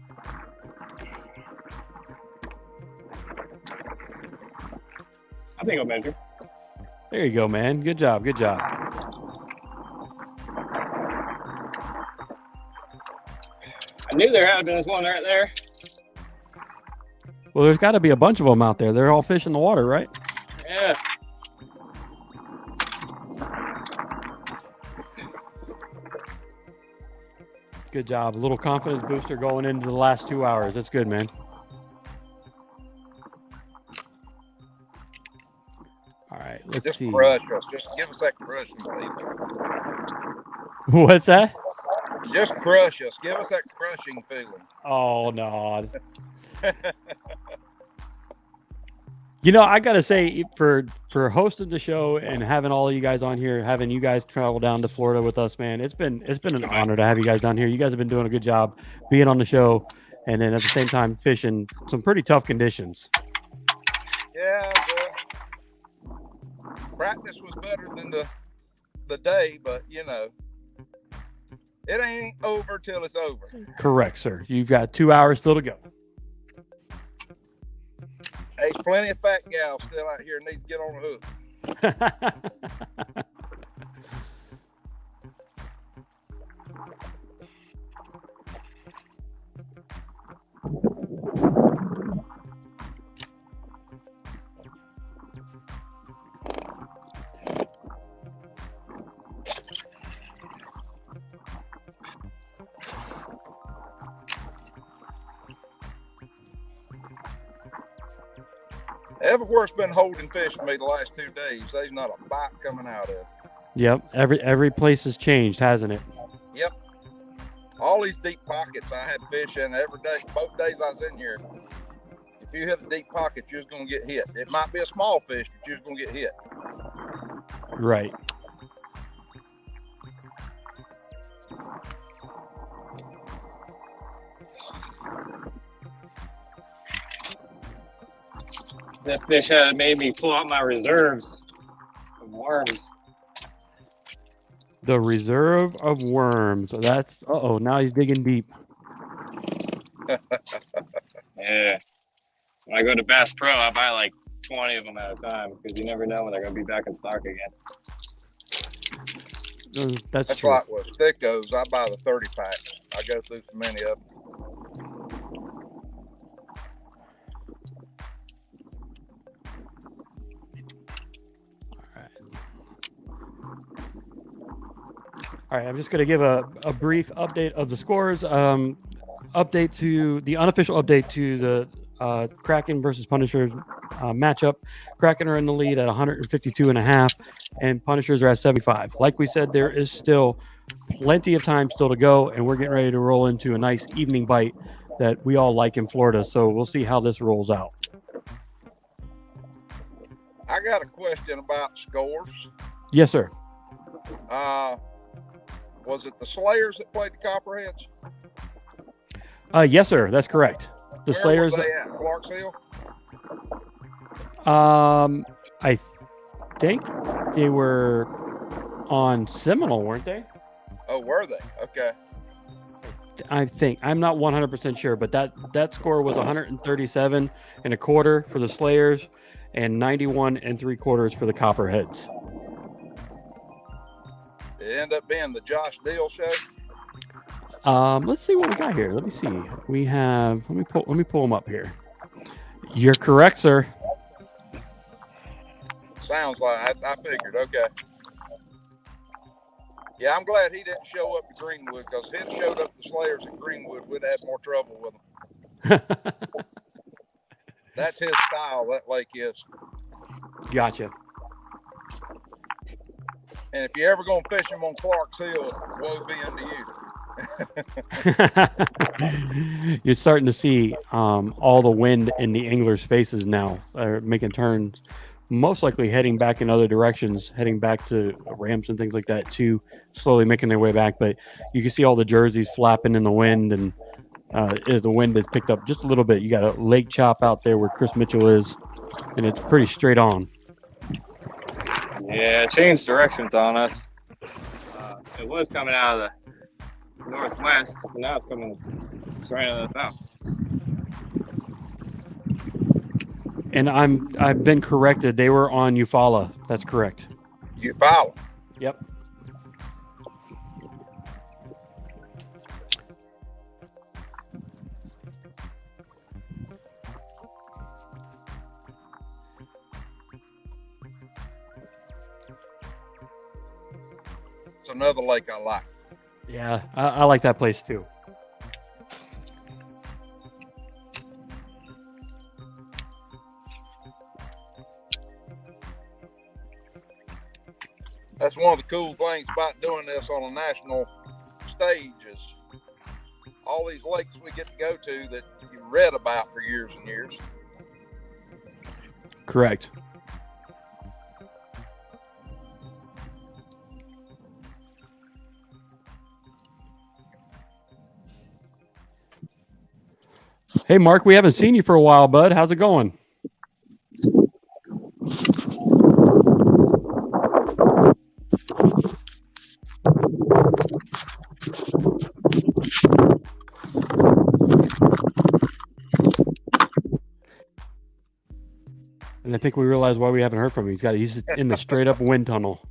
I think I'll measure. There you go, man. Good job. Good job. I knew there had been one right there. Well, there's got to be a bunch of them out there. They're all fish in the water, right? Yeah. Good job. A little confidence booster going into the last 2 hours. That's good, man. All right, let's see. Just crush us. Just give us that crushing, baby. What's that? Just crush us. Give us that crushing feeling. Oh, no. You know, I gotta say, for hosting the show and having all of you guys on here, having you guys travel down to Florida with us, man, it's been an honor to have you guys down here. You guys have been doing a good job being on the show, and then at the same time fishing some pretty tough conditions. Yeah, practice was better than the day, but you know, it ain't over till it's over. Correct, sir. You've got 2 hours still to go. There's plenty of fat gals still out here need to get on the hook. Everywhere's been holding fish for me the last 2 days. There's not a bite coming out of it. Yep. Every place has changed, hasn't it? Yep. All these deep pockets I had fish in every day. Both days I was in here. If you hit the deep pocket, you're just gonna get hit. It might be a small fish, but you're just gonna get hit. Right. That fish had made me pull out my reserves of worms. The reserve of worms. So that's now he's digging deep. Yeah. When I go to Bass Pro, I buy like 20 of them at a time because you never know when they're going to be back in stock again. That's true. like with Thickos. I buy the 30 pack. I go through so many of them. All right, I'm just going to give a brief update of the scores. Update to the unofficial update to the Kraken versus Punishers matchup. Kraken are in the lead at 152.5, and Punishers are at 75. Like we said, there is still plenty of time still to go, and we're getting ready to roll into a nice evening bite that we all like in Florida. So we'll see how this rolls out. I got a question about scores. Yes, sir. Was it the Slayers that played the Copperheads? Yes, sir. That's correct. The Where Slayers. was they at? Clarksville? I think they were on Seminole, weren't they? Oh, were they? Okay. I think I'm not 100% sure, but that score was 137.25 for the Slayers and 91.75 for the Copperheads. It ended up being the Josh Deal show. Let's see what we got here. Let me see. We have. Let me pull them up here. You're correct, sir. Sounds like I figured. Okay. Yeah, I'm glad he didn't show up to Greenwood, because if he showed up the Slayers at Greenwood, we'd have more trouble with him. That's his style. That lake is. Gotcha. And if you're ever going to fish him on Clark's Hill, woe be unto you. You're starting to see all the wind in the anglers' faces now. They're making turns, most likely heading back in other directions, heading back to ramps and things like that too, slowly making their way back. But you can see all the jerseys flapping in the wind, and the wind has picked up just a little bit. You got a lake chop out there where Chris Mitchell is, and it's pretty straight on. Yeah, it changed directions on us. It was coming out of the northwest, but now it's coming straight out of the south. And I've been corrected. They were on Eufaula. That's correct. Eufaula. Yep. It's another lake I like. Yeah, I like that place too. That's one of the cool things about doing this on a national stage is all these lakes we get to go to that you read about for years and years. Correct. Hey, Mark, we haven't seen you for a while, bud. How's it going? And I think we realized why we haven't heard from him. He's in the straight up wind tunnel.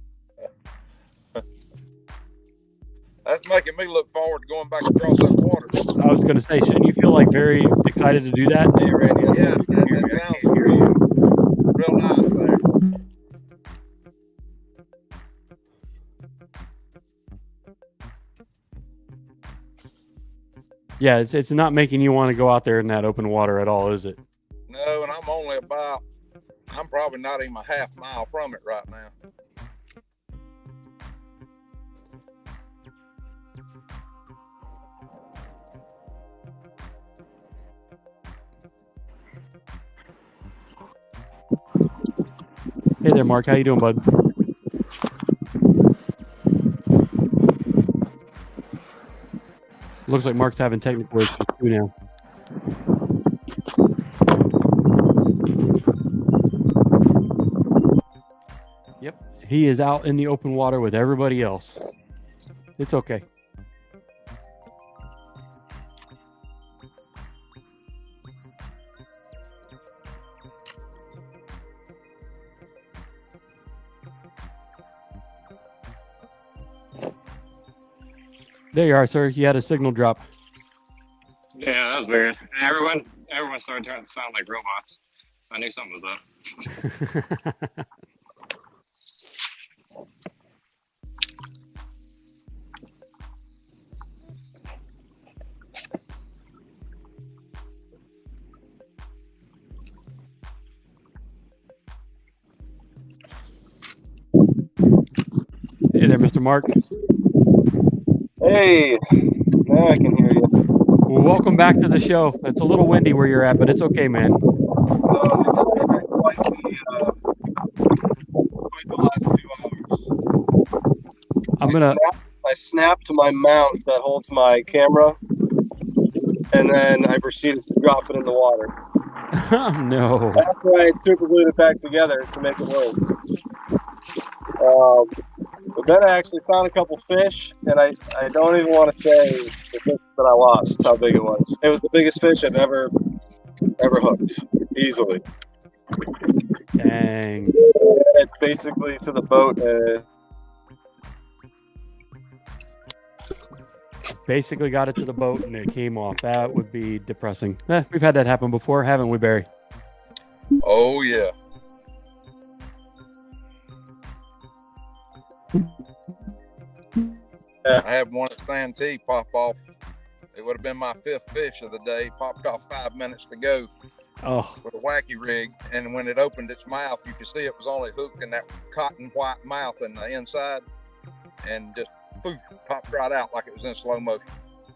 That's making me look forward to going back across that water. I was going to say, shouldn't you feel like very excited to do that? Yeah, it sounds real nice there. Yeah, it's not making you want to go out there in that open water at all, is it? No, and I'm probably not even a half mile from it right now. Hey there, Mark. How you doing, bud? Looks like Mark's having technical issues too now. Yep, he is out in the open water with everybody else. It's okay. There you are, sir. You had a signal drop. Yeah, that was weird. And everyone started trying to sound like robots. So I knew something was up. Hey there, Mr. Mark. Hey, now I can hear you. Well, welcome back to the show. It's a little windy where you're at, but it's okay, man. Quite the last 2 hours. I snapped my mount that holds my camera, and then I proceeded to drop it in the water. No. After I had super glued it back together to make it work. But then I actually found a couple fish, and I don't even want to say the fish that I lost, how big it was. It was the biggest fish I've ever hooked, easily. Dang. It basically to the boat. Basically got it to the boat and it came off. That would be depressing. We've had that happen before, haven't we, Barry? Oh, yeah. I had one at Santee pop off. It would have been my 5th fish of the day. Popped off 5 minutes to go. Oh. With a wacky rig, and when it opened its mouth, you could see it was only hooked in that cotton white mouth in the inside, and just poof, popped right out like it was in slow motion.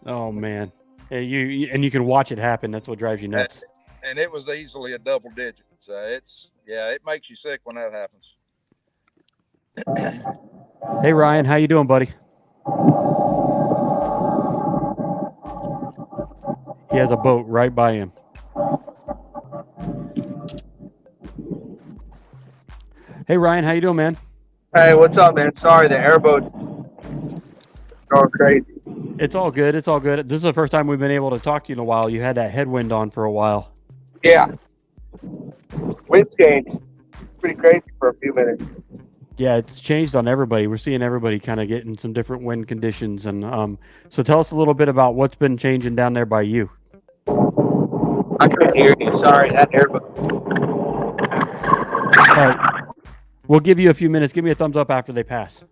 Oh man, you can watch it happen. That's what drives you nuts. And it was easily a double digit. So it makes you sick when that happens. Hey Ryan, how you doing, buddy? He has a boat right by him. Hey Ryan, how you doing, man? Hey, what's up, man? Sorry, the airboat's going crazy. It's all good. It's all good. This is the first time we've been able to talk to you in a while. You had that headwind on for a while. Yeah. Wind changed. Pretty crazy for a few minutes. Yeah, it's changed on everybody. We're seeing everybody kind of getting some different wind conditions. And so tell us a little bit about what's been changing down there by you. I couldn't hear you. Sorry, that airboat. All right. We'll give you a few minutes. Give me a thumbs up after they pass.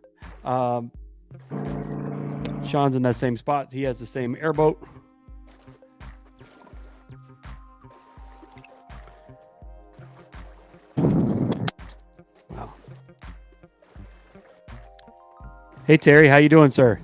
Sean's in that same spot. He has the same airboat. Wow. Hey Terry, how you doing, sir?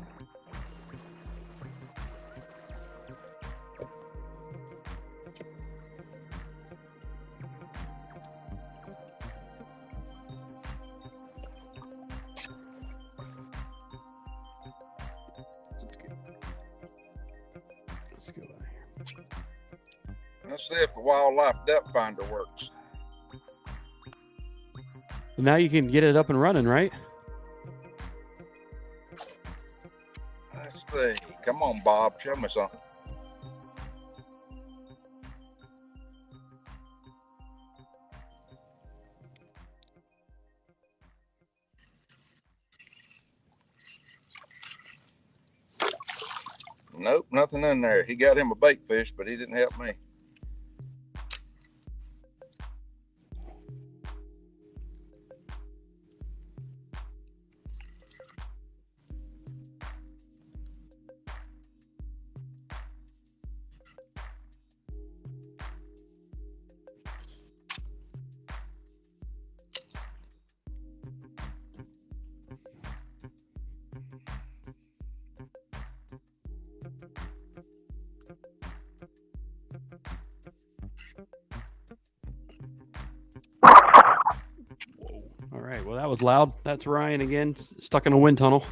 Let's see if the wildlife depth finder works. Now you can get it up and running, right? Let's see. Come on, Bob. Show me something. Nope, nothing in there. He got him a bait fish, but he didn't help me. right. Well, that was loud. That's Ryan again, stuck in a wind tunnel.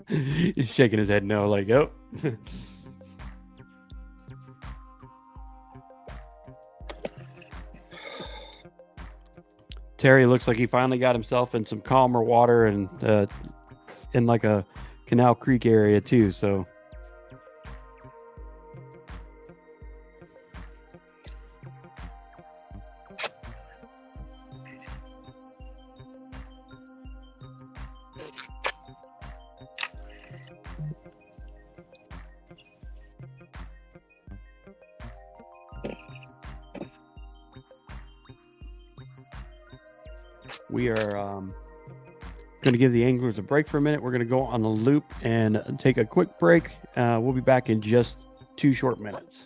He's shaking his head no, like, oh. Terry looks like he finally got himself in some calmer water and in like a Canal Creek area too. So we are going to give the anglers a break for a minute. We're going to go on a loop and take a quick break. We'll be back in just 2 short minutes.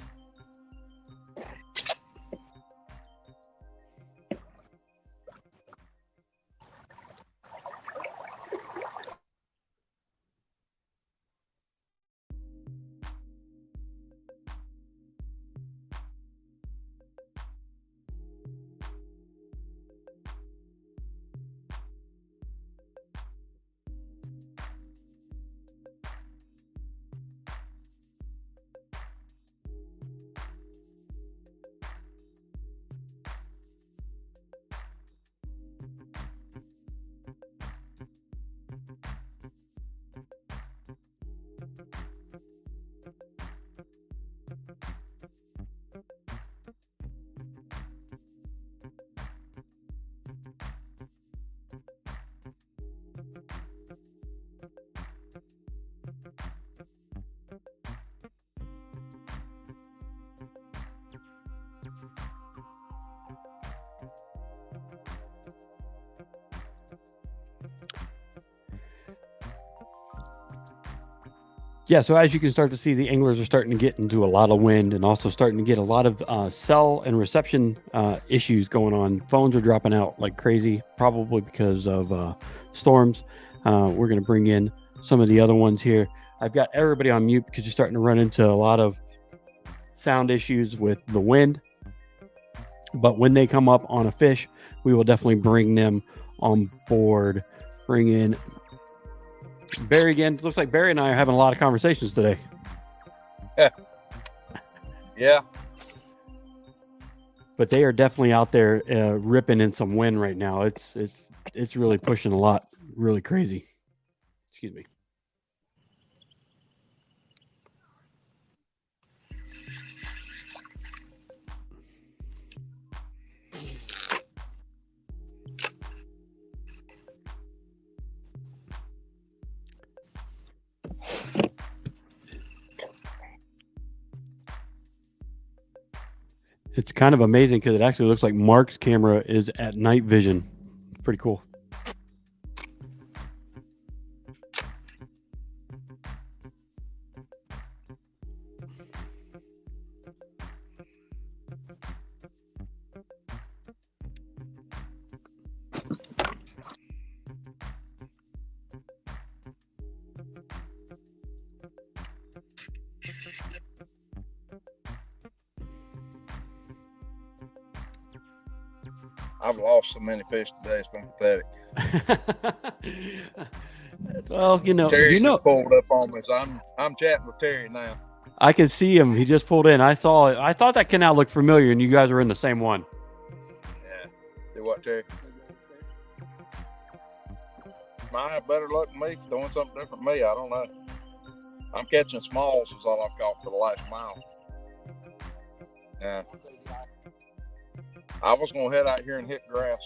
Yeah, so as you can start to see, the anglers are starting to get into a lot of wind and also starting to get a lot of cell and reception issues going on. Phones are dropping out like crazy, probably because of storms. We're going to bring in some of the other ones here. I've got everybody on mute because you're starting to run into a lot of sound issues with the wind. But when they come up on a fish, we will definitely bring them on board. Bring in Barry again. It looks like Barry and I are having a lot of conversations today. Yeah. But they are definitely out there ripping in some wind right now. It's really pushing a lot, really crazy. Excuse me. It's kind of amazing because it actually looks like Mark's camera is at night vision. Pretty cool. I've lost so many fish today. It's been pathetic. Well, Terry just pulled up on me. So I'm chatting with Terry now. I can see him. He just pulled in. I saw it. I thought that canal looked familiar, and you guys are in the same one. Yeah. Do what, Terry? Might have better luck than me doing something different than me. I don't know. I'm catching smalls is all I've caught for the last mile. Yeah. I was going to head out here and hit grass.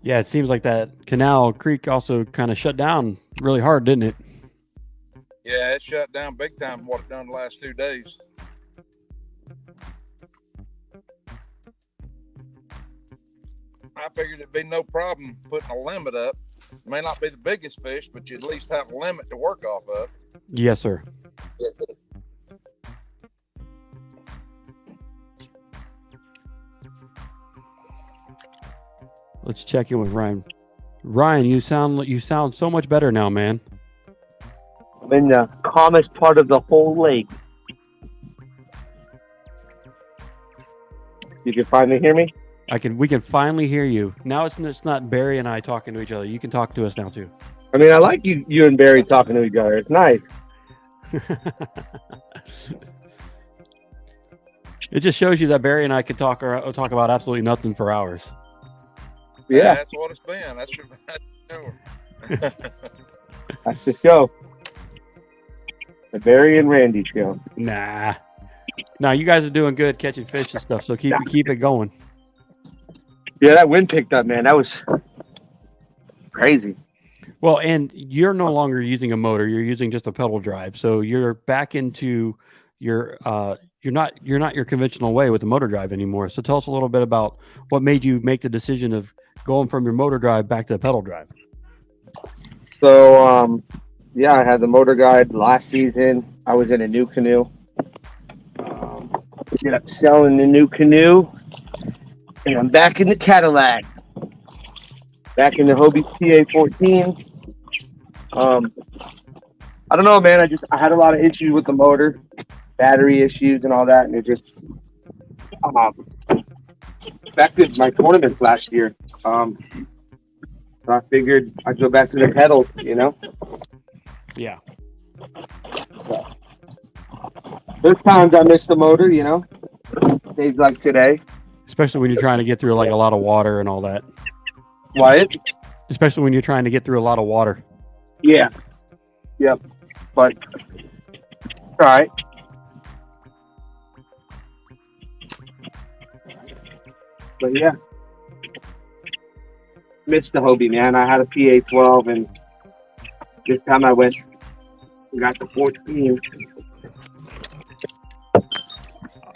Yeah, it seems like that Canal Creek also kind of shut down really hard, didn't it? Yeah, it shut down big time from what it done the last 2 days. I figured it'd be no problem putting a limit up. It may not be the biggest fish, but you at least have a limit to work off of. Yes, sir. Let's check in with Ryan. Ryan, you sound so much better now, man. I'm in the calmest part of the whole lake. You can finally hear me? We can finally hear you. Now it's not Barry and I talking to each other. You can talk to us now too. I mean, I like you and Barry talking to each other. It's nice. It just shows you that Barry and I could talk about absolutely nothing for hours. Yeah, That's what it's been. That's your that's the show. The Barry and Randy show. Nah, you guys are doing good catching fish and stuff. So keep it going. Yeah, that wind picked up, man. That was crazy. Well, and you're no longer using a motor; you're using just a pedal drive. So you're back into your you're not your conventional way with the motor drive anymore. So tell us a little bit about what made you make the decision of going from your motor drive back to the pedal drive. So yeah, I had the motor guide last season. I was in a new canoe. Ended up selling the new canoe, and I'm back in the Cadillac. Back in the Hobie TA14. I don't know, man. I had a lot of issues with the motor, battery issues, and all that, and it just affected my tournaments last year. So I figured I'd go back to the pedals, you know. Yeah. So, there's times I miss the motor, you know. Days like today. Especially when you're trying to get through like a lot of water and all that. What? Especially when you're trying to get through a lot of water. Yeah. Yep. But all right. But yeah. Missed the Hobie, man. I had a PA12 and this time I went and got the 14.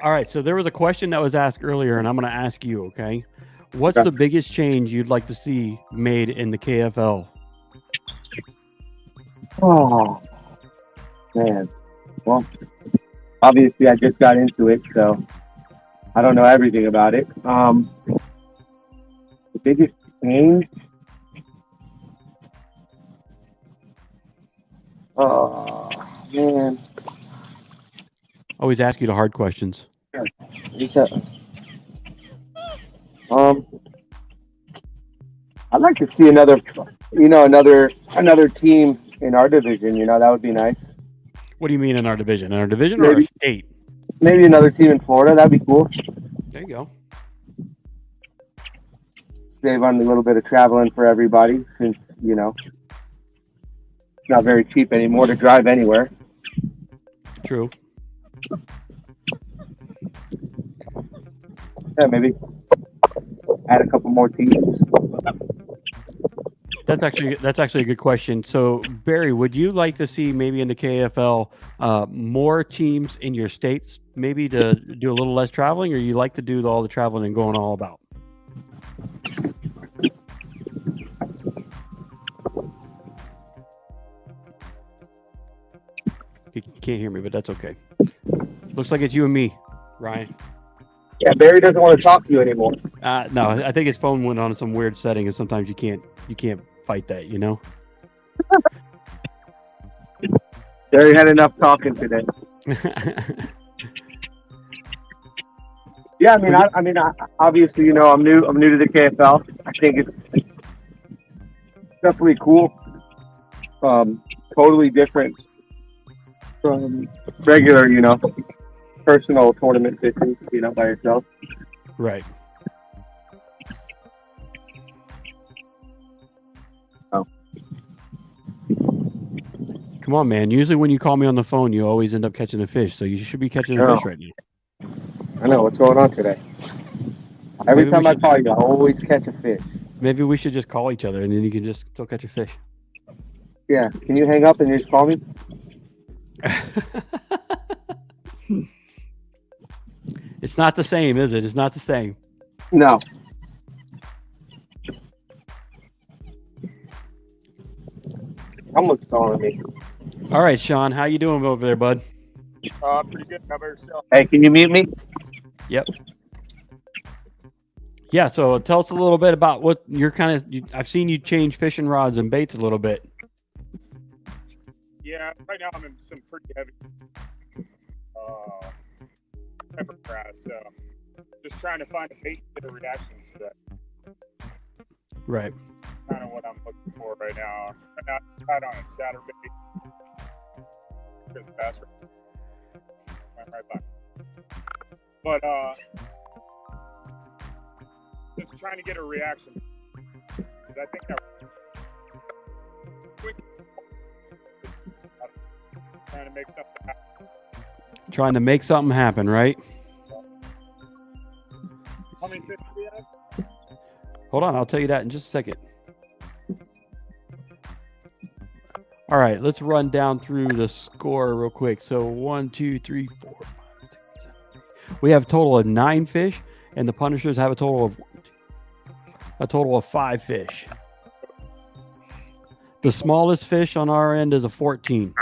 All right, so there was a question that was asked earlier, and I'm going to ask you, okay? What's the biggest change you'd like to see made in the KFL? Oh, man. Well, obviously I just got into it, so I don't know everything about it. The biggest change? Oh, man. Always ask you the hard questions. I'd like to see another team in our division. You know, that would be nice. What do you mean in our division? In our division or our state? Maybe another team in Florida. That'd be cool. There you go. Save on a little bit of traveling for everybody, since you know it's not very cheap anymore to drive anywhere. True. Yeah, maybe add a couple more teams. That's actually a good question. So Barry, would you like to see maybe in the KFL more teams in your states, maybe to do a little less traveling, or you like to do all the traveling and going all about? You can't hear me, but that's okay. Looks like it's you and me, Ryan. Yeah, Barry doesn't want to talk to you anymore. No, I think his phone went on some weird setting, and sometimes you can't fight that, you know. Barry had enough talking today. Yeah, I mean, obviously, you know, I'm new to the KFL. I think it's definitely cool. Totally different from regular, you know, personal tournament fishing, you know, by yourself. Right. Oh. Come on, man. Usually when you call me on the phone, you always end up catching a fish. So you should be catching a fish right now. I know. What's going on today? Every time I call you, I always catch a fish. Maybe we should just call each other, and then you can just still catch a fish. Yeah. Can you hang up and just call me? It's not the same, is it? It's not the same. No. Someone's calling me. All right, Sean, how you doing over there, bud? Pretty good. How about yourself? Hey, can you mute me? Yep. Yeah, so tell us a little bit about what you're I've seen you change fishing rods and baits a little bit. Yeah, right now I'm in some pretty heavy pepper grass. So just trying to find a bait to get a reaction to that. Right. Kind of what I'm looking for right now. Right now I'm tied on a chatterbait. Because the bass went right by. But just trying to get a reaction. Because I think trying to make something happen. Trying to make something happen, right? How many fish do we have? Hold on, I'll tell you that in just a second. All right, let's run down through the score real quick. So 1, 2, 3, 4, 5, 6, 7. We have a total of 9 fish, and the Punishers have a total of 5 fish. The smallest fish on our end is a 14.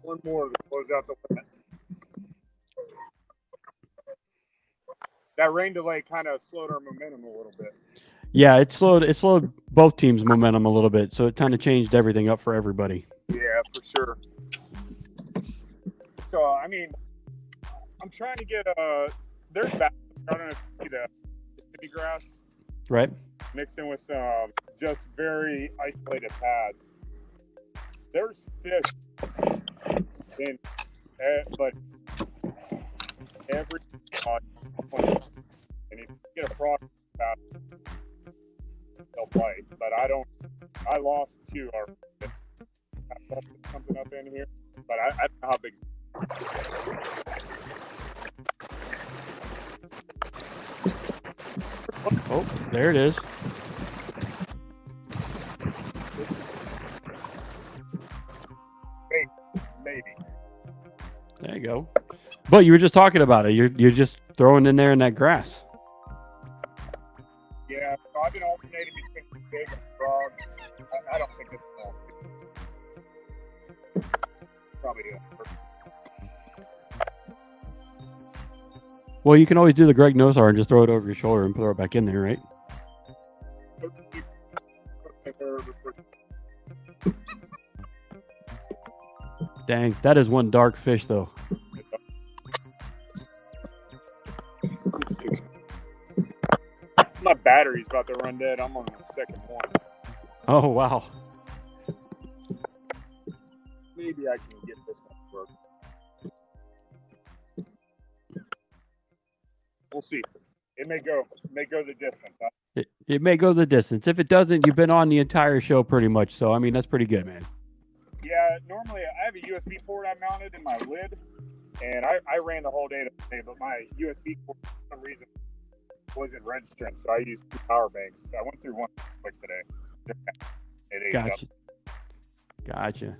One more to close out the limit. That rain delay kind of slowed our momentum a little bit. Yeah, it slowed both teams' momentum a little bit, so it kind of changed everything up for everybody. Yeah, for sure. So, I mean, I'm trying to get there's bass. I don't know if you see the city grass. Right. Mixed in with some just very isolated pads. There's fish in, but every spot, and if you get a product about they'll bite. But I lost 2 already. I busted something up in here, but I don't know how big. Oh, there it is. Maybe. There you go. But you were just talking about it. You're just throwing in there in that grass. Yeah, so I've been alternating between big and frog. I don't think this will probably do it. Well, you can always do the Greg Nosar and just throw it over your shoulder and throw it back in there, right? Dang, that is one dark fish, though. My battery's about to run dead. I'm on the second one. Oh, wow. Maybe I can get this one to work. We'll see. It may go the distance. Huh? It may go the distance. If it doesn't, you've been on the entire show pretty much. So, I mean, that's pretty good, man. Yeah, normally I have a USB port I mounted in my lid, and I ran the whole day today, but my USB port for some reason wasn't registering, so I used 2 power banks. I went through one quick today. Gotcha. Gotcha.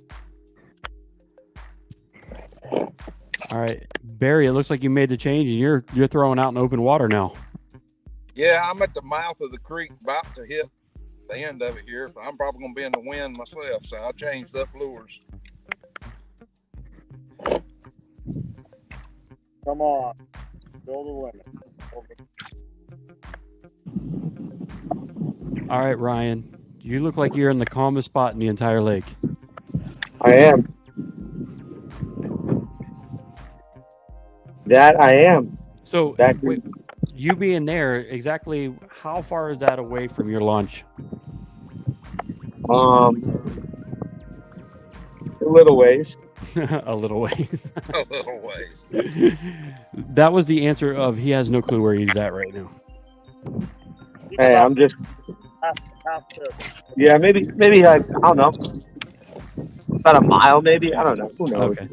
All right, Barry, it looks like you made the change, and you're throwing out in open water now. Yeah, I'm at the mouth of the creek, about to hit the end of it here. So I'm probably going to be in the wind myself, so I changed up lures. Come on. Build a limit. All right, Ryan, you look like you're in the calmest spot in the entire lake. I am. That I am. So, wait, you being there, exactly how far is that away from your launch? A little ways. A little ways. A little ways. That was the answer of he has no clue where he's at right now. Hey, I'm just. Yeah, maybe I don't know. About a mile, maybe. I don't know. Who knows? Okay.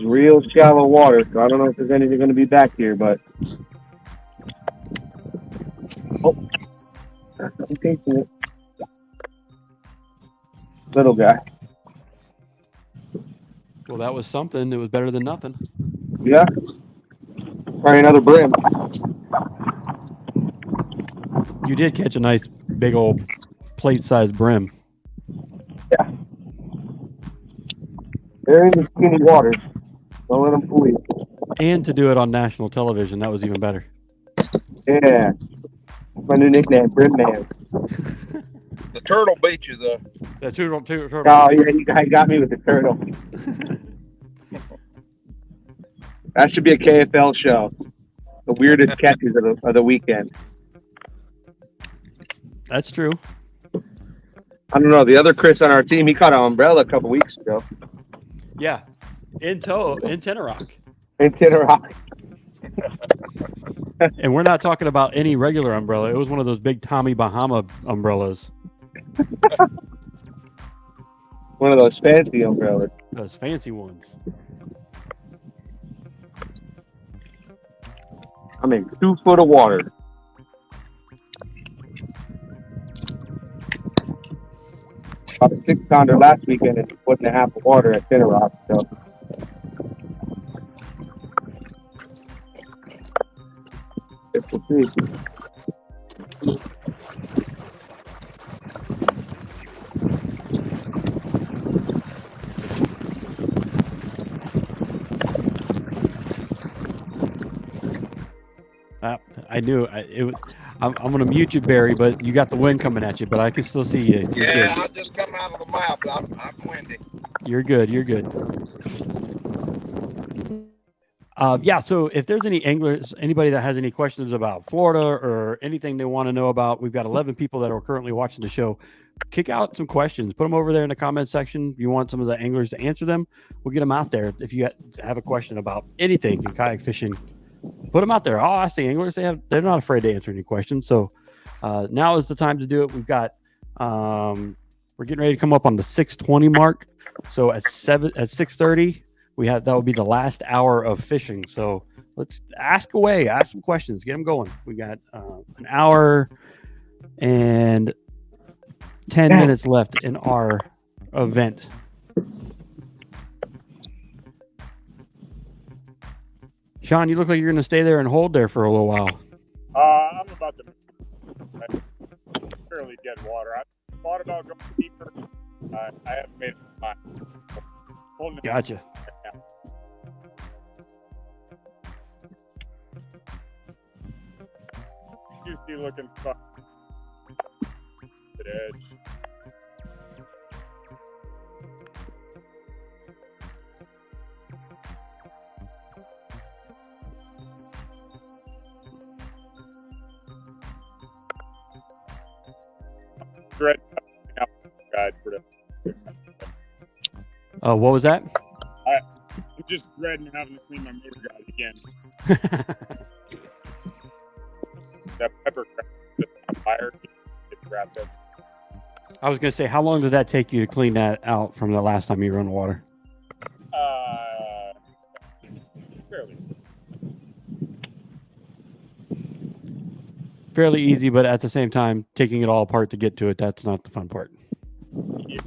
real shallow water, so I don't know if there's anything going to be back here, but. Oh, I'm tasting it. Little guy. Well, that was something. It was better than nothing. Yeah. Probably another brim. You did catch a nice big old plate-sized brim. Yeah. They're in the skinny waters. Don't let them fool you. And to do it on national television, that was even better. Yeah. My new nickname, Brim Man. The turtle beat you, though. The turtle. Oh, yeah, you guys got me with the turtle. That should be a KFL show. The weirdest catches of the weekend. That's true. I don't know. The other Chris on our team, he caught an umbrella a couple weeks ago. Yeah. In Tenorock. In Tenorock. And we're not talking about any regular umbrella. It was one of those big Tommy Bahama umbrellas. One of those fancy umbrellas. Those fancy ones. I'm in 2 foot of water. About a 6-pounder last weekend and 1.5 foot of water at Tenorock. So. We'll see. I knew it. I'm going to mute you, Barry, but you got the wind coming at you, but I can still see you. You're Yeah, good. I just come out of the mouth. I'm windy. You're good. You're good. Yeah, so if there's any anglers, anybody that has any questions about Florida or anything they want to know about, we've got 11 people that are currently watching the show. Kick out some questions. Put them over there in the comment section. If you want some of the anglers to answer them, we'll get them out there. If you have a question about anything in kayak fishing, put them out there. I'll ask the anglers. They're not afraid to answer any questions. So now is the time to do it. We've got we're getting ready to come up on the 6:20 mark. So at 6:30. That would be the last hour of fishing. So let's ask away, ask some questions, get them going. We got an hour and 10 minutes left in our event. Sean, you look like you're going to stay there and hold there for a little while. I'm about to fairly dead water. I thought about going deeper. I haven't made my mind. Gotcha. Juicy looking spot. Good edge. Dread guide for the. What was that? I'm just dreading having to clean my motor guide again. That pepper fire gets wrapped up. I was going to say, how long did that take you to clean that out from the last time you were in the water? Fairly easy, but at the same time, taking it all apart to get to it, that's not the fun part. Yeah.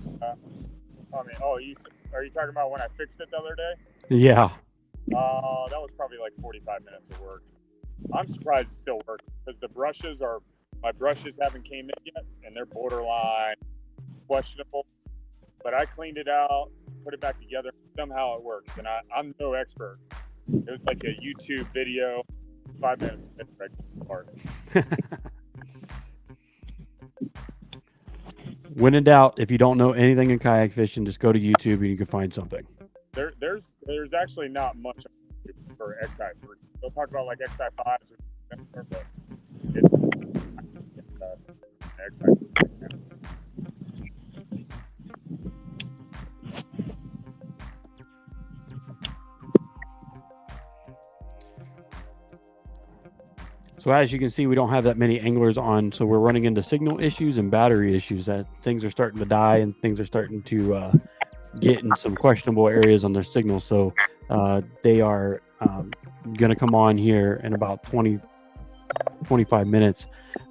Are you talking about when I fixed it the other day? Yeah. That was probably like 45 minutes of work. I'm surprised it still works because my brushes haven't came in yet and they're borderline questionable. But I cleaned it out, put it back together. Somehow it works, and I'm no expert. It was like a YouTube video, 5 minutes apart. When in doubt, if you don't know anything in kayak fishing, just go to YouTube and you can find something. There's actually not much for XI3. They'll talk about like XI5s or but it's XI3. So as you can see, we don't have that many anglers on, so we're running into signal issues and battery issues. That things are starting to die and things are starting to get in some questionable areas on their signal. So they are going to come on here in about 25 minutes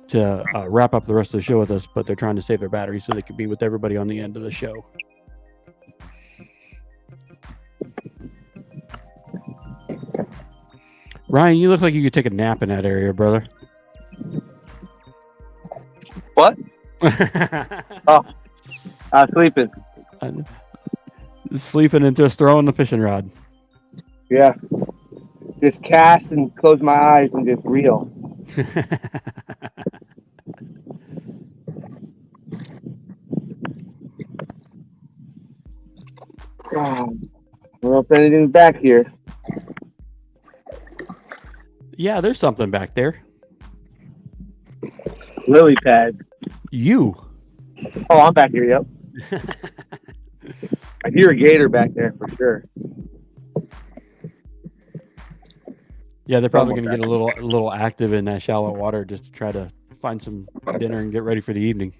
to wrap up the rest of the show with us, but they're trying to save their battery so they can be with everybody on the end of the show. Ryan, you look like you could take a nap in that area, brother. What? Oh, sleeping. Sleeping and just throwing the fishing rod. Yeah. Just cast and close my eyes and just reel. I don't know if anything's back here. Yeah, there's something back there. Lily pad. You. Oh, I'm back here, yep. I hear a gator back there for sure. Yeah, they're probably going to get a little active in that shallow water just to try to find some dinner and get ready for the evening.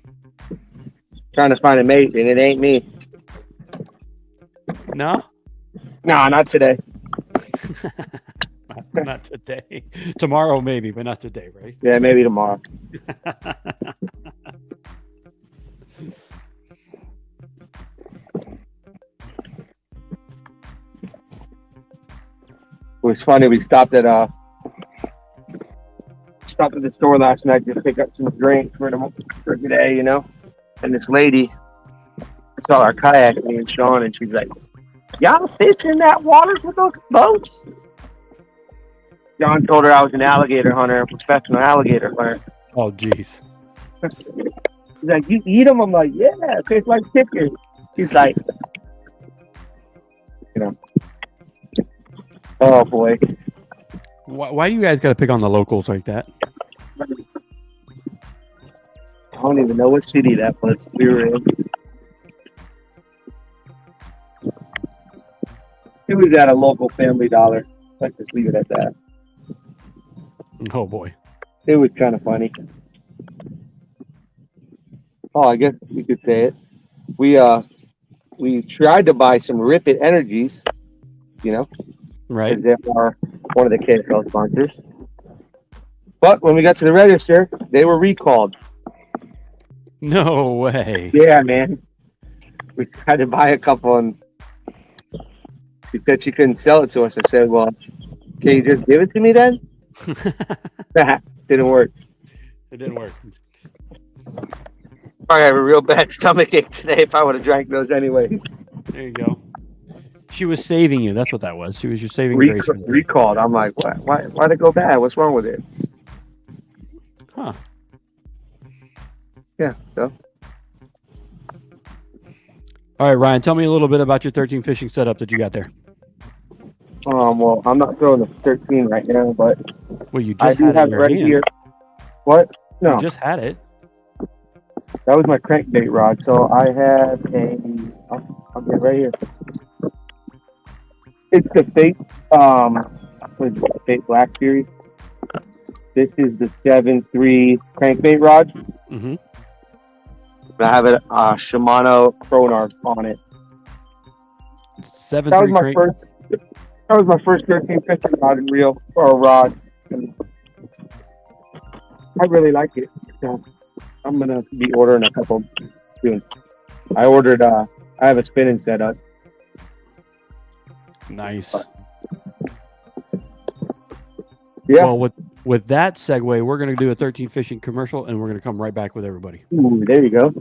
Trying to find a mate, and it ain't me. No? No, not today. Not today. Tomorrow maybe, but not today, right? Yeah, maybe tomorrow. It was funny. We stopped at the store last night to pick up some drinks for today, you know. And this lady saw our kayak, me and Sean, and she's like, "Y'all fish in that water with those boats?" John told her I was an alligator hunter, a professional alligator hunter. Oh, jeez. She's like, "You eat them?" I'm like, "Yeah, it tastes like chicken." She's like, you know. Oh boy. Why do you guys got to pick on the locals like that? I don't even know what city that was we were in. It was at a local Family Dollar. Let's just leave it at that. Oh boy. It was kind of funny. Oh, I guess you could say it. We tried to buy some Rip It Energies, you know. Right. They are one of the KFL sponsors. But when we got to the register, they were recalled. No way. Yeah, man. We tried to buy a couple, and she said she couldn't sell it to us. I said, "Well, can you just give it to me then?" Didn't work. It didn't work. I have a real bad stomach ache today if I would have drank those anyways. There you go. She was saving you. That's what that was. She was your saving grace. Recalled. I'm like, why did it go bad? What's wrong with it? Huh. Yeah, so. All right, Ryan, tell me a little bit about your 13 fishing setup that you got there. Well, I'm not throwing the 13 right now, but well, you I just do had have it it right in your here. What? No, you just had it. That was my crankbait rod. So I have I'll get it right here. It's the Fate, Fate Black Series. This is the 7.3 crankbait rod. Mm-hmm. I have a Shimano Chronar on it. 7.3 That was my first 13 fishing rod and reel, or a rod. And I really like it. So I'm gonna be ordering a couple soon. I ordered. I have a spinning setup. Nice. Yeah. Well, with that segue, we're going to do a 13 fishing commercial, and we're going to come right back with everybody. Ooh, there you go.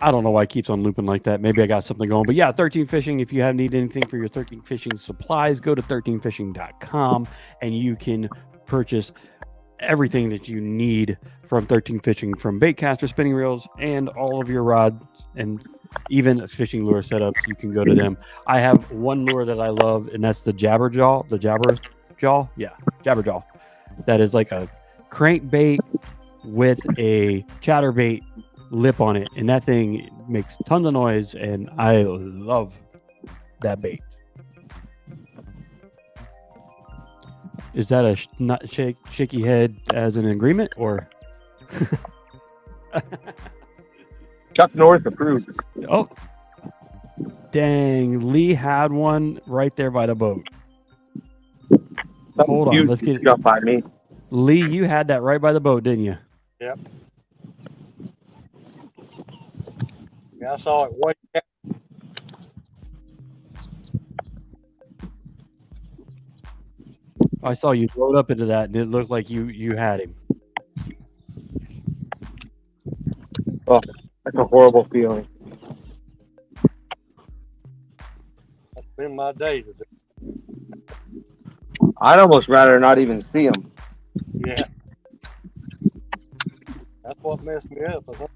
I don't know why it keeps on looping like that. Maybe I got something going. But yeah, 13 Fishing. If you need anything for your 13 Fishing supplies, go to 13fishing.com and you can purchase everything that you need from 13 Fishing, from bait caster, spinning reels, and all of your rods and even fishing lure setups. You can go to them. I have one lure that I love, and that's the Jabberjaw. The Jabberjaw? Yeah, Jabberjaw. That is like a crankbait with a chatterbait lip on it, and that thing makes tons of noise, and I love that bait. Is that a not shaky head as an agreement, or Chuck Norris approved. oh dang, Lee had one right there by the boat. Hold on, let's get it up by me. Lee, you had that right by the boat, didn't you? Yep. Yeah, I saw it way down. I saw you load up into that, and it looked like you had him. Oh, that's a horrible feeling. That's been my day today. I'd almost rather not even see them. Yeah. That's what messed me up. I thought.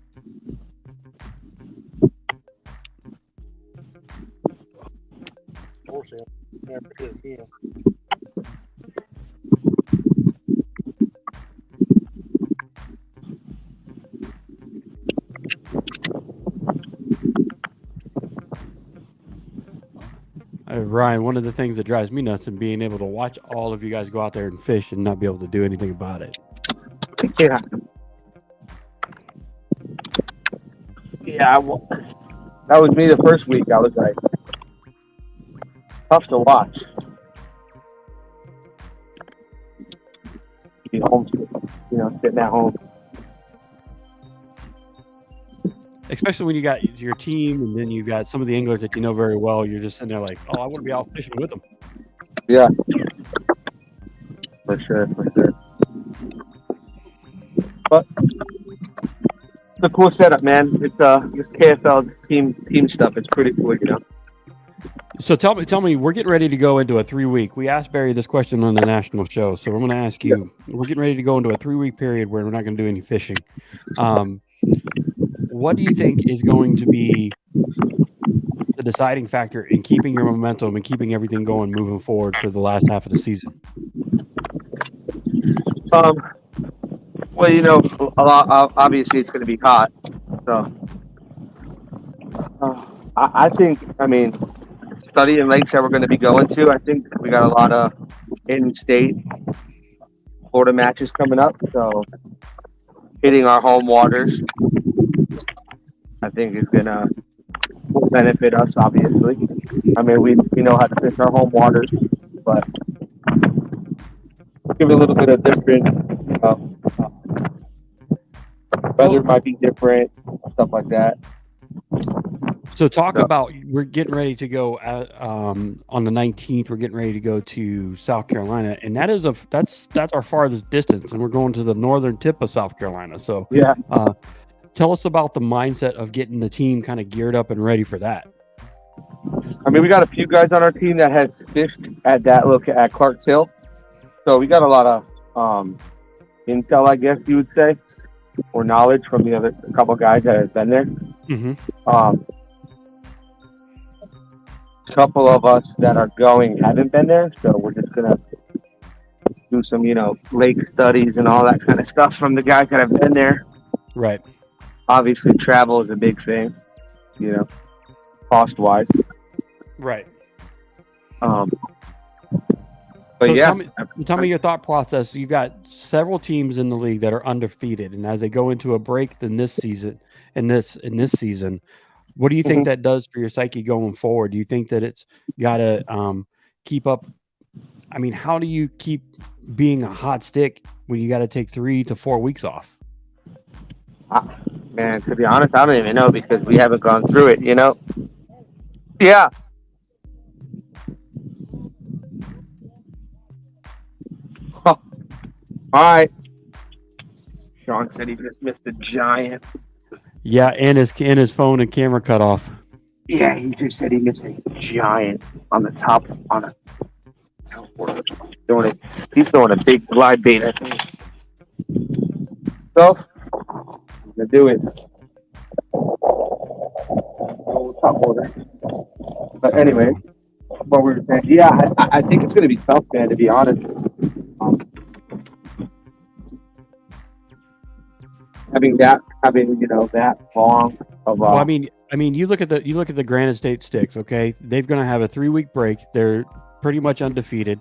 Of course, I'll never hit again. Ryan, one of the things that drives me nuts in being able to watch all of you guys go out there and fish and not be able to do anything about it. Yeah. Yeah, that was me the first week. I was like, tough to watch. Be home, sitting at home. Especially when you got your team and then you got some of the anglers that you know very well. You're just sitting there like, oh, I want to be out fishing with them. Yeah. For sure. But it's a cool setup, man. It's this KFL team stuff. It's pretty cool, So tell me, we're getting ready to go into a 3-week. We asked Barry this question on the national show, so I'm going to ask you. We're getting ready to go into a 3-week period where we're not going to do any fishing. What do you think is going to be the deciding factor in keeping your momentum and keeping everything going moving forward for the last half of the season? Well, a lot. Obviously, it's going to be hot. So, I think. Studying lakes that we're going to be going to. I think we got a lot of in-state Florida matches coming up. So, hitting our home waters, I think, is going to benefit us. Obviously, we know how to fish our home waters, but give it a little bit of different. Weather might be different, stuff like that. So talk about, we're getting ready to go on the 19th. We're getting ready to go to South Carolina, and that's our farthest distance, and we're going to the northern tip of South Carolina. So yeah, tell us about the mindset of getting the team kind of geared up and ready for that. We got a few guys on our team that has fished at that look at Clark's Hill, so we got a lot of intel, I guess you would say, or knowledge from the other couple guys that have been there. Mm-hmm. Couple of us that are going haven't been there, so we're just gonna do some, lake studies and all that kind of stuff from the guys that have been there. Right. Obviously, travel is a big thing, cost-wise. Right. But so yeah, tell me your thought process. You got several teams in the league that are undefeated, and as they go into a break in this season, what do you think that does for your psyche going forward? Do you think that it's got to keep up? How do you keep being a hot stick when you got to take 3 to 4 weeks off? Man, to be honest, I don't even know because we haven't gone through it, Yeah. Oh. All right. Sean said he just missed a giant. Yeah, and his phone and camera cut off. Yeah, he just said he missed a giant on the top on a he's throwing a big glide bait, I think. So I'm gonna do it. Top water. But anyway, what we were saying, yeah, I think it's gonna be tough, man, to be honest. Having that long of Well, I mean, you look at the Granite State sticks. Okay, they're going to have a 3-week break. They're pretty much undefeated,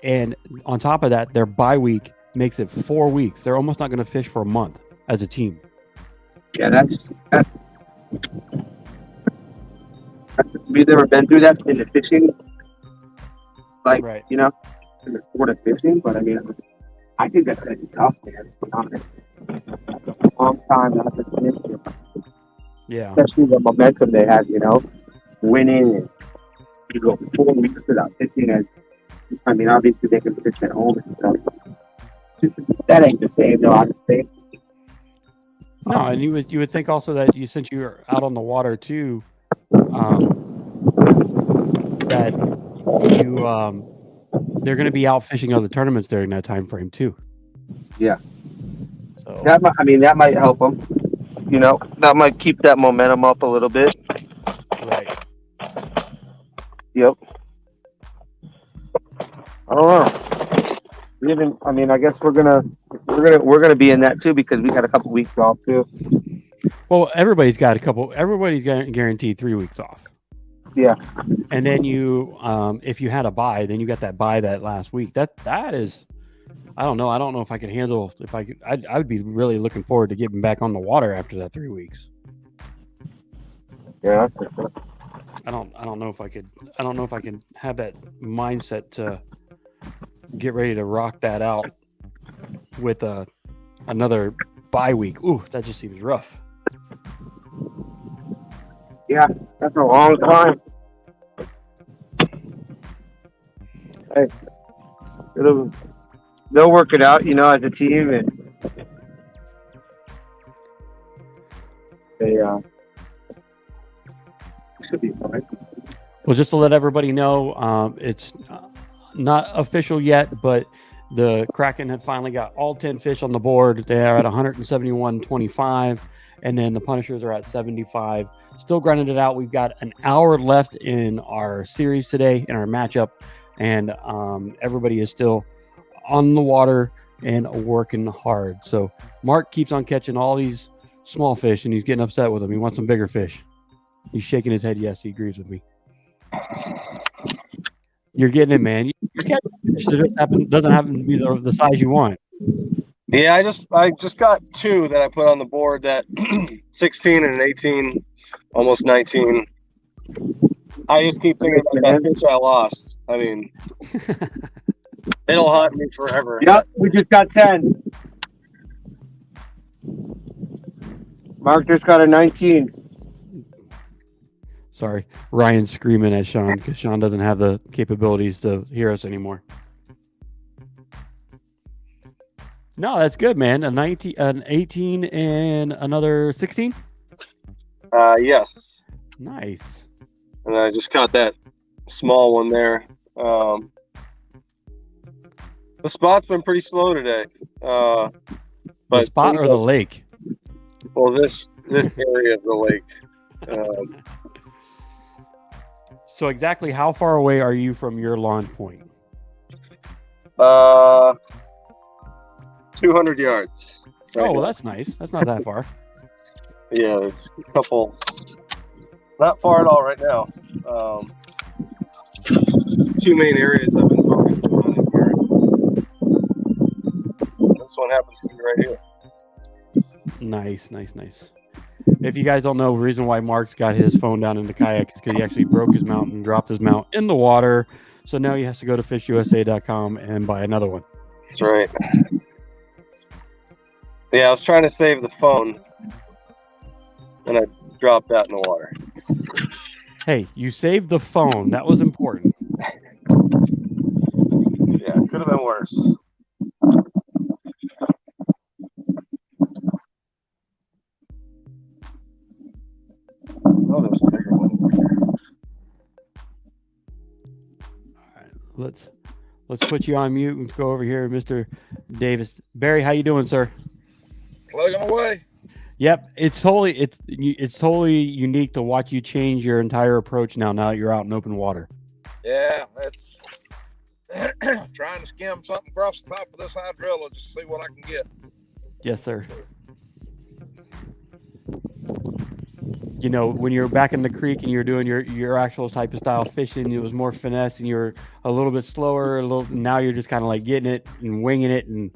and on top of that, their bye week makes it 4 weeks. They're almost not going to fish for a month as a team. Yeah, that's we've never been through that in the fishing, like Right. in the sport of fishing. But I mean, I think that's gonna be tough, man. To be honest. A long time not to finish, Yeah. especially the momentum they had. Winning and you go 4 weeks without fishing. And I mean, obviously they can fish at home and stuff. That ain't the same, though. I think. No, and you would think also that since you were out on the water too, that they're going to be out fishing other tournaments during that time frame too. Yeah. So That might help them. That might keep that momentum up a little bit. right. Yep. I don't know. I guess we're gonna be in that too because we had a couple weeks off too. Well, everybody's guaranteed 3 weeks off. Yeah. And then if you had a bye, then you got that bye that last week. That is, I don't know. I don't know if I could handle. If I could, I would be really looking forward to getting back on the water after that 3 weeks. Yeah. I don't know if I could. I don't know if I can have that mindset to get ready to rock that out with another bye week. Ooh, that just seems rough. Yeah, that's a long time. Hey, they'll work it out, as a team, and they should be fine. Well, just to let everybody know, it's not official yet, but the Kraken had finally got all 10 fish on the board. They are at 171.25, and then the Punishers are at 75. Still grinding it out. We've got an hour left in our series today, in our matchup, and everybody is still on the water and working hard. So Mark keeps on catching all these small fish, and he's getting upset with them. He wants some bigger fish. He's shaking his head. Yes, he agrees with me. You're getting it, man. You're catching fish. It doesn't happen to be the size you want. Yeah, I just got 2 that I put on the board, that 16 and an 18, almost 19. I just keep thinking about that fish I lost. I mean, it'll haunt me forever. Yep, we just got 10. Mark just got a 19. Sorry, Ryan's screaming at Sean because Sean doesn't have the capabilities to hear us anymore. No, that's good, man. An 18, and another 16. Yes. Nice. And I just caught that small one there. The spot's been pretty slow today. But The spot or the lake? Well, this area of the lake. So exactly how far away are you from your launch point? 200 yards. Oh, well, that's nice. That's not that far. Yeah, it's a couple. Not far at all right now. 2 main areas I've been focused on here. This one happens to be right here. Nice. If you guys don't know, the reason why Mark's got his phone down in the kayak is because he actually broke his mount and dropped his mount in the water. So now he has to go to fishusa.com and buy another one. That's right. Yeah, I was trying to save the phone, and I dropped that in the water. Hey, you saved the phone. That was important. Yeah, could have been worse. Let's put you on mute and go over here, Mr. Davis. Barry, how you doing, sir? Plugging away. Yep, it's totally unique to watch you change your entire approach now that you're out in open water. Yeah, that's trying to skim something across the top of this hydrilla just to see what I can get. Yes, sir. You know, when you're back in the creek and you're doing your actual type of style fishing, it was more finesse and you're a little bit slower. Now you're just kind of like getting it and winging it and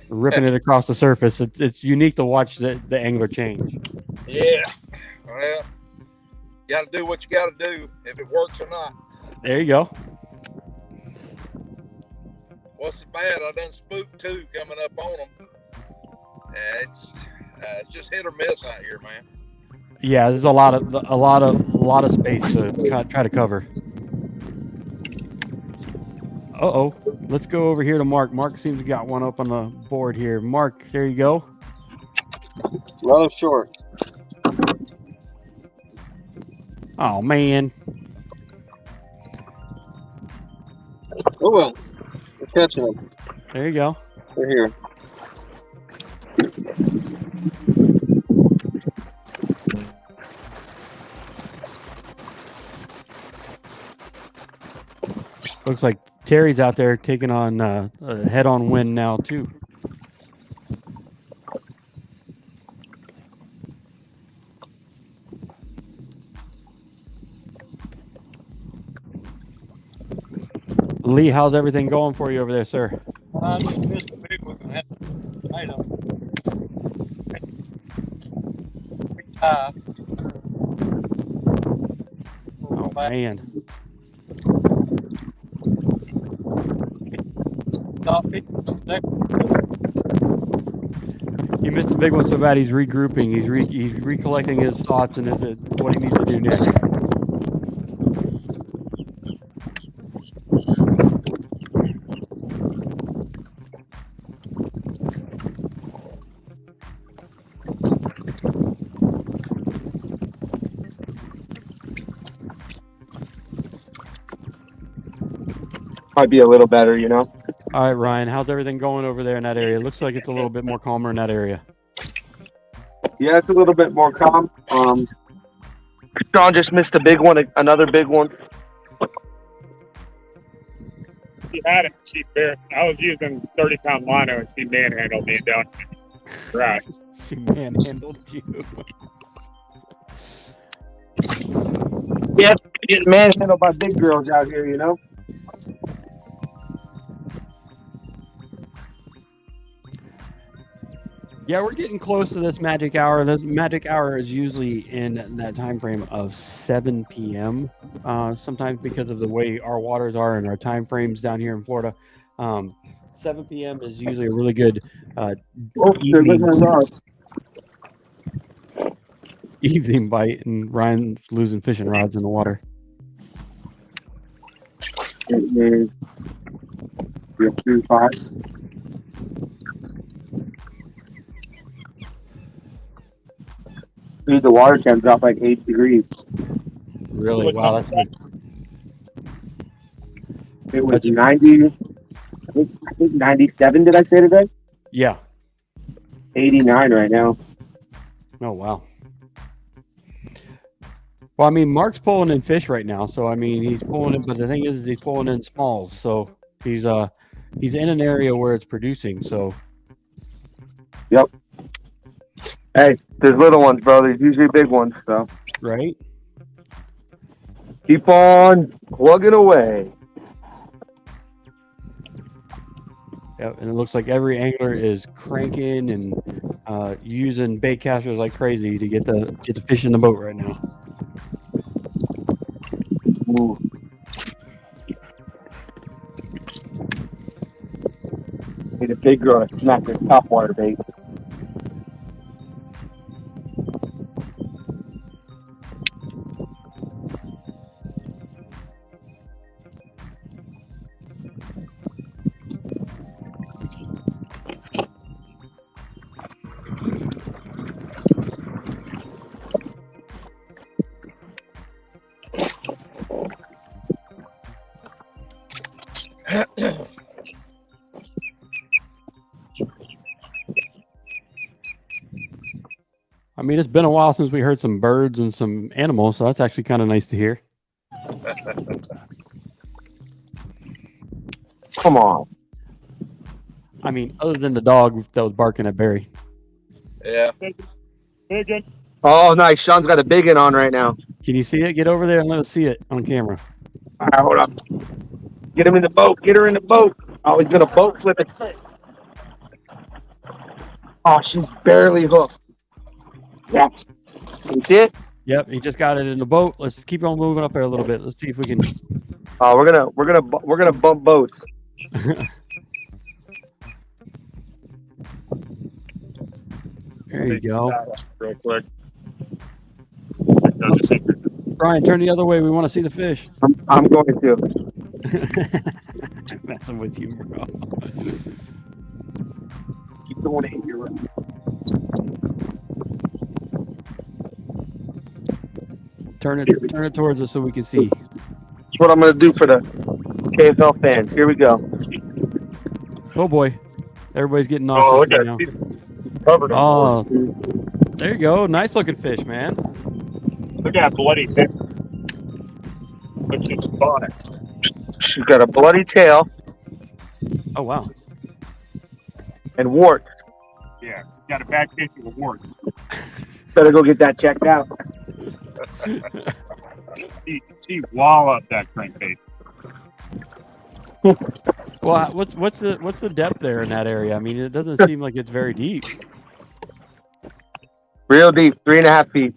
ripping it across the surface. It's unique to watch the angler change. Yeah, well, you got to do what you got to do if it works or not. There you go. What's the bad? I done spooked two coming up on them. It's just hit or miss out here, man. Yeah, there's a lot of space to try to cover. Uh-oh. Let's go over here to Mark. Mark seems to got one up on the board here. Mark, there you go. Rather short. Oh, man. Oh, well. We're catching them. There you go. They're here. Looks like Terry's out there taking on a head-on wind now, too. Lee, how's everything going for you over there, sir? I just missed a big one. I know. Oh, man. He missed a big one so bad he's regrouping. He's recollecting his thoughts and what he needs to do next. Might be a little better, you know. All right, Ryan, how's everything going over there in that area? It looks like it's a little bit more calmer in that area. Yeah, it's a little bit more calm. Sean just missed a big one, another big one. She had it. She fair. I was using 30-pound lino and she manhandled me down. Right. She manhandled you. Yeah, getting manhandled by big girls out here, you know. Yeah, we're getting close to this magic hour. This magic hour is usually in that time frame of 7 p.m. Sometimes because of the way our waters are and our time frames down here in Florida. 7 p.m. is usually a really good evening bite, and Ryan's losing fishing rods in the water. We have 2-5. Dude, the water temp dropped like 8 degrees. Really? Wow, that's good. It was 90, I think 97, did I say today? Yeah. 89 right now. Oh, wow. Well, I mean, Mark's pulling in fish right now, so I mean, he's pulling in, but the thing is he's pulling in smalls, so he's in an area where it's producing, so. Yep. Hey, there's little ones, bro. There's usually big ones, so. Right? Keep on plugging away. Yep, and it looks like every angler is cranking and using bait casters like crazy to get the fish in the boat right now. Ooh. Need a big girl to smack this top water bait. mean, it's been a while since we heard some birds and some animals, so that's actually kind of nice to hear. Come on. I mean, other than the dog that was barking at Barry. Yeah. Big Oh, nice. Sean's got a big one on right now. Can you see it? Get over there and let us see it on camera. All right, hold on. Get him in the boat. Get her in the boat. Oh, he's going to boat flip it. Oh, she's barely hooked. Yes. Can you see it? Yep, he just got it in the boat. Let's keep on moving up there a little bit. Let's see if we can. Oh, we're gonna bump boats. There you go. Real quick. Brian, turn the other way. We want to see the fish. I'm going to. Messing with you, bro. Keep going in here. Turn it towards us so we can see. That's what I'm gonna do for the KFL fans. Here we go. Oh boy, everybody's getting off. Oh, look at now. covered. Oh, there you go. Nice looking fish, man. Look at that bloody fish. Look, she's on it. She's got a bloody tail Oh wow. and warts. Yeah, got a bad case of the wart. Better go get that checked out. She walloped that crankbait. Well, what's the depth there in that area? I mean, it doesn't seem like it's very deep. Real deep, 3.5 feet.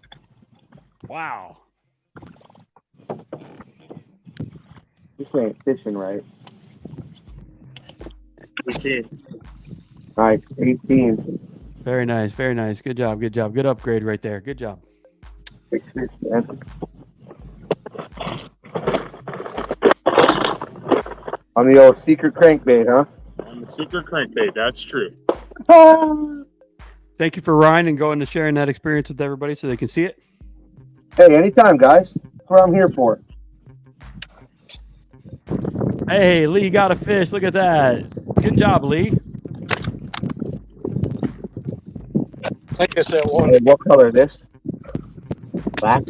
Wow. This ain't fishing right. 18. Nice, 18. Very nice, very nice. Good job, good job. Good upgrade right there. Good job. Big fish, man. On the old secret crankbait, huh? On the secret crankbait, that's true. Thank you for Ryan and going to sharing that experience with everybody so they can see it. Hey, anytime, guys. That's what I'm here for. Hey, Lee got a fish. Look at that. Good job, Lee. I think it's that one. Hey, what color is this? Black.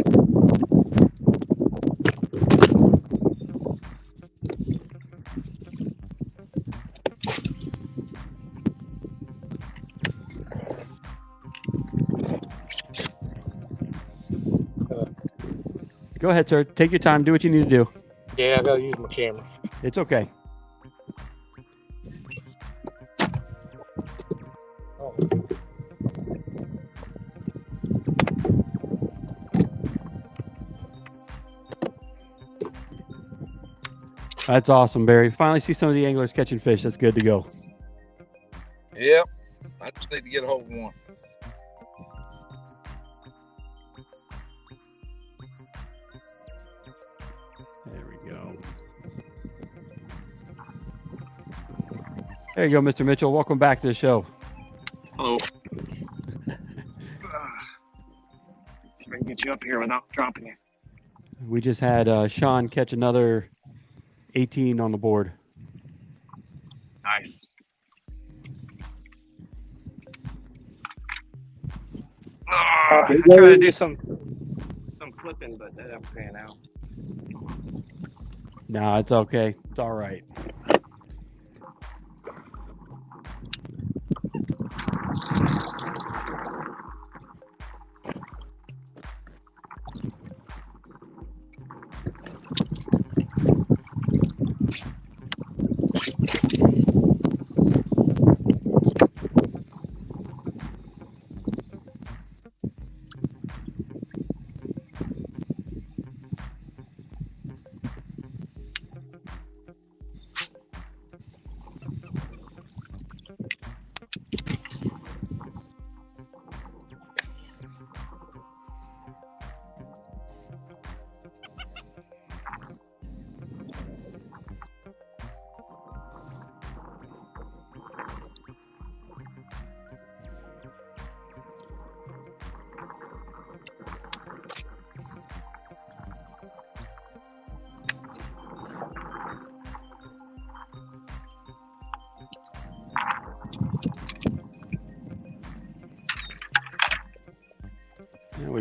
Go ahead, sir. Take your time. Do what you need to do. Yeah, I gotta use my camera. It's okay. Oh. That's awesome, Barry. Finally see some of the anglers catching fish. That's good to go. Yep. I just need to get a hold of one. There we go. There you go, Mr. Mitchell. Welcome back to the show. Hello. See if I can get you up here without dropping you. We just had Sean catch another 18 on the board. Nice. I tried to do some flipping, but that didn't pan out. No, it's okay. It's all right.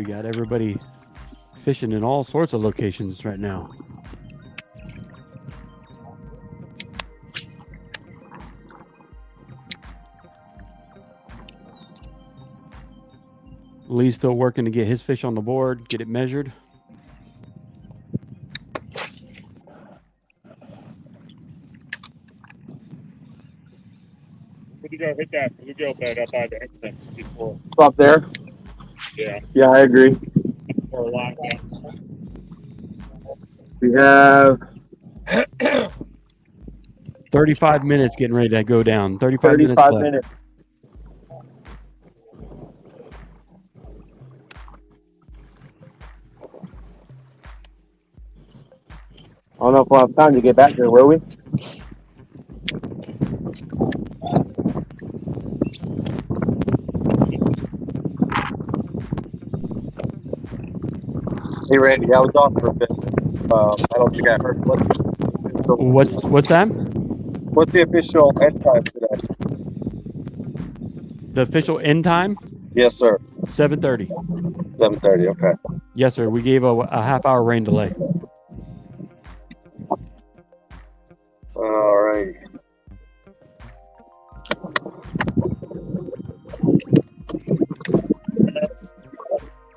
We got everybody fishing in all sorts of locations right now. Lee's still working to get his fish on the board, get it measured. Would you go hit that bluegill bed up by the entrance before? Up there? Yeah. Yeah, I agree. Or a line. We have 35 minutes getting ready to go down. 35 minutes 35 left. minutes. I don't know if we'll have time to get back there, will we? Hey Randy, I was off for a bit. I don't think I heard What's that? What's the official end time today? The official end time? Yes, sir. 7:30. 7:30. Okay. Yes, sir. We gave a half-hour rain delay. All right.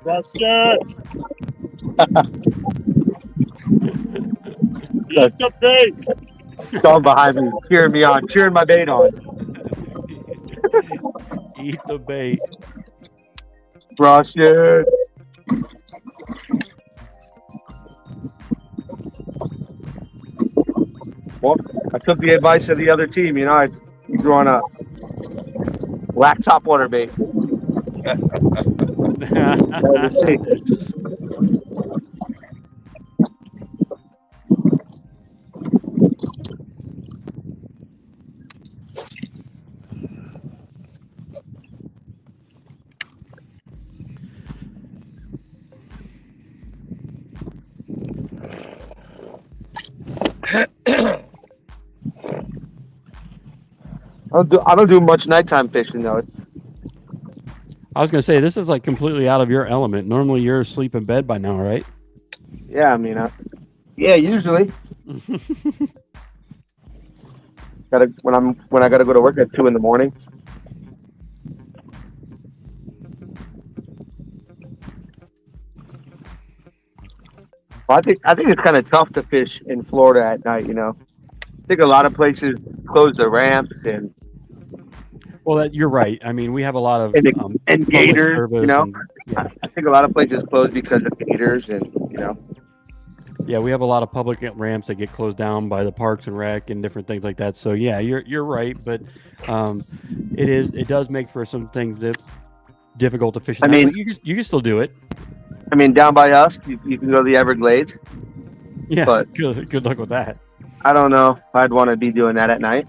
Russia! Eat the bait! Going behind me, cheering my bait on. Eat the bait. Russia. Well, I took the advice of the other team. You know, I threw on a black top water bait. I don't do much nighttime fishing though. I was gonna say this is like completely out of your element. Normally you're asleep in bed by now, right? Yeah, I mean, yeah, usually. When I gotta go to work at 2 in the morning. Well, I think it's kind of tough to fish in Florida at night. You know, I think a lot of places close the ramps and. Well, you're right. I mean, we have a lot of and gators. You know, yeah. I think a lot of places close because of gators, and you know. Yeah, we have a lot of public ramps that get closed down by the Parks and Rec and different things like that. So yeah, you're right, but it does make for some things that difficult to fish. I mean, you can still do it. I mean, down by us, you can go to the Everglades. Yeah, but good luck with that. I don't know if I'd want to be doing that at night.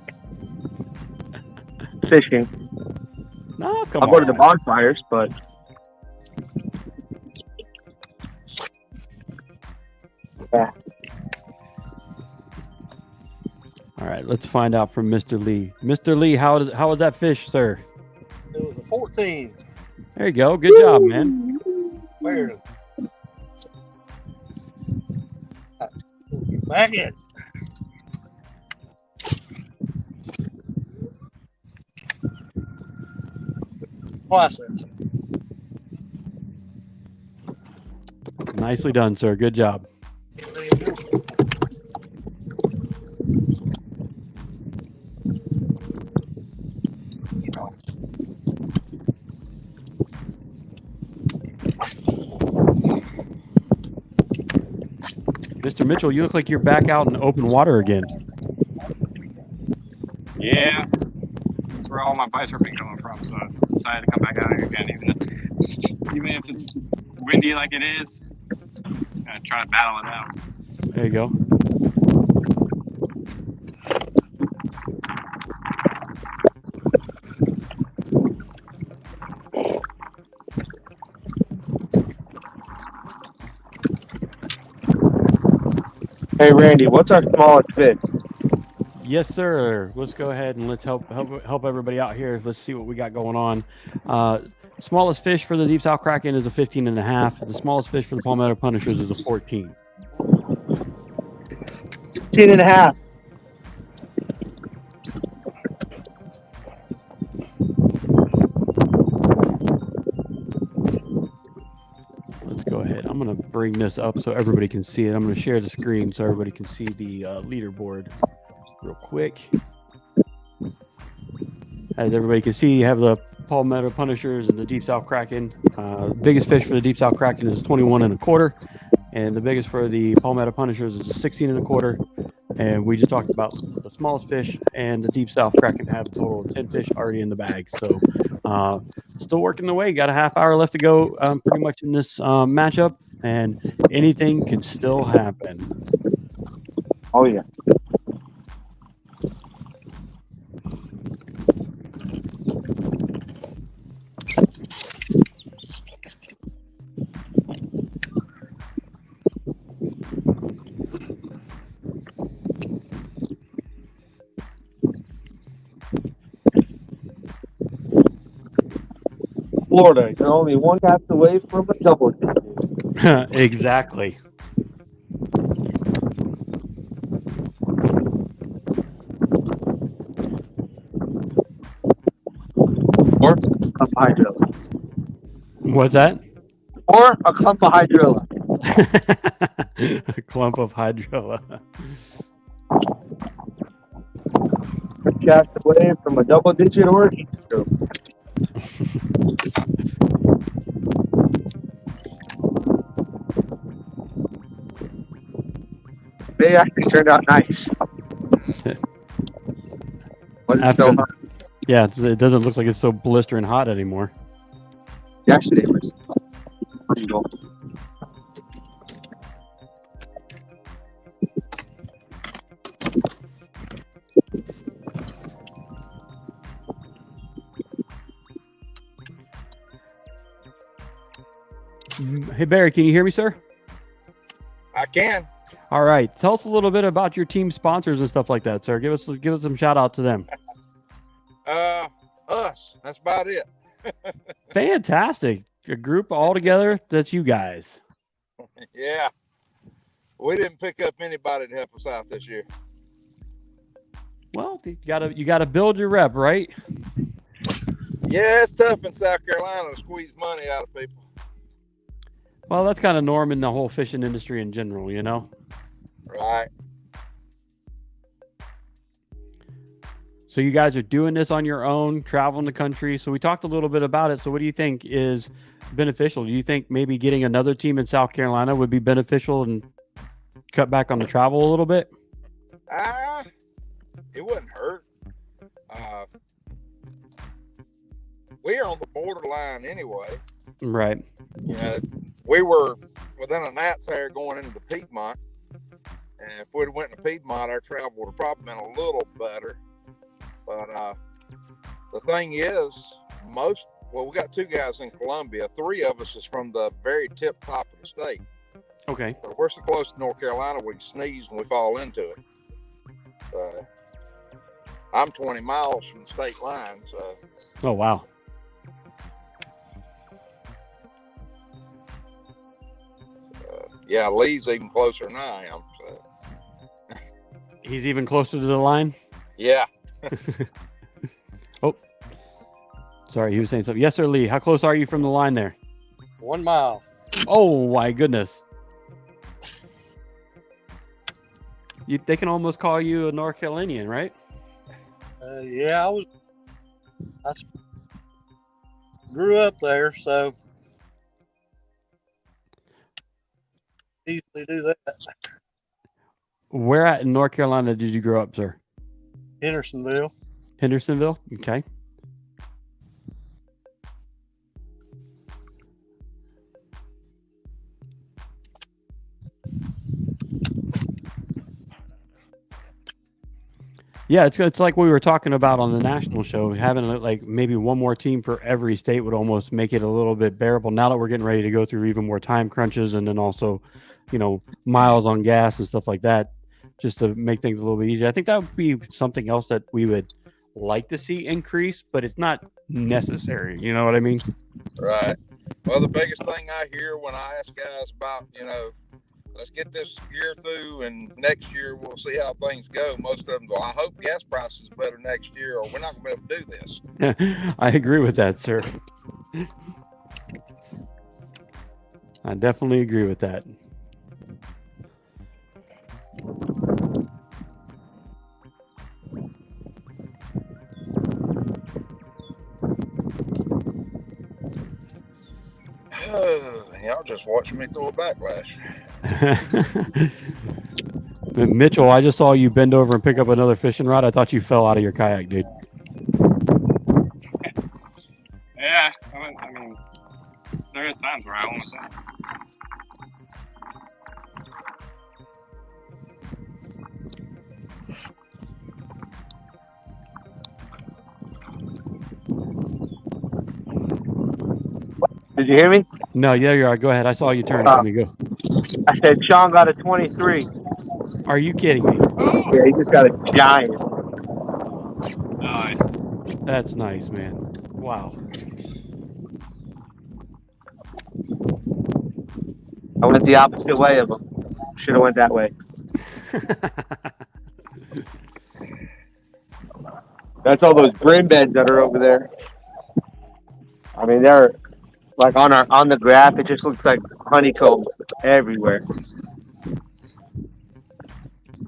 Fishing. No, I'll go to the bonfires, but yeah. All right, let's find out from Mr. Lee. Mr. Lee, how was that fish, sir? It was a 14. There you go. Good job, man. Barely. Back in. Process. Nicely done, sir. Good job. Mr. Mitchell, you look like you're back out in open water again. Yeah, that's where all my bites are coming from. So I decided to come back out here again, even if it's windy like it is. I'm try to battle it out. There you go. Hey Randy, what's our smallest fish? Yes, sir. Let's go ahead and let's help everybody out here. Let's see what we got going on. Smallest fish for the Deep South Kraken is a 15.5. The smallest fish for the Palmetto Punishers is a 14. 15.5. Let's go ahead. I'm going to bring this up so everybody can see it. I'm going to share the screen so everybody can see the leaderboard real quick. As everybody can see, you have the Palmetto Punishers and the Deep South Kraken. Biggest fish for the Deep South Kraken is 21.25, and the biggest for the Palmetto Punishers is 16.25. And we just talked about the smallest fish, and the Deep South Kraken have a total of 10 fish already in the bag. So still working the way. Got a half hour left to go pretty much in this matchup, and anything can still happen. Oh, yeah. Florida, you're only one cast away from a double. Exactly. Or a clump of hydrilla. What's that? Or a clump of hydrilla. A clump of hydrilla. Cast away from a double digit or a heat stroke. They actually turned out nice. After, yeah, it doesn't look like it's so blistering hot anymore. Yesterday was brutal. Hey, Barry, can you hear me, sir? I can. All right. Tell us a little bit about your team sponsors and stuff like that, sir. Give us some shout out to them. Us. That's about it. Fantastic. A group all together. That's you guys. Yeah. We didn't pick up anybody to help us out this year. Well, you gotta build your rep, right? Yeah, it's tough in South Carolina to squeeze money out of people. Well, that's kind of norm in the whole fishing industry in general, you know? Right. So you guys are doing this on your own, traveling the country. So we talked a little bit about it. So what do you think is beneficial? Do you think maybe getting another team in South Carolina would be beneficial and cut back on the travel a little bit? It wouldn't hurt. We're on the borderline anyway. Right. Yeah, we were within a gnat's hair going into the Piedmont, and if we'd went to Piedmont, our travel would have probably been a little better. But the thing is, we got 2 guys in Columbia. 3 of us is from the very tip top of the state. Okay. So we're so close to North Carolina, we can sneeze and we fall into it. I'm 20 miles from the state line, so. Oh, wow. Yeah, Lee's even closer than I am. So. He's even closer to the line? Yeah. Oh, sorry, he was saying something. Yes, sir, Lee. How close are you from the line there? 1 mile. Oh, my goodness. They can almost call you a North Carolinian, right? Yeah, I grew up there, so easily do that. Where at in North Carolina did you grow up, sir? Hendersonville. Hendersonville? Okay. Yeah, it's like we were talking about on the national show. Having like maybe one more team for every state would almost make it a little bit bearable. Now that we're getting ready to go through even more time crunches and then also, miles on gas and stuff like that, just to make things a little bit easier. I think that would be something else that we would like to see increase, but it's not necessary. You know what I mean? Right. Well, the biggest thing I hear when I ask guys about, let's get this year through and next year we'll see how things go. Most of them go, I hope gas prices better next year or we're not going to be able to do this. I agree with that, sir. I definitely agree with that. Y'all just watching me throw a backlash. Mitchell, I just saw you bend over and pick up another fishing rod. I thought you fell out of your kayak, dude. Yeah, I mean, there is times where I almost. Did you hear me? No, yeah, you are. Go ahead. I saw you turn to me. Go. I said Sean got a 23. Are you kidding me? Yeah, he just got a giant. Nice. That's nice, man. Wow. I went the opposite way of him. Should have went that way. That's all those brim beds that are over there. I mean, they're like on the graph. It just looks like honeycomb everywhere.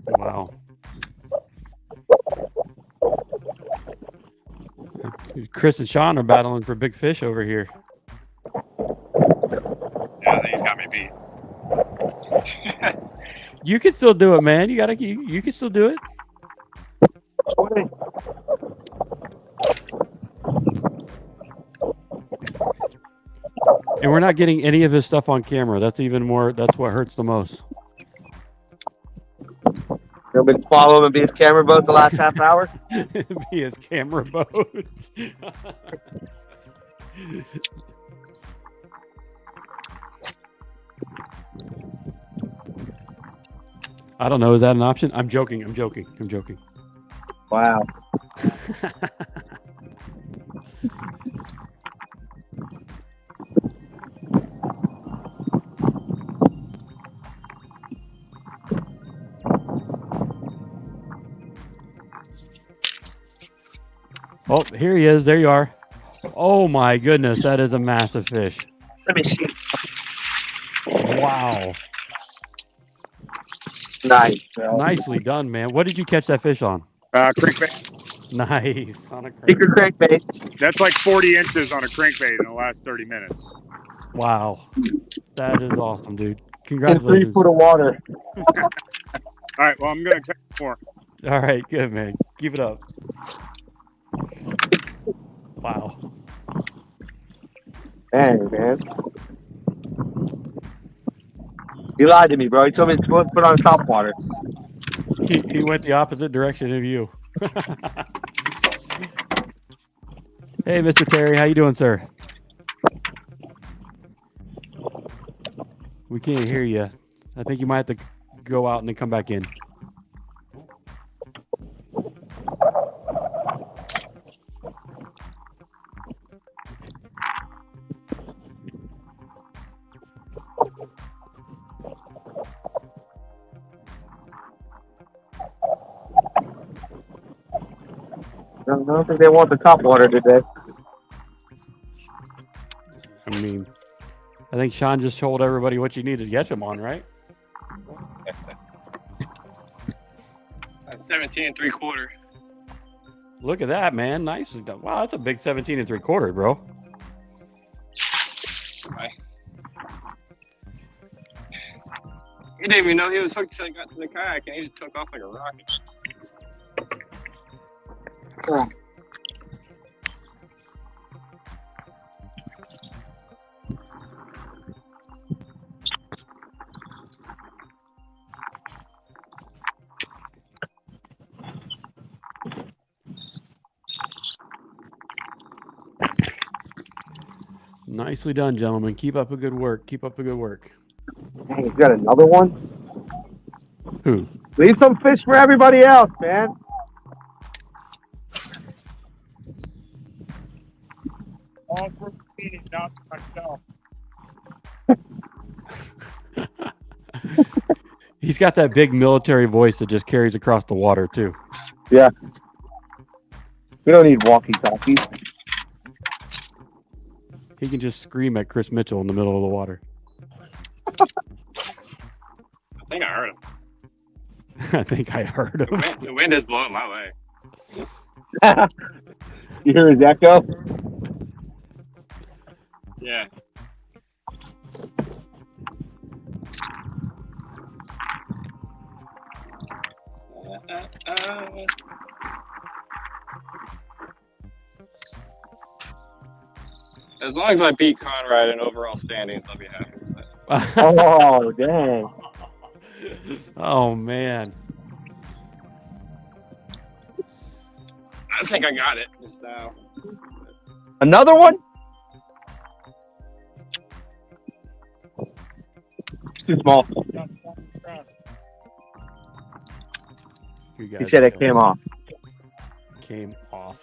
Wow. Chris and Sean are battling for big fish over here. Yeah, he's got me beat. You can still do it, man. You can still do it. And we're not getting any of his stuff on camera. That's even more. That's what hurts the most. You've been following him and be his camera boat the last half hour? Be his camera boat. I don't know. Is that an option? I'm joking. Wow. Oh, here he is. There you are. Oh my goodness, that is a massive fish. Let me see. Wow. Nice. Nicely done, man. What did you catch that fish on? Crankbait. Nice. On a Secret crankbait. That's like 40 inches on a crankbait in the last 30 minutes. Wow. That is awesome, dude. In 3 Congratulations. foot of water. All right, well, I'm going to take more. All right, good, man. Keep it up. Wow. Dang, man. He lied to me, bro. He told me to put on top water. He went the opposite direction of you. Hey, Mr. Terry, how you doing, sir? We can't hear you. I think you might have to go out and then come back in. I don't think they want the top water today. I mean, I think Sean just told everybody what you needed to catch them on, right? That's 17 3/4. Look at that, man. Nicely done. Wow, that's a big 17 3/4, bro. Right. He didn't even know he was hooked until he got to the kayak, and he just took off like a rocket. Nicely done, gentlemen. Keep up a good work. Keep up the good work. Dang, he's got another one? Who? Leave some fish for everybody else, man. All for me, not myself. He's got that big military voice that just carries across the water too. Yeah. We don't need walkie-talkies. He can just scream at Chris Mitchell in the middle of the water. I think I heard him. I think I heard him. The wind is blowing my way. You hear his echo? Yeah. As long as I beat Conrad in overall standings, I'll be happy with it. Oh, dang. Oh, man. I think I got it just now. Another one? Too small. He said it came off. Came off.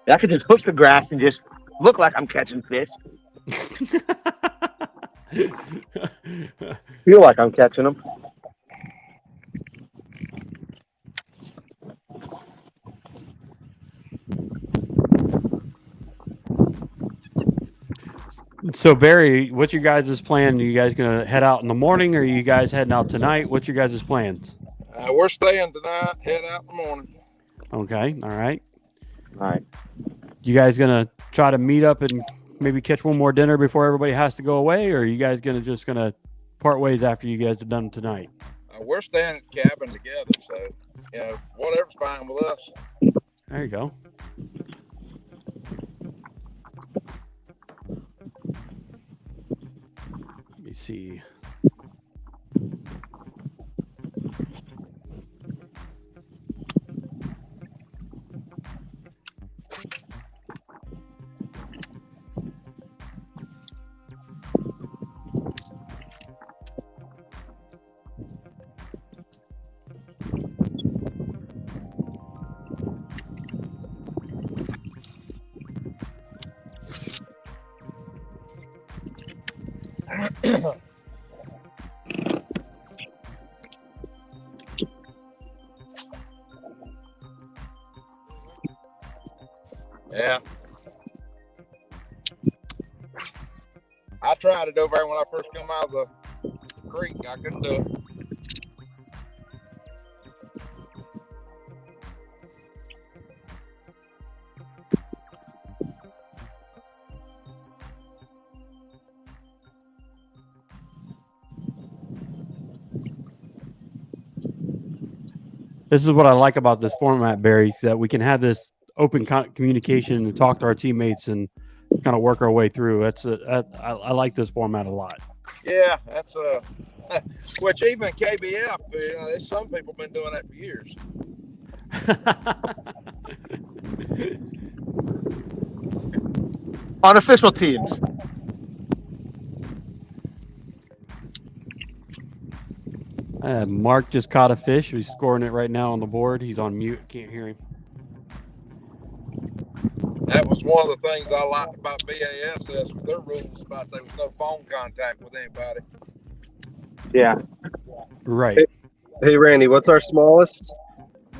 I could just hook the grass and just look like I'm catching fish. Feel like I'm catching them. So Barry, what's your guys' plan? Are you guys gonna head out in the morning, or are you guys heading out tonight? What's your guys' plans? We're staying tonight. Head out in the morning. Okay, all right. All right. You guys gonna try to meet up and maybe catch one more dinner before everybody has to go away, or are you guys gonna part ways after you guys are done tonight? We're staying at the cabin together, so whatever's fine with us. There you go. Let me see. Yeah. I tried it over there when I first come out of the creek. I couldn't do it. This is what I like about this format, Barry, that we can have this open communication and talk to our teammates and kind of work our way through. I like this format a lot. Yeah, that's which even KBF, there's some people been doing that for years. Unofficial teams. Mark just caught a fish. He's scoring it right now on the board. He's on mute. Can't hear him. That was one of the things I liked about BASS with their rules about there was no phone contact with anybody. Yeah. Right. Hey, Randy, what's our smallest?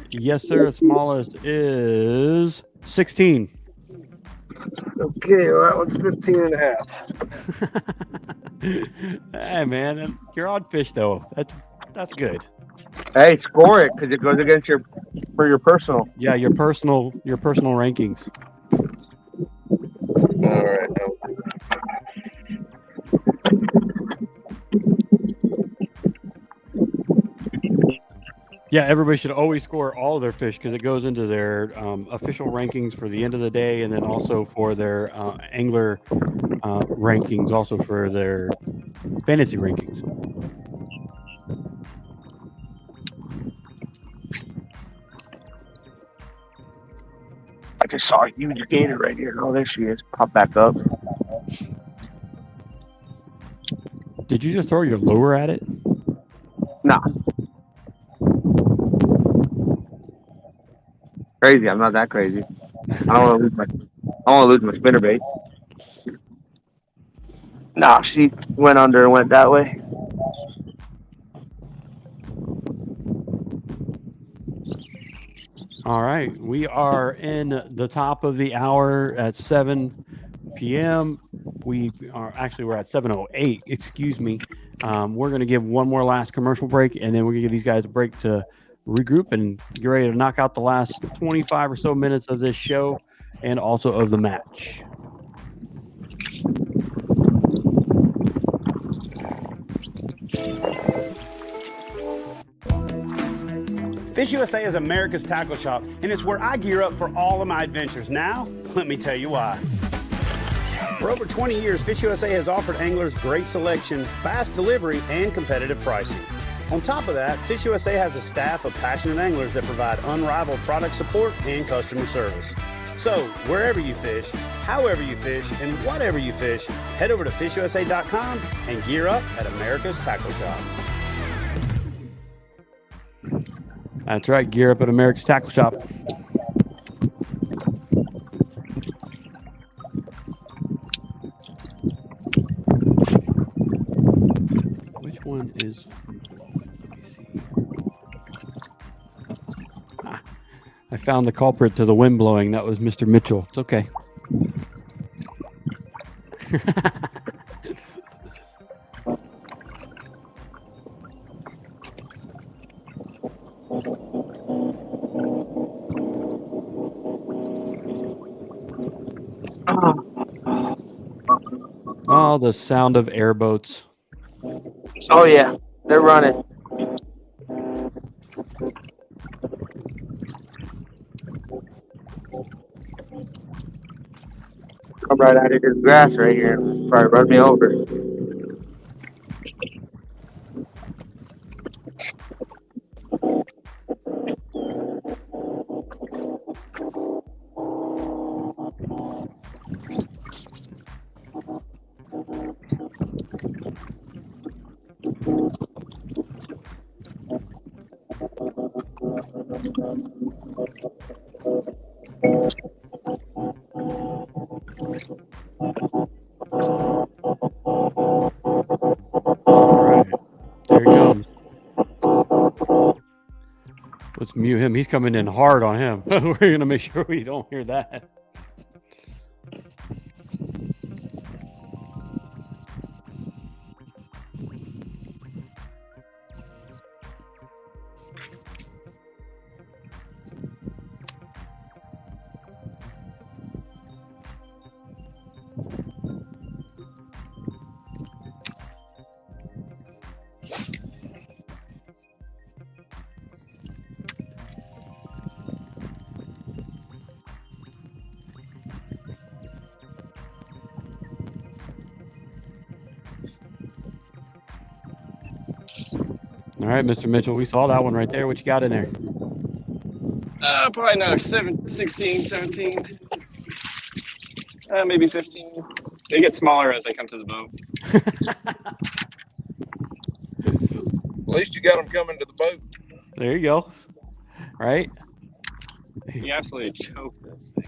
Yes, sir. The smallest is 16. Okay, well, that one's 15 and a half. Hey, man, you're on fish though. That's good. Hey, score it because it goes against your personal. Yeah, your personal rankings. All right. Yeah, everybody should always score all of their fish because it goes into their official rankings for the end of the day, and then also for their angler rankings, also for their fantasy rankings. I just saw a huge gator right here. Oh, there she is. Pop back up. Did you just throw your lure at it? Nah. Crazy. I'm not that crazy. I don't want to lose my spinnerbait. Nah, she went under and went that way. All right, we are in the top of the hour at 7 p.m. We're at 7:08. Excuse me. We're going to give one more last commercial break, and then we're going to give these guys a break to regroup and get ready to knock out the last 25 or so minutes of this show and also of the match. Fish USA is America's tackle shop, and it's where I gear up for all of my adventures. Now, let me tell you why. For over 20 years, Fish USA has offered anglers great selection, fast delivery, and competitive pricing. On top of that, Fish USA has a staff of passionate anglers that provide unrivaled product support and customer service. So, wherever you fish, however you fish, and whatever you fish, head over to fishusa.com and gear up at America's Tackle Shop. That's right, gear up at America's Tackle Shop. Which one is... Let me see. I found the culprit to the wind blowing. That was Mr. Mitchell. It's okay. Oh, the sound of airboats. Oh yeah, they're running. Come right out of this grass right here. Probably run me over. Let's mute him. He's coming in hard on him. We're going to make sure we don't hear that. All right, Mr. Mitchell, we saw that one right there. What you got in there? Probably another 16, 17, maybe 15. They get smaller as they come to the boat. At least you got them coming to the boat. There you go. Right? You absolutely choke this thing.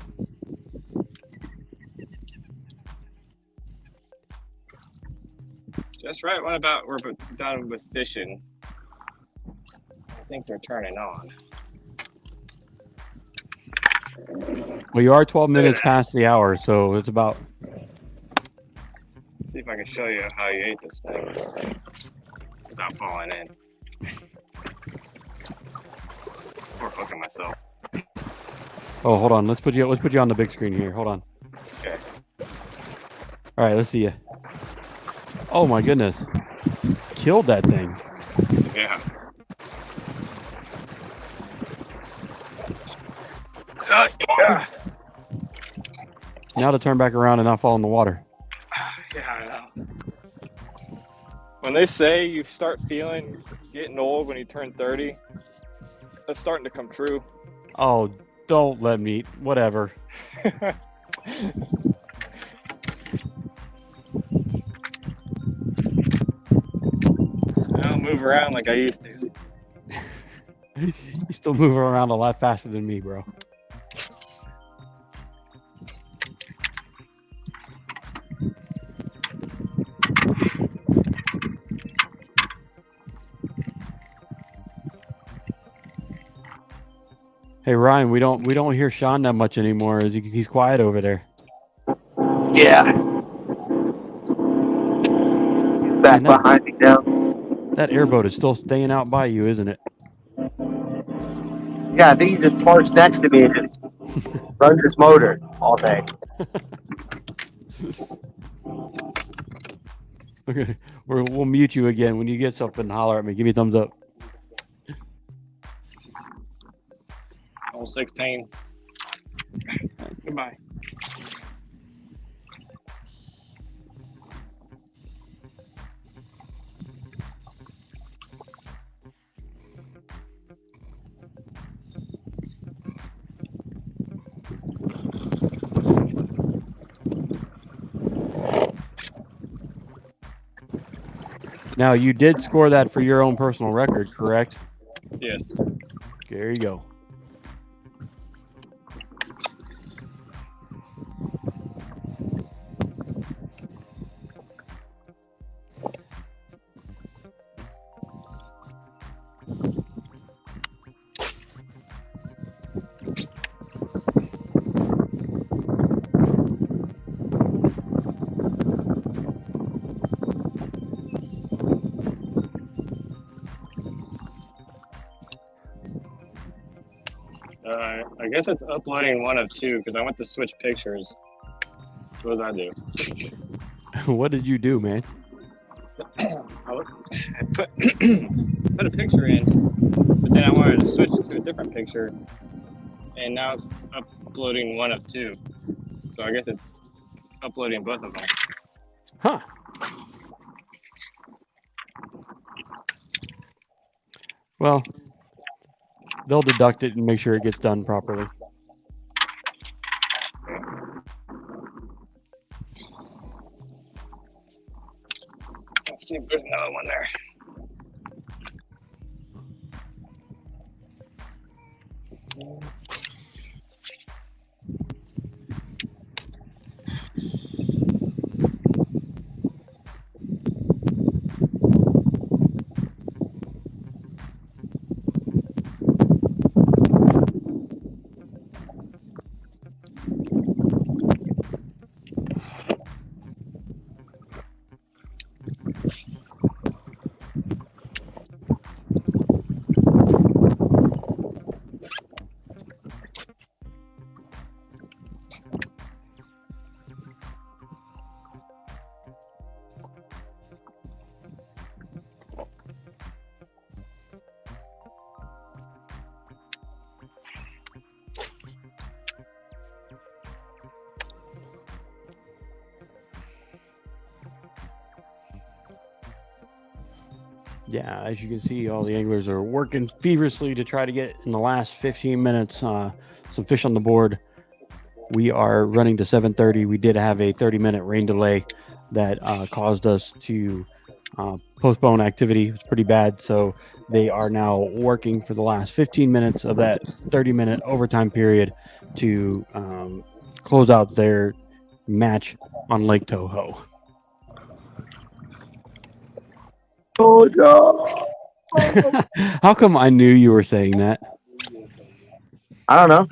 Just right when we're done with fishing. I think they're turning on. Well, you are 12 minutes past the hour, so it's about... See if I can show you how you ate this thing without falling in. Or hooking myself. Oh, hold on. Let's put you on the big screen here. Hold on. Okay. All right, let's see you. Oh my goodness. Killed that thing. Yeah. Now to turn back around and not fall in the water. Yeah, I know. When they say you start feeling getting old when you turn 30, that's starting to come true. Oh, don't let me. Whatever. move around like I used to. You still moving around a lot faster than me, bro. Hey Ryan, we don't hear Sean that much anymore. He's quiet over there. Yeah. Back Man, behind me now. That airboat is still staying out by you, isn't it? Yeah, I think he just parks next to me and just runs his motor all day. Okay, we'll mute you again when you get something. Holler at me. Give me a thumbs up. 16. Goodbye. Now, you did score that for your own personal record, correct? Yes. There you go. I guess it's uploading one of two because I went to switch pictures. What did I do? What did you do, man? I put a picture in, but then I wanted to switch to a different picture, and now it's uploading one of two. So I guess it's uploading both of them. Huh. Well, they'll deduct it and make sure it gets done properly. Let's see if there's another one there. Yeah, as you can see, all the anglers are working feverishly to try to get in the last 15 minutes some fish on the board. We are running to 7:30. We did have a 30-minute rain delay that caused us to postpone activity. It was pretty bad, so they are now working for the last 15 minutes of that 30-minute overtime period to close out their match on Lake Toho. Oh no! How come I knew you were saying that? I don't know.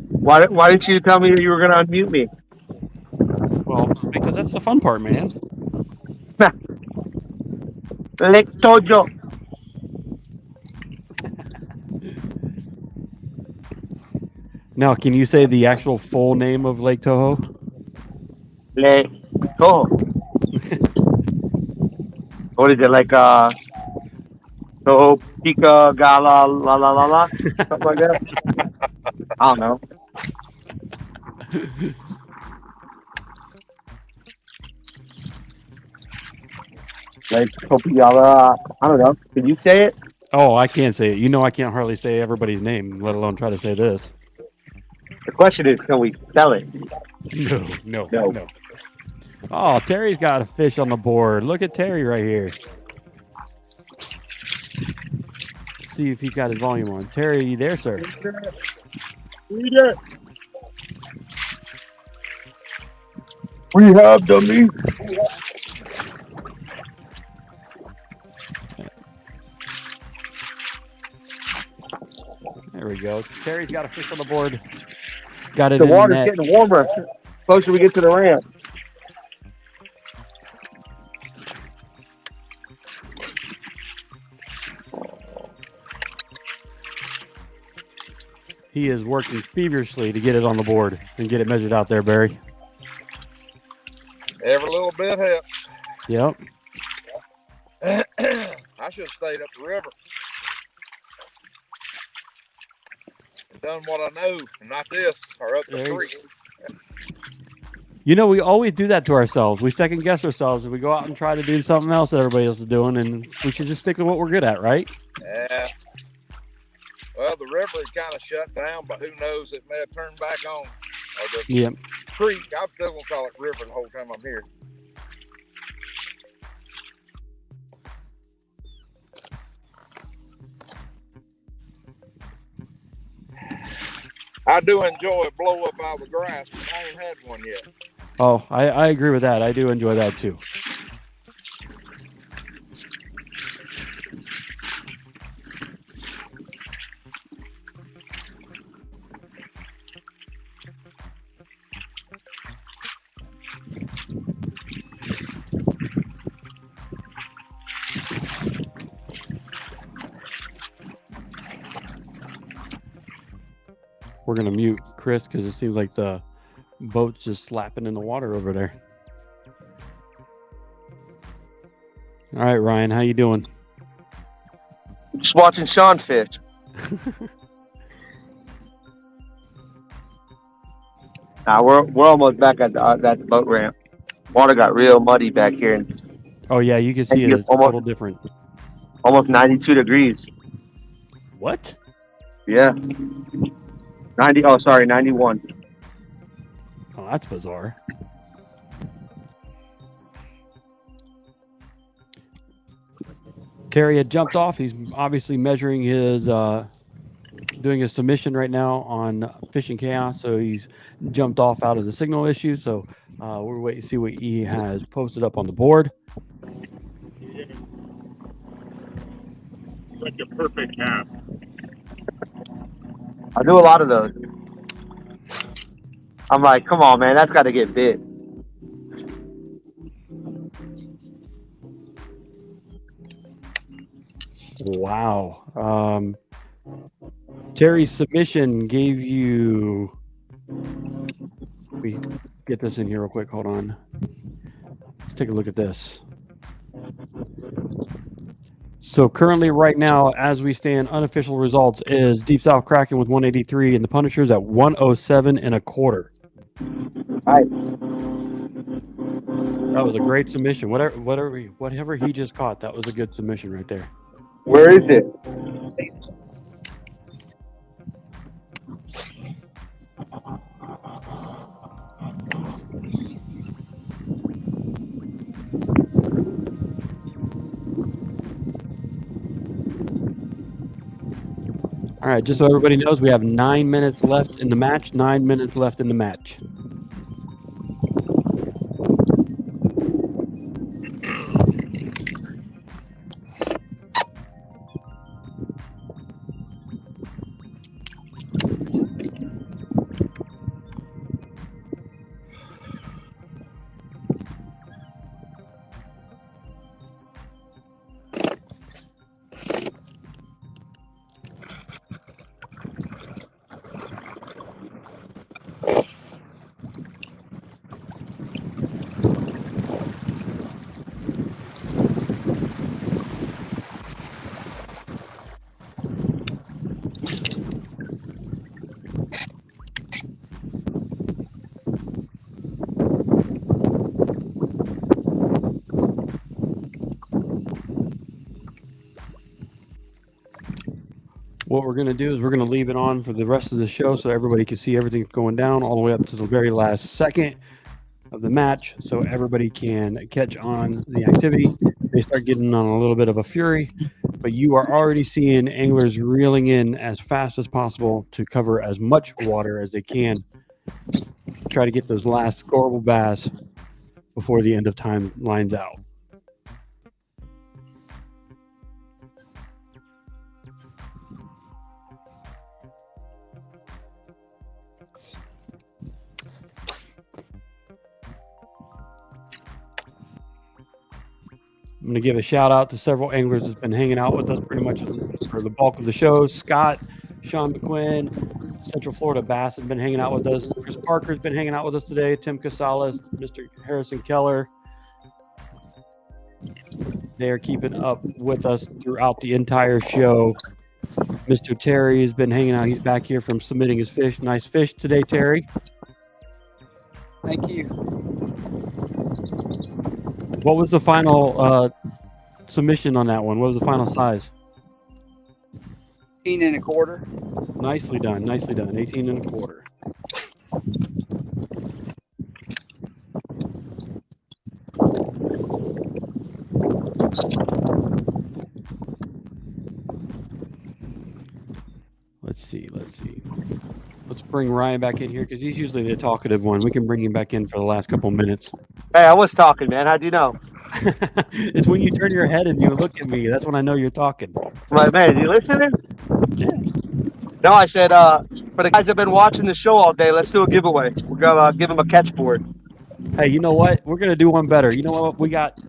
Why didn't you tell me you were going to unmute me? Well, because that's the fun part, man. Lake Tojo. Now, can you say the actual full name of Lake Toho? Lake Toho. What is it, like Toho Pika Gala La La La La? Something like that? I don't know. Like Kopiala, I don't know. Can you say it? Oh, I can't say it. You know I can't hardly say everybody's name, let alone try to say this. The question is, can we spell it? No. Oh, Terry's got a fish on the board. Look at Terry right here. Let's see if he's got his volume on. Terry, are you there, sir? Read it. We have dummy. There we go. Terry's got a fish on the board. Got it The in water's net. getting warmer. Closer we get to the ramp. He is working feverishly to get it on the board and get it measured out there, Barry. Every little bit helps. Yep. I should have stayed up the river. And done what I know, and not this, or up the creek. You know, we always do that to ourselves. We second guess ourselves and we go out and try to do something else that everybody else is doing, and we should just stick to what we're good at, right? Yeah. Well, the river is kind of shut down, but who knows? It may have turned back on. Or the creek. I'm still going to call it river the whole time I'm here. I do enjoy a blow up out of the grass, but I ain't had one yet. Oh, I agree with that. I do enjoy that too. We're going to mute Chris because it seems like the boat's just slapping in the water over there. All right, Ryan, how you doing? Just watching Sean fish. Nah, we're almost back at the boat ramp. Water got real muddy back here. Oh, yeah, you can see it's a little different. Almost 92 degrees. What? Yeah. 91. Oh, that's bizarre. Terry had jumped off. He's obviously measuring his, doing his submission right now on Fishing Chaos. So he's jumped off out of the signal issue. So we're waiting to see what he has posted up on the board. Like a perfect half. I do a lot of those. I'm like, come on, man, that's got to get bit. Wow. Terry's submission gave you. We get this in here real quick. Hold on. Let's take a look at this. So currently, right now, as we stand, unofficial results is Deep South Kraken with 183 and the Punishers at 107 1/4. Right. That was a great submission. Whatever he just caught, that was a good submission right there. Where is it? All right, just so everybody knows, we have 9 minutes left in the match. 9 minutes left in the match. What we're going to do is we're going to leave it on for the rest of the show so everybody can see everything going down all the way up to the very last second of the match so everybody can catch on the activity. They start getting on a little bit of a fury. but you are already seeing anglers reeling in as fast as possible to cover as much water as they can. Try to get those last scoreable bass before the end of time lines out. I'm going to give a shout out to several anglers that's been hanging out with us pretty much for the bulk of the show. Scott, Sean McQuinn, Central Florida Bass has been hanging out with us. Chris Parker's been hanging out with us today. Tim Casales, Mr. Harrison Keller. They're keeping up with us throughout the entire show. Mr. Terry has been hanging out. He's back here from submitting his fish. Nice fish today, Terry. Thank you. What was the final submission on that one? What was the final size? 18 1/4. Nicely done. Nicely done. 18 1/4. Let's see. Let's bring Ryan back in here because he's usually the talkative one. We can bring him back in for the last couple minutes. Hey, I was talking, man. How'd you know? It's when you turn your head and you look at me. That's when I know you're talking. My man, you listening? Yeah. No, I said, for the guys that have been watching the show all day, let's do a giveaway. We're going to give them a catch board. Hey, you know what? We're going to do one better. You know what? We got...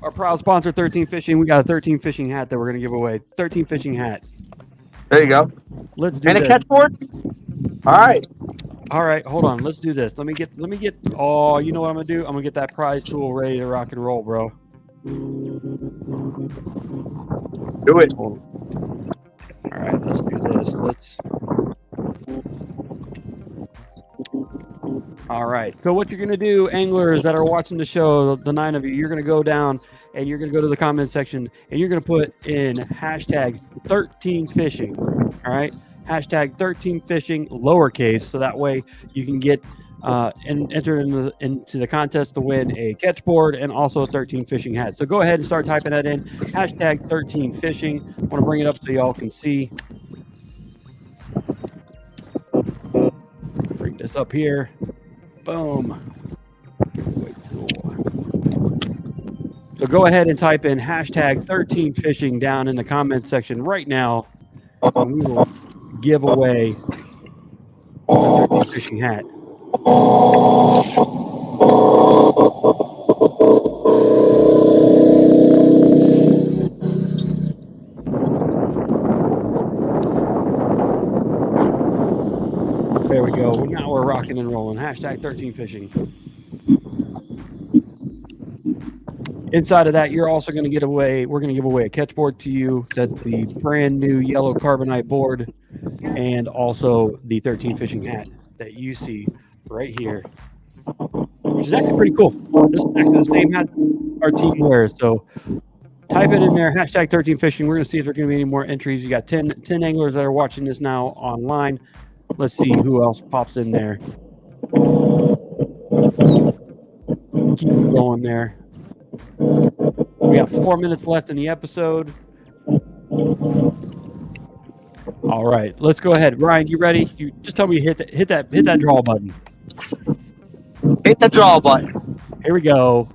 Our proud sponsor, 13 Fishing. We got a 13 Fishing hat that we're going to give away. 13 Fishing hat. There you go. Let's do and this. a catch board? All right. All right, hold on. Let's do this. Let me get. Oh, you know what I'm gonna do? I'm gonna get that prize tool ready to rock and roll, bro. Do it. All right, let's do this. All right. So what you're gonna do, anglers that are watching the show, the 9 of you, you're gonna go down and you're gonna go to the comment section and you're gonna put in hashtag 13 Fishing. All right. Hashtag 13 Fishing, lowercase, so that way you can get and enter into the contest to win a catch board and also a 13 Fishing hat. So go ahead and start typing that in. Hashtag 13 Fishing. I want to bring it up so y'all can see. Bring this up here. Boom. So go ahead and type in hashtag 13 Fishing down in the comment section right now. And we will give away a 13 Fishing hat. There we go. Now we're rocking and rolling. Hashtag 13 Fishing. Inside of that, you're also going to get away. We're going to give away a catch board to you. That's the brand new yellow carbonite board, and also the 13 Fishing hat that you see right here, which is actually pretty cool. This is actually the same hat our team wears. So type it in there, hashtag 13 Fishing. We're going to see if there's going to be any more entries. You got 10 anglers that are watching this now online. Let's see who else pops in there. Keep it going there. We got 4 minutes left in the episode. All right, let's go ahead. Ryan, you ready? You just tell me hit that draw button. Hit the draw button. Here we go.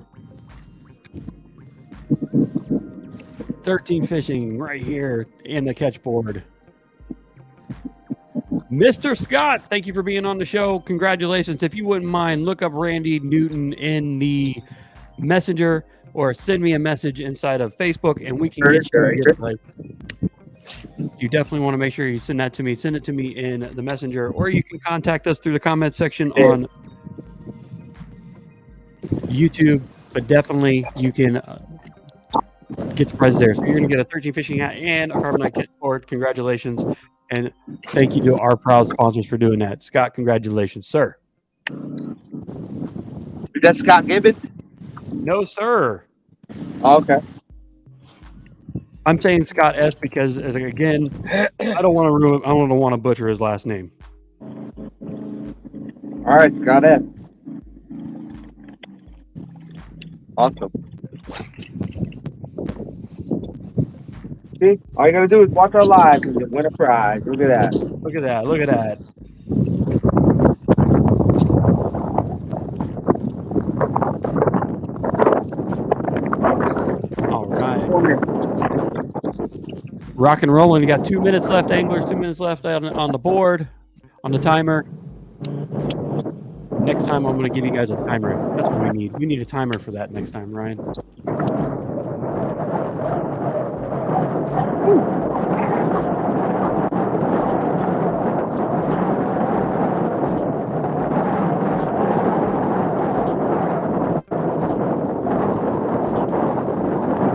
13 Fishing right here in the catch board. Mr. Scott, thank you for being on the show. Congratulations. If you wouldn't mind, look up Randy Newton in the messenger or send me a message inside of Facebook and we can get you. You definitely want to make sure you send that to me. Send it to me in the messenger, or you can contact us through the comment section on YouTube, but definitely you can get the prize there. So you're going to get a 13 Fishing hat and a carbonite kit board. Congratulations. And thank you to our proud sponsors for doing that. Scott, congratulations, sir. Is that Scott Gibbons? No, sir. Oh, okay. I'm saying Scott S because, again, I don't want to butcher his last name. All right, Scott S. Awesome. See, all you gotta do is watch our lives and you win a prize. Look at that. Look at that. Look at that. All right. Rock and rolling. You got 2 minutes left, anglers. 2 minutes left on the board, on the timer. Next time, I'm going to give you guys a timer. That's what we need. We need a timer for that next time, Ryan.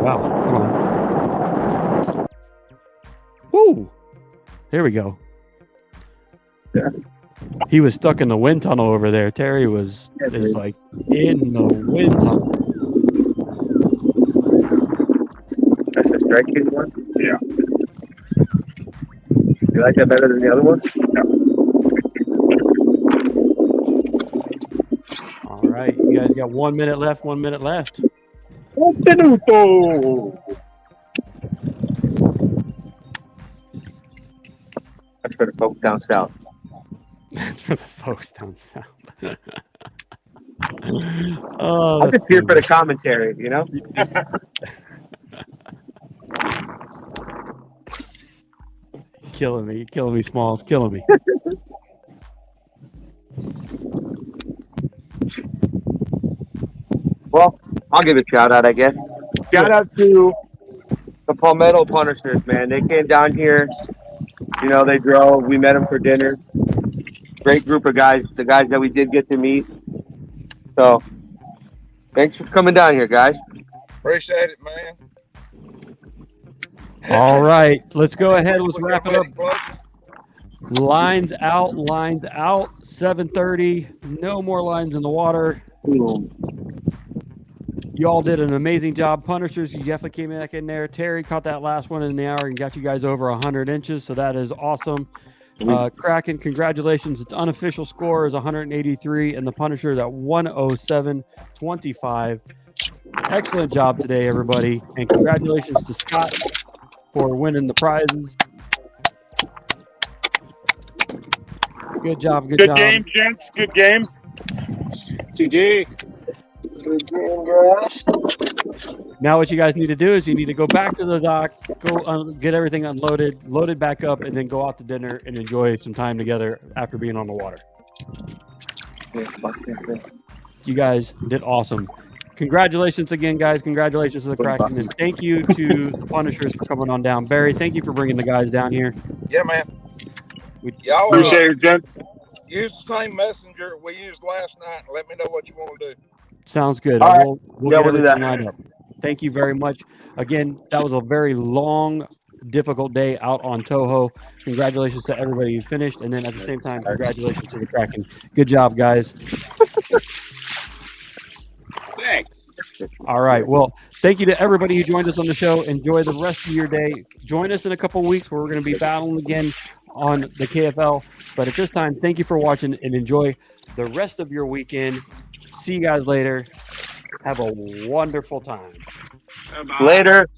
Wow. Come on. Woo! There we go. Yeah. He was stuck in the wind tunnel over there. Terry was like in the wind tunnel. That's the strike king one? Yeah. You like that better than the other one? Yeah. All right. You guys got 1 minute left. 1 minute left. Un minuto. That's for the folks down south. That's for the folks down south. Oh, I'm just here for the commentary, you know? Killing me, Smalls, killing me. Well, I'll give a shout out, I guess. Shout out to the Palmetto Punishers, man. They came down here. You know, they drove. We met them for dinner. Great group of guys, the guys that we did get to meet. So, thanks for coming down here, guys. Appreciate it, man. All right, let's go ahead. Let's wrap it up. Lines out, lines out. 7:30. No more lines in the water. You all did an amazing job. Punishers, you definitely came back in there. Terry caught that last one in the hour and got you guys over 100 inches, so that is awesome. Kraken, congratulations. Its unofficial score is 183, and the Punisher is at 107.25. Excellent job today, everybody, and congratulations to Scott for winning the prizes. Good job, good job. Good game, gents. Good game. GG. Good game, guys. Now what you guys need to do is you need to go back to the dock, go get everything unloaded, loaded back up, and then go out to dinner and enjoy some time together after being on the water. You guys did awesome. Congratulations again, guys. Congratulations to the Kraken. And thank you to the Punishers for coming on down. Barry, thank you for bringing the guys down here. Yeah, man. Y'all Appreciate it, gents. Use the same messenger we used last night and let me know what you want to do. Sounds good. All right. We'll Yeah, get we'll do everything that. lined up. Thank you very much. Again, that was a very long, difficult day out on Toho. Congratulations to everybody who finished. And then at the same time, congratulations to the Kraken. Good job, guys. Thanks. All right. Well, thank you to everybody who joined us on the show. Enjoy the rest of your day. Join us in a couple of weeks where we're going to be battling again on the KFL. But at this time, thank you for watching and enjoy the rest of your weekend. See you guys later. Have a wonderful time. Later.